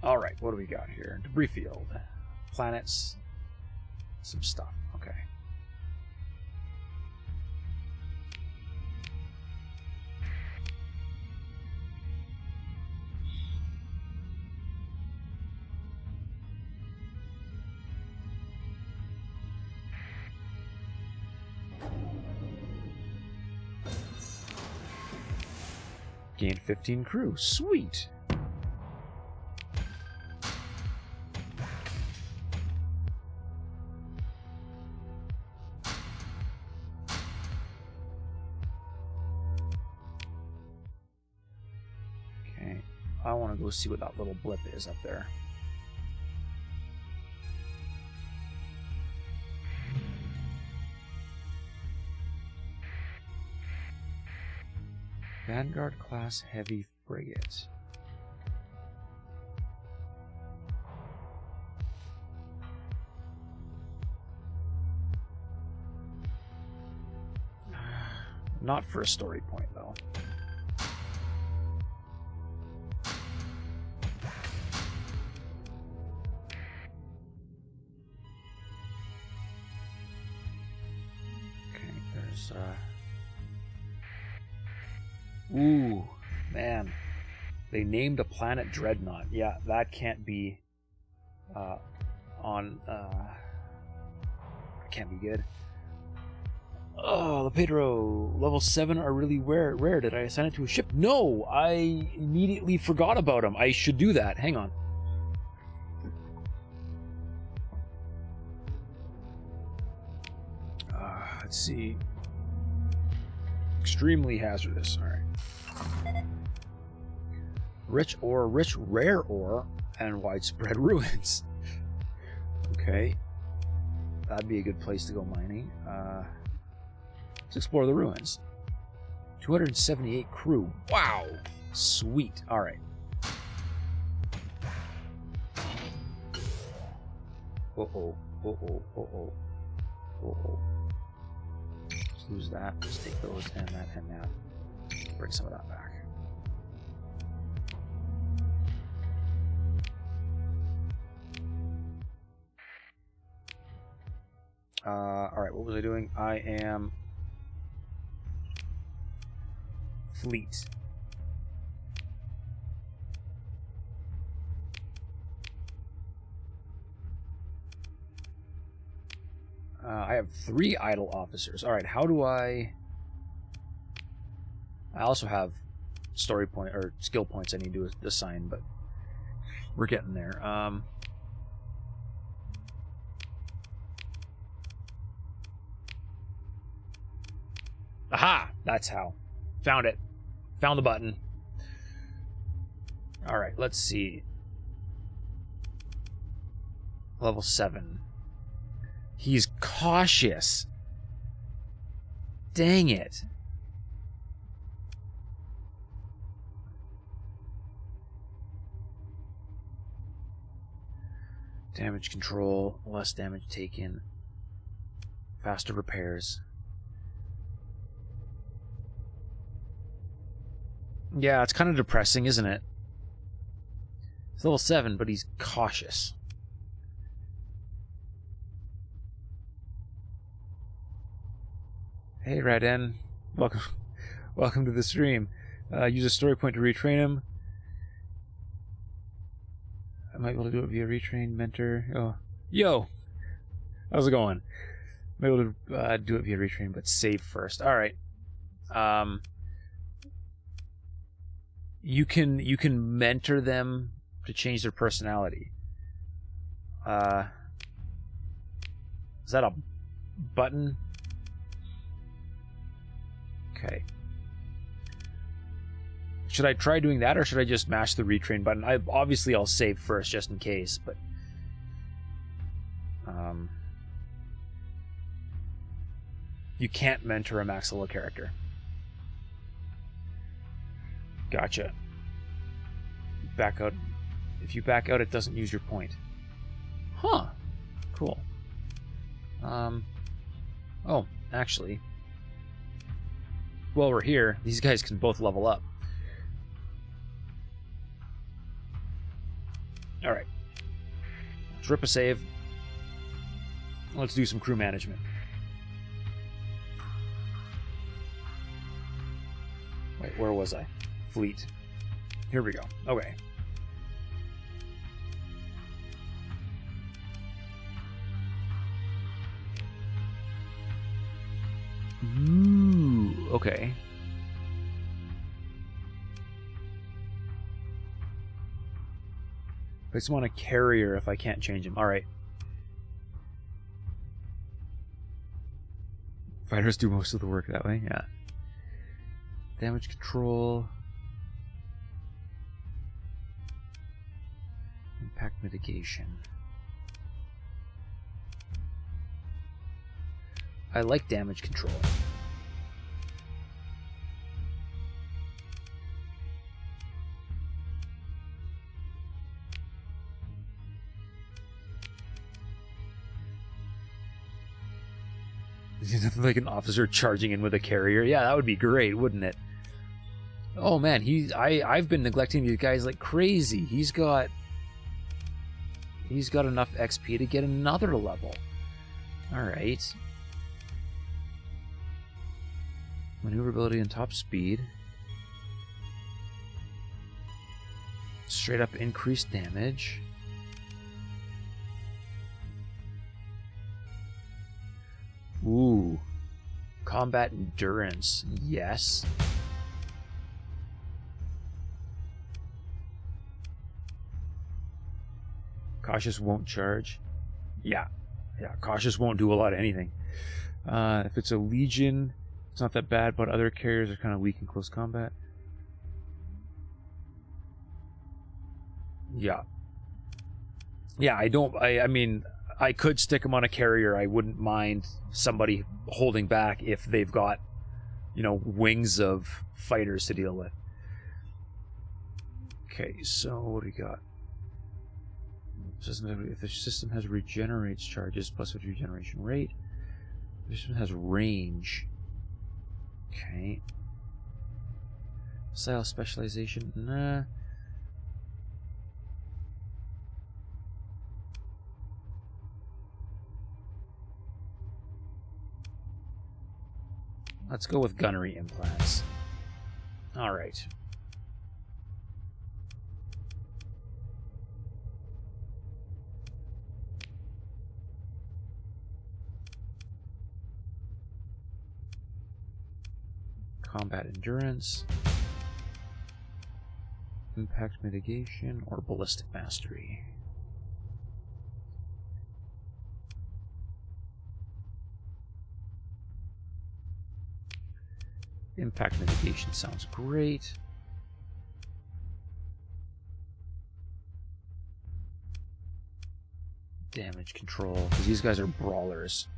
Alright, what do we got here? Debris field. Planets. Some stuff. Okay. Gained 15 crew. Sweet! Okay. I want to go see what that little blip is up there. Vanguard class heavy frigate. Not for a story point, though. Okay, there's ooh, man. They named a planet Dreadnought. Yeah, that can't be can't be good. Oh, the Pedro. Level 7 are really rare. Did I assign it to a ship? No! I immediately forgot about him. I should do that. Hang on. Let's see. Extremely hazardous. Alright. Rich ore, rich rare ore, and widespread ruins. Okay. That'd be a good place to go mining. Let's explore the ruins. 278 crew. Wow! Sweet. Alright. Uh-oh. Uh-oh. Uh-oh. Uh-oh. Let's lose that. Let's take those and that and that. Bring some of that back. Alright, what was I doing? I am... Fleet. I have 3 idle officers. Alright, how do I also have story point or skill points I need to assign, but we're getting there. Aha! That's how. Found it. Found the button. Alright, let's see. Level 7. He's cautious. Dang it. Damage control, less damage taken, faster repairs. Yeah, it's kind of depressing, isn't it? He's level 7, but he's cautious. Hey, Raden. Welcome to the stream. Use a story point to retrain him. I might be able to do it via retrain, mentor. Oh, yo! How's it going? I might be able to do it via retrain, but save first. Alright. You can mentor them to change their personality. Is that a button? Okay. Should I try doing that, or should I just mash the retrain button? Obviously I'll save first, just in case, but... you can't mentor a max level character. Gotcha. Back out. If you back out, it doesn't use your point. Huh. Cool. Oh, actually... while we're here, these guys can both level up. Alright. Let's rip a save. Let's do some crew management. Wait, where was I? Fleet. Here we go. Okay. Ooh, okay. I just want a carrier if I can't change him. Alright. Fighters do most of the work that way, yeah. Damage control. Impact mitigation. I like damage control. Nothing like an officer charging in with a carrier. Yeah, that would be great, wouldn't it? Oh man, I've been neglecting these guys like crazy. He's got enough XP to get another level. Alright. Maneuverability and top speed. Straight up increased damage. Ooh. Combat endurance. Yes. Cautious won't charge. Yeah. Yeah, cautious won't do a lot of anything. If it's a legion, it's not that bad, but other carriers are kind of weak in close combat. Yeah. Yeah, I mean, I could stick them on a carrier. I wouldn't mind somebody holding back if they've got, you know, wings of fighters to deal with. Okay, so what do we got? If the system has regenerates charges plus a regeneration rate, the system has range. Okay. Style specialization, nah. Let's go with gunnery implants. All right. Combat endurance, impact mitigation, or ballistic mastery. Impact mitigation sounds great. Damage control, because these guys are brawlers.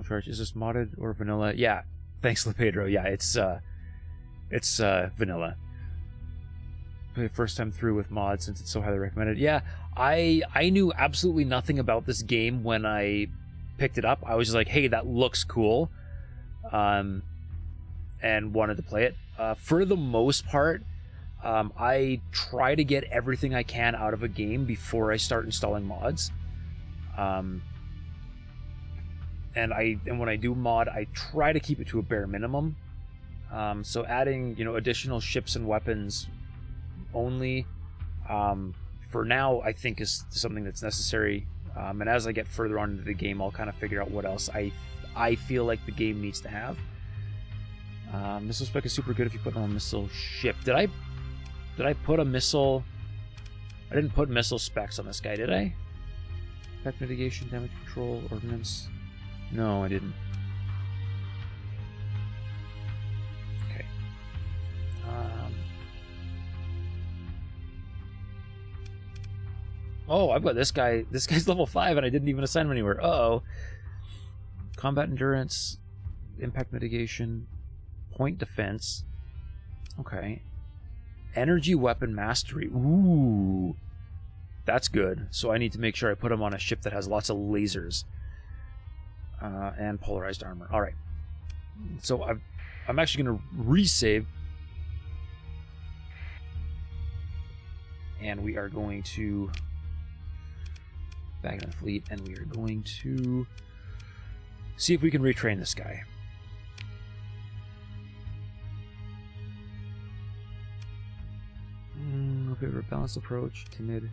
Charge. Is this modded or vanilla? Yeah. Thanks, LePedro. Yeah, it's vanilla. Play the first time through with mods since it's so highly recommended. Yeah, I knew absolutely nothing about this game when I picked it up. I was just like, hey, that looks cool, and wanted to play it. For the most part, I try to get everything I can out of a game before I start installing mods. And when I do mod, I try to keep it to a bare minimum. So adding, additional ships and weapons only, for now, I think is something that's necessary. And as I get further on into the game, I'll kind of figure out what else I feel like the game needs to have. Missile spec is super good if you put on a missile ship. Did I put a missile? I didn't put missile specs on this guy, did I? Impact mitigation, damage control, ordnance. No, I didn't. Okay. Oh, I've got this guy. This guy's level 5, and I didn't even assign him anywhere. Uh-oh. Combat endurance, impact mitigation, point defense. Okay. Energy weapon mastery. Ooh. That's good. So I need to make sure I put him on a ship that has lots of lasers. And polarized armor. All right. So I'm actually going to resave. And we are going to back in the fleet, and we are going to see if we can retrain this guy. Favorite balanced approach, timid.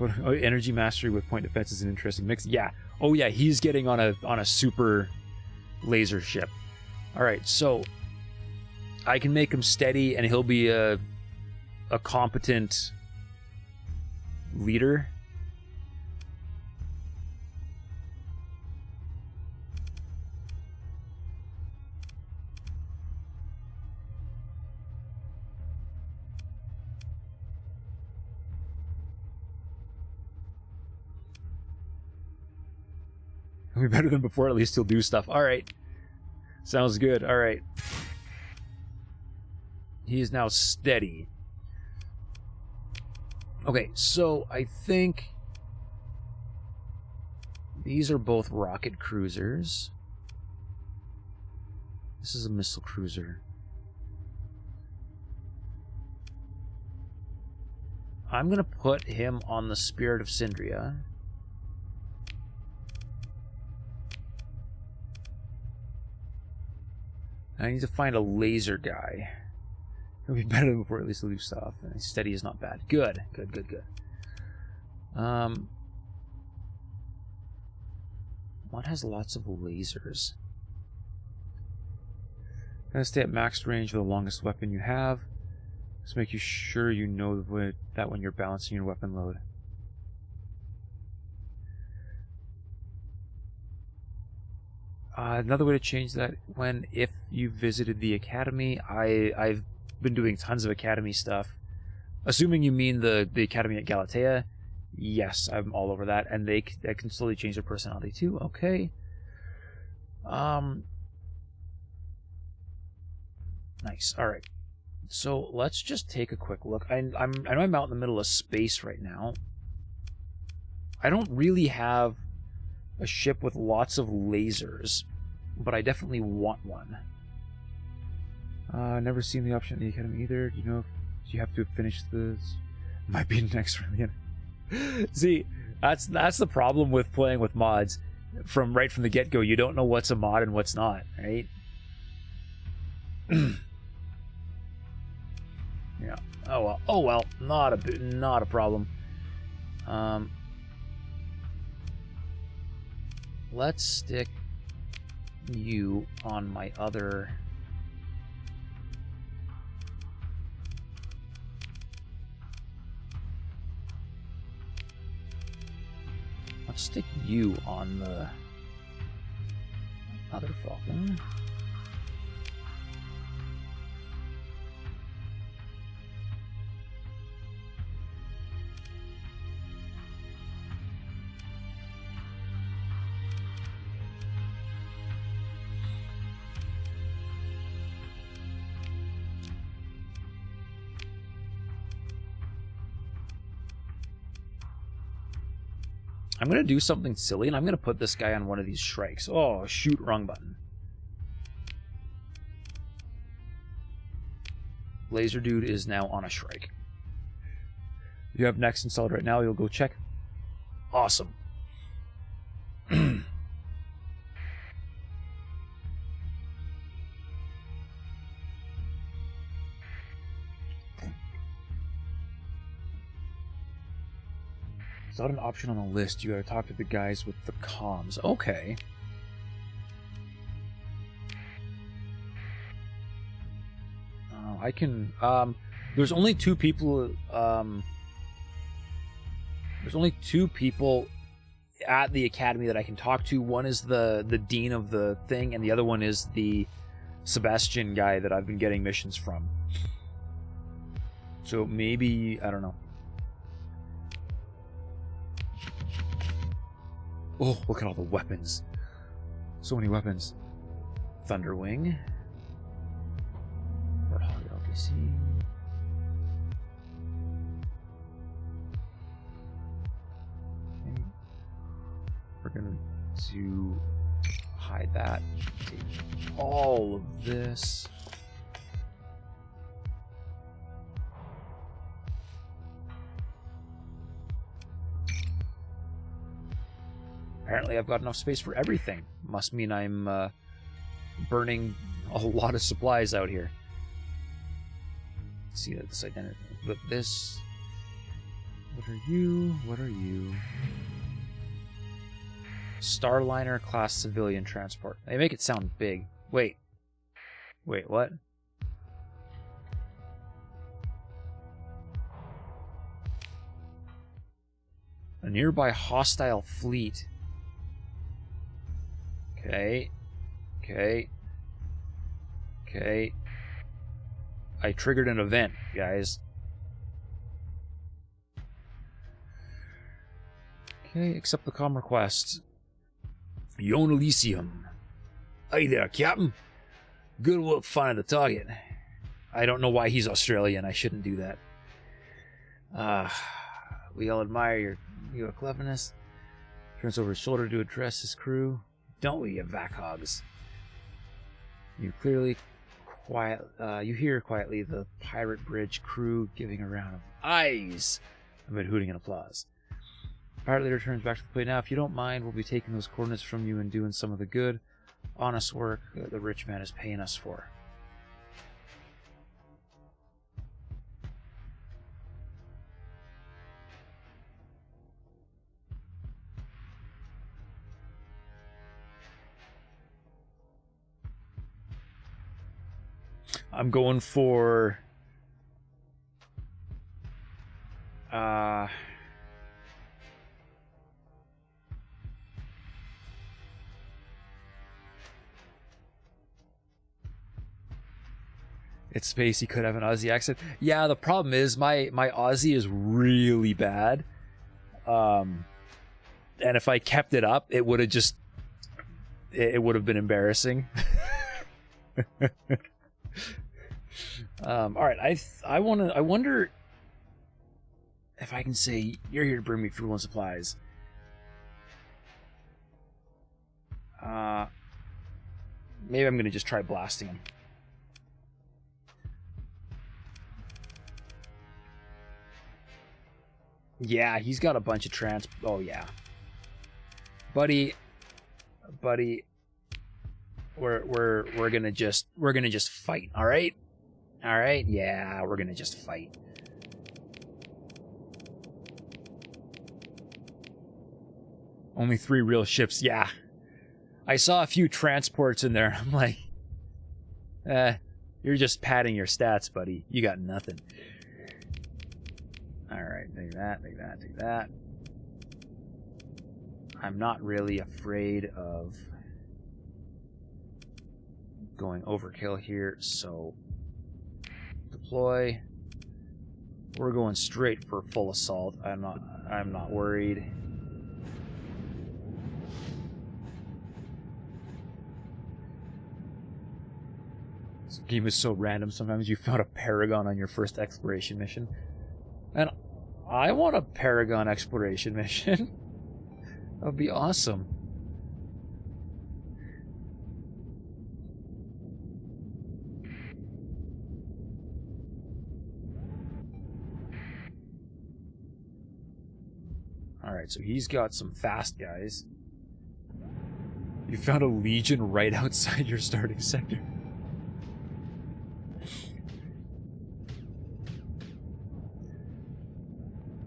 Oh, energy mastery with point defense is an interesting mix. Yeah. Oh yeah, he's getting on a super laser ship. All right, so I can make him steady, and he'll be a competent leader. He'll be better than before. At least he'll do stuff. All right. Sounds good. All right. He is now steady. Okay, so I think these are both rocket cruisers. This is a missile cruiser. I'm going to put him on the Spirit of Syndria. I need to find a laser guy. It'll be better than before, at least he'll do stuff. And steady is not bad. Good. What has lots of lasers? Gonna stay at max range for the longest weapon you have. Just make you sure you know that when you're balancing your weapon load. Another way to change that, if you visited the Academy, I've been doing tons of Academy stuff. Assuming you mean the Academy at Galatia, yes, I'm all over that, and they can slowly change their personality too. Okay. Nice. All right. So let's just take a quick look. I know I'm out in the middle of space right now. I don't really have a ship with lots of lasers, but I definitely want one. Never seen the option at the Academy either. Do you know if you have to finish this? Might be next round. See, that's the problem with playing with mods. Right from the get-go, you don't know what's a mod and what's not, right? Yeah. Oh well. Not a problem. Let's stick you on my other. Let's stick you on the other Falcon. I'm going to do something silly, and I'm going to put this guy on one of these Shrikes. Oh, shoot, wrong button. Laser Dude is now on a Shrike. You have Next installed right now. You'll go check. Awesome. It's not an option on the list. You gotta talk to the guys with the comms. Okay. I can. There's only two people. There's only two people at the academy that I can talk to. One is the dean of the thing, and the other one is the Sebastian guy that I've been getting missions from. So maybe, I don't know. Oh, look at all the weapons. So many weapons. Thunderwing. Warthog LPC. Okay. We're going to hide that. Take all of this. Apparently I've got enough space for everything. Must mean I'm burning a lot of supplies out here. Let's see this identity. But this... What are you? What are you? Starliner class civilian transport. They make it sound big. Wait. Wait, what? A nearby hostile fleet. Okay. Okay. Okay. I triggered an event, guys. Okay, accept the comm request. Yon Elysium. Hey there, Captain. Good work finding the target. I don't know why he's Australian. I shouldn't do that. We all admire your cleverness. Turns over his shoulder to address his crew. Don't we, you vac-hogs? You hear quietly the pirate bridge crew giving a round of eyes amid hooting and applause. Pirate leader turns back to the plate. Now, if you don't mind, we'll be taking those coordinates from you and doing some of the good, honest work that the rich man is paying us for. I'm going for it's space. He could have an Aussie accent. Yeah, the problem is my Aussie is really bad. And if I kept it up, it would have just it would have been embarrassing. All right, I wonder if I can say you're here to bring me fuel and supplies. Maybe I'm gonna just try blasting him. Yeah, he's got a bunch of Oh yeah, buddy. We're gonna just fight. All right. Yeah, we're gonna just fight. Only 3 real ships. Yeah, I saw a few transports in there. I'm like, you're just padding your stats, buddy. You got nothing. Alright, take that, take that, take that. I'm not really afraid of going overkill here, so deploy. We're going straight for full assault. I'm not worried. This game is so random. Sometimes you found a Paragon on your first exploration mission. And I want a Paragon exploration mission. That would be awesome. Alright, so he's got some fast guys. You found a Legion right outside your starting sector.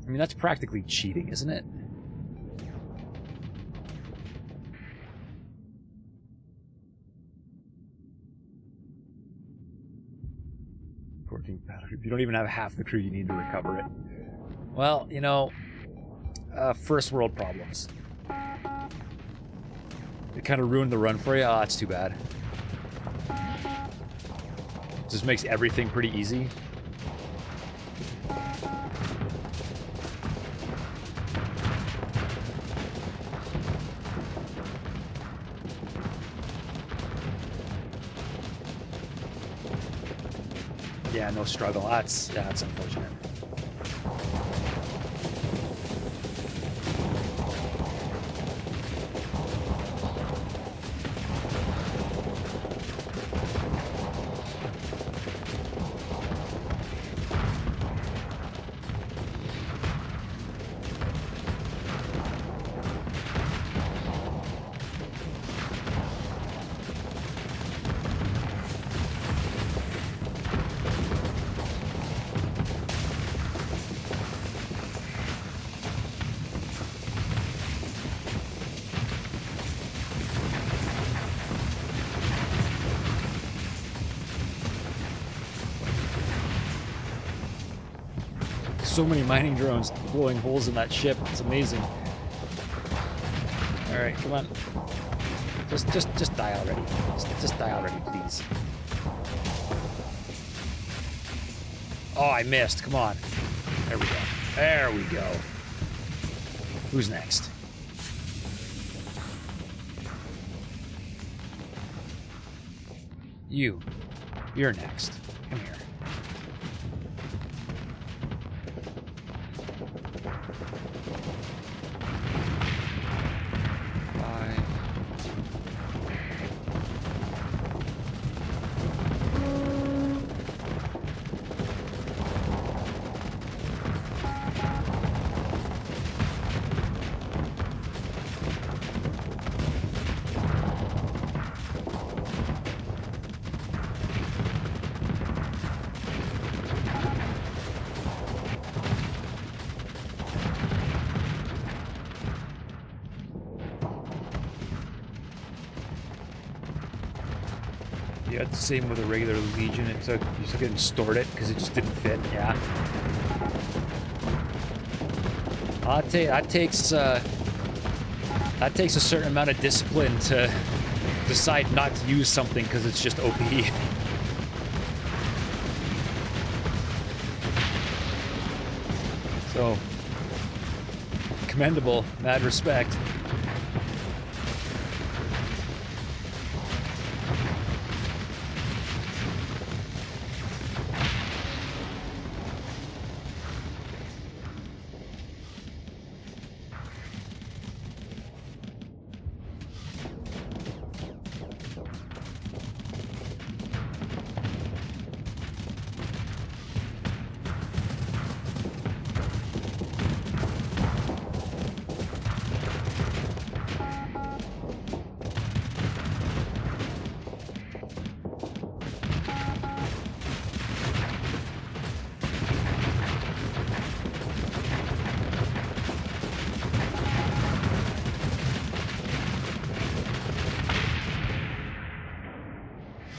I mean, that's practically cheating, isn't it? You don't even have half the crew you need to recover it. Well, you know, first world problems. It kind of ruined the run for you. Oh, that's too bad. Just makes everything pretty easy. Yeah, no struggle. That's unfortunate. So many mining drones blowing holes in that ship. It's amazing. All right, come on. Just die already. Just die already, please. Oh, I missed. Come on. There we go. There we go. Who's next? You're next. Come here. Yeah, it's the same with a regular Legion. You took it and stored it because it just didn't fit. Yeah. That takes a certain amount of discipline to decide not to use something because it's just OP. So, commendable, mad respect.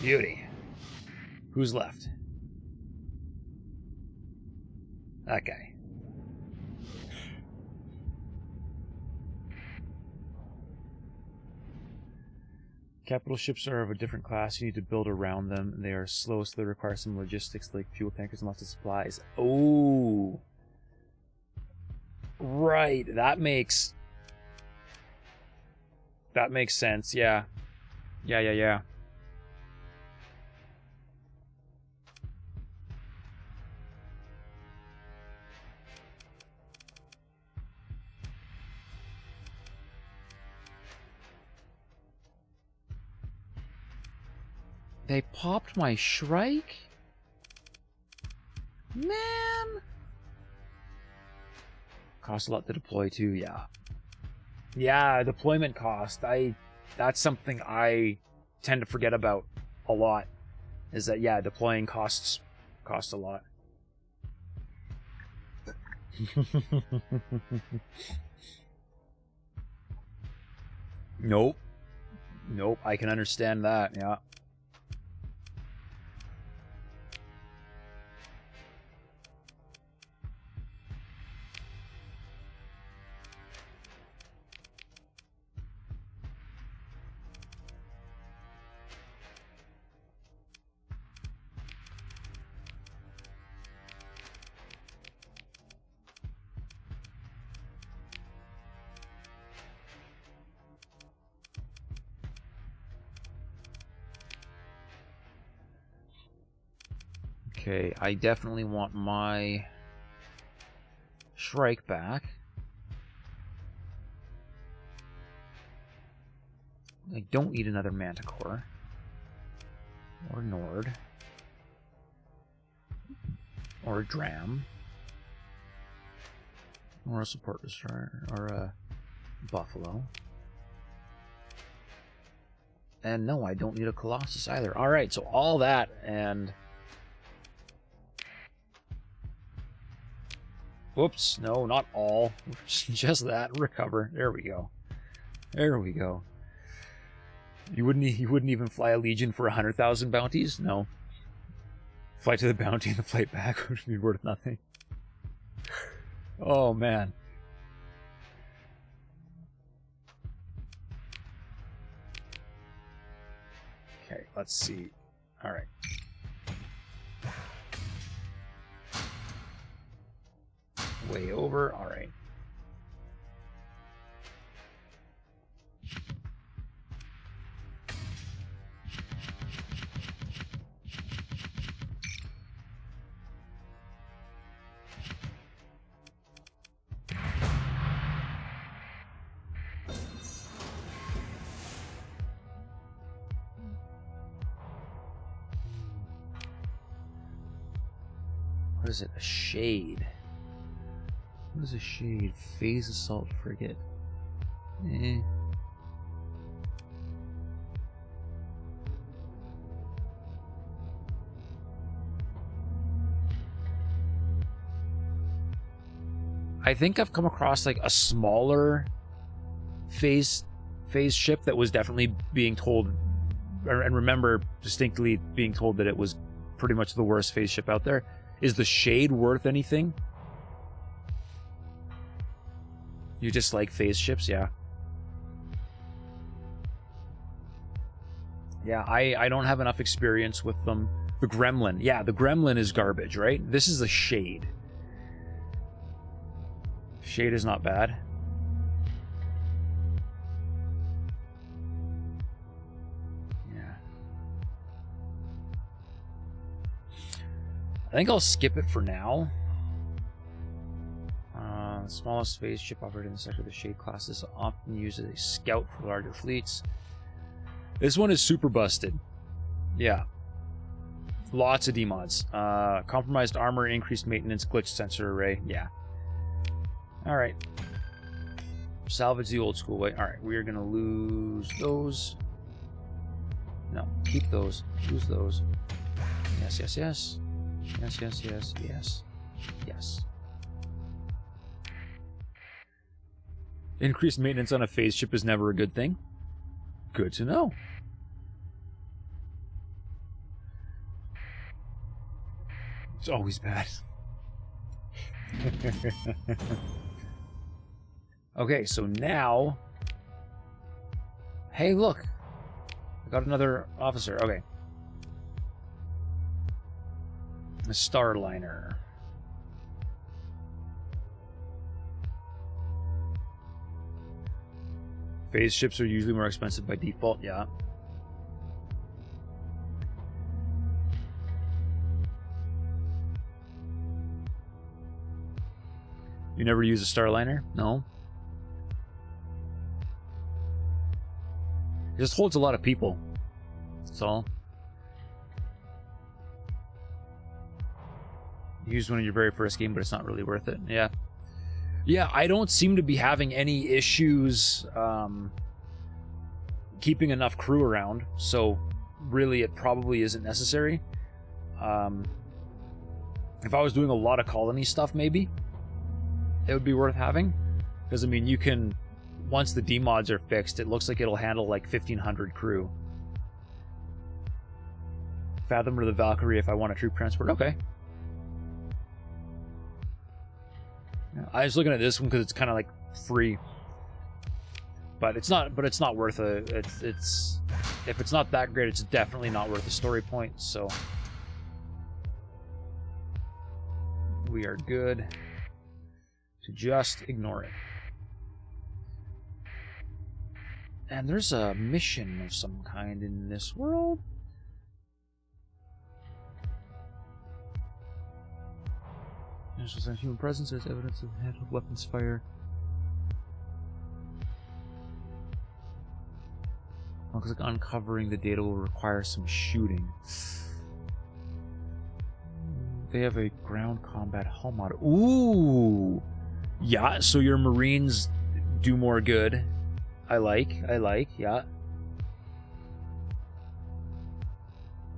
Beauty. Who's left? That guy. Capital ships are of a different class. You need to build around them. They are slow, so they require some logistics like fuel tankers and lots of supplies. Oh. Right. That makes sense. Yeah. Yeah. They popped my Shrike? Man! Costs a lot to deploy too, yeah. Yeah, deployment cost. That's something I tend to forget about a lot. Is that, yeah, deploying costs a lot. Nope, I can understand that, yeah. Okay, I definitely want my Shrike back. I don't need another Manticore. Or Nord. Or a Dram. Or a Support Destroyer. Or a Buffalo. And no, I don't need a Colossus either. Alright, so all that and... Whoops, no, not all. Just that. Recover. There we go. There we go. You wouldn't even fly a Legion for 100,000 bounties? No. Fly to the bounty and the flight back would be worth nothing. Oh, man. Okay, let's see. All right. Way over. All right. What is it? A shade. What is a shade? Phase assault frigate. I think I've come across like a smaller phase ship that was definitely being told, and remember distinctly being told that it was pretty much the worst phase ship out there. Is the shade worth anything? You just like phase ships, yeah. Yeah, I don't have enough experience with them. The Gremlin, yeah, the Gremlin is garbage, right? This is the Shade. Shade is not bad. Yeah. I think I'll skip it for now. The smallest phase ship operating in the sector of the Shade class is often used as a scout for larger fleets. This one is super busted. Yeah. Lots of demods. Compromised armor, increased maintenance, glitch sensor array. Yeah. Alright. Salvage the old school way. Alright, we are going to lose those. No, keep those. Lose those. Yes, yes, yes. Yes, yes, yes, yes. Yes. Increased maintenance on a phase ship is never a good thing. Good to know. It's always bad. Okay, so now... Hey, look! I got another officer. Okay. A Starliner. Phase ships are usually more expensive by default, yeah. You never use a Starliner? No. It just holds a lot of people. That's all. You used one in your very first game, but it's not really worth it. Yeah. Yeah, I don't seem to be having any issues keeping enough crew around, so really it probably isn't necessary. If I was doing a lot of colony stuff, maybe it would be worth having. Because, I mean, you can... Once the demods are fixed, it looks like it'll handle like 1,500 crew. Fathom or the Valkyrie if I want a troop transport. Okay. I was looking at this one because it's kind of like free, but it's not. But it's not worth a. It's if it's not that great, it's definitely not worth a story point. So we are good to just ignore it. And there's a mission of some kind in this world. There's a human presence. There's evidence of handheld weapons fire. Looks like uncovering the data will require some shooting. They have a ground combat hull mod. Ooh! Yeah, so your Marines do more good. I like, yeah.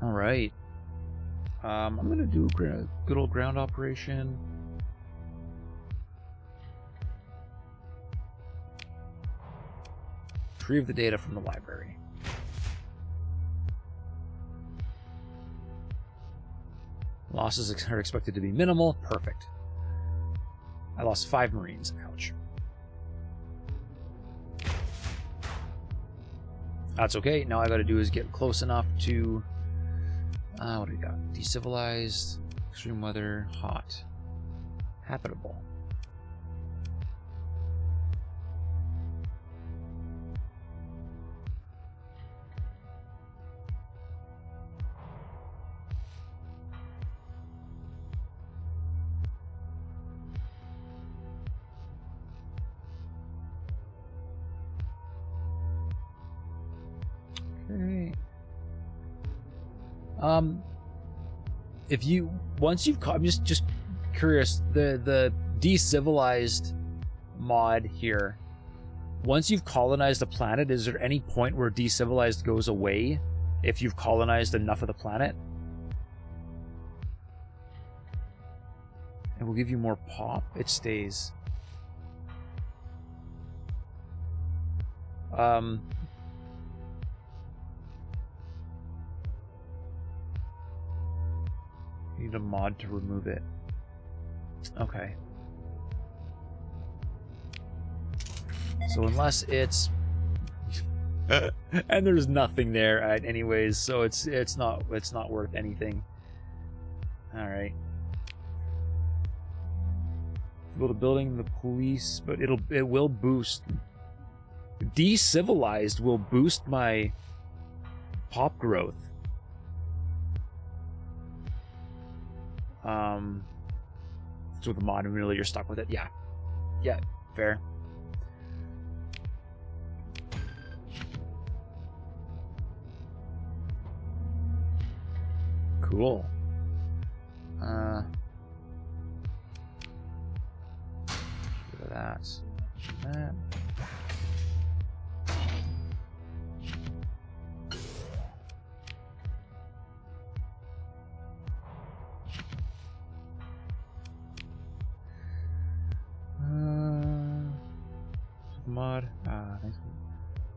Alright. I'm gonna do a good old ground operation. Retrieve the data from the library. Losses are expected to be minimal. Perfect. I lost 5 Marines. Ouch. That's okay. Now all I gotta do is get close enough to... what do we got? Decivilized, extreme weather, hot, habitable. Okay. If you I'm just curious, the decivilized mod here, once you've colonized a planet, is there any point where decivilized goes away if you've colonized enough of the planet? It will give you more pop. It stays. Need a mod to remove it. Okay. So unless it's and there's nothing there anyways, so it's not worth anything. All right. Build a building, the police, but it will boost. Decivilized will boost my pop growth. So with the mod, really, you're stuck with it. Yeah. Yeah, fair. Cool. Get rid of that. That. Mod. Thanks.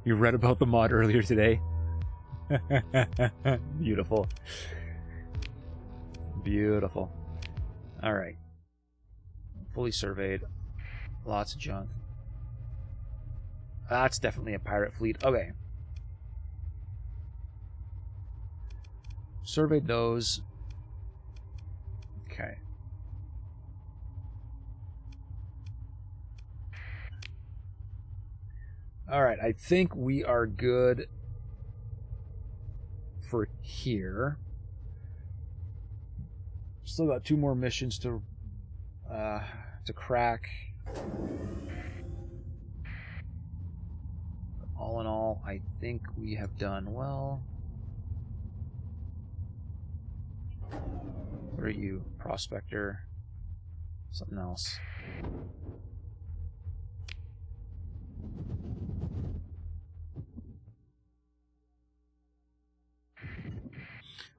You read about the mod earlier today. Beautiful. Beautiful. Alright. Fully surveyed. Lots of junk. That's definitely a pirate fleet. Okay. Surveyed those. Okay. Alright, I think we are good for here. Still got 2 more missions to crack. All in all, I think we have done well. What are you, Prospector? Something else.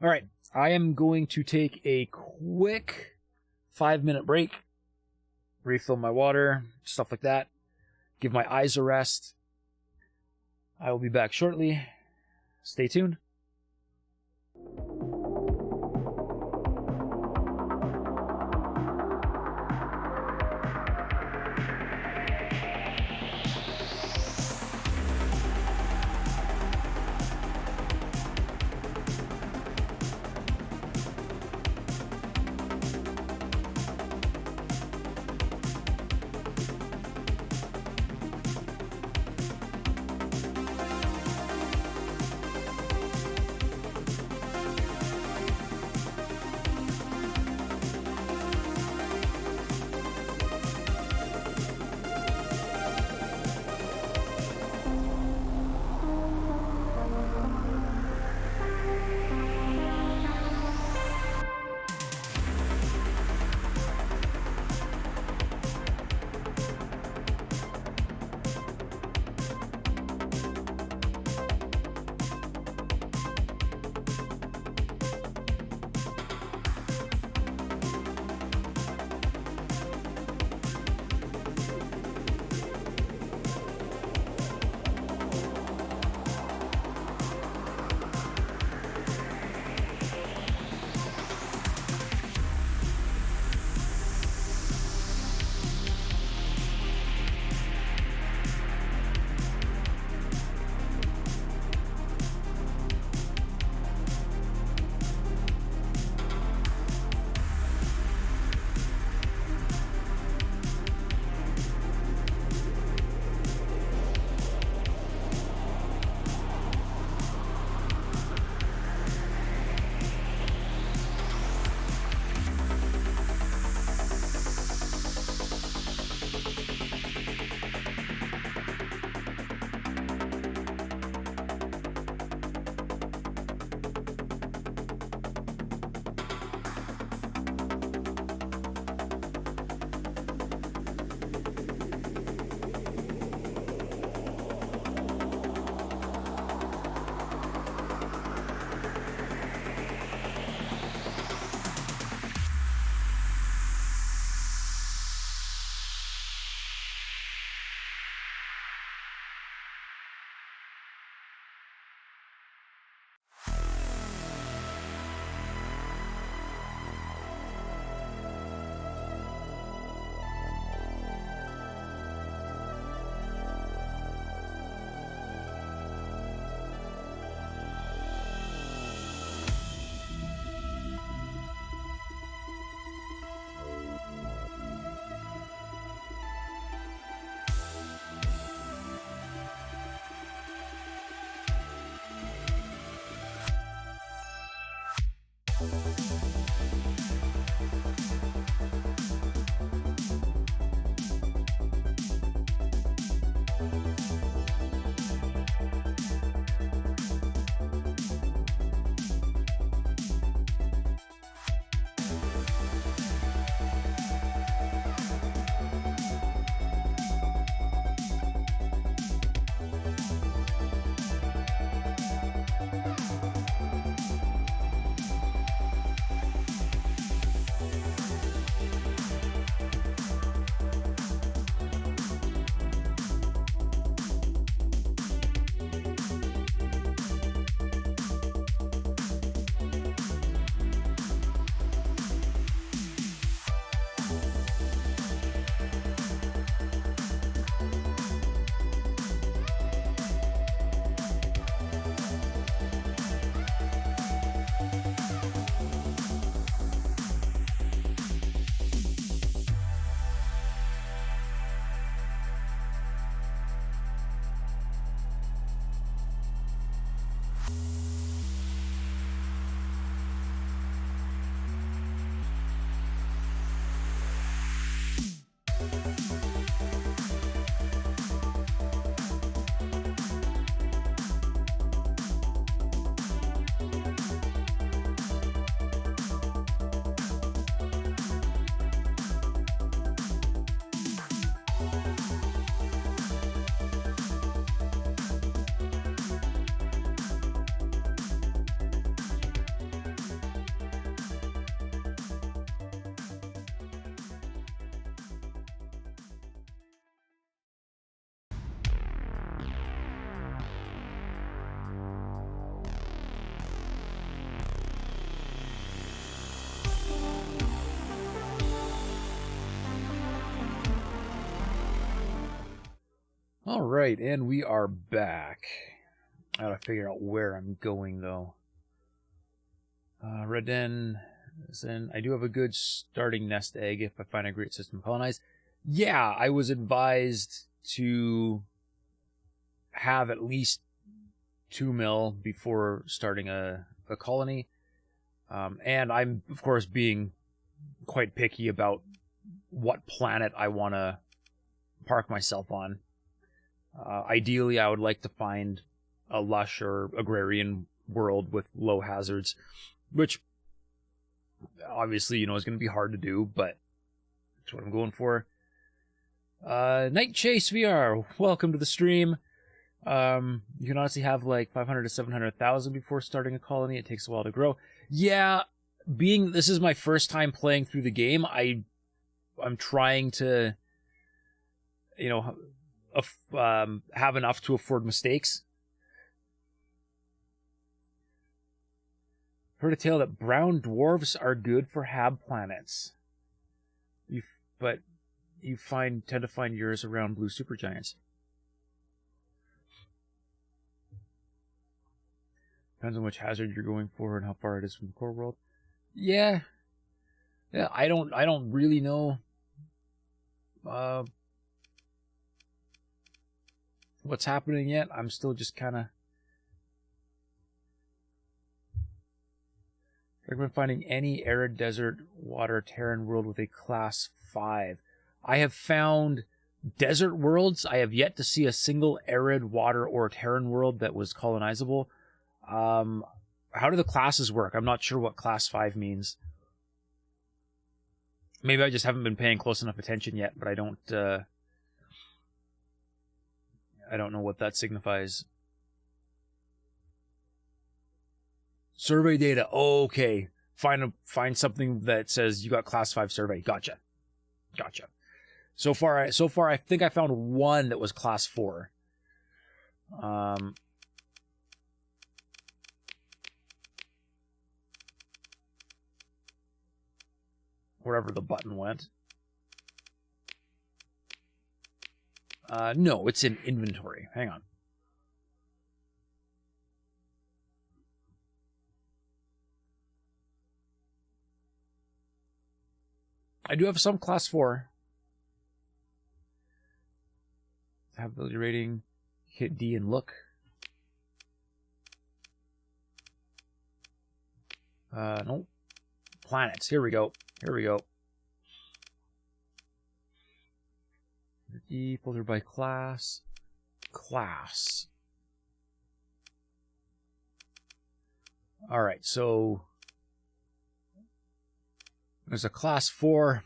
All right, I am going to take a quick 5-minute break, refill my water, stuff like that, give my eyes a rest. I will be back shortly. Stay tuned. All right, and we are back. I gotta figure out where I'm going, though. Red Den, I do have a good starting nest egg if I find a great system to colonize. Yeah, I was advised to have at least 2 mil before starting a colony. And I'm, of course, being quite picky about what planet I want to park myself on. Ideally, I would like to find a lush or agrarian world with low hazards, which obviously, you know, is going to be hard to do, but that's what I'm going for. Night Chase VR, welcome to the stream. You can honestly have like 500 to 700,000 before starting a colony. It takes a while to grow. Yeah, this is my first time playing through the game, I'm trying to, you know, have enough to afford mistakes. Heard a tale that brown dwarves are good for hab planets. But you tend to find yours around blue supergiants. Depends on which hazard you're going for and how far it is from the core world. Yeah, I don't really know what's happening yet. I'm still just kind of recommend finding any arid desert water Terran world with a class 5. I have found desert worlds. I have yet to see a single arid water or Terran world that was colonizable. How do the classes work? I'm not sure what class 5 means. Maybe I just haven't been paying close enough attention yet, but I don't know what that signifies. Survey data. Oh, okay. Find something that says you got class 5 survey. Gotcha. So far I think I found one that was class 4. Wherever the button went. No, it's in inventory. Hang on. I do have some class 4. Ability rating. Hit D and look. Nope. Planets. Here we go. D, filter by class. Alright, so there's a class 4.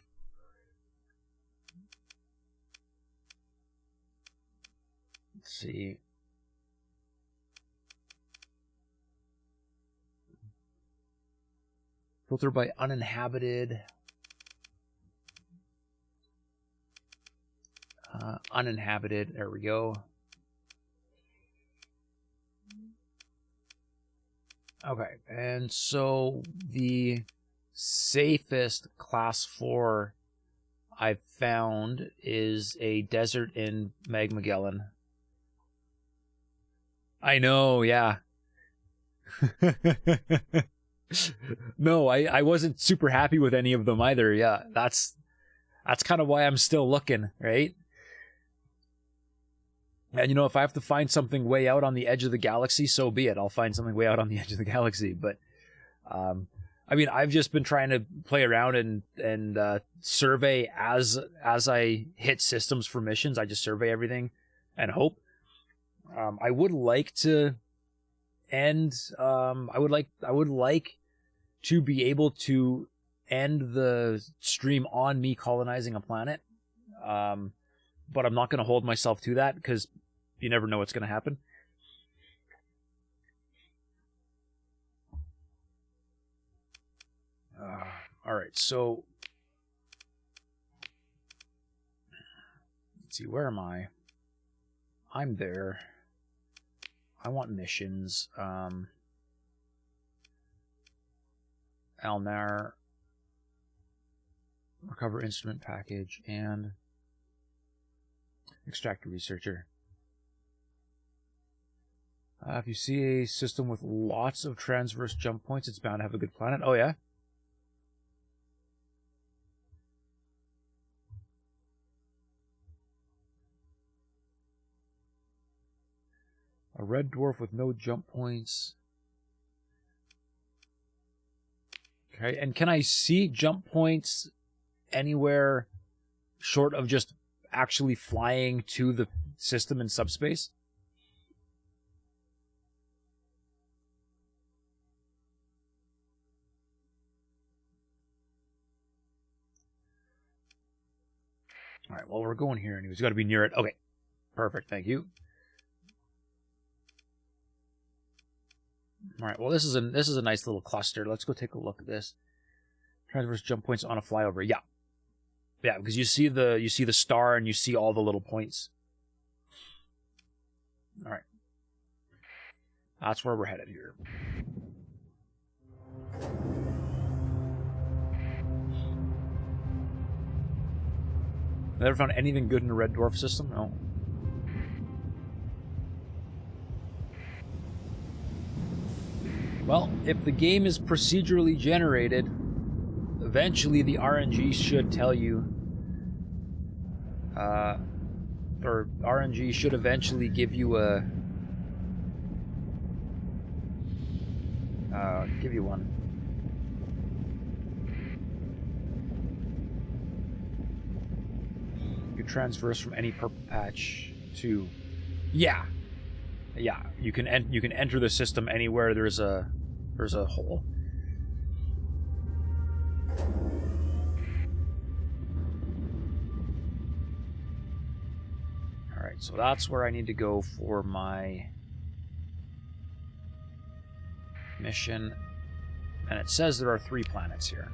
Let's see. Filter by uninhabited. Uninhabited. There we go. Okay, and so the safest class 4 I've found is a desert in Magmagellan. I know, yeah. No, I wasn't super happy with any of them either. Yeah, that's kind of why I'm still looking, right? And, you know, if I have to find something way out on the edge of the galaxy, so be it. I'll find something way out on the edge of the galaxy. But, I mean, I've just been trying to play around and survey as I hit systems for missions. I just survey everything and hope. I would like to end. I would like to be able to end the stream on me colonizing a planet. But I'm not going to hold myself to that because you never know what's going to happen. All right, so let's see, where am I? I'm there. I want missions. Alnar, recover instrument package, and extract a researcher. If you see a system with lots of transverse jump points, it's bound to have a good planet. Oh, yeah? A red dwarf with no jump points. Okay, and can I see jump points anywhere short of just actually flying to the system in subspace? All right, well, we're going here anyways. Got to be near it. Okay, perfect. Thank you. All right, well, this is a nice little cluster. Let's go take a look at this. Transverse jump points on a flyover. Yeah. Yeah, because you see the star and you see all the little points. All right. That's where we're headed here. Never found anything good in a red dwarf system? No. Well, if the game is procedurally generated, eventually the RNG should tell you, or RNG should eventually give you a, give you one. You transverse from any purple patch to, yeah, you can enter the system anywhere there's a hole. All right, so that's where I need to go for my mission, and it says there are 3 planets here.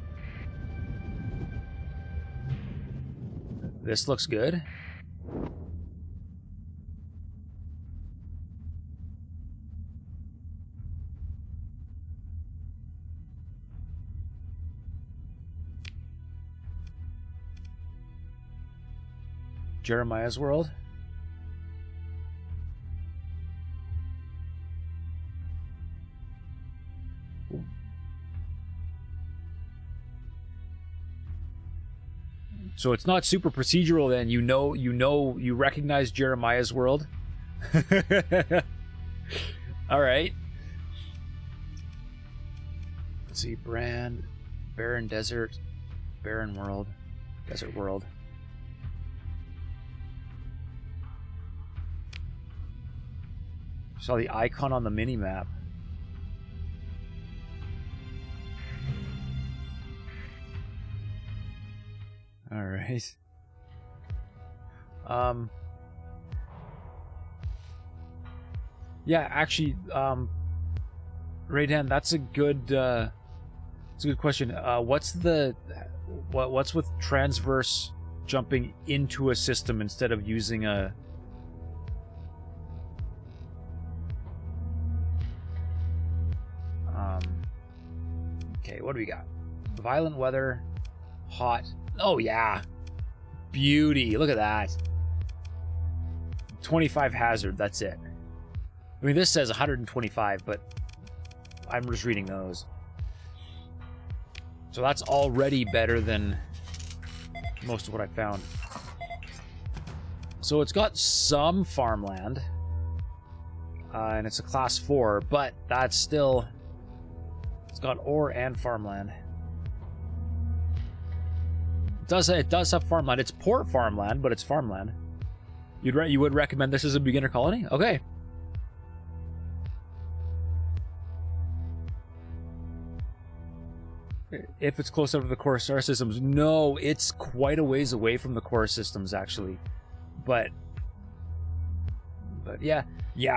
This looks good. Jeremiah's world. So it's not super procedural then. You recognize Jeremiah's world. All right. Let's see, Brand, Barren Desert, Barren World, Desert World. Saw the icon on the mini map. All right. Yeah, actually, Raydan, that's a good question. What's with transverse jumping into a system instead of using a? Okay, what do we got? Violent weather, hot. Oh yeah, beauty. Look at that. 25 hazard. That's it. I mean, this says 125, but I'm just reading those. So that's already better than most of what I found. So it's got some farmland, and it's a class 4, but that's still, it's got ore and farmland. It does have farmland. It's poor farmland, but it's farmland. You would recommend this as a beginner colony? Okay. If it's close up to the core star systems, no, it's quite a ways away from the core systems actually. But yeah,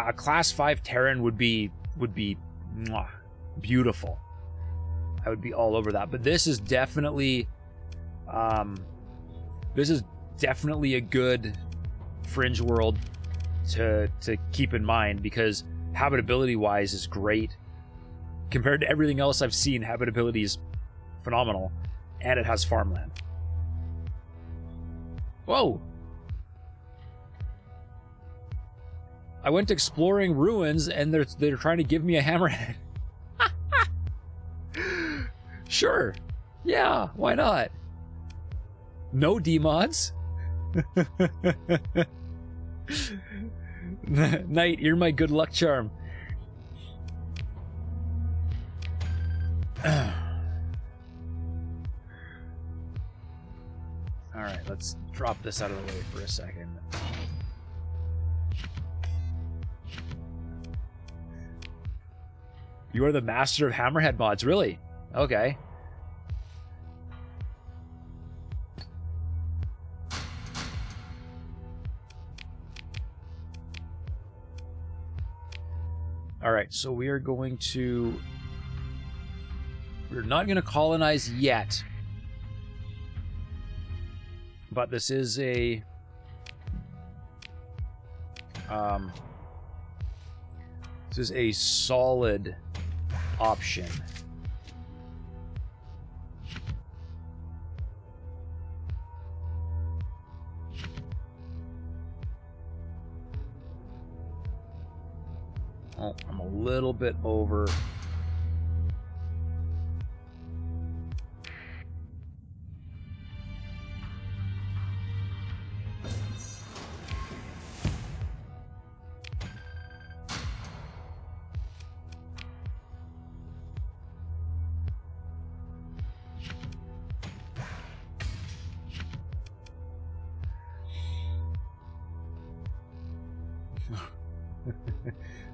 a class 5 Terran would be mwah, beautiful. I would be all over that. But this is definitely a good fringe world to keep in mind, because habitability wise is great compared to everything else I've seen. Habitability is phenomenal, and it has farmland. Whoa. I went exploring ruins and they're trying to give me a hammerhead. Sure. Yeah, why not? No demods? Knight, you're my good luck charm. Alright, let's drop this out of the way for a second. You are the master of hammerhead mods, really? Okay. Alright, so we are going to... We're not going to colonize yet. But this is a... this is a solid option. Oh, I'm a little bit over.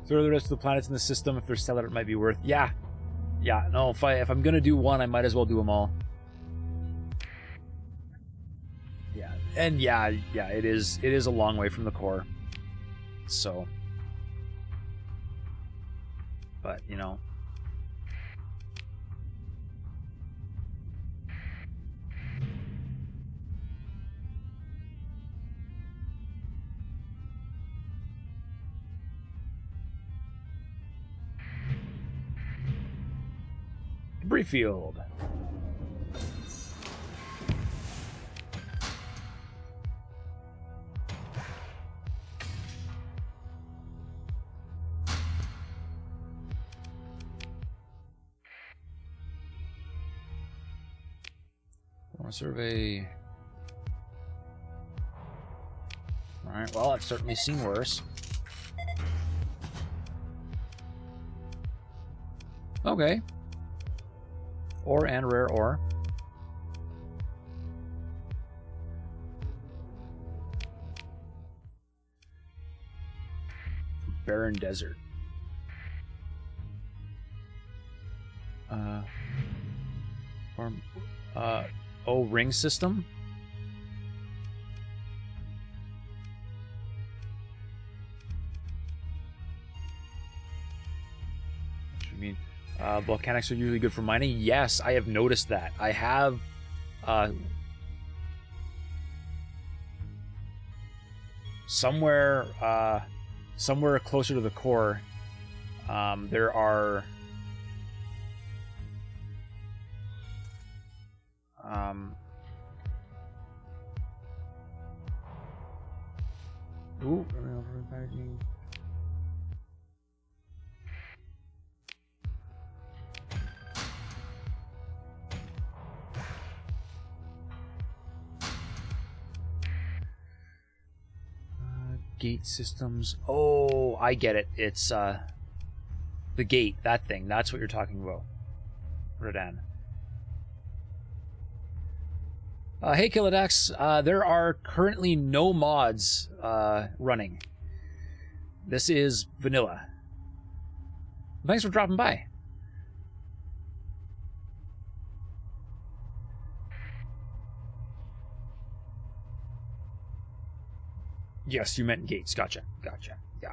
So are the rest of the planets in the system. If they're stellar, it might be worth. Yeah, no. If I'm gonna do one, I might as well do them all. Yeah, and yeah. It is a long way from the core. So, but you know. Debris field. I want to survey. All right. Well, I've certainly seen worse. Okay. Ore and rare ore. Barren desert. Oh, ring system? What do you mean? Volcanics are usually good for mining. Yes, I have noticed that. I have somewhere closer to the core, there are ooh, gate systems. Oh, I get it. It's the gate, that thing. That's what you're talking about, Rodan. Hey, Killadex. There are currently no mods running. This is vanilla. Thanks for dropping by. Yes, you meant gates. Gotcha. Yeah.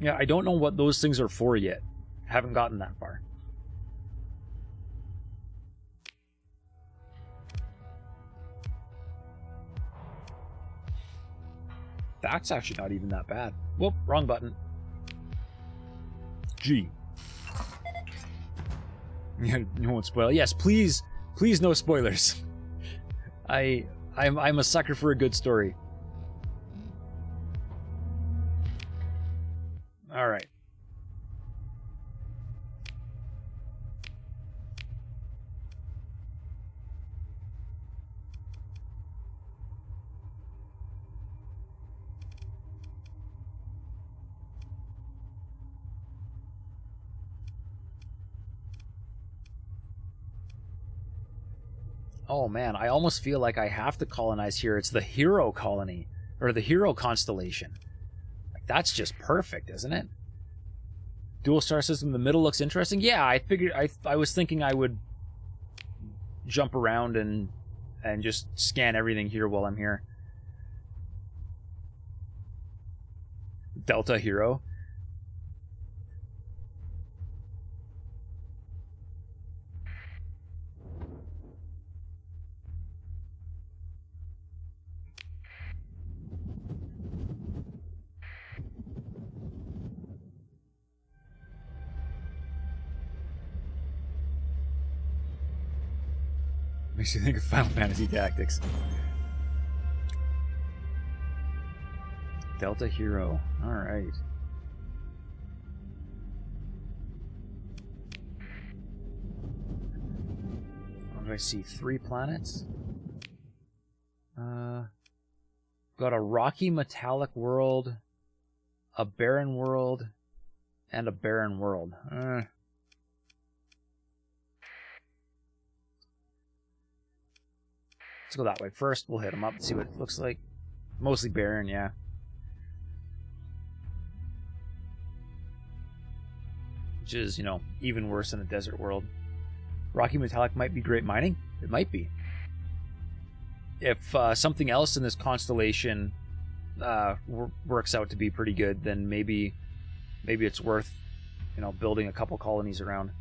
Yeah, I don't know what those things are for yet. Haven't gotten that far. That's actually not even that bad. Whoop, wrong button. G. You won't spoil. Yes, please no spoilers. I'm a sucker for a good story. All right. Oh man, I almost feel like I have to colonize here. It's the hero colony, or the hero constellation. Like, that's just perfect, isn't it? Dual star system in the middle looks interesting. Yeah, I figured, I was thinking I would jump around and just scan everything here while I'm here. Delta hero. Makes you think of Final Fantasy Tactics. Delta hero. Alright. What do I see? 3 planets? Got a rocky metallic world, a barren world, and a barren world. Let's go that way first. We'll hit them up and see what it looks like. Mostly barren, yeah. Which is, you know, even worse than a desert world. Rocky metallic might be great mining. It might be. If something else in this constellation works out to be pretty good, then maybe it's worth, you know, building a couple colonies around.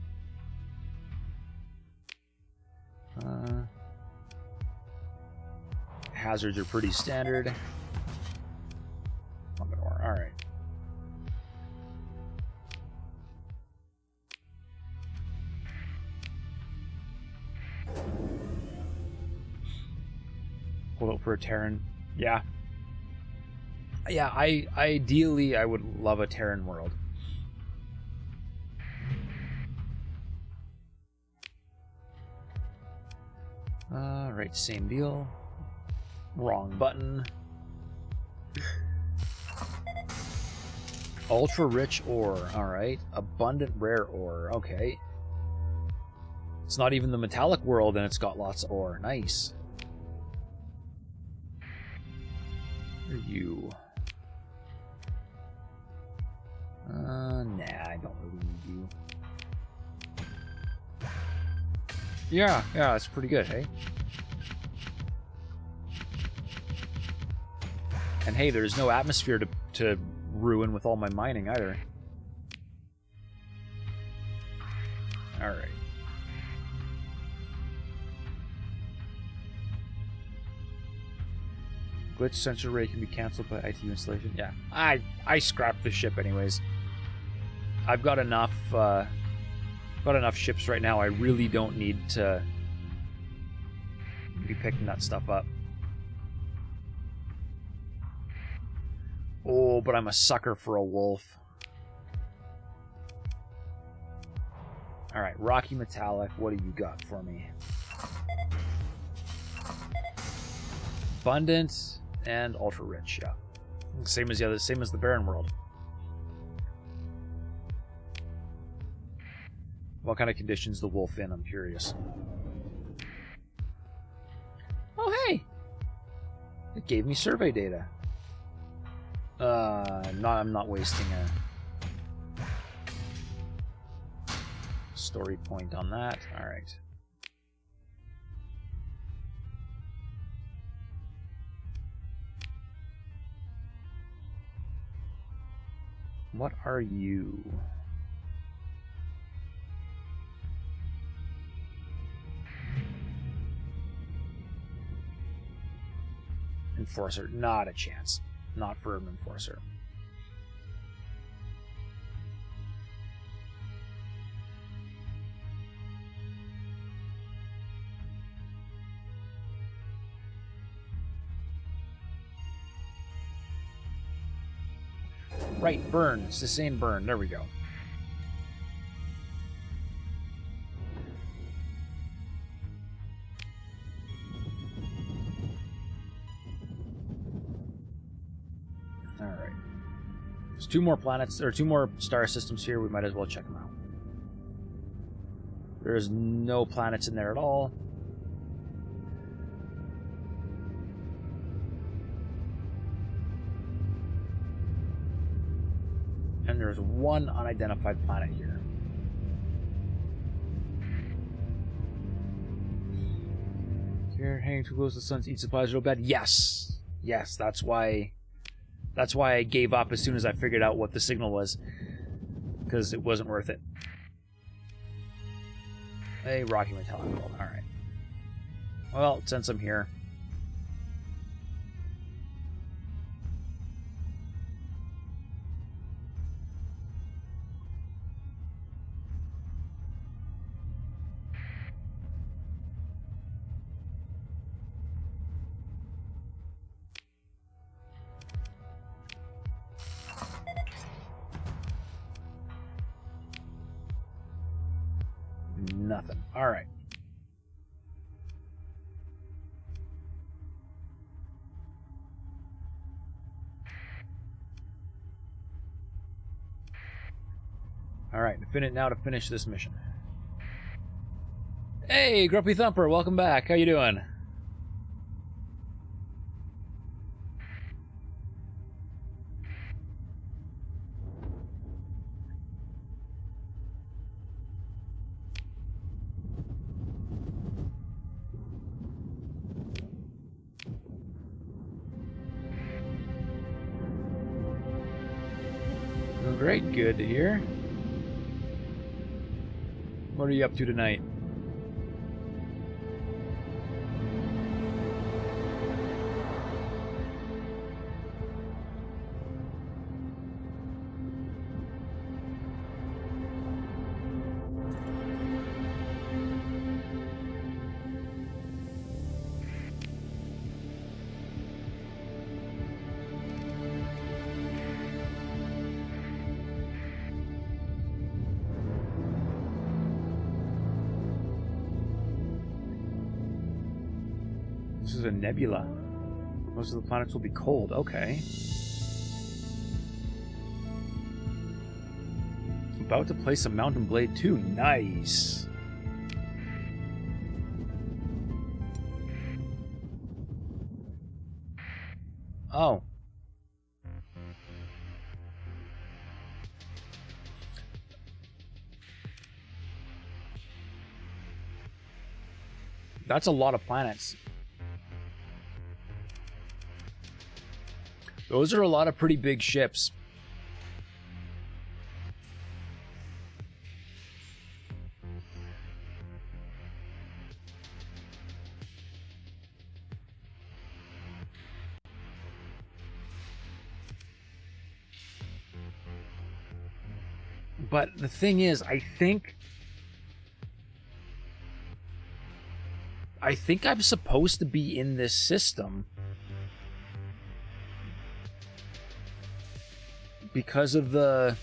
Hazards are pretty standard. All right. Hold out for a Terran. Yeah. Yeah, ideally I would love a Terran world. Right, same deal. Wrong button. Ultra rich ore, alright. Abundant rare ore, okay. It's not even the metallic world and it's got lots of ore. Nice. Where are you? Nah, I don't really need you. Yeah, that's pretty good, hey? And hey, there's no atmosphere to ruin with all my mining either. Alright. Glitch sensor array can be cancelled by ITU installation. Yeah, I scrapped the ship anyways. I've got enough ships right now. I really don't need to be picking that stuff up. Oh, but I'm a sucker for a wolf. Alright, rocky metallic, what do you got for me? Abundant and ultra rich, yeah. Same as the barren world. What kind of conditions the wolf in? I'm curious. Oh hey! It gave me survey data. I'm not wasting a story point on that. Alright. What are you? Enforcer. Not a chance. Not for an enforcer. Right, burn. Sustain burn. There we go. Alright. There's 2 more planets, or 2 more star systems here. We might as well check them out. There's no planets in there at all. And there's 1 unidentified planet here. Here, hanging too close to the sun to eat supplies real bad. Yes, yes, that's why I gave up as soon as I figured out what the signal was, because it wasn't worth it. Hey, Rocky Metallic World. All right. Well, since I'm here. Nothing. All right. All right. Now to finish this mission. Hey, Grumpy Thumper, welcome back. How you doing? Great, good to hear. What are you up to tonight? This is a nebula. Most of the planets will be cold. Okay. About to place a Mountain Blade 2. Nice. Oh. That's a lot of planets. Those are a lot of pretty big ships. But the thing is, I think I'm supposed to be in this system because of a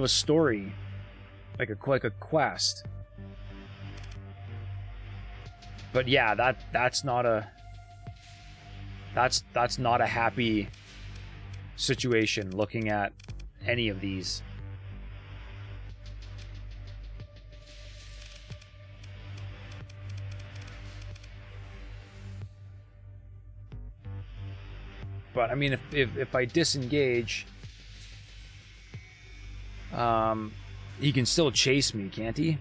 story, like a quest. But yeah, that's not a happy situation looking at any of these. But I mean, if I disengage, he can still chase me, can't he?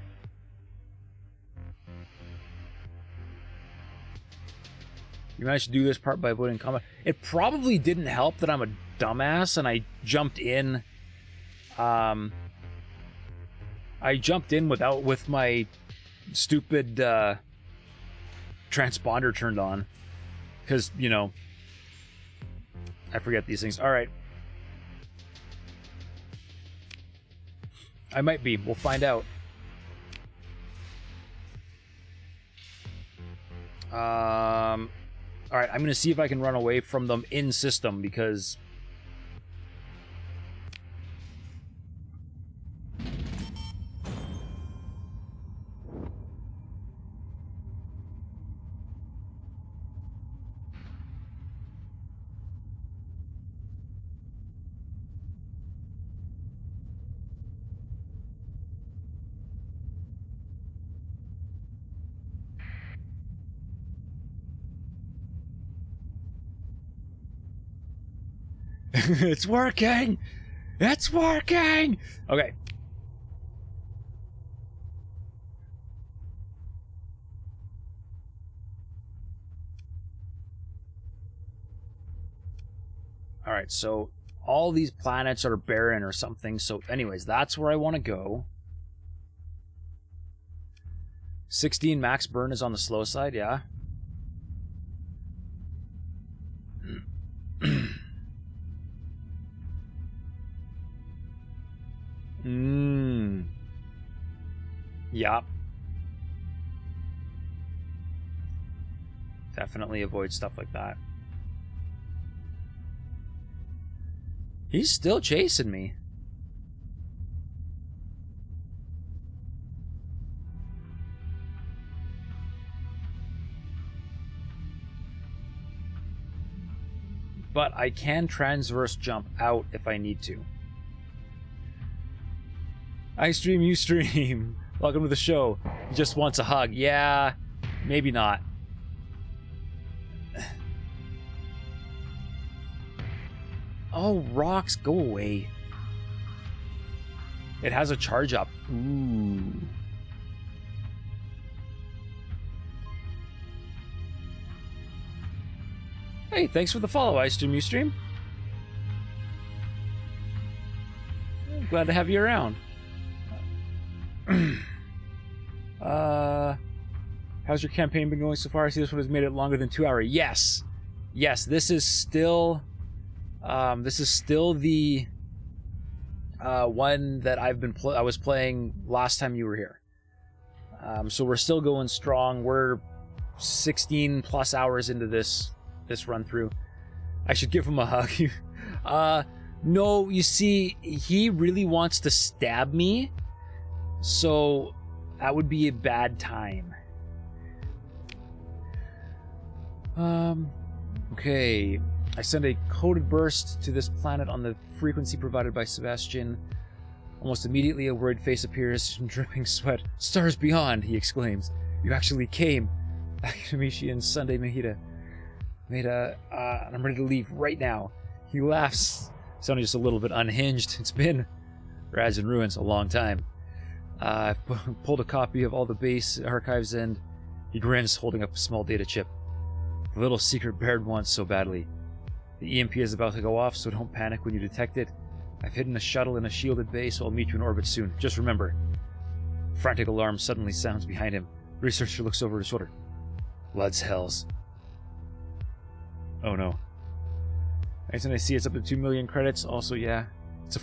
You managed to do this part by avoiding combat. It probably didn't help that I'm a dumbass and I jumped in. With my stupid transponder turned on, because you know. I forget these things. All right. I might be. We'll find out. All right. I'm going to see if I can run away from them in system because It's working! It's working! Okay. Alright, so all these planets are barren or something, so anyways, that's where I want to go. 16 max burn is on the slow side, yeah. Yup. Definitely avoid stuff like that. He's still chasing me. But I can transverse jump out if I need to. I stream, you stream. Welcome to the show. He just wants a hug. Yeah, maybe not. Oh, rocks, go away. It has a charge up. Ooh. Hey, thanks for the follow, I stream, you stream. Glad to have you around. How's your campaign been going so far? I see this one has made it longer than 2 hours. Yes. Yes, this is still the one that I was playing last time you were here. So we're still going strong. We're 16 plus hours into this run through. I should give him a hug. No, you see, he really wants to stab me, so that would be a bad time. Okay. I send a coded burst to this planet on the frequency provided by Sebastian. Almost immediately, a worried face appears, dripping sweat. "Stars beyond!" he exclaims. "You actually came." Academician Sunday Mahita. I'm ready to leave right now. He laughs, sounding just a little bit unhinged. It's been Rads and Ruins a long time. I've pulled a copy of all the base archives and he grins, holding up a small data chip. The little secret Baird wants so badly. The EMP is about to go off, so don't panic when you detect it. I've hidden a shuttle in a shielded base, so I'll meet you in orbit soon. Just remember. Frantic alarm suddenly sounds behind him. The researcher looks over his shoulder. Blood's hells. Oh no. Anytime I see it's up to 2 million credits. Also, yeah, it's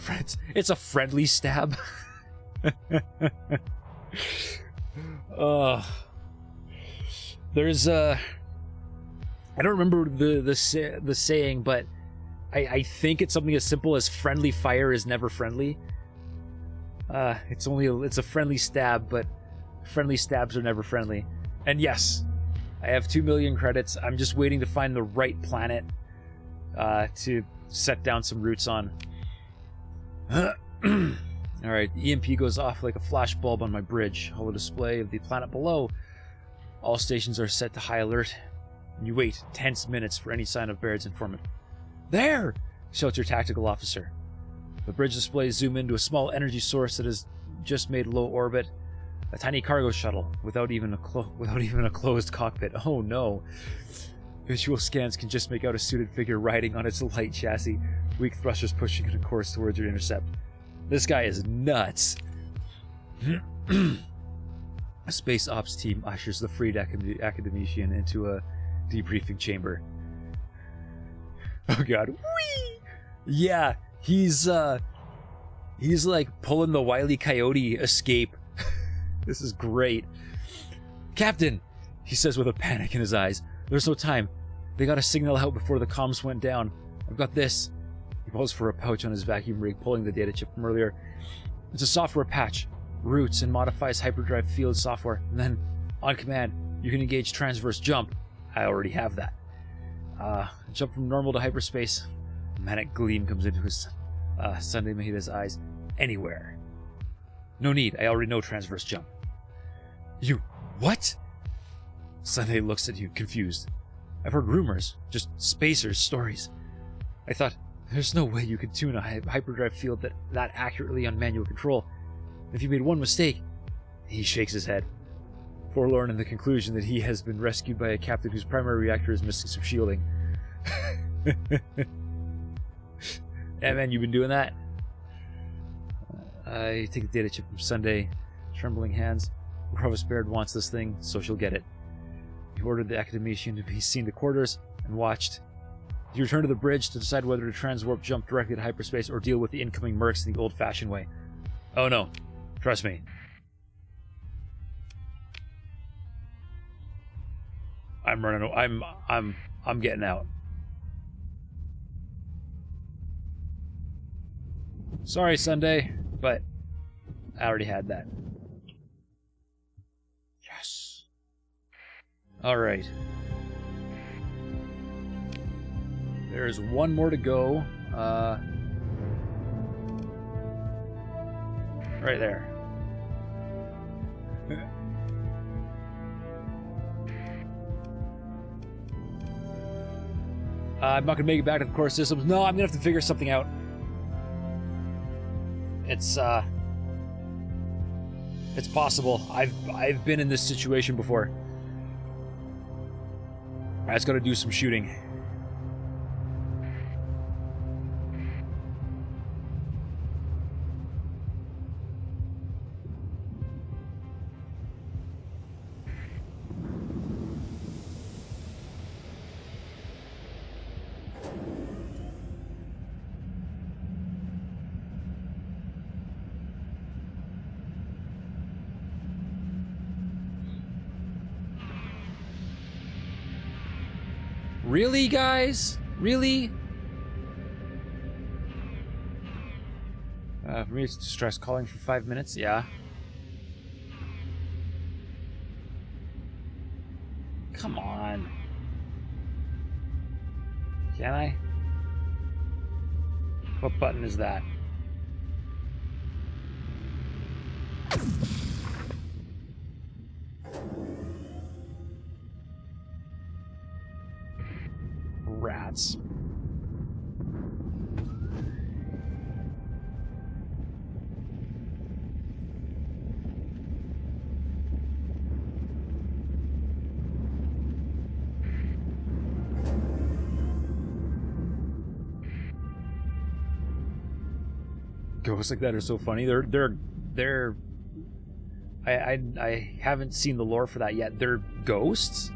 a friendly stab. There's I don't remember the saying, but I think it's something as simple as friendly fire is never friendly. It's a friendly stab, but friendly stabs are never friendly. And yes, I have 2 million credits. I'm just waiting to find the right planet to set down some roots on. Alright, EMP goes off like a flash bulb on my bridge. Holo display of the planet below. All stations are set to high alert. You wait tense minutes for any sign of Baird's informant. "There!" shouts your tactical officer. The bridge displays zoom into a small energy source that has just made low orbit. A tiny cargo shuttle without even a closed cockpit. Oh no. Visual scans can just make out a suited figure riding on its light chassis, weak thrusters pushing it a course towards your intercept. This guy is nuts. A space ops team ushers the freed academician into a debriefing chamber. Oh god. Whee! Yeah, he's like pulling the Wile E. Coyote escape. This is great. "Captain," he says with a panic in his eyes. "There's no time. They got a signal out before the comms went down. I've got this." He pulls for a pouch on his vacuum rig, pulling the data chip from earlier. It's a software patch. Roots and modifies hyperdrive field software. And then, on command, you can engage transverse jump. I already have that. Jump from normal to hyperspace. A manic gleam comes into his Sunday Mahita's eyes. "Anywhere." "No need. I already know transverse jump." "You... what?" Sunday looks at you, confused. "I've heard rumors. Just spacers' stories. I thought There's no way you could tune a hyperdrive field that accurately on manual control. If you made one mistake... He shakes his head, forlorn in the conclusion that he has been rescued by a captain whose primary reactor is missing some shielding. Yeah, man, you've been doing that? I take the data chip from Sunday, trembling hands. Provost Baird wants this thing, so she'll get it. He ordered the academician to be seen to quarters and watched. He returned to the bridge to decide whether to transwarp jump directly to hyperspace or deal with the incoming mercs the old-fashioned way. Oh no, trust me. I'm running. I'm getting out. Sorry, Sunday, but I already had that. Yes. All right. There's one more to go. Right there. I'm not gonna make it back to the core systems. No, I'm gonna have to figure something out. It's possible. I've been in this situation before. I just gotta do some shooting. Really, guys? Really? For me, it's distress calling for 5 minutes. Yeah. Come on. Can I? What button is that? Rats. Ghosts like that are so funny. I haven't seen the lore for that yet. They're ghosts?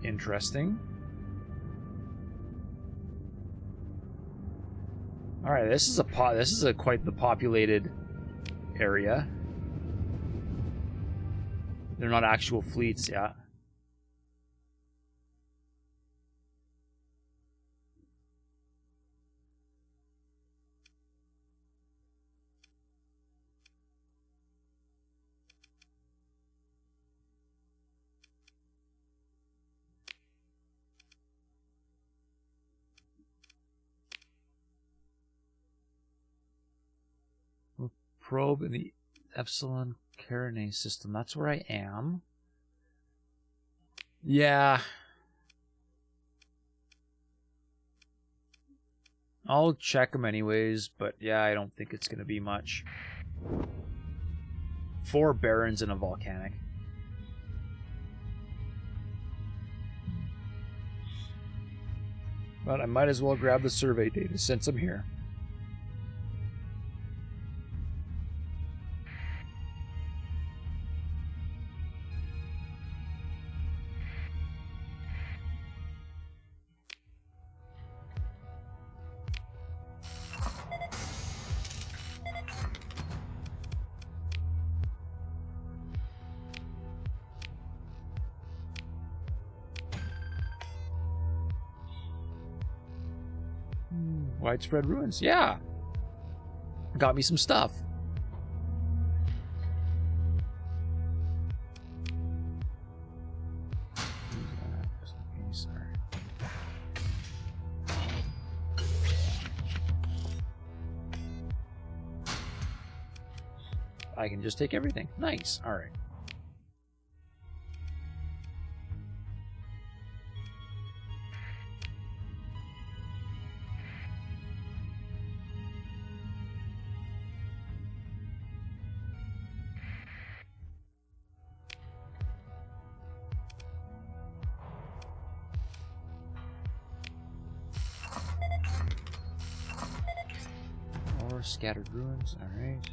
Interesting. All right, this is a quite the populated area. They're not actual fleets, yeah. Probe in the Epsilon Carinae system. That's where I am. Yeah. I'll check them anyways, but yeah, I don't think it's going to be much. 4 barons and a volcanic. But I might as well grab the survey data since I'm here. Widespread ruins. Yeah. Got me some stuff. I can just take everything. Nice. All right. scattered ruins. Alright.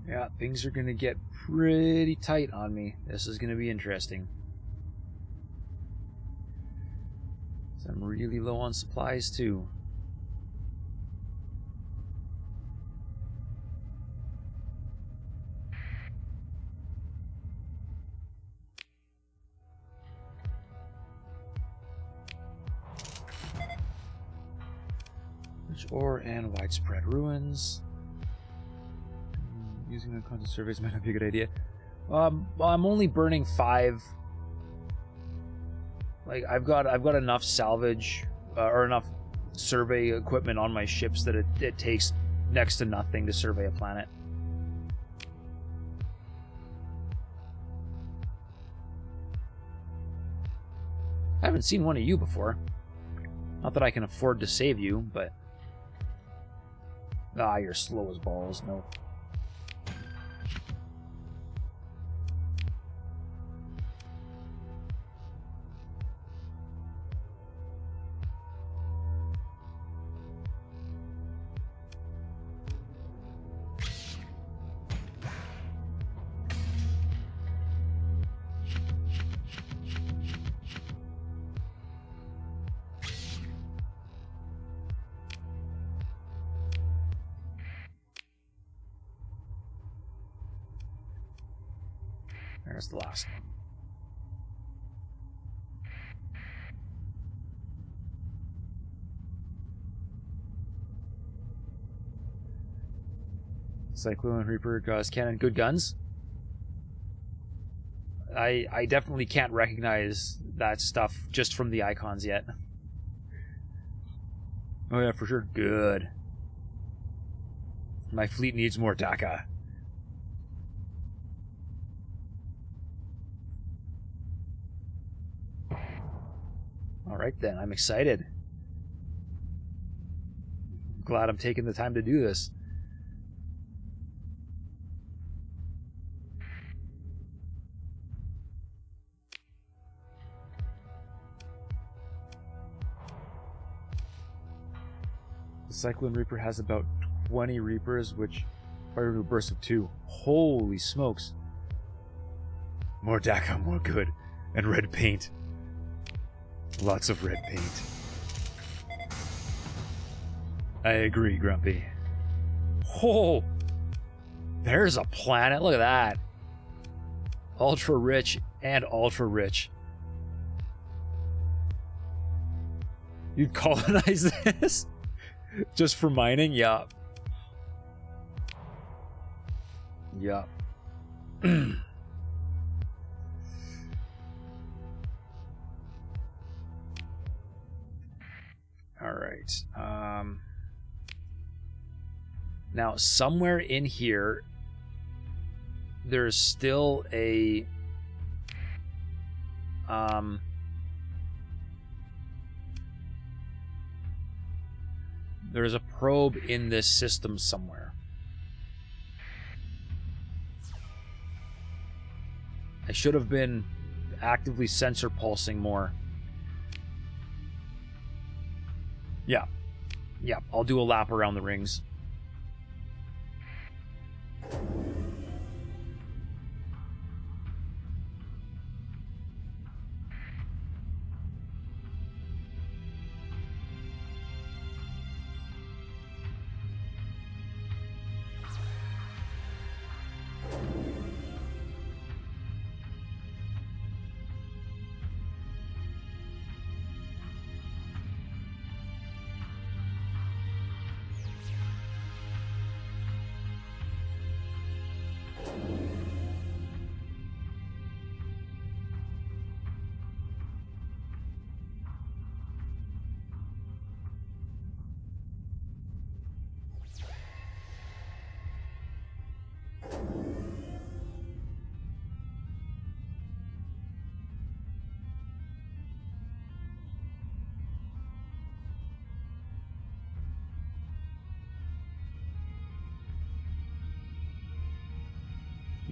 Yeah, things are going to get pretty tight on me. This is going to be interesting. So I'm really low on supplies too. Rich ore and widespread ruins. Using unconscious surveys might not be a good idea. Well, I'm only burning 5. Like I've got enough salvage or enough survey equipment on my ships that it takes next to nothing to survey a planet. I haven't seen one of you before. Not that I can afford to save you, but you're slow as balls. No. There's the last one. Cyclone Reaper, Gauss Cannon, good guns. I definitely can't recognize that stuff just from the icons yet. Oh yeah, for sure. Good. My fleet needs more DACA. Alright then, I'm excited. Glad I'm taking the time to do this. The Cyclone Reaper has about 20 Reapers, which fire into a burst of 2. Holy smokes. More DACA, more good. And red paint. Lots of red paint. I agree, Grumpy. Oh! There's a planet, look at that. Ultra rich and ultra rich. You'd colonize this? Just for mining? Yup. Yup. Alright. Now, somewhere in here, there's still a... there's a probe in this system somewhere. I should have been actively sensor pulsing more. Yeah. Yeah, I'll do a lap around the rings.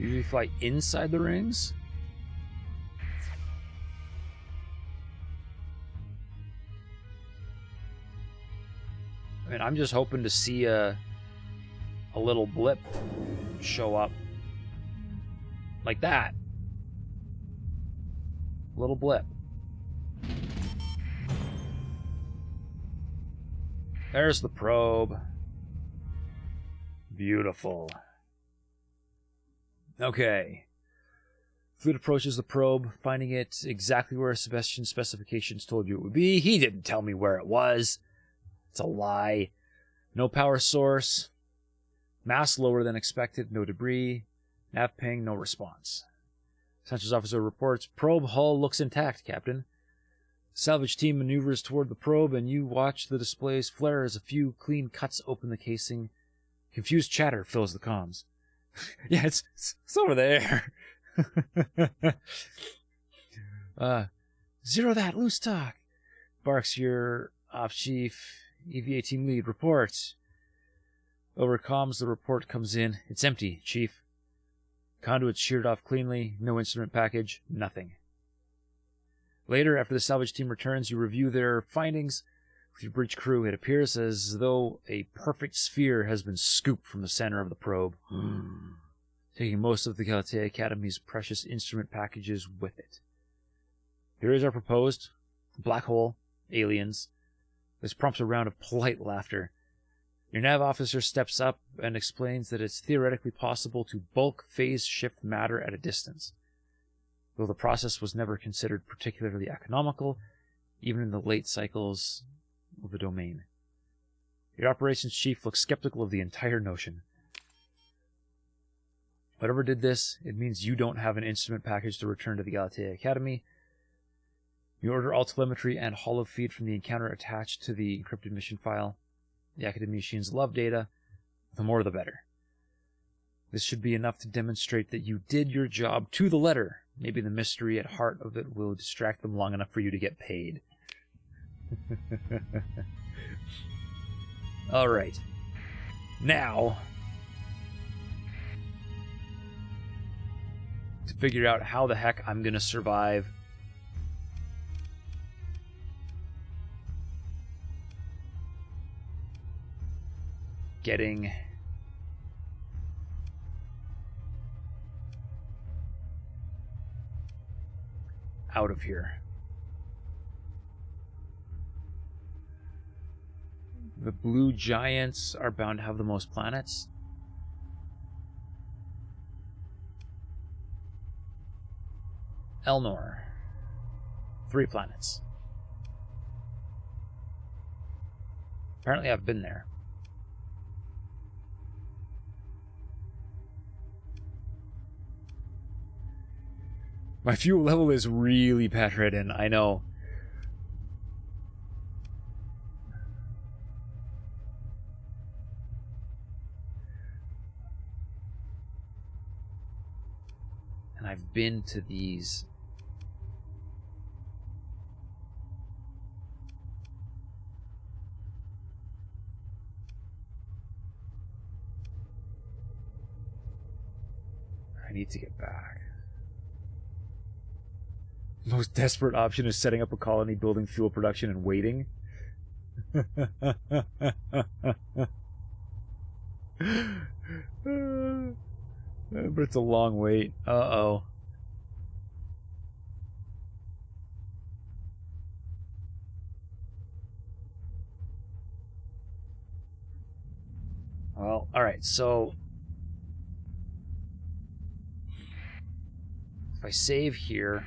Usually fly inside the rings. I mean, I'm just hoping to see a little blip show up. Like that. Little blip. There's the probe. Beautiful. Okay. Fleet approaches the probe, finding it exactly where Sebastian's specifications told you it would be. He didn't tell me where it was. It's a lie. No power source. Mass lower than expected. No debris. Nav ping, no response. Sensors officer reports, probe hull looks intact, Captain. Salvage team maneuvers toward the probe, and you watch the displays flare as a few clean cuts open the casing. Confused chatter fills the comms. Yeah, it's over there. Zero that, loose talk. Barks your ops chief, EVA team lead, reports. Over comms, the report comes in. It's empty, Chief. Conduits sheared off cleanly, no instrument package, nothing. Later, after the salvage team returns, you review their findings. With your bridge crew, it appears as though a perfect sphere has been scooped from the center of the probe, taking most of the Galatia Academy's precious instrument packages with it. Here is our proposed black hole, aliens. This prompts a round of polite laughter. Your nav officer steps up and explains that it's theoretically possible to bulk phase shift matter at a distance, though the process was never considered particularly economical, even in the late cycles of the domain. Your operations chief looks skeptical of the entire notion. Whatever did this, it means you don't have an instrument package to return to the Galatia Academy. You order all telemetry and holofeed from the encounter attached to the encrypted mission file. The Academy machines love data. The more the better. This should be enough to demonstrate that you did your job to the letter. Maybe the mystery at heart of it will distract them long enough for you to get paid. Alright. Now, to figure out how the heck I'm going to survive getting out of here. The blue giants are bound to have the most planets. Elnor. 3 planets. Apparently I've been there. My fuel level is really bedridden, I know. And I've been to these. I need to get back. Most desperate option is setting up a colony, building fuel production, and waiting. But it's a long wait. Uh-oh. Well, alright, so if I save here,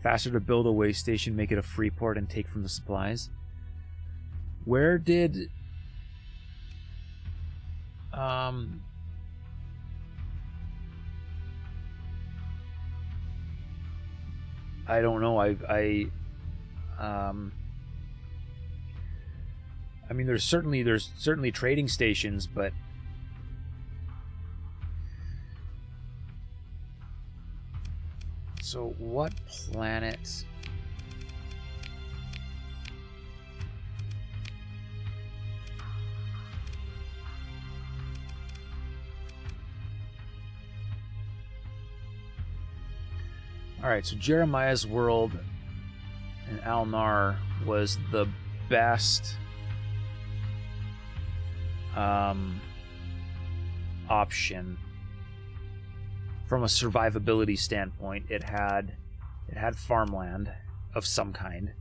faster to build a way station, make it a free port, and take from the supplies. Where did I don't know. I mean, there's certainly trading stations, but So what planet? Alright, so Jeremiah's world in Alnar was the best option from a survivability standpoint. It had farmland of some kind.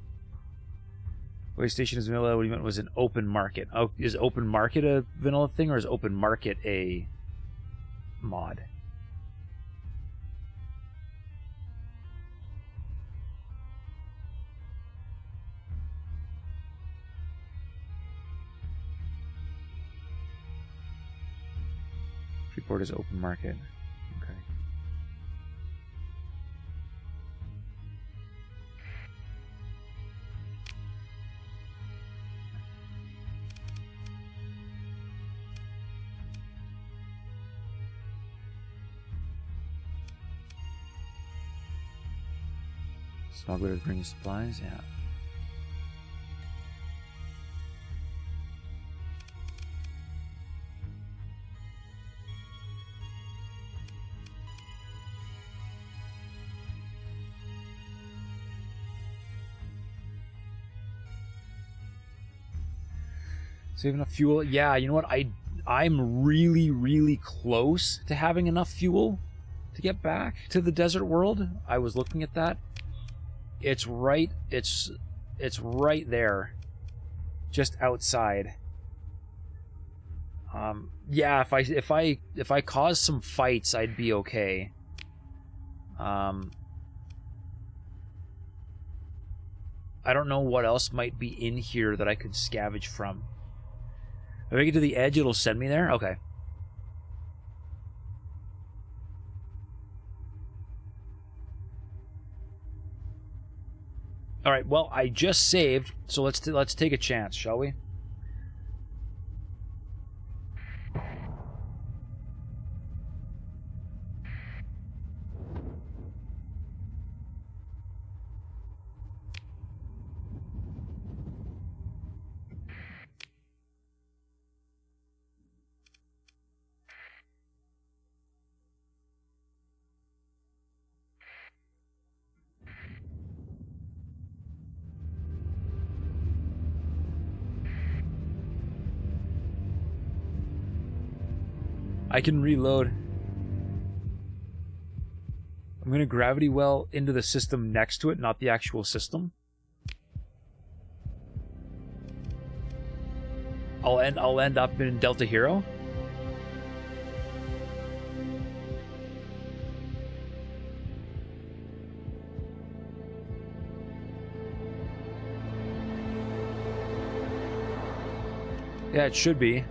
Way station is vanilla. What you meant was an open market. Oh, is open market a vanilla thing, or is open market a mod? Report is open market. Okay. Smugglers bringing supplies, yeah. Save enough fuel. Yeah, you know what? I'm really close to having enough fuel to get back to the desert world. I was looking at that. It's right there. Just outside. Yeah, if I cause some fights, I'd be okay. I don't know what else might be in here that I could scavenge from. If I get to the edge, it'll send me there? Okay. Alright, well, I just saved, so let's take a chance, shall we? I can reload. I'm going to gravity well into the system next to it, not the actual system. I'll end up in Delta Hero. Yeah, it should be.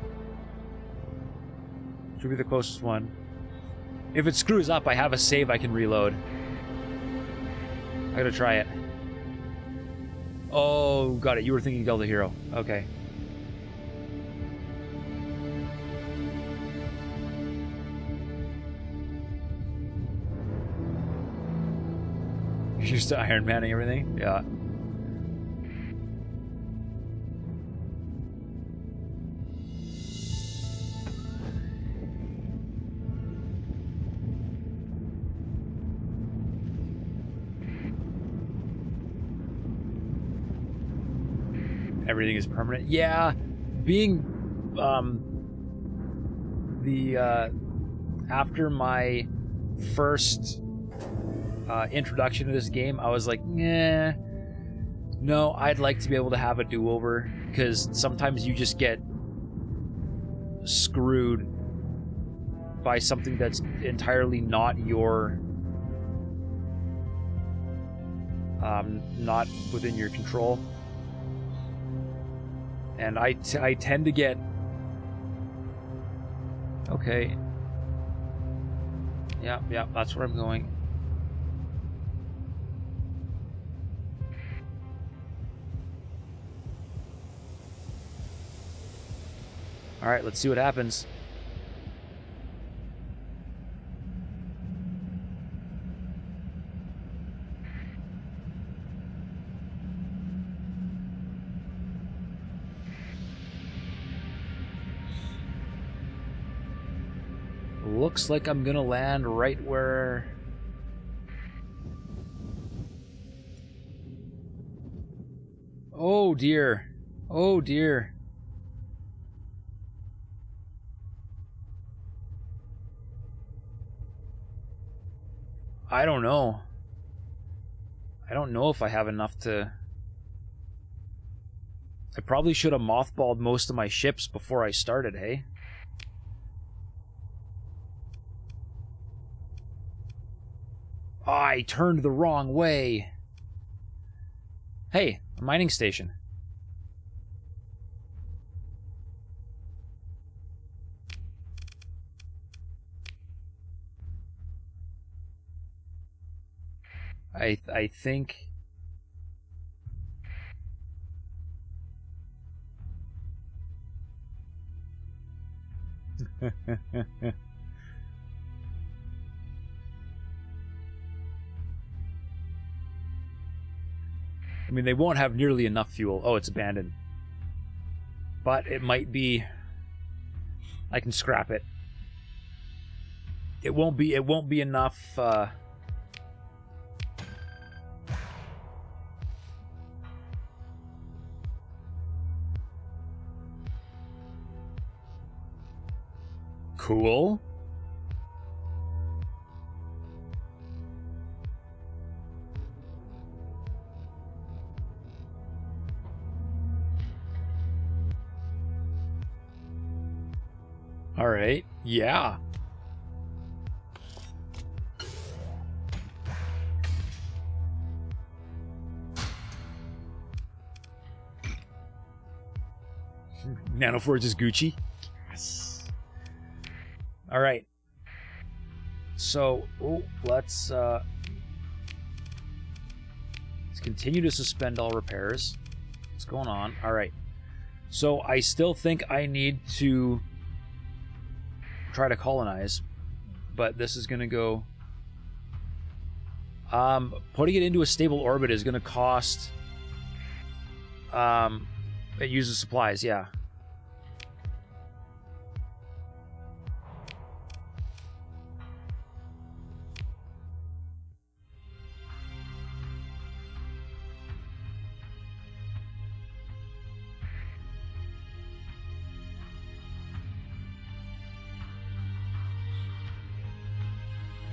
Should be the closest one. If it screws up, I have a save I can reload. I gotta try it. Oh, got it. You were thinking Delta Hero. Okay. You're used to Iron Manning everything? Yeah. Everything is permanent. Yeah, being after my first introduction to this game, I was like, nah, no, I'd like to be able to have a do-over, because sometimes you just get screwed by something that's entirely not your not within your control. And I tend to get... Okay. Yeah, that's where I'm going. Alright, let's see what happens. looks like I'm gonna land right where... Oh dear. Oh dear. I don't know. I don't know if I have enough to... I probably should have mothballed most of my ships before I started, hey? I turned the wrong way. Hey, a mining station. I think... I mean, they won't have nearly enough fuel. Oh, it's abandoned. But it might be... I can scrap it. It won't be enough... Cool. All right. Yeah. Nanoforge is Gucci. Yes. All right. So, let's continue to suspend all repairs. What's going on? All right. So, I still think I need to try to colonize, but this is going to go... putting it into a stable orbit is going to cost... it uses supplies, yeah.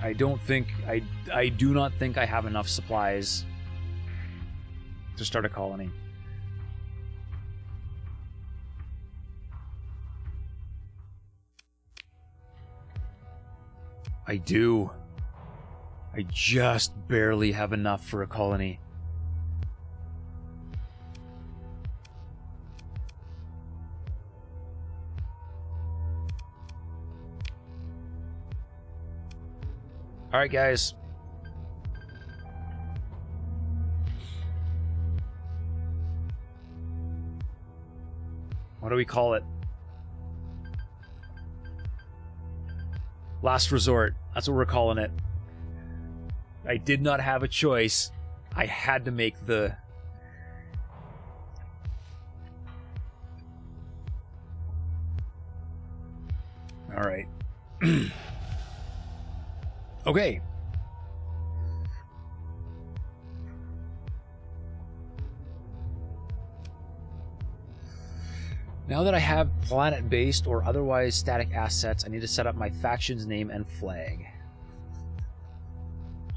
I do not think I have enough supplies to start a colony. I do. I just barely have enough for a colony. All right, guys. What do we call it? Last resort. That's what we're calling it. I did not have a choice. I had to make the... All right. Okay. Now that I have planet-based or otherwise static assets, I need to set up my faction's name and flag.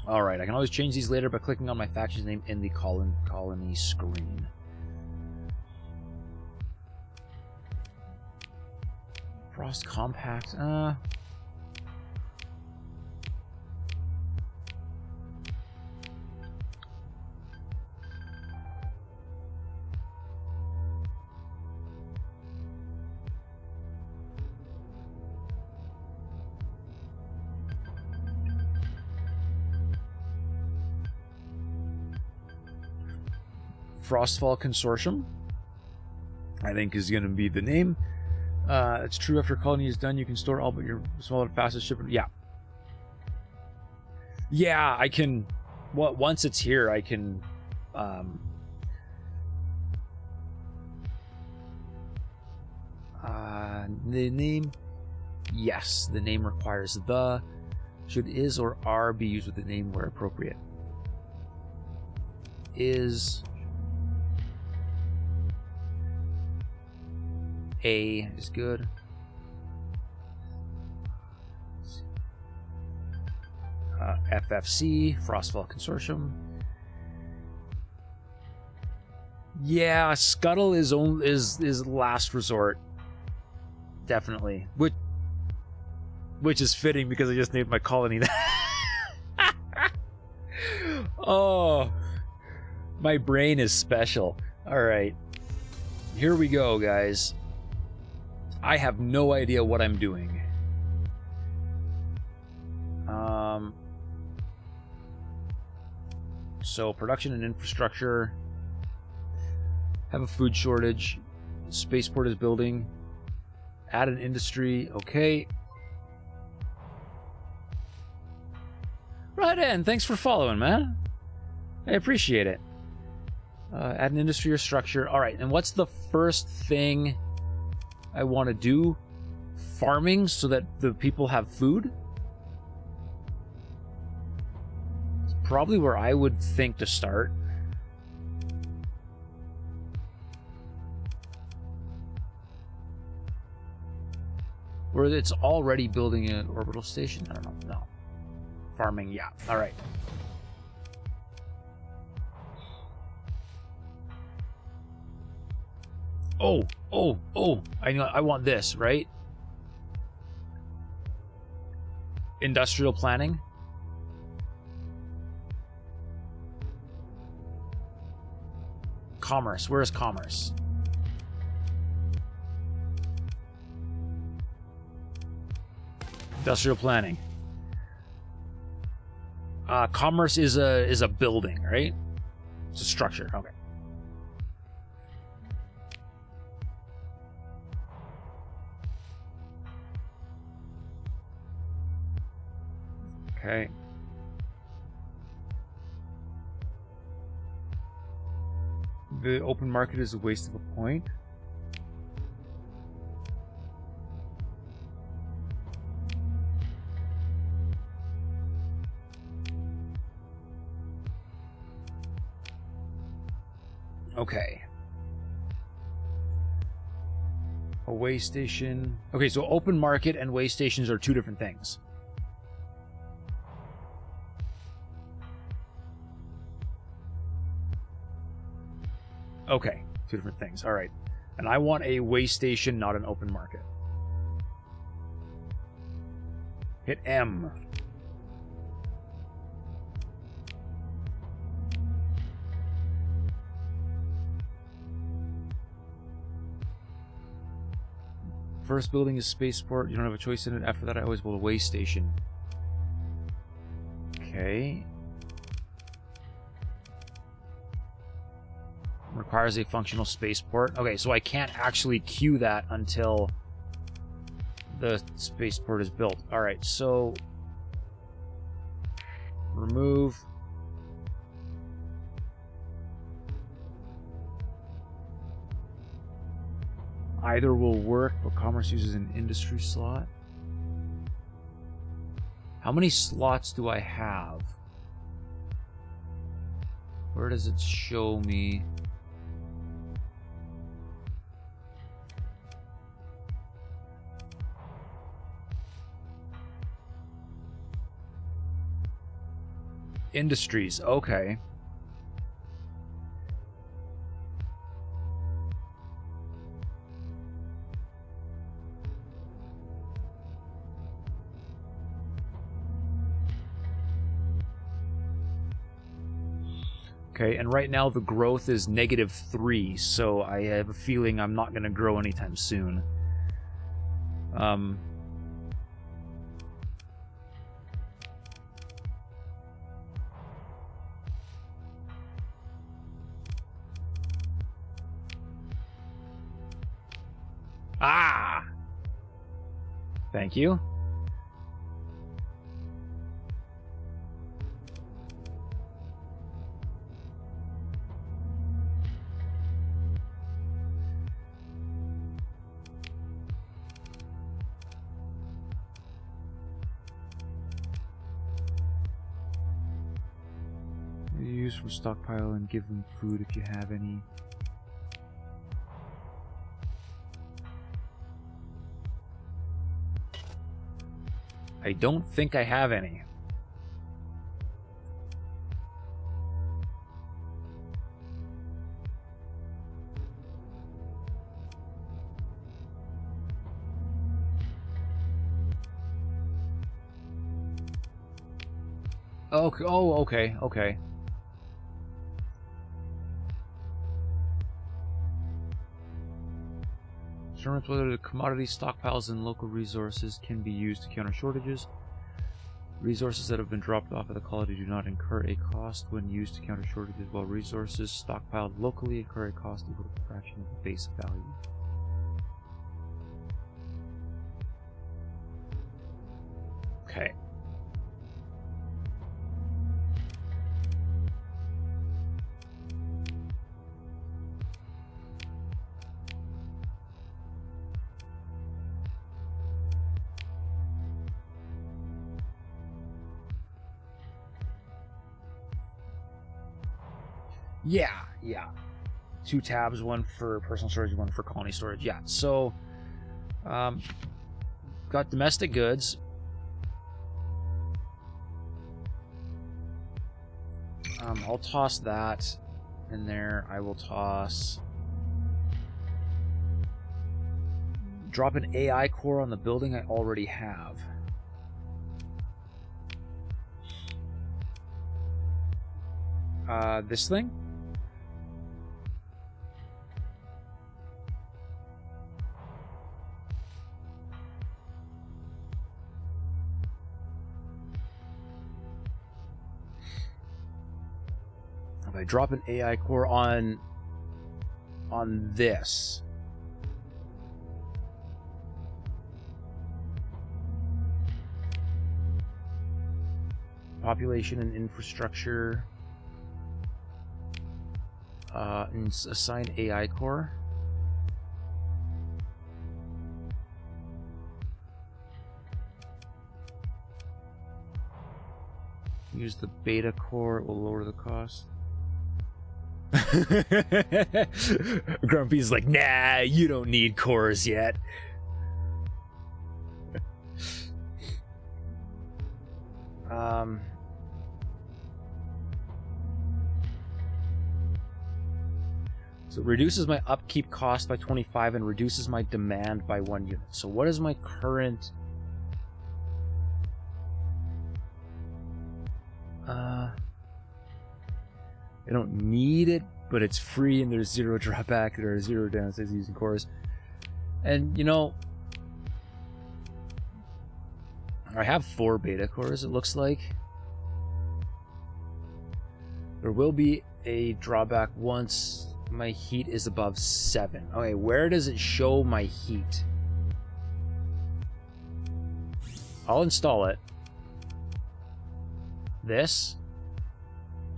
Alright, I can always change these later by clicking on my faction's name in the colony screen. Frost Compact, Frostfall Consortium, I think, is going to be the name. It's true, after colony is done, you can store all but your smaller, fastest ship. Yeah. Yeah, I can... once it's here, I can... the name... Yes, the name requires the. Should is or are be used with the name where appropriate? Is. A is good. FFC, Frostfall Consortium. Yeah, Scuttle is last resort. Definitely. Which is fitting because I just named my colony that. Oh, my brain is special. All right. Here we go, guys. I have no idea what I'm doing. So production and infrastructure. Have a food shortage. Spaceport is building. Add an industry. Okay. Right in. Thanks for following, man. I appreciate it. Add an industry or structure. All right. And what's the first thing I want to do? Farming so that the people have food? It's probably where I would think to start. Where it's already building an orbital station? I don't know. No. Farming, yeah. All right. Oh. I know. I want this, right? Industrial planning. Commerce. Where is commerce? Industrial planning. Commerce is a building, right? It's a structure. Okay. Okay. The open market is a waste of a point. Okay. A way station. Okay, so open market and way stations are two different things. Okay, two different things. All right. And I want a way station, not an open market. Hit M. First building is spaceport. You don't have a choice in it. After that, I always build a way station. Okay. Requires a functional spaceport. Okay, so I can't actually queue that until the spaceport is built. All right, so remove. Either will work, but commerce uses an industry slot. How many slots do I have? Where does it show me? Industries, okay. Okay, and right now the growth is -3, so I have a feeling I'm not going to grow anytime soon. Ah! Thank you. from stockpile and give them food if you have any. I don't think I have any. Okay. Oh, okay, okay. Determines whether the commodity stockpiles and local resources can be used to counter shortages. Resources that have been dropped off at the colony do not incur a cost when used to counter shortages, while resources stockpiled locally incur a cost equal to a fraction of the base value. Okay. Yeah. 2 tabs, one for personal storage, one for colony storage. Yeah, so got domestic goods. I'll toss that in there. I will toss... Drop an AI core on the building I already have. This thing? If I drop an AI core on this, population and infrastructure, and assign AI core. Use the beta core, it will lower the cost. Grumpy's like, nah, you don't need cores yet. So it reduces my upkeep cost by 25 and reduces my demand by 1 unit. So what is my current... I don't need it, but it's free and there's 0 drawback. There are 0 downsides using cores. And, you know, I have 4 beta cores, it looks like. There will be a drawback once my heat is above 7. Okay, where does it show my heat? I'll install it. This?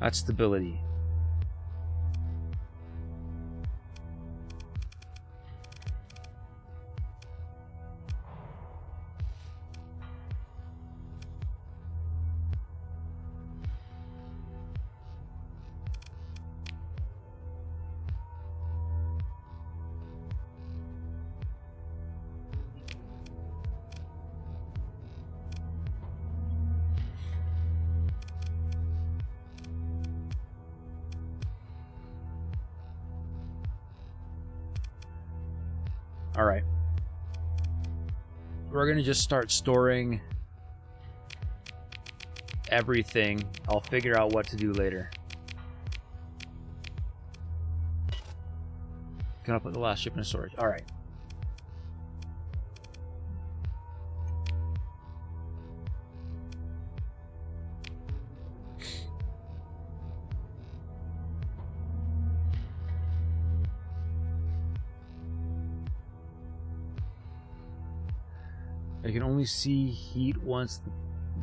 That's stability. All right. We're going to just start storing everything. I'll figure out what to do later. Can I put the last shipment in storage? All right. I can only see heat once the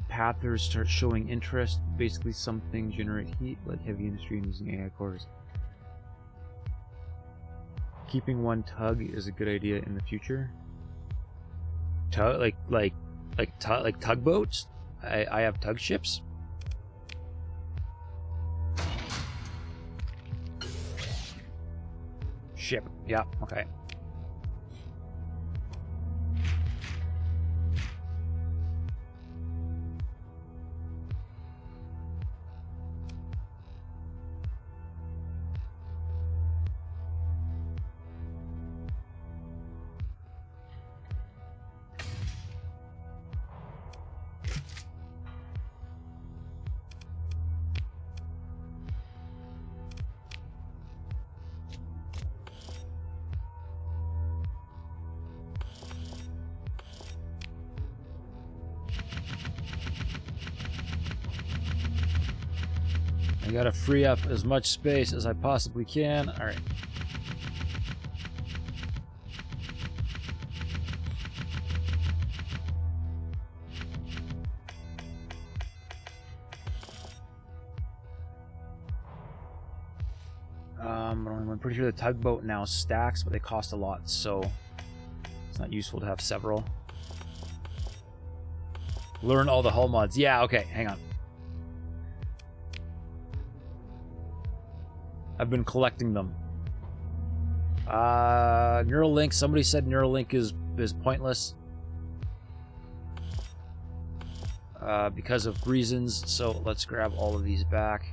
pathers start showing interest. Basically, some things generate heat, like heavy industry and using AI cores. Keeping 1 tug is a good idea in the future. Like tugboats. I have tug ships. Ship. Yeah, okay. I gotta free up as much space as I possibly can. All right. I'm pretty sure the tugboat now stacks, but they cost a lot, so it's not useful to have several. Learn all the hull mods. Yeah, okay, hang on. I've been collecting them. Neuralink. Somebody said Neuralink is pointless because of reasons. So let's grab all of these back.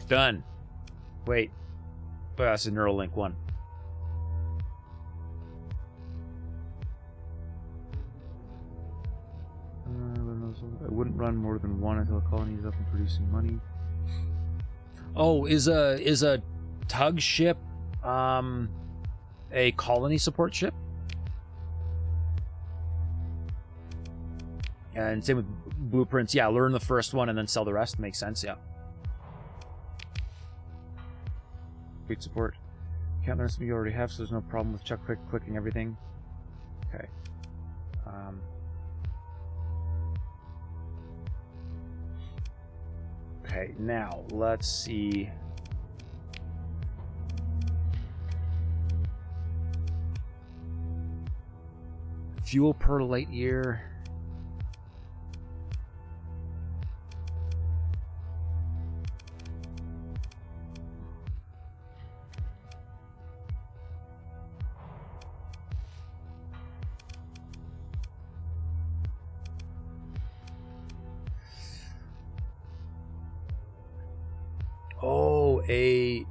Done. Wait. Oh, that's a Neuralink one. I wouldn't run more than one until a colony is up and producing money. Oh, is a tug ship a colony support ship? And same with blueprints. Yeah, learn the first one and then sell the rest. Makes sense, yeah. Fleet support. Can't learn something you already have, so there's no problem with Chuck clicking everything. Okay. Okay, now let's see. Fuel per light year. Oh, a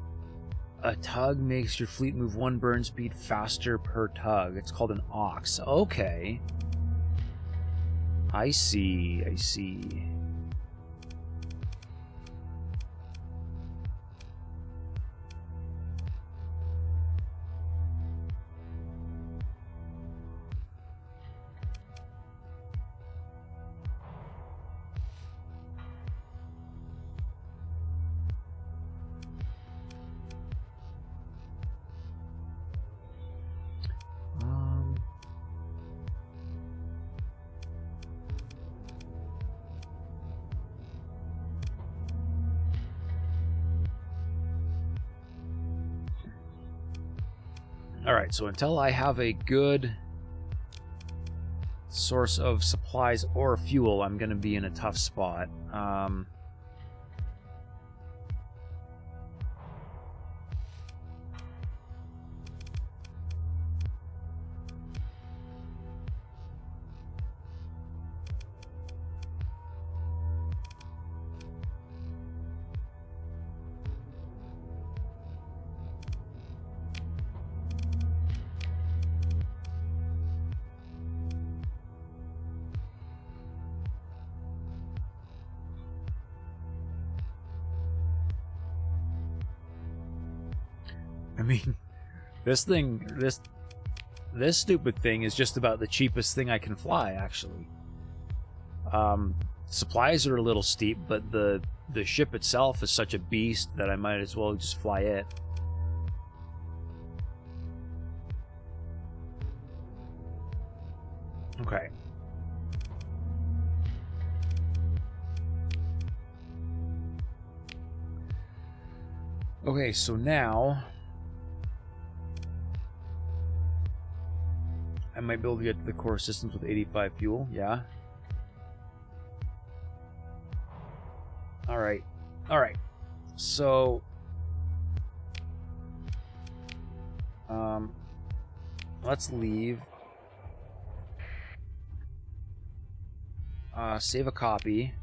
tug makes your fleet move 1 burn speed faster per tug. It's called an ox. Okay. I see. I see. Alright, so until I have a good source of supplies or fuel, I'm going to be in a tough spot. I mean, this stupid thing is just about the cheapest thing I can fly, actually. Supplies are a little steep, but the ship itself is such a beast that I might as well just fly it. Okay. Okay, so now I might be able to get to the core systems with 85 fuel. Yeah. All right. All right. So, let's leave. Save a copy.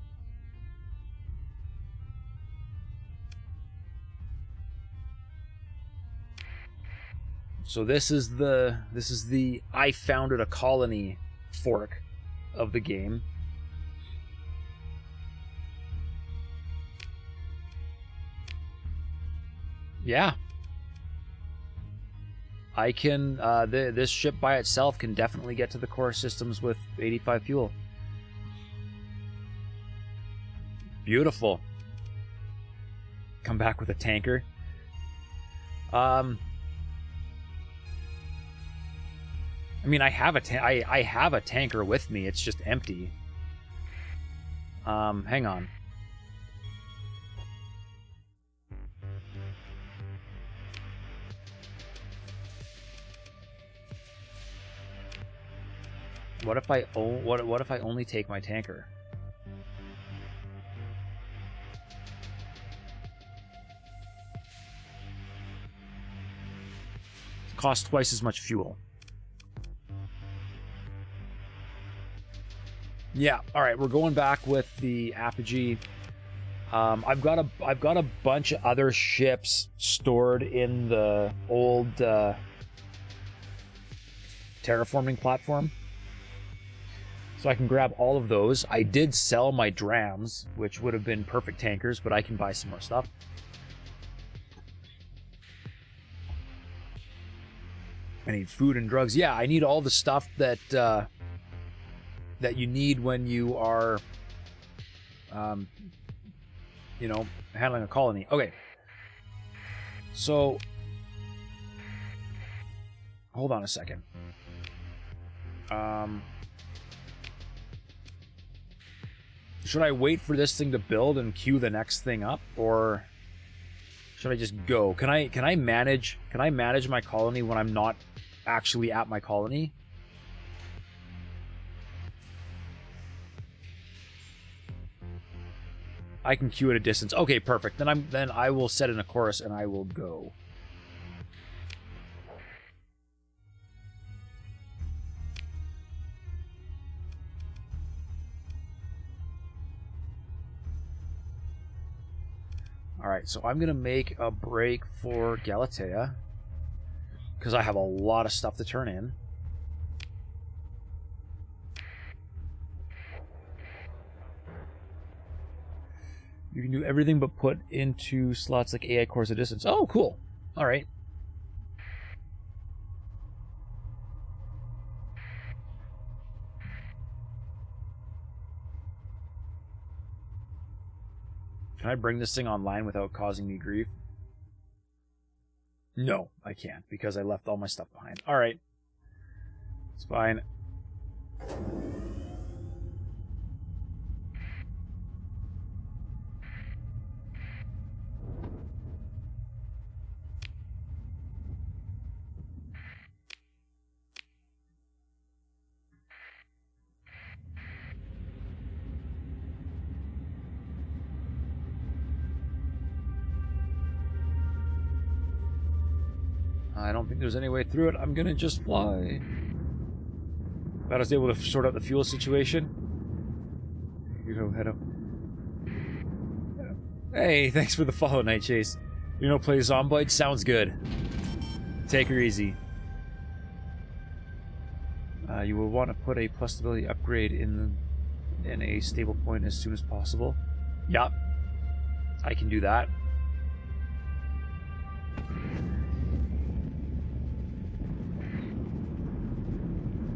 So this is the I founded a colony fork of the game. Yeah. I can, this ship by itself can definitely get to the core systems with 85 fuel. Beautiful. Come back with a tanker. I mean, I have a tanker with me. It's just empty. Hang on. What if I only take my tanker? It costs twice as much fuel. Yeah, all right, we're going back with the Apogee. I've got a bunch of other ships stored in the old terraforming platform. So I can grab all of those. I did sell my drams, which would have been perfect tankers, but I can buy some more stuff. I need food and drugs. Yeah, I need all the stuff that that you need when you are, you know, handling a colony. Okay. So, hold on a second. Should I wait for this thing to build and queue the next thing up, or should I just go? Can I manage my colony when I'm not actually at my colony? I can queue at a distance. Okay, perfect. Then I will set in a chorus and I will go. Alright, so I'm going to make a break for Galatea, because I have a lot of stuff to turn in. You can do everything but put into slots like AI cores at distance. Oh, cool. Alright. Can I bring this thing online without causing me grief? No, I can't, because I left all my stuff behind. Alright. It's fine. I don't think there's any way through it. I'm gonna just fly. Glad I was able to sort out the fuel situation. You go, head up. Hey, thanks for the follow, Night Chase. You know, play Zomboid? Sounds good. Take her easy. You will want to put a plus stability upgrade in a stable point as soon as possible. Yup. I can do that.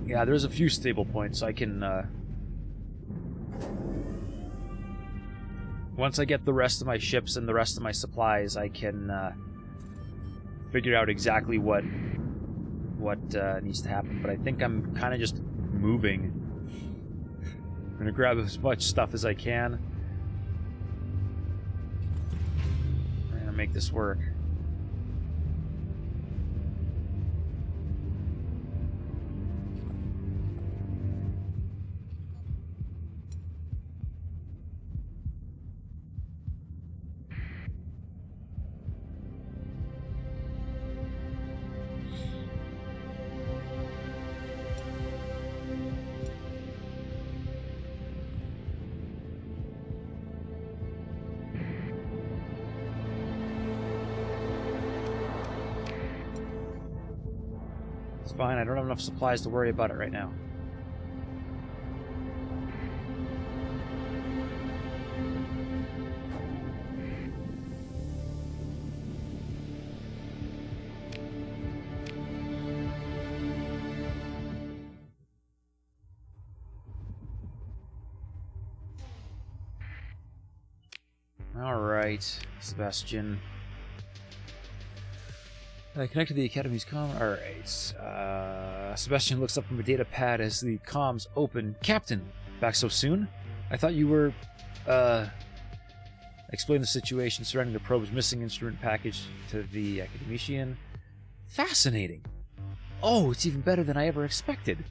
Yeah, there's a few stable points. I can, once I get the rest of my ships and the rest of my supplies, I can, figure out exactly what needs to happen. But I think I'm kind of just moving. I'm gonna grab as much stuff as I can. I'm gonna make this work. It's fine, I don't have enough supplies to worry about it right now. Alright, Sebastian. Connect to the Academy's comm. Alright. Sebastian looks up from a data pad as the comms open. Captain, back so soon? I thought you were, explain the situation surrounding the probe's missing instrument package to the academician. Fascinating. Oh, it's even better than I ever expected.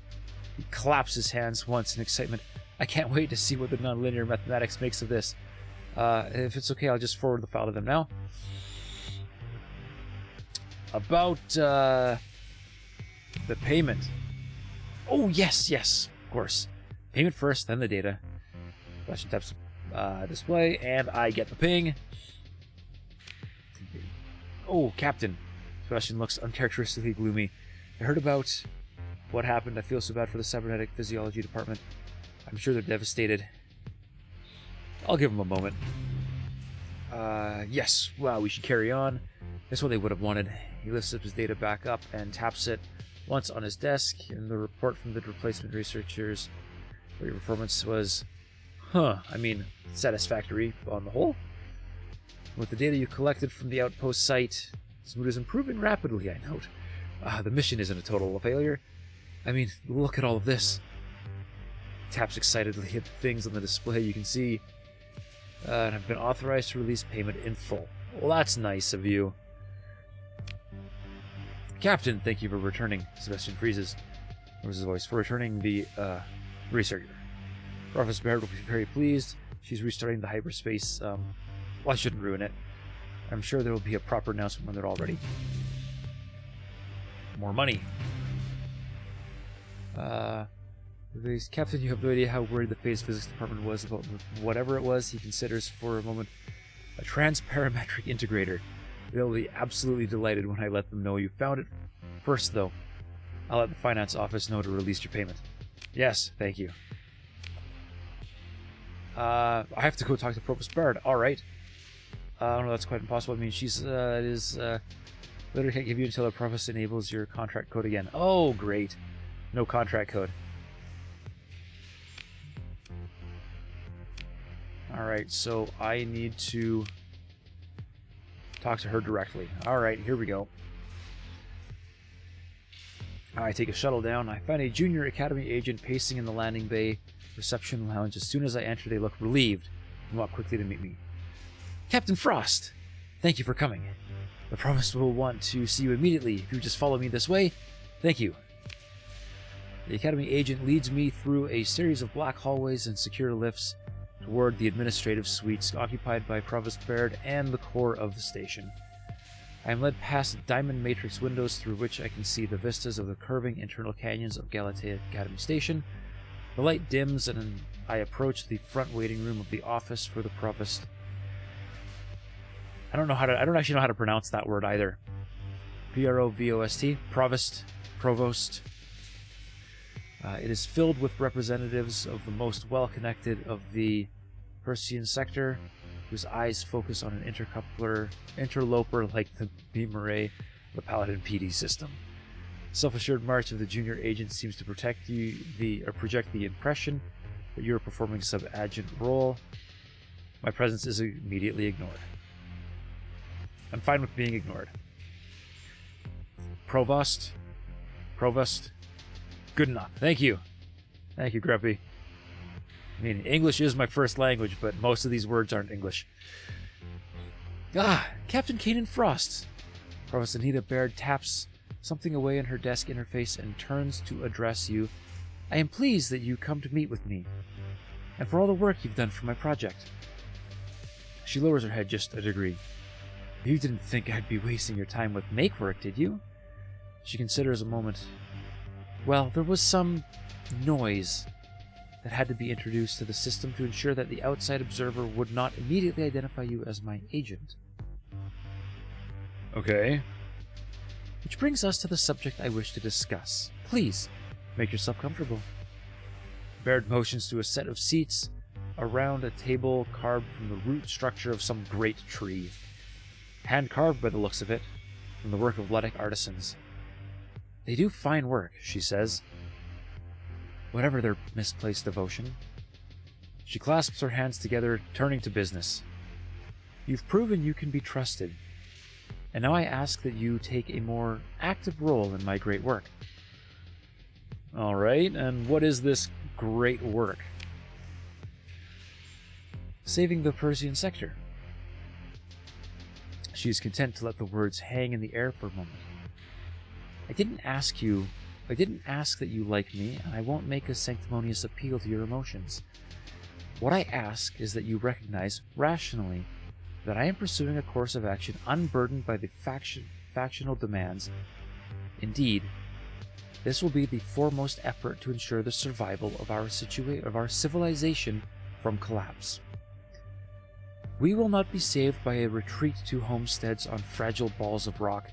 He claps his hands once in excitement. I can't wait to see what the nonlinear mathematics makes of this. If it's okay, I'll just forward the file to them now. About, the payment. Oh, yes, of course. Payment first, then the data. Sebastian taps display, and I get the ping. Oh, Captain. Sebastian looks uncharacteristically gloomy. I heard about what happened. I feel so bad for the cybernetic physiology department. I'm sure they're devastated. I'll give them a moment. Yes, wow, we should carry on. That's what they would have wanted. He lifts up his data back up and taps it once on his desk, and the report from the replacement researchers for your performance was, satisfactory on the whole. With the data you collected from the outpost site, this mood is improving rapidly, I note. The mission isn't a total failure. I mean, look at all of this. Taps excitedly at the things on the display you can see. And I've been authorized to release payment in full. Well, that's nice of you. Captain, thank you for returning. Sebastian freezes. What was his voice? For returning the, researcher. Professor Baird will be very pleased. She's restarting the hyperspace, well, I shouldn't ruin it. I'm sure there will be a proper announcement when they're all ready. More money. Captain, you have no idea how worried the phase physics department was about whatever it was he considers for a moment a transparametric integrator. They'll be absolutely delighted when I let them know you found it. First, though, I'll let the finance office know to release your payment. Yes, thank you. I have to go talk to Provost Baird. All right. No, that's quite impossible. I mean, she's literally can't give you until the Provost enables your contract code again. Oh, great. No contract code. Alright, so I need to talk to her directly. Alright, here we go. I take a shuttle down. I find a junior Academy agent pacing in the landing bay reception lounge. As soon as I enter, they look relieved and walk quickly to meet me. Captain Frost! Thank you for coming. The Provost will want to see you immediately if you just follow me this way. Thank you. The Academy agent leads me through a series of black hallways and secure lifts toward the administrative suites occupied by Provost Baird and the core of the station. I am led past diamond matrix windows through which I can see the vistas of the curving internal canyons of Galatia Academy Station. The light dims and I approach the front waiting room of the office for the Provost. I don't actually know how to pronounce that word either. P-R-O-V-O-S-T. Provost. It is filled with representatives of the most well-connected of the Persian sector, whose eyes focus on an interloper like the Beamer of the Paladin PD system. Self-assured march of the junior agent seems to project the impression that you are performing a sub-agent role. My presence is immediately ignored. I'm fine with being ignored. Provost. Good enough. Thank you. Thank you, Grumpy. I mean, English is my first language, but most of these words aren't English. Captain Kanan Frost. Provost Anita Baird taps something away in her desk interface and turns to address you. I am pleased that you come to meet with me, and for all the work you've done for my project. She lowers her head just a degree. You didn't think I'd be wasting your time with make work, did you? She considers a moment. Well, there was some noise that had to be introduced to the system to ensure that the outside observer would not immediately identify you as my agent. Okay. Which brings us to the subject I wish to discuss. Please, make yourself comfortable. Baird motions to a set of seats around a table carved from the root structure of some great tree. Hand-carved by the looks of it, from the work of Ludic artisans. They do fine work, she says, whatever their misplaced devotion. She clasps her hands together, turning to business. You've proven you can be trusted, and now I ask that you take a more active role in my great work. All right, and what is this great work? Saving the Persian sector. She is content to let the words hang in the air for a moment. I didn't ask that you like me, and I won't make a sanctimonious appeal to your emotions. What I ask is that you recognize, rationally, that I am pursuing a course of action unburdened by the factional demands. Indeed, this will be the foremost effort to ensure the survival of our civilization from collapse. We will not be saved by a retreat to homesteads on fragile balls of rock.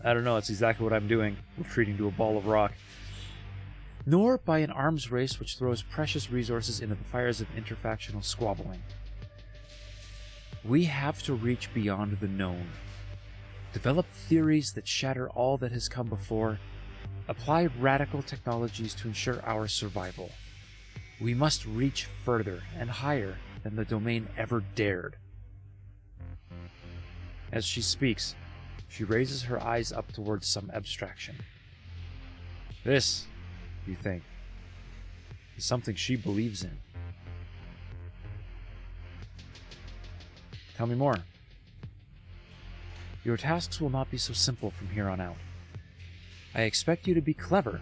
I don't know, that's exactly what I'm doing, retreating to a ball of rock. Nor by an arms race which throws precious resources into the fires of interfactional squabbling. We have to reach beyond the known, develop theories that shatter all that has come before, apply radical technologies to ensure our survival. We must reach further and higher than the domain ever dared. As she speaks, she raises her eyes up towards some abstraction. This, you think, is something she believes in. Tell me more. Your tasks will not be so simple from here on out. I expect you to be clever,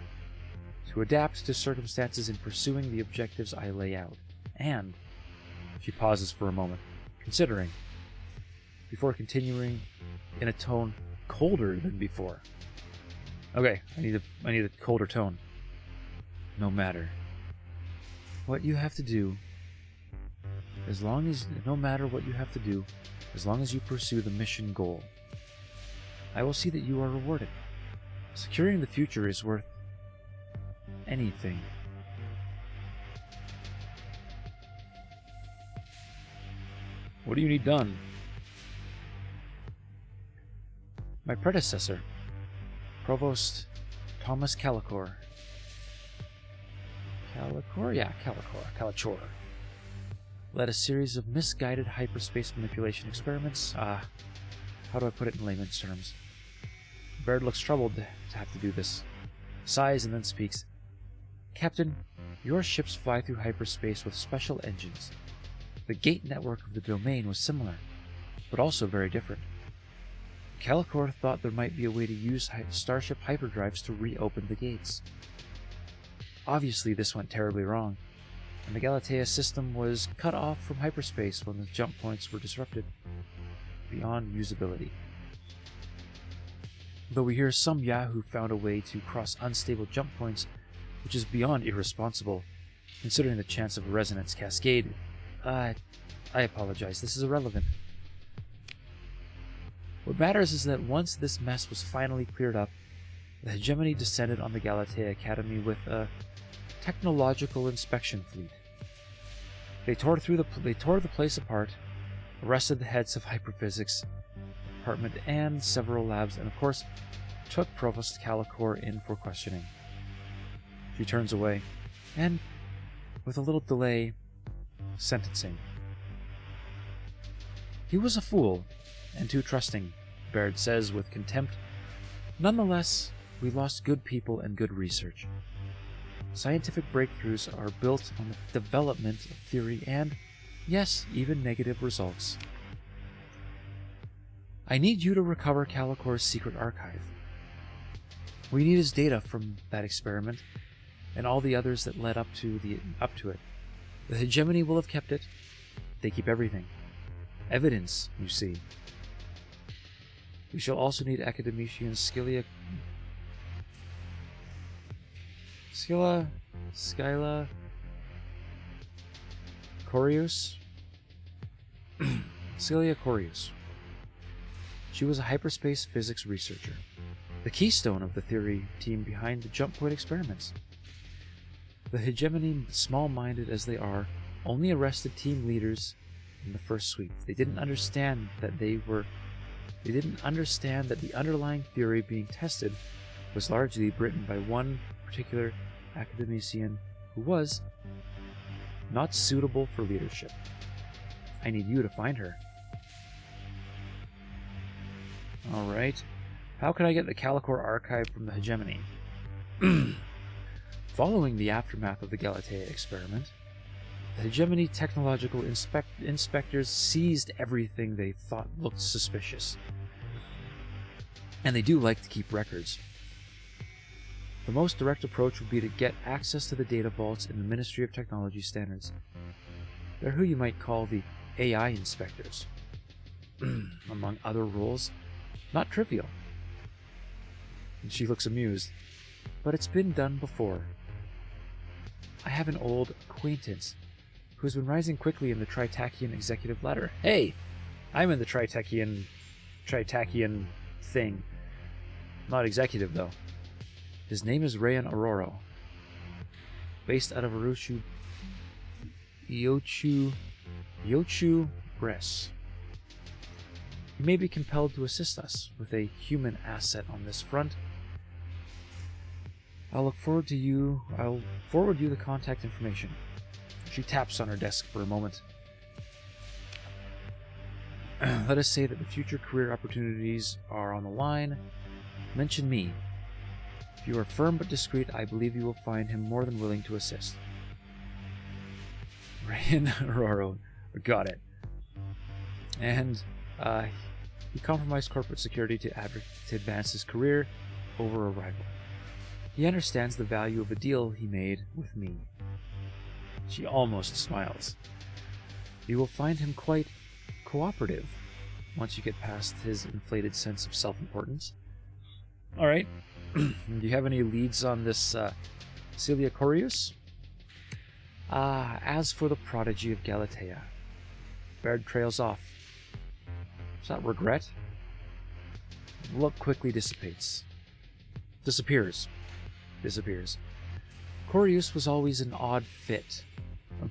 to adapt to circumstances in pursuing the objectives I lay out, and... She pauses for a moment, considering, before continuing in a tone colder than before. Okay, I need a colder tone. No matter what you have to do, no matter what you have to do, as long as you pursue the mission goal, I will see that you are rewarded. Securing the future is worth anything. What do you need done? My predecessor, Provost Thomas Calachor, led a series of misguided hyperspace manipulation experiments. How do I put it in layman's terms? Baird looks troubled to have to do this, sighs, and then speaks. Captain, your ships fly through hyperspace with special engines. The gate network of the domain was similar, but also very different. Calachor thought there might be a way to use starship hyperdrives to reopen the gates. Obviously, this went terribly wrong, and the Galatea system was cut off from hyperspace when the jump points were disrupted beyond usability. Though we hear some Yahoo found a way to cross unstable jump points, which is beyond irresponsible, considering the chance of a resonance cascade. I apologize, this is irrelevant. What matters is that once this mess was finally cleared up, the hegemony descended on the Galatia Academy with a technological inspection fleet. They tore the place apart, arrested the heads of hyperphysics department and several labs, and of course, took Provost Calachor in for questioning. She turns away, and, with a little delay, sentencing. He was a fool, and too trusting, Baird says with contempt. Nonetheless, we lost good people and good research. Scientific breakthroughs are built on the development of theory and, yes, even negative results. I need you to recover Calachor's secret archive. We need his data from that experiment and all the others that led up to it. The hegemony will have kept it. They keep everything. Evidence, you see. We shall also need academician Scylla Corius? Scylla Corius. She was a hyperspace physics researcher. the keystone of the theory team behind the jump point experiments. The hegemony, small-minded as they are, only arrested team leaders in the first sweep. They didn't understand that the underlying theory being tested was largely written by one particular academician who was not suitable for leadership. I need you to find her. Alright. How can I get the Calicor archive from the hegemony? Following the aftermath of the Galatia experiment, the hegemony technological inspectors seized everything they thought looked suspicious. And they do like to keep records. The most direct approach would be to get access to the data vaults in the Ministry of Technology Standards. They're who you might call the AI inspectors. Among other roles, not trivial. And she looks amused. But it's been done before. I have an old acquaintance who has been rising quickly in the Tri-Tachyon executive ladder. Hey! I'm in the Tri-Tachyon thing. Not executive, though. His name is Rayan Aurora. Based out of Yochu Bres. You may be compelled to assist us with a human asset on this front. I'll forward you the contact information. She taps on her desk for a moment. Let us say that the future career opportunities are on the line. Mention me. If you are firm but discreet, I believe you will find him more than willing to assist. Rayan Aurora. Got it. And, he compromised corporate security to advance his career over a rival. He understands the value of a deal he made with me. She almost smiles. You will find him quite cooperative once you get past his inflated sense of self-importance. Alright. Do you have any leads on this Celia Corius? As for the prodigy of Galatia, Baird trails off. Is that regret? Look quickly disappears. Corius was always an odd fit.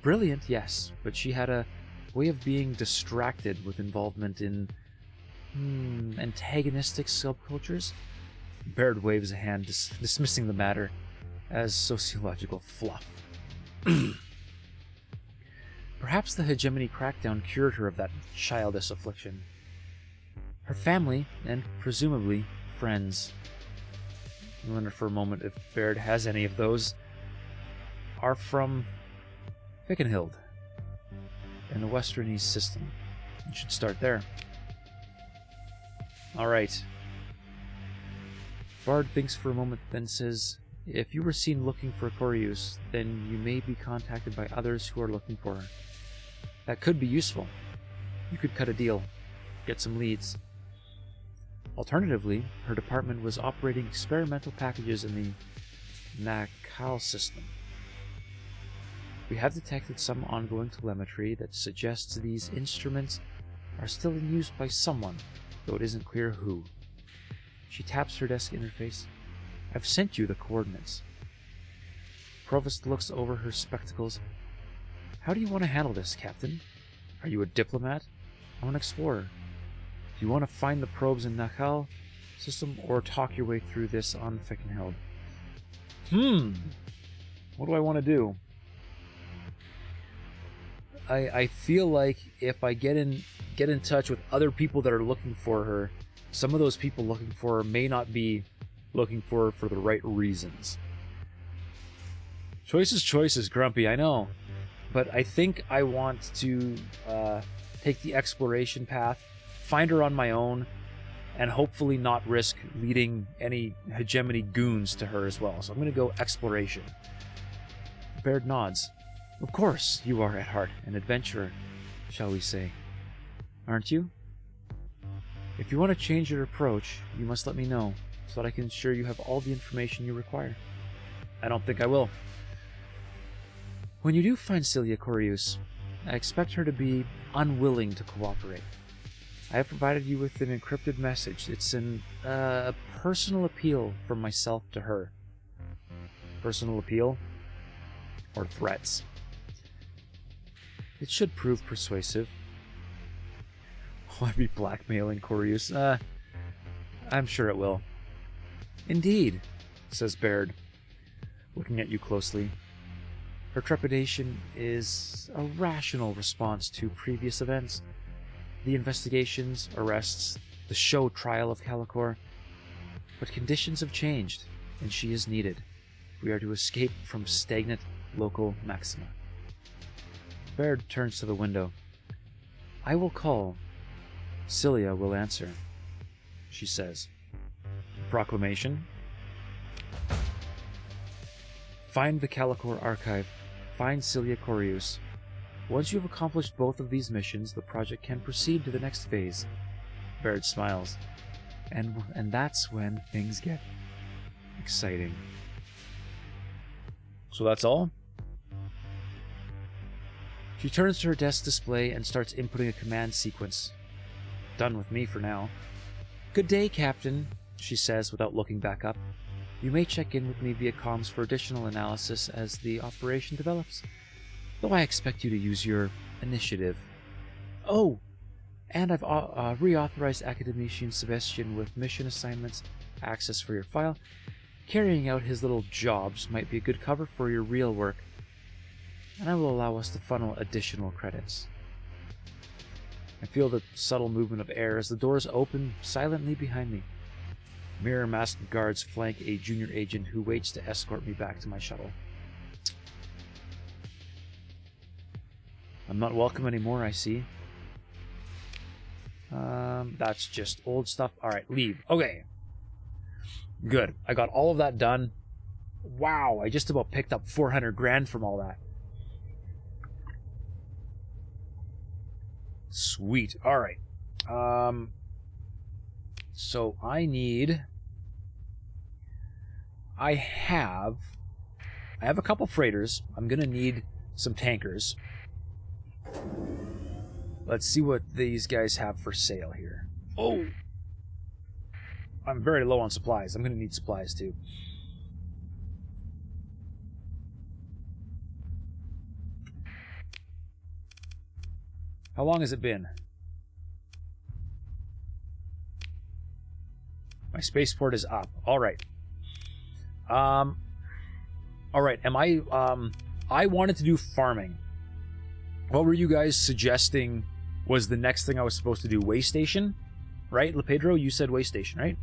Brilliant, yes, but she had a way of being distracted with involvement in antagonistic subcultures. Baird waves a hand, dismissing the matter as sociological fluff. Perhaps the hegemony crackdown cured her of that childish affliction. Her family, and presumably friends, I wonder for a moment if Baird has any of those, are from Fickenhild in the Western East system. You should start there. Alright. Bard thinks for a moment, then says, if you were seen looking for Corius, then you may be contacted by others who are looking for her. That could be useful. You could cut a deal, get some leads. Alternatively, her department was operating experimental packages in the Nakal system. We have detected some ongoing telemetry that suggests these instruments are still in use by someone, though it isn't clear who. She taps her desk interface. I've sent you the coordinates. Provost looks over her spectacles. How do you want to handle this, Captain? Are you a diplomat or an explorer? Do you want to find the probes in Nakal system or talk your way through this on Fickenhild? What do I want to do? I feel like if I get in touch with other people that are looking for her, some of those people looking for her may not be looking for her for the right reasons. Choices, Grumpy, I know. But I think I want to take the exploration path, find her on my own, and hopefully not risk leading any hegemony goons to her as well. So I'm going to go exploration. Baird nods. Of course, you are at heart an adventurer, shall we say. Aren't you? If you want to change your approach, you must let me know, so that I can ensure you have all the information you require. I don't think I will. When you do find Celia Corius, I expect her to be unwilling to cooperate. I have provided you with an encrypted message. It's a personal appeal from myself to her. Personal appeal? Or threats? It should prove persuasive. Will I be blackmailing Corius? I'm sure it will. Indeed, says Baird, looking at you closely. Her trepidation is a rational response to previous events. The investigations, arrests, the show trial of Calicor. But conditions have changed, and she is needed. We are to escape from stagnant local maxima. Baird turns to the window. I will call. Cilia will answer, she says. Proclamation. Find the Calicor archive. Find Cilia Corius. Once you have accomplished both of these missions, the project can proceed to the next phase. Baird smiles. And that's when things get exciting. So that's all? She turns to her desk display and starts inputting a command sequence. Done with me for now. Good day, Captain, she says without looking back up. You may check in with me via comms for additional analysis as the operation develops. Though I expect you to use your initiative. Oh, and I've reauthorized Academician Sebastian with mission assignments, access for your file. Carrying out his little jobs might be a good cover for your real work, and I will allow us to funnel additional credits. I feel the subtle movement of air as the doors open silently behind me. Mirror-masked guards flank a junior agent who waits to escort me back to my shuttle. I'm not welcome anymore, I see. That's just old stuff. Alright, leave. Okay. Good. I got all of that done. Wow, I just about picked up 400 grand from all that. Sweet. Alright. So I have a couple freighters. I'm gonna need some tankers. Let's see what these guys have for sale here. Oh! I'm very low on supplies. I'm gonna need supplies too. How long has it been? My spaceport is up. Alright. Alright, I wanted to do farming. What were you guys suggesting was the next thing I was supposed to do? Way station? Right, LePedro? You said way station, right?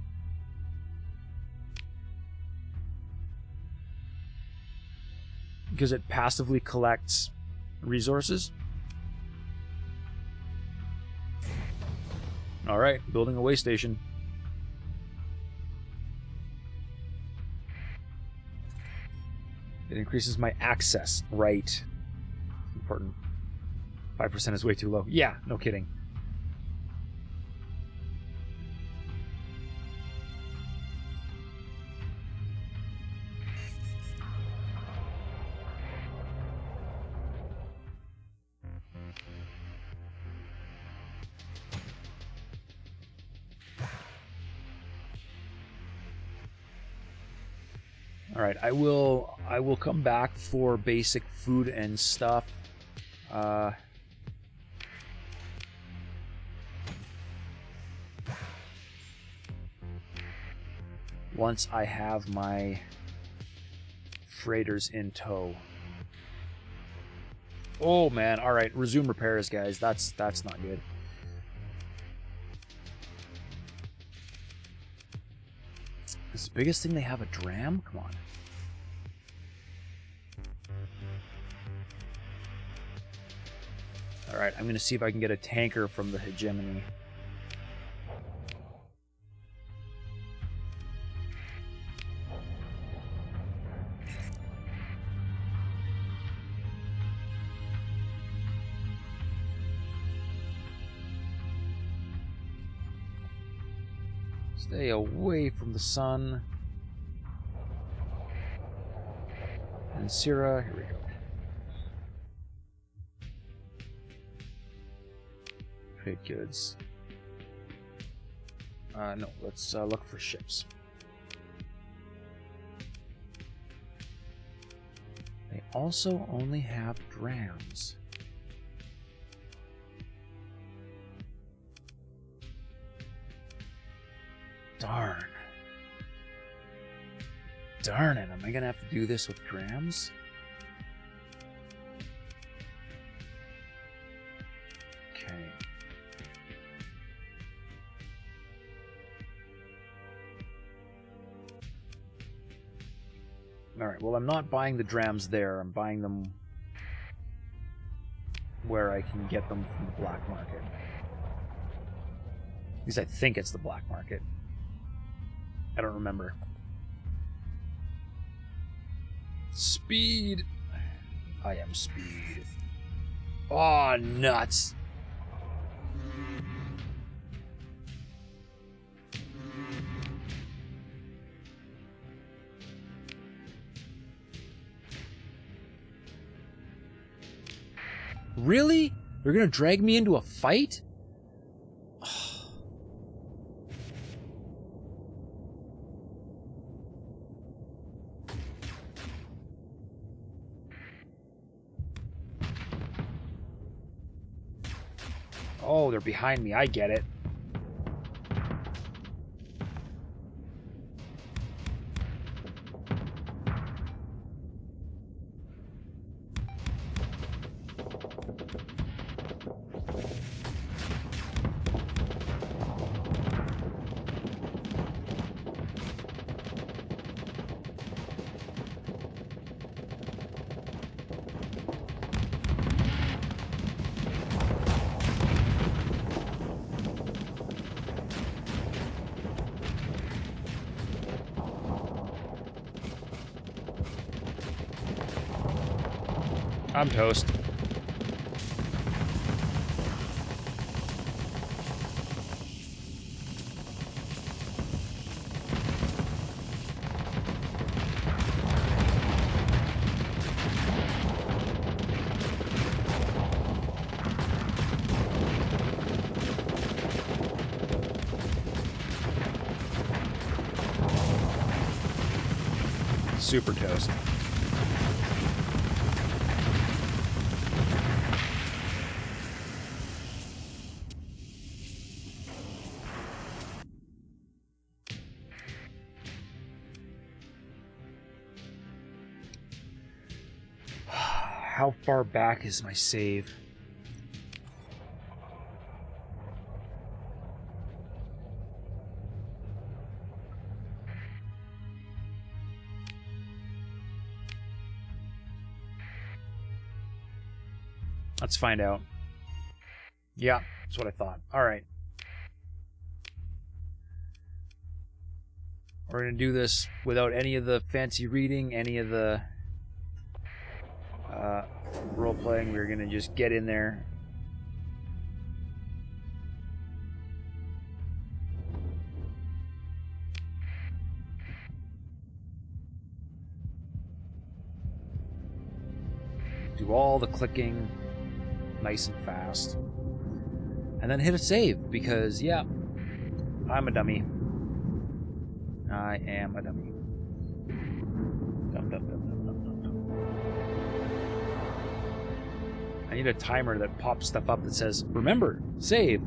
Because it passively collects resources. Alright, building a way station. It increases my access. Right. Important. 5% is way too low. Yeah, no kidding. All right, I will come back for basic food and stuff. Once I have my freighters in tow. Oh man, all right, resume repairs, guys. That's not good. Is the biggest thing they have a dram? Come on. All right, I'm going to see if I can get a tanker from the hegemony. Stay away from the sun. And Syrah, here we go. Trade goods. No, let's look for ships. They also only have drams. Darn. Darn it, am I gonna have to do this with drams? Okay. Alright, well, I'm not buying the drams there. I'm buying them where I can get them from the black market. At least I think it's the black market. I don't remember. Speed! I am speed. Oh, nuts! Really? They're gonna drag me into a fight? Oh, they're behind me. I get it. I'm toast. Super toast. How far back is my save? Let's find out. Yeah, that's what I thought. All right. We're going to do this without any of the fancy reading, any of the role-playing. We're going to just get in there. Do all the clicking nice and fast. And then hit a save, because, yeah, I'm a dummy. I am a dummy. Dum, dum, dum, dum, dum, dum, dum. I need a timer that pops stuff up that says, remember, save.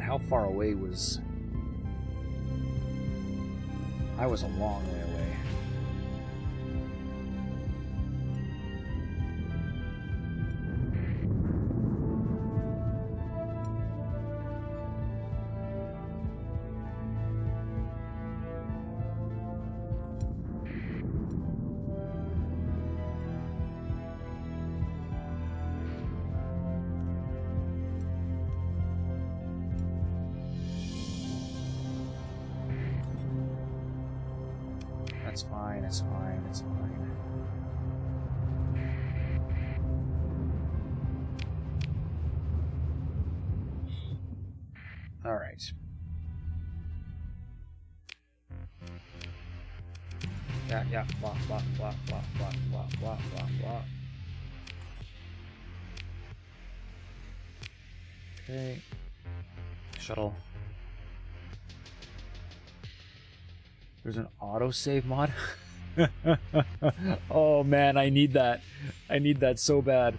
How far away was... I was a long way away. It's fine, it's fine, it's fine. Alright. Yeah, blah, blah, blah, blah, blah, blah, blah, blah, blah. Okay. Shuttle. There's an autosave mod? Oh man, I need that. I need that so bad.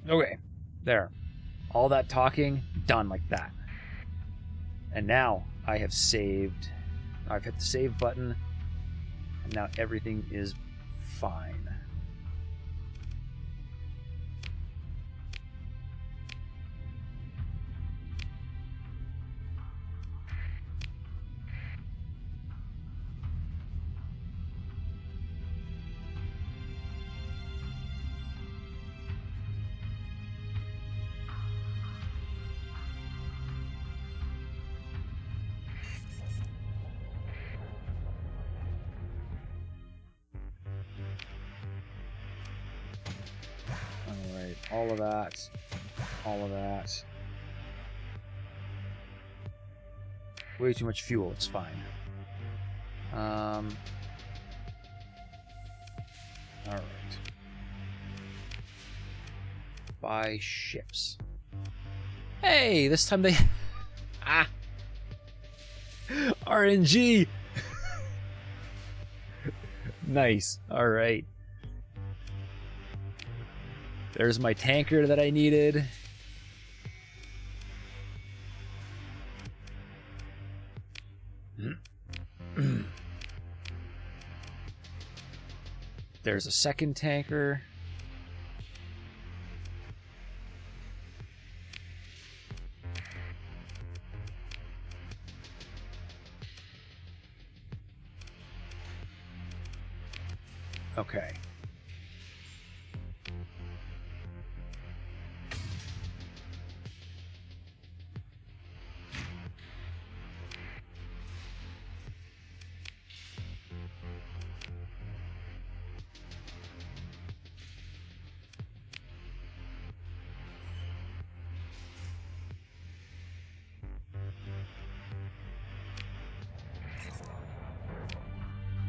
Okay, there. All that talking, done like that. And now I have saved. I've hit the save button, and now everything is fine. All of that. All of that. Way too much fuel, it's fine. Alright. Buy ships. Hey, this time they... Ah! RNG! Nice. Alright. There's my tanker that I needed. There's a second tanker. Okay.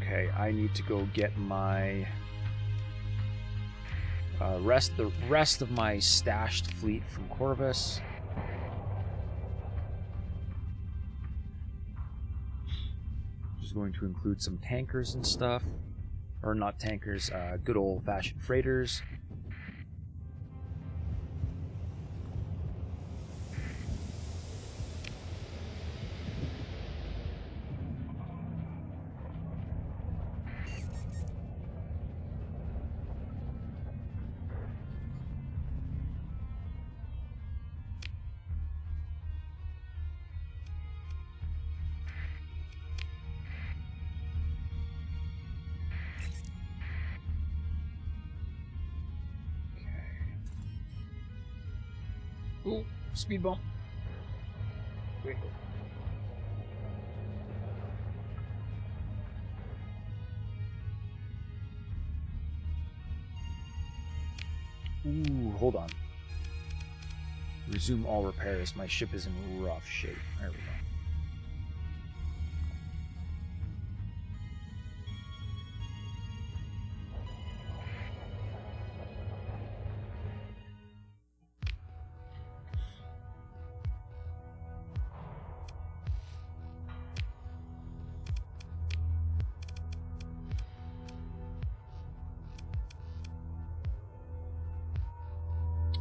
Okay, I need to go get my the rest of my stashed fleet from Corvus. Just going to include some tankers and stuff, or not tankers, good old-fashioned freighters. Ooh, speed bump. Wait. Ooh, hold on. Resume all repairs. My ship is in rough shape. There we go.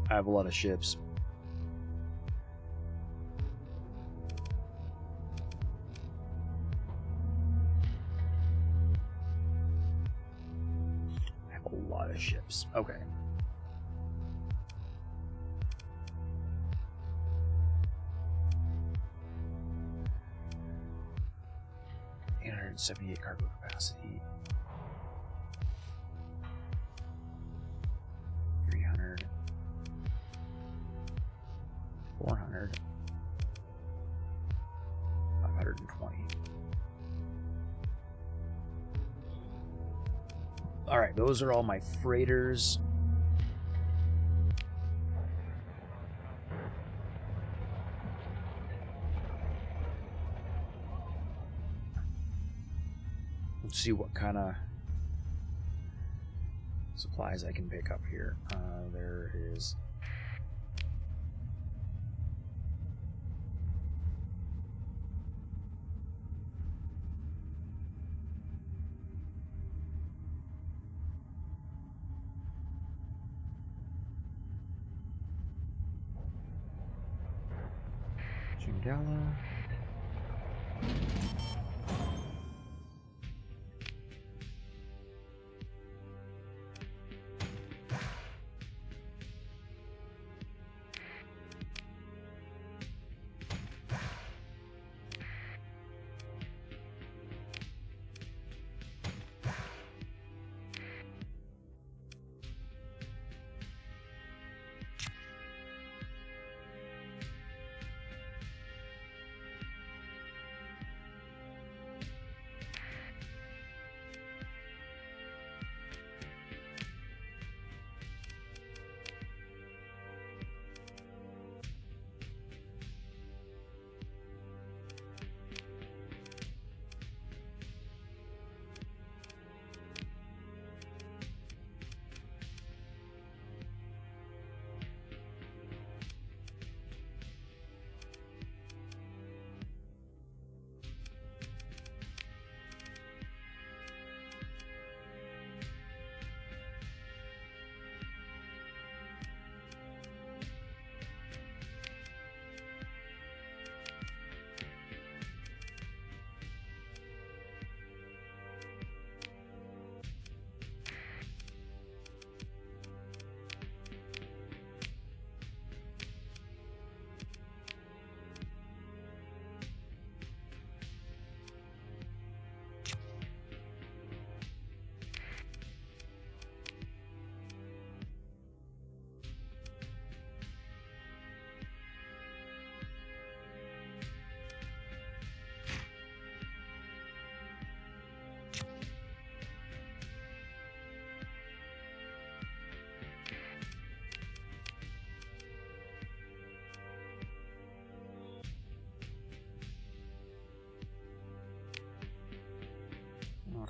I have a lot of ships. I have a lot of ships. Okay. 278 cargo capacity. 300. 400. 520. Alright, those are all my freighters. Let's see what kind of supplies I can pick up here. There is... Gala.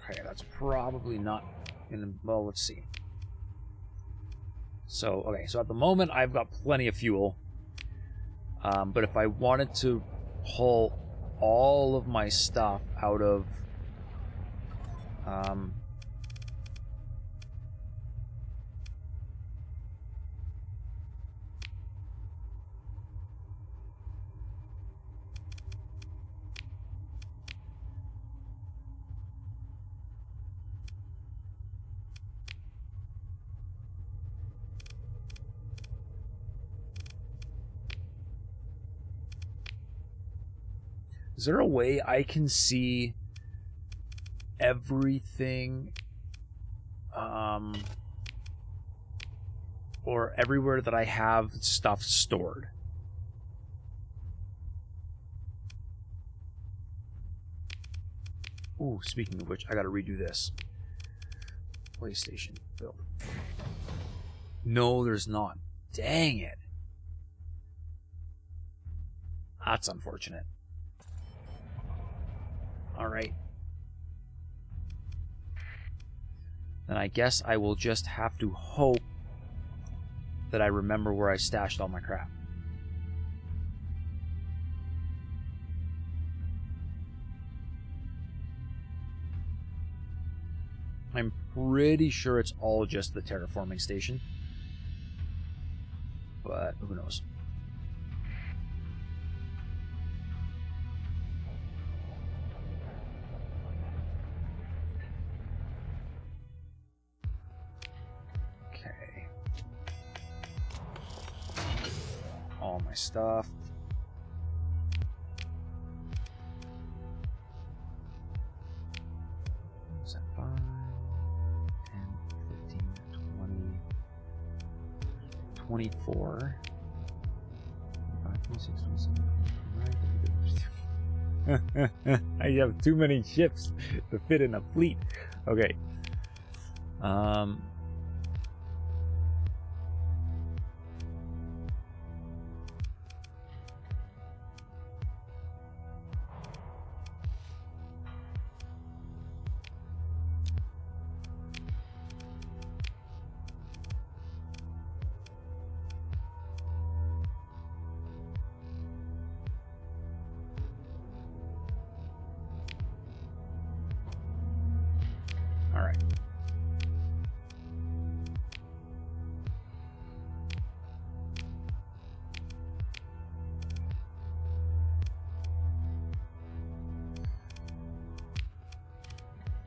Okay, that's probably not in... Well, let's see. So, okay, so at the moment I've got plenty of fuel. But if I wanted to pull all of my stuff out of... Is there a way I can see everything, or everywhere that I have stuff stored? Ooh, speaking of which, I gotta redo this. PlayStation build. No, there's not. Dang it. That's unfortunate. Alright. Then I guess I will just have to hope that I remember where I stashed all my crap. I'm pretty sure it's all just the terraforming station. But who knows? All my stuff. 24. 26, 27, I have too many ships to fit in a fleet. Okay. all right.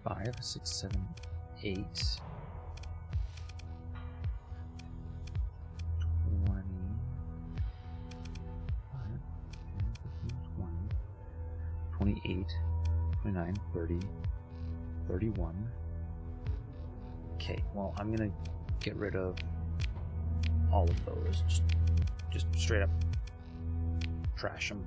Five, 6, 7, 8, 20, 28, 29, 30, 31. Okay, well, I'm gonna get rid of all of those. Just straight up trash them.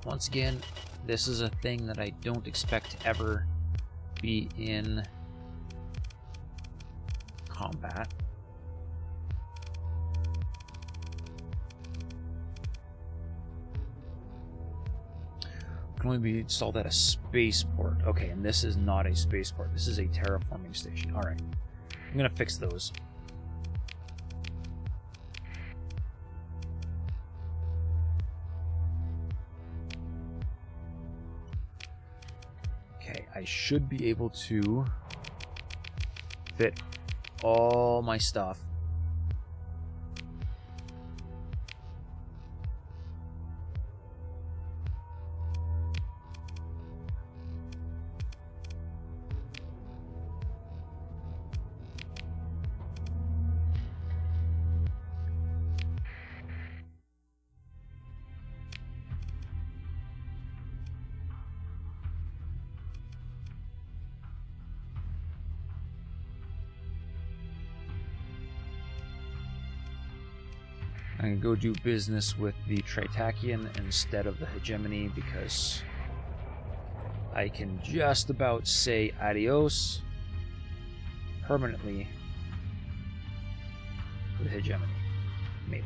Once again, this is a thing that I don't expect to ever be in combat. Can only be installed at a spaceport. Okay, and this is not a spaceport. This is a terraforming station. Alright. I'm gonna fix those. Okay, I should be able to fit all my stuff. I can go do business with the Tri-Tachyon instead of the hegemony because I can just about say adios permanently to the hegemony. Maybe.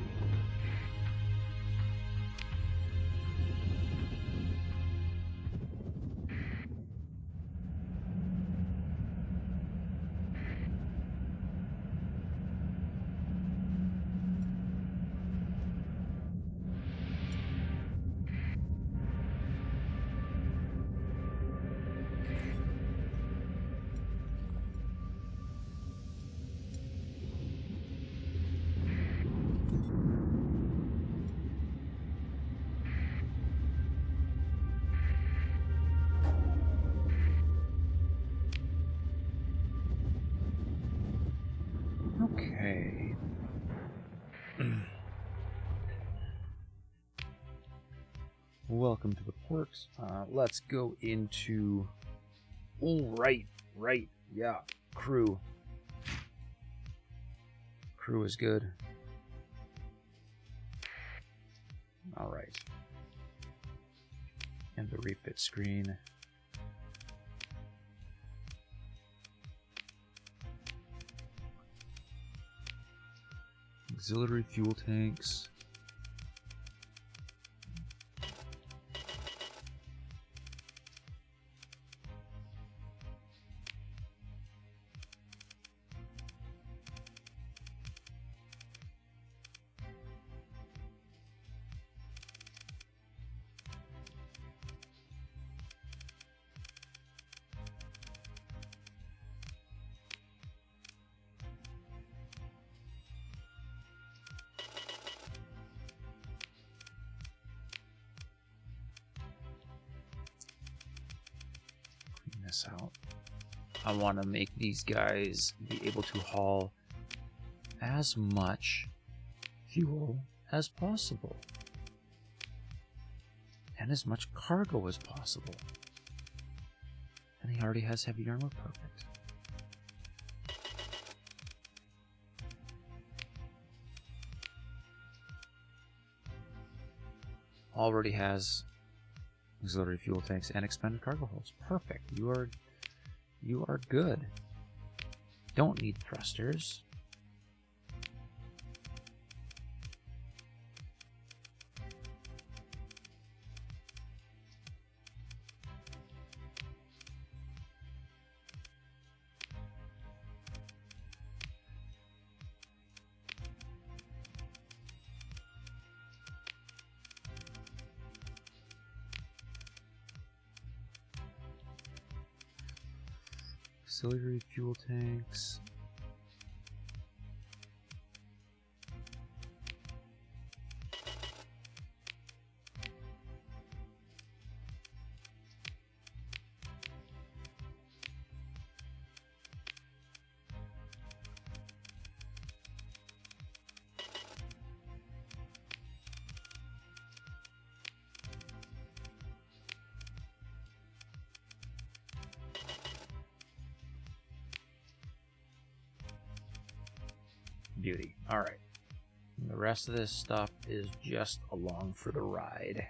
Okay. Welcome to the ports. Let's go into... Oh, right. Yeah, crew. Crew is good. Alright. And the refit screen. Auxiliary fuel tanks. this out. I want to make these guys be able to haul as much fuel as possible. And as much cargo as possible. And he already has heavy armor, perfect. Already has auxiliary fuel tanks and expanded cargo holds. Perfect. You are good. Don't need thrusters. Auxiliary fuel tanks. Beauty. Alright. The rest of this stuff is just along for the ride.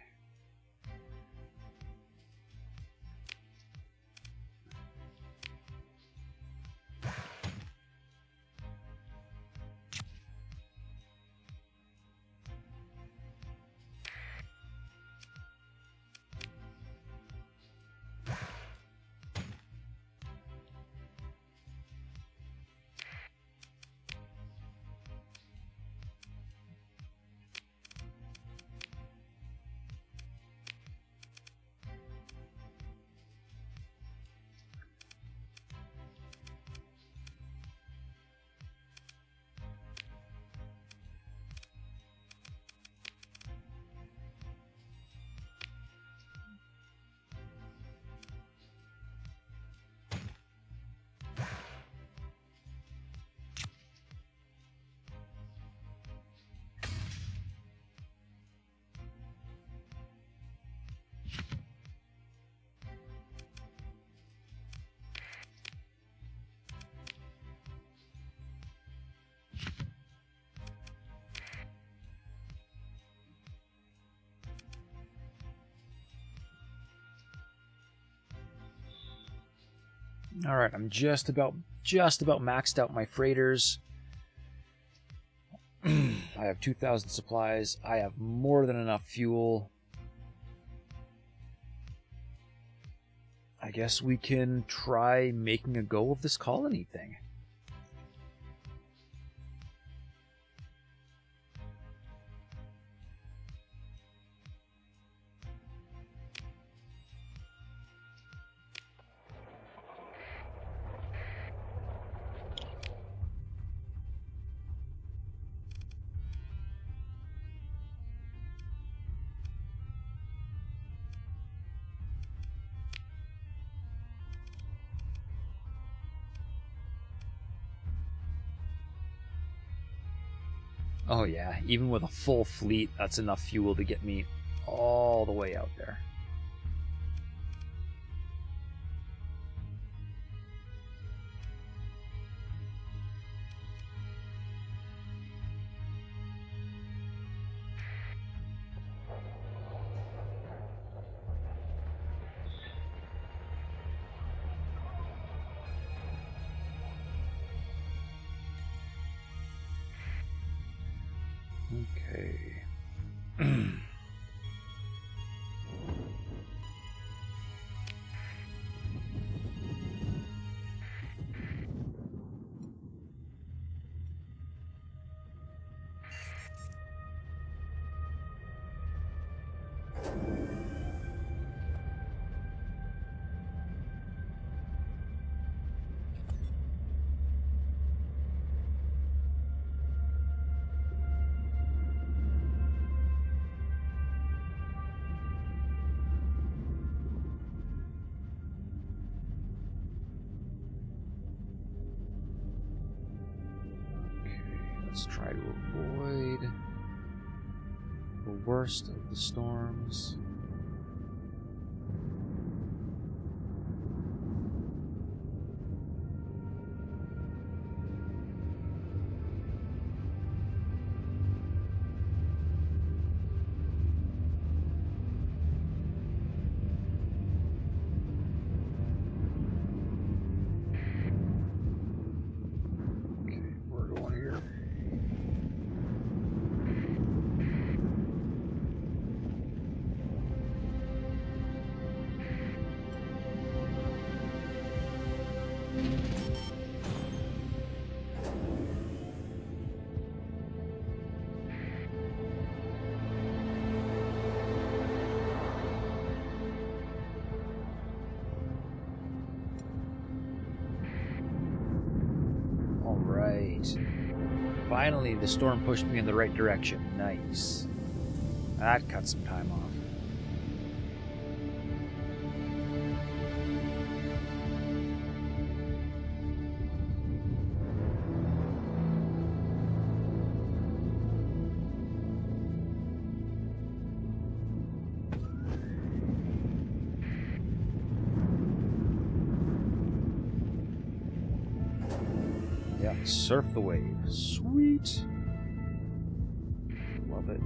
Alright, I'm just about maxed out my freighters. I have 2,000 supplies. I have more than enough fuel. I guess we can try making a go of this colony thing. Oh yeah, even with a full fleet, that's enough fuel to get me all the way out there. Okay. Let's try to avoid the worst of the storms. Finally, the storm pushed me in the right direction. Nice. That cut some time off. Yeah, surf the wave. Sweet. Love it.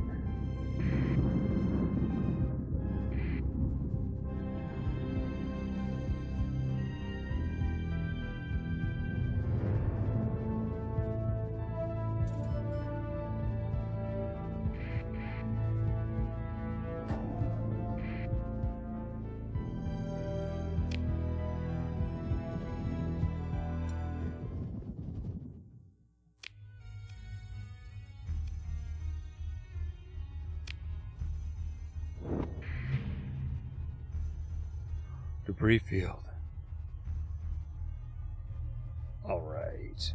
Debris field. All right.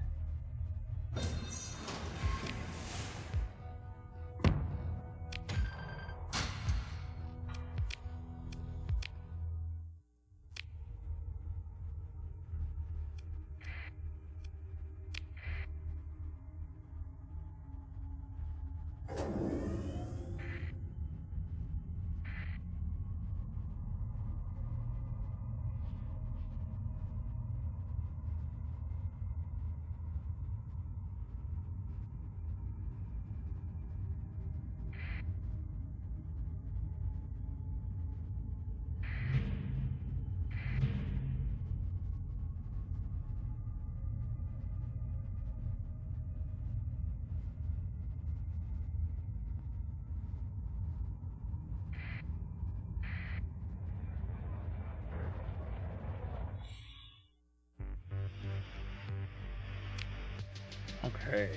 Okay.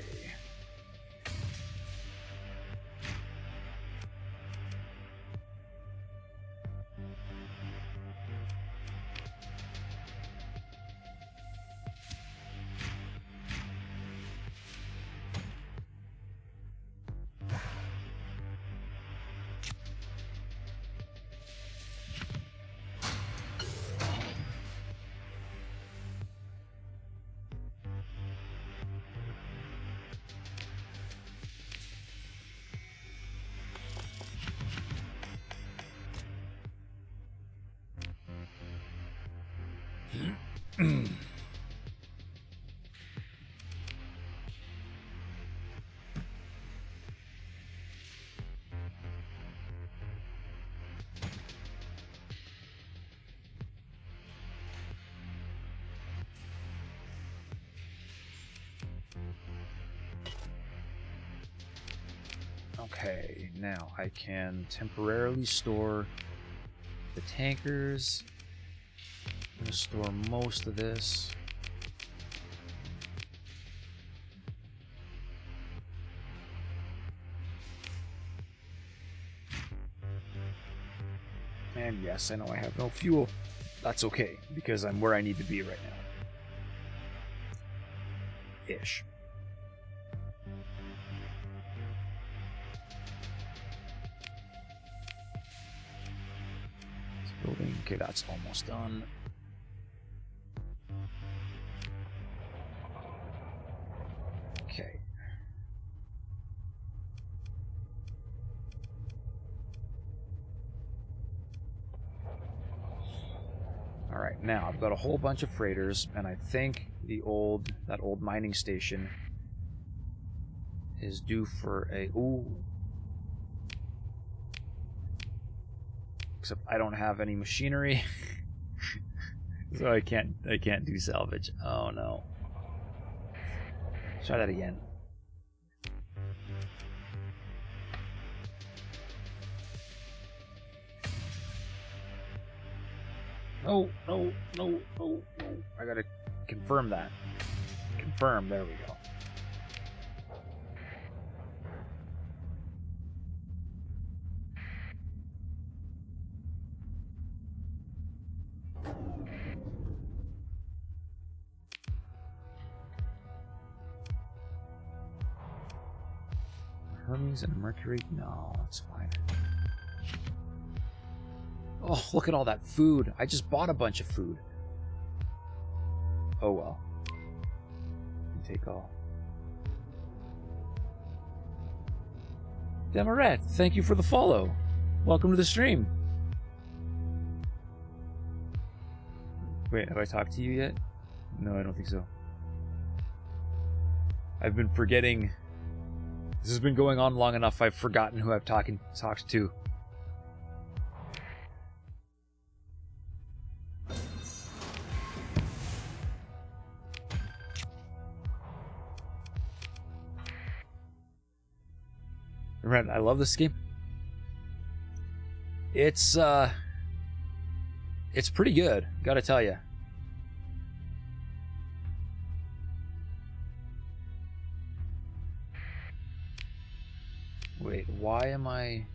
Okay, now I can temporarily store the tankers. I'm going to store most of this. And yes, I know I have no fuel. That's okay, because I'm where I need to be right now. Ish. Building. Okay, that's almost done. Okay. Now, I've got a whole bunch of freighters, and I think that old mining station is due for a... Ooh. Except I don't have any machinery. So I can't do salvage. Oh no. Try that again. No. I gotta confirm that. Confirm, there we go. Hermes and Mercury? No, that's fine. Oh, look at all that food. I just bought a bunch of food. Oh well. Take all. Demaret, thank you for the follow. Welcome to the stream. Wait, have I talked to you yet? No, I don't think so. I've been forgetting. This has been going on long enough, I've forgotten who I've talked to. Right, I love this game. It's pretty good, gotta tell you. Wait, why am I...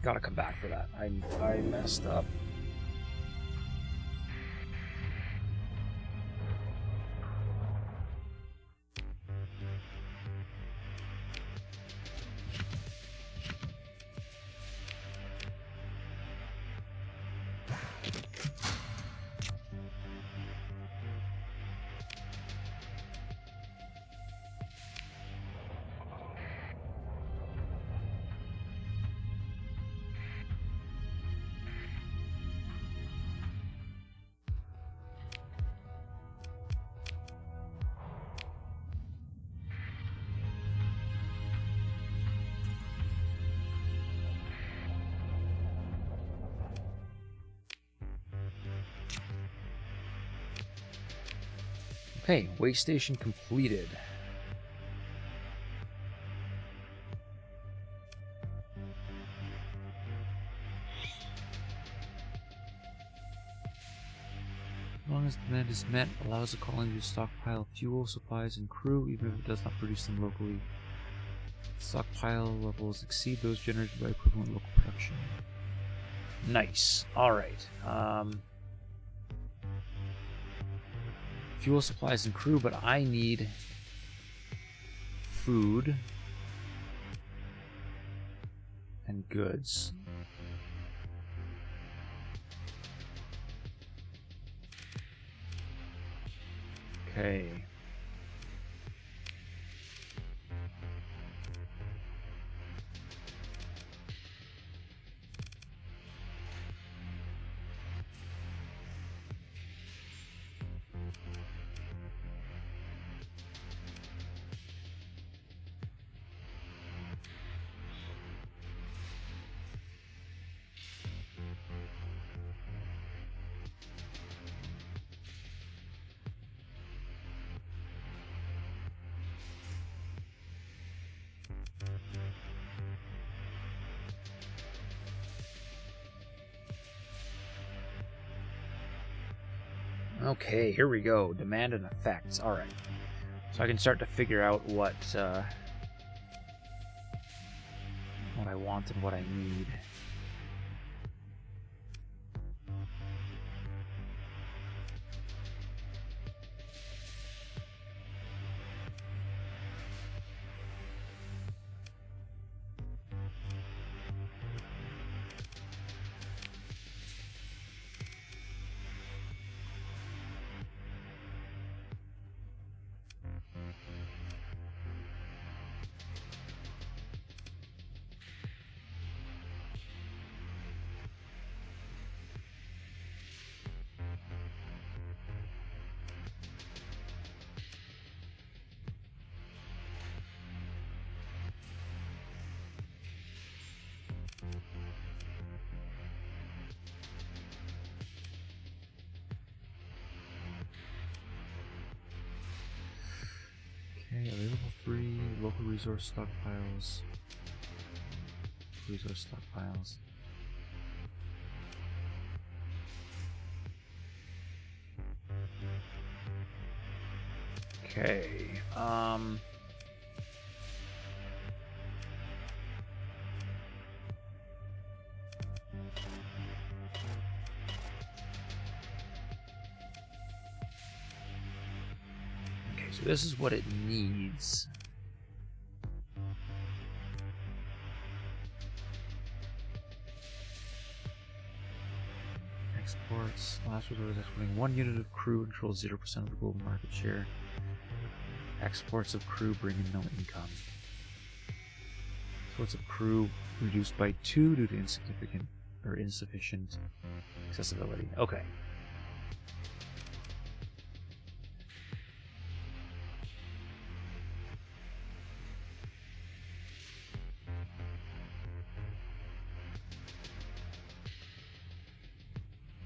Gotta come back for that. I messed up. Okay, way station completed. As long as demand is met, allows the colony to stockpile fuel, supplies, and crew, even if it does not produce them locally. Stockpile levels exceed those generated by equivalent local production. Nice. Alright. Fuel, supplies, and crew, but I need food and goods. Okay. Okay, here we go. Demand and effects. Alright. So I can start to figure out what I want and what I need. Okay, available free local resource stockpiles. Resource stockpiles. Okay. Okay, so this is what it needs. Exports. Last resort is exporting 1 unit of crew, controls 0% of the global market share. Exports of crew bring in no income. Exports of crew reduced by 2 due to insignificant or insufficient accessibility. Okay.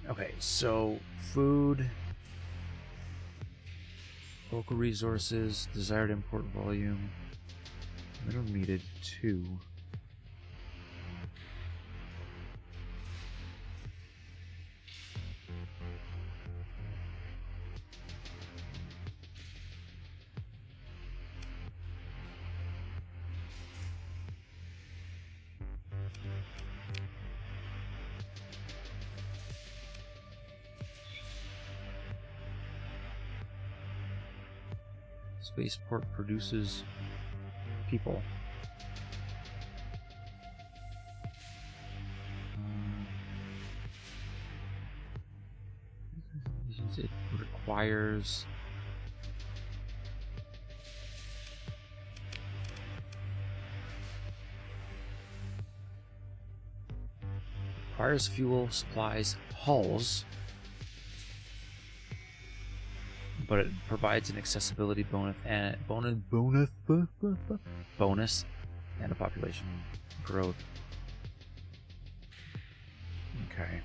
Okay, so food, local resources, desired import volume, minimum needed 2. Spaceport produces people. It requires fuel, supplies, hulls, but it provides an accessibility bonus and bonus and a population growth. Okay.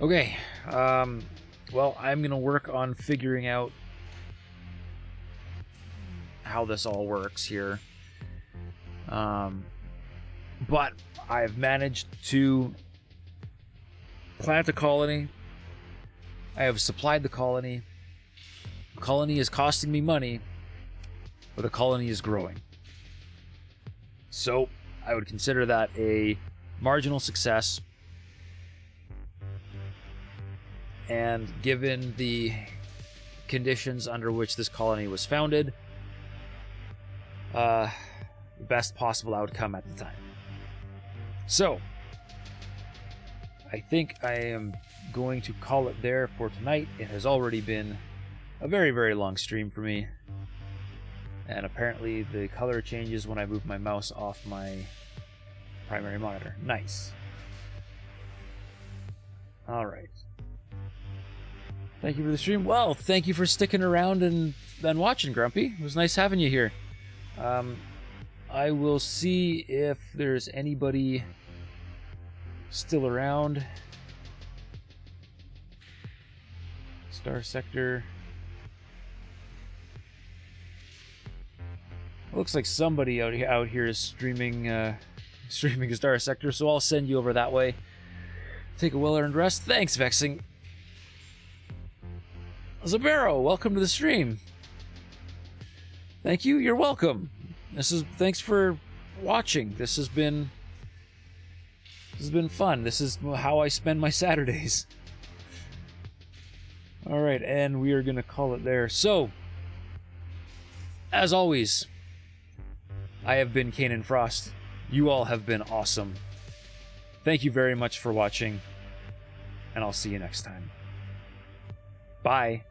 Okay. Well, I'm gonna work on figuring out how this all works here. But I've managed to plant a colony. I have supplied the colony. The colony is costing me money, but the colony is growing. So I would consider that a marginal success. And given the conditions under which this colony was founded, the best possible outcome at the time. So I think I am going to call it there for tonight. It has already been a very, very long stream for me. And apparently the color changes when I move my mouse off my primary monitor. Nice. Alright. Thank you for the stream. Well, thank you for sticking around and watching, Grumpy. It was nice having you here. I will see if there's anybody still around. Starsector. Looks like somebody out here is streaming Starsector, so I'll send you over that way. Take a well-earned rest. Thanks, Vexing. Zabero, welcome to the stream. Thank you. You're welcome. Thanks for watching. This has been fun. This is how I spend my Saturdays. All right, and we are going to call it there. So, as always, I have been Kanan Frost. You all have been awesome. Thank you very much for watching, and I'll see you next time. Bye.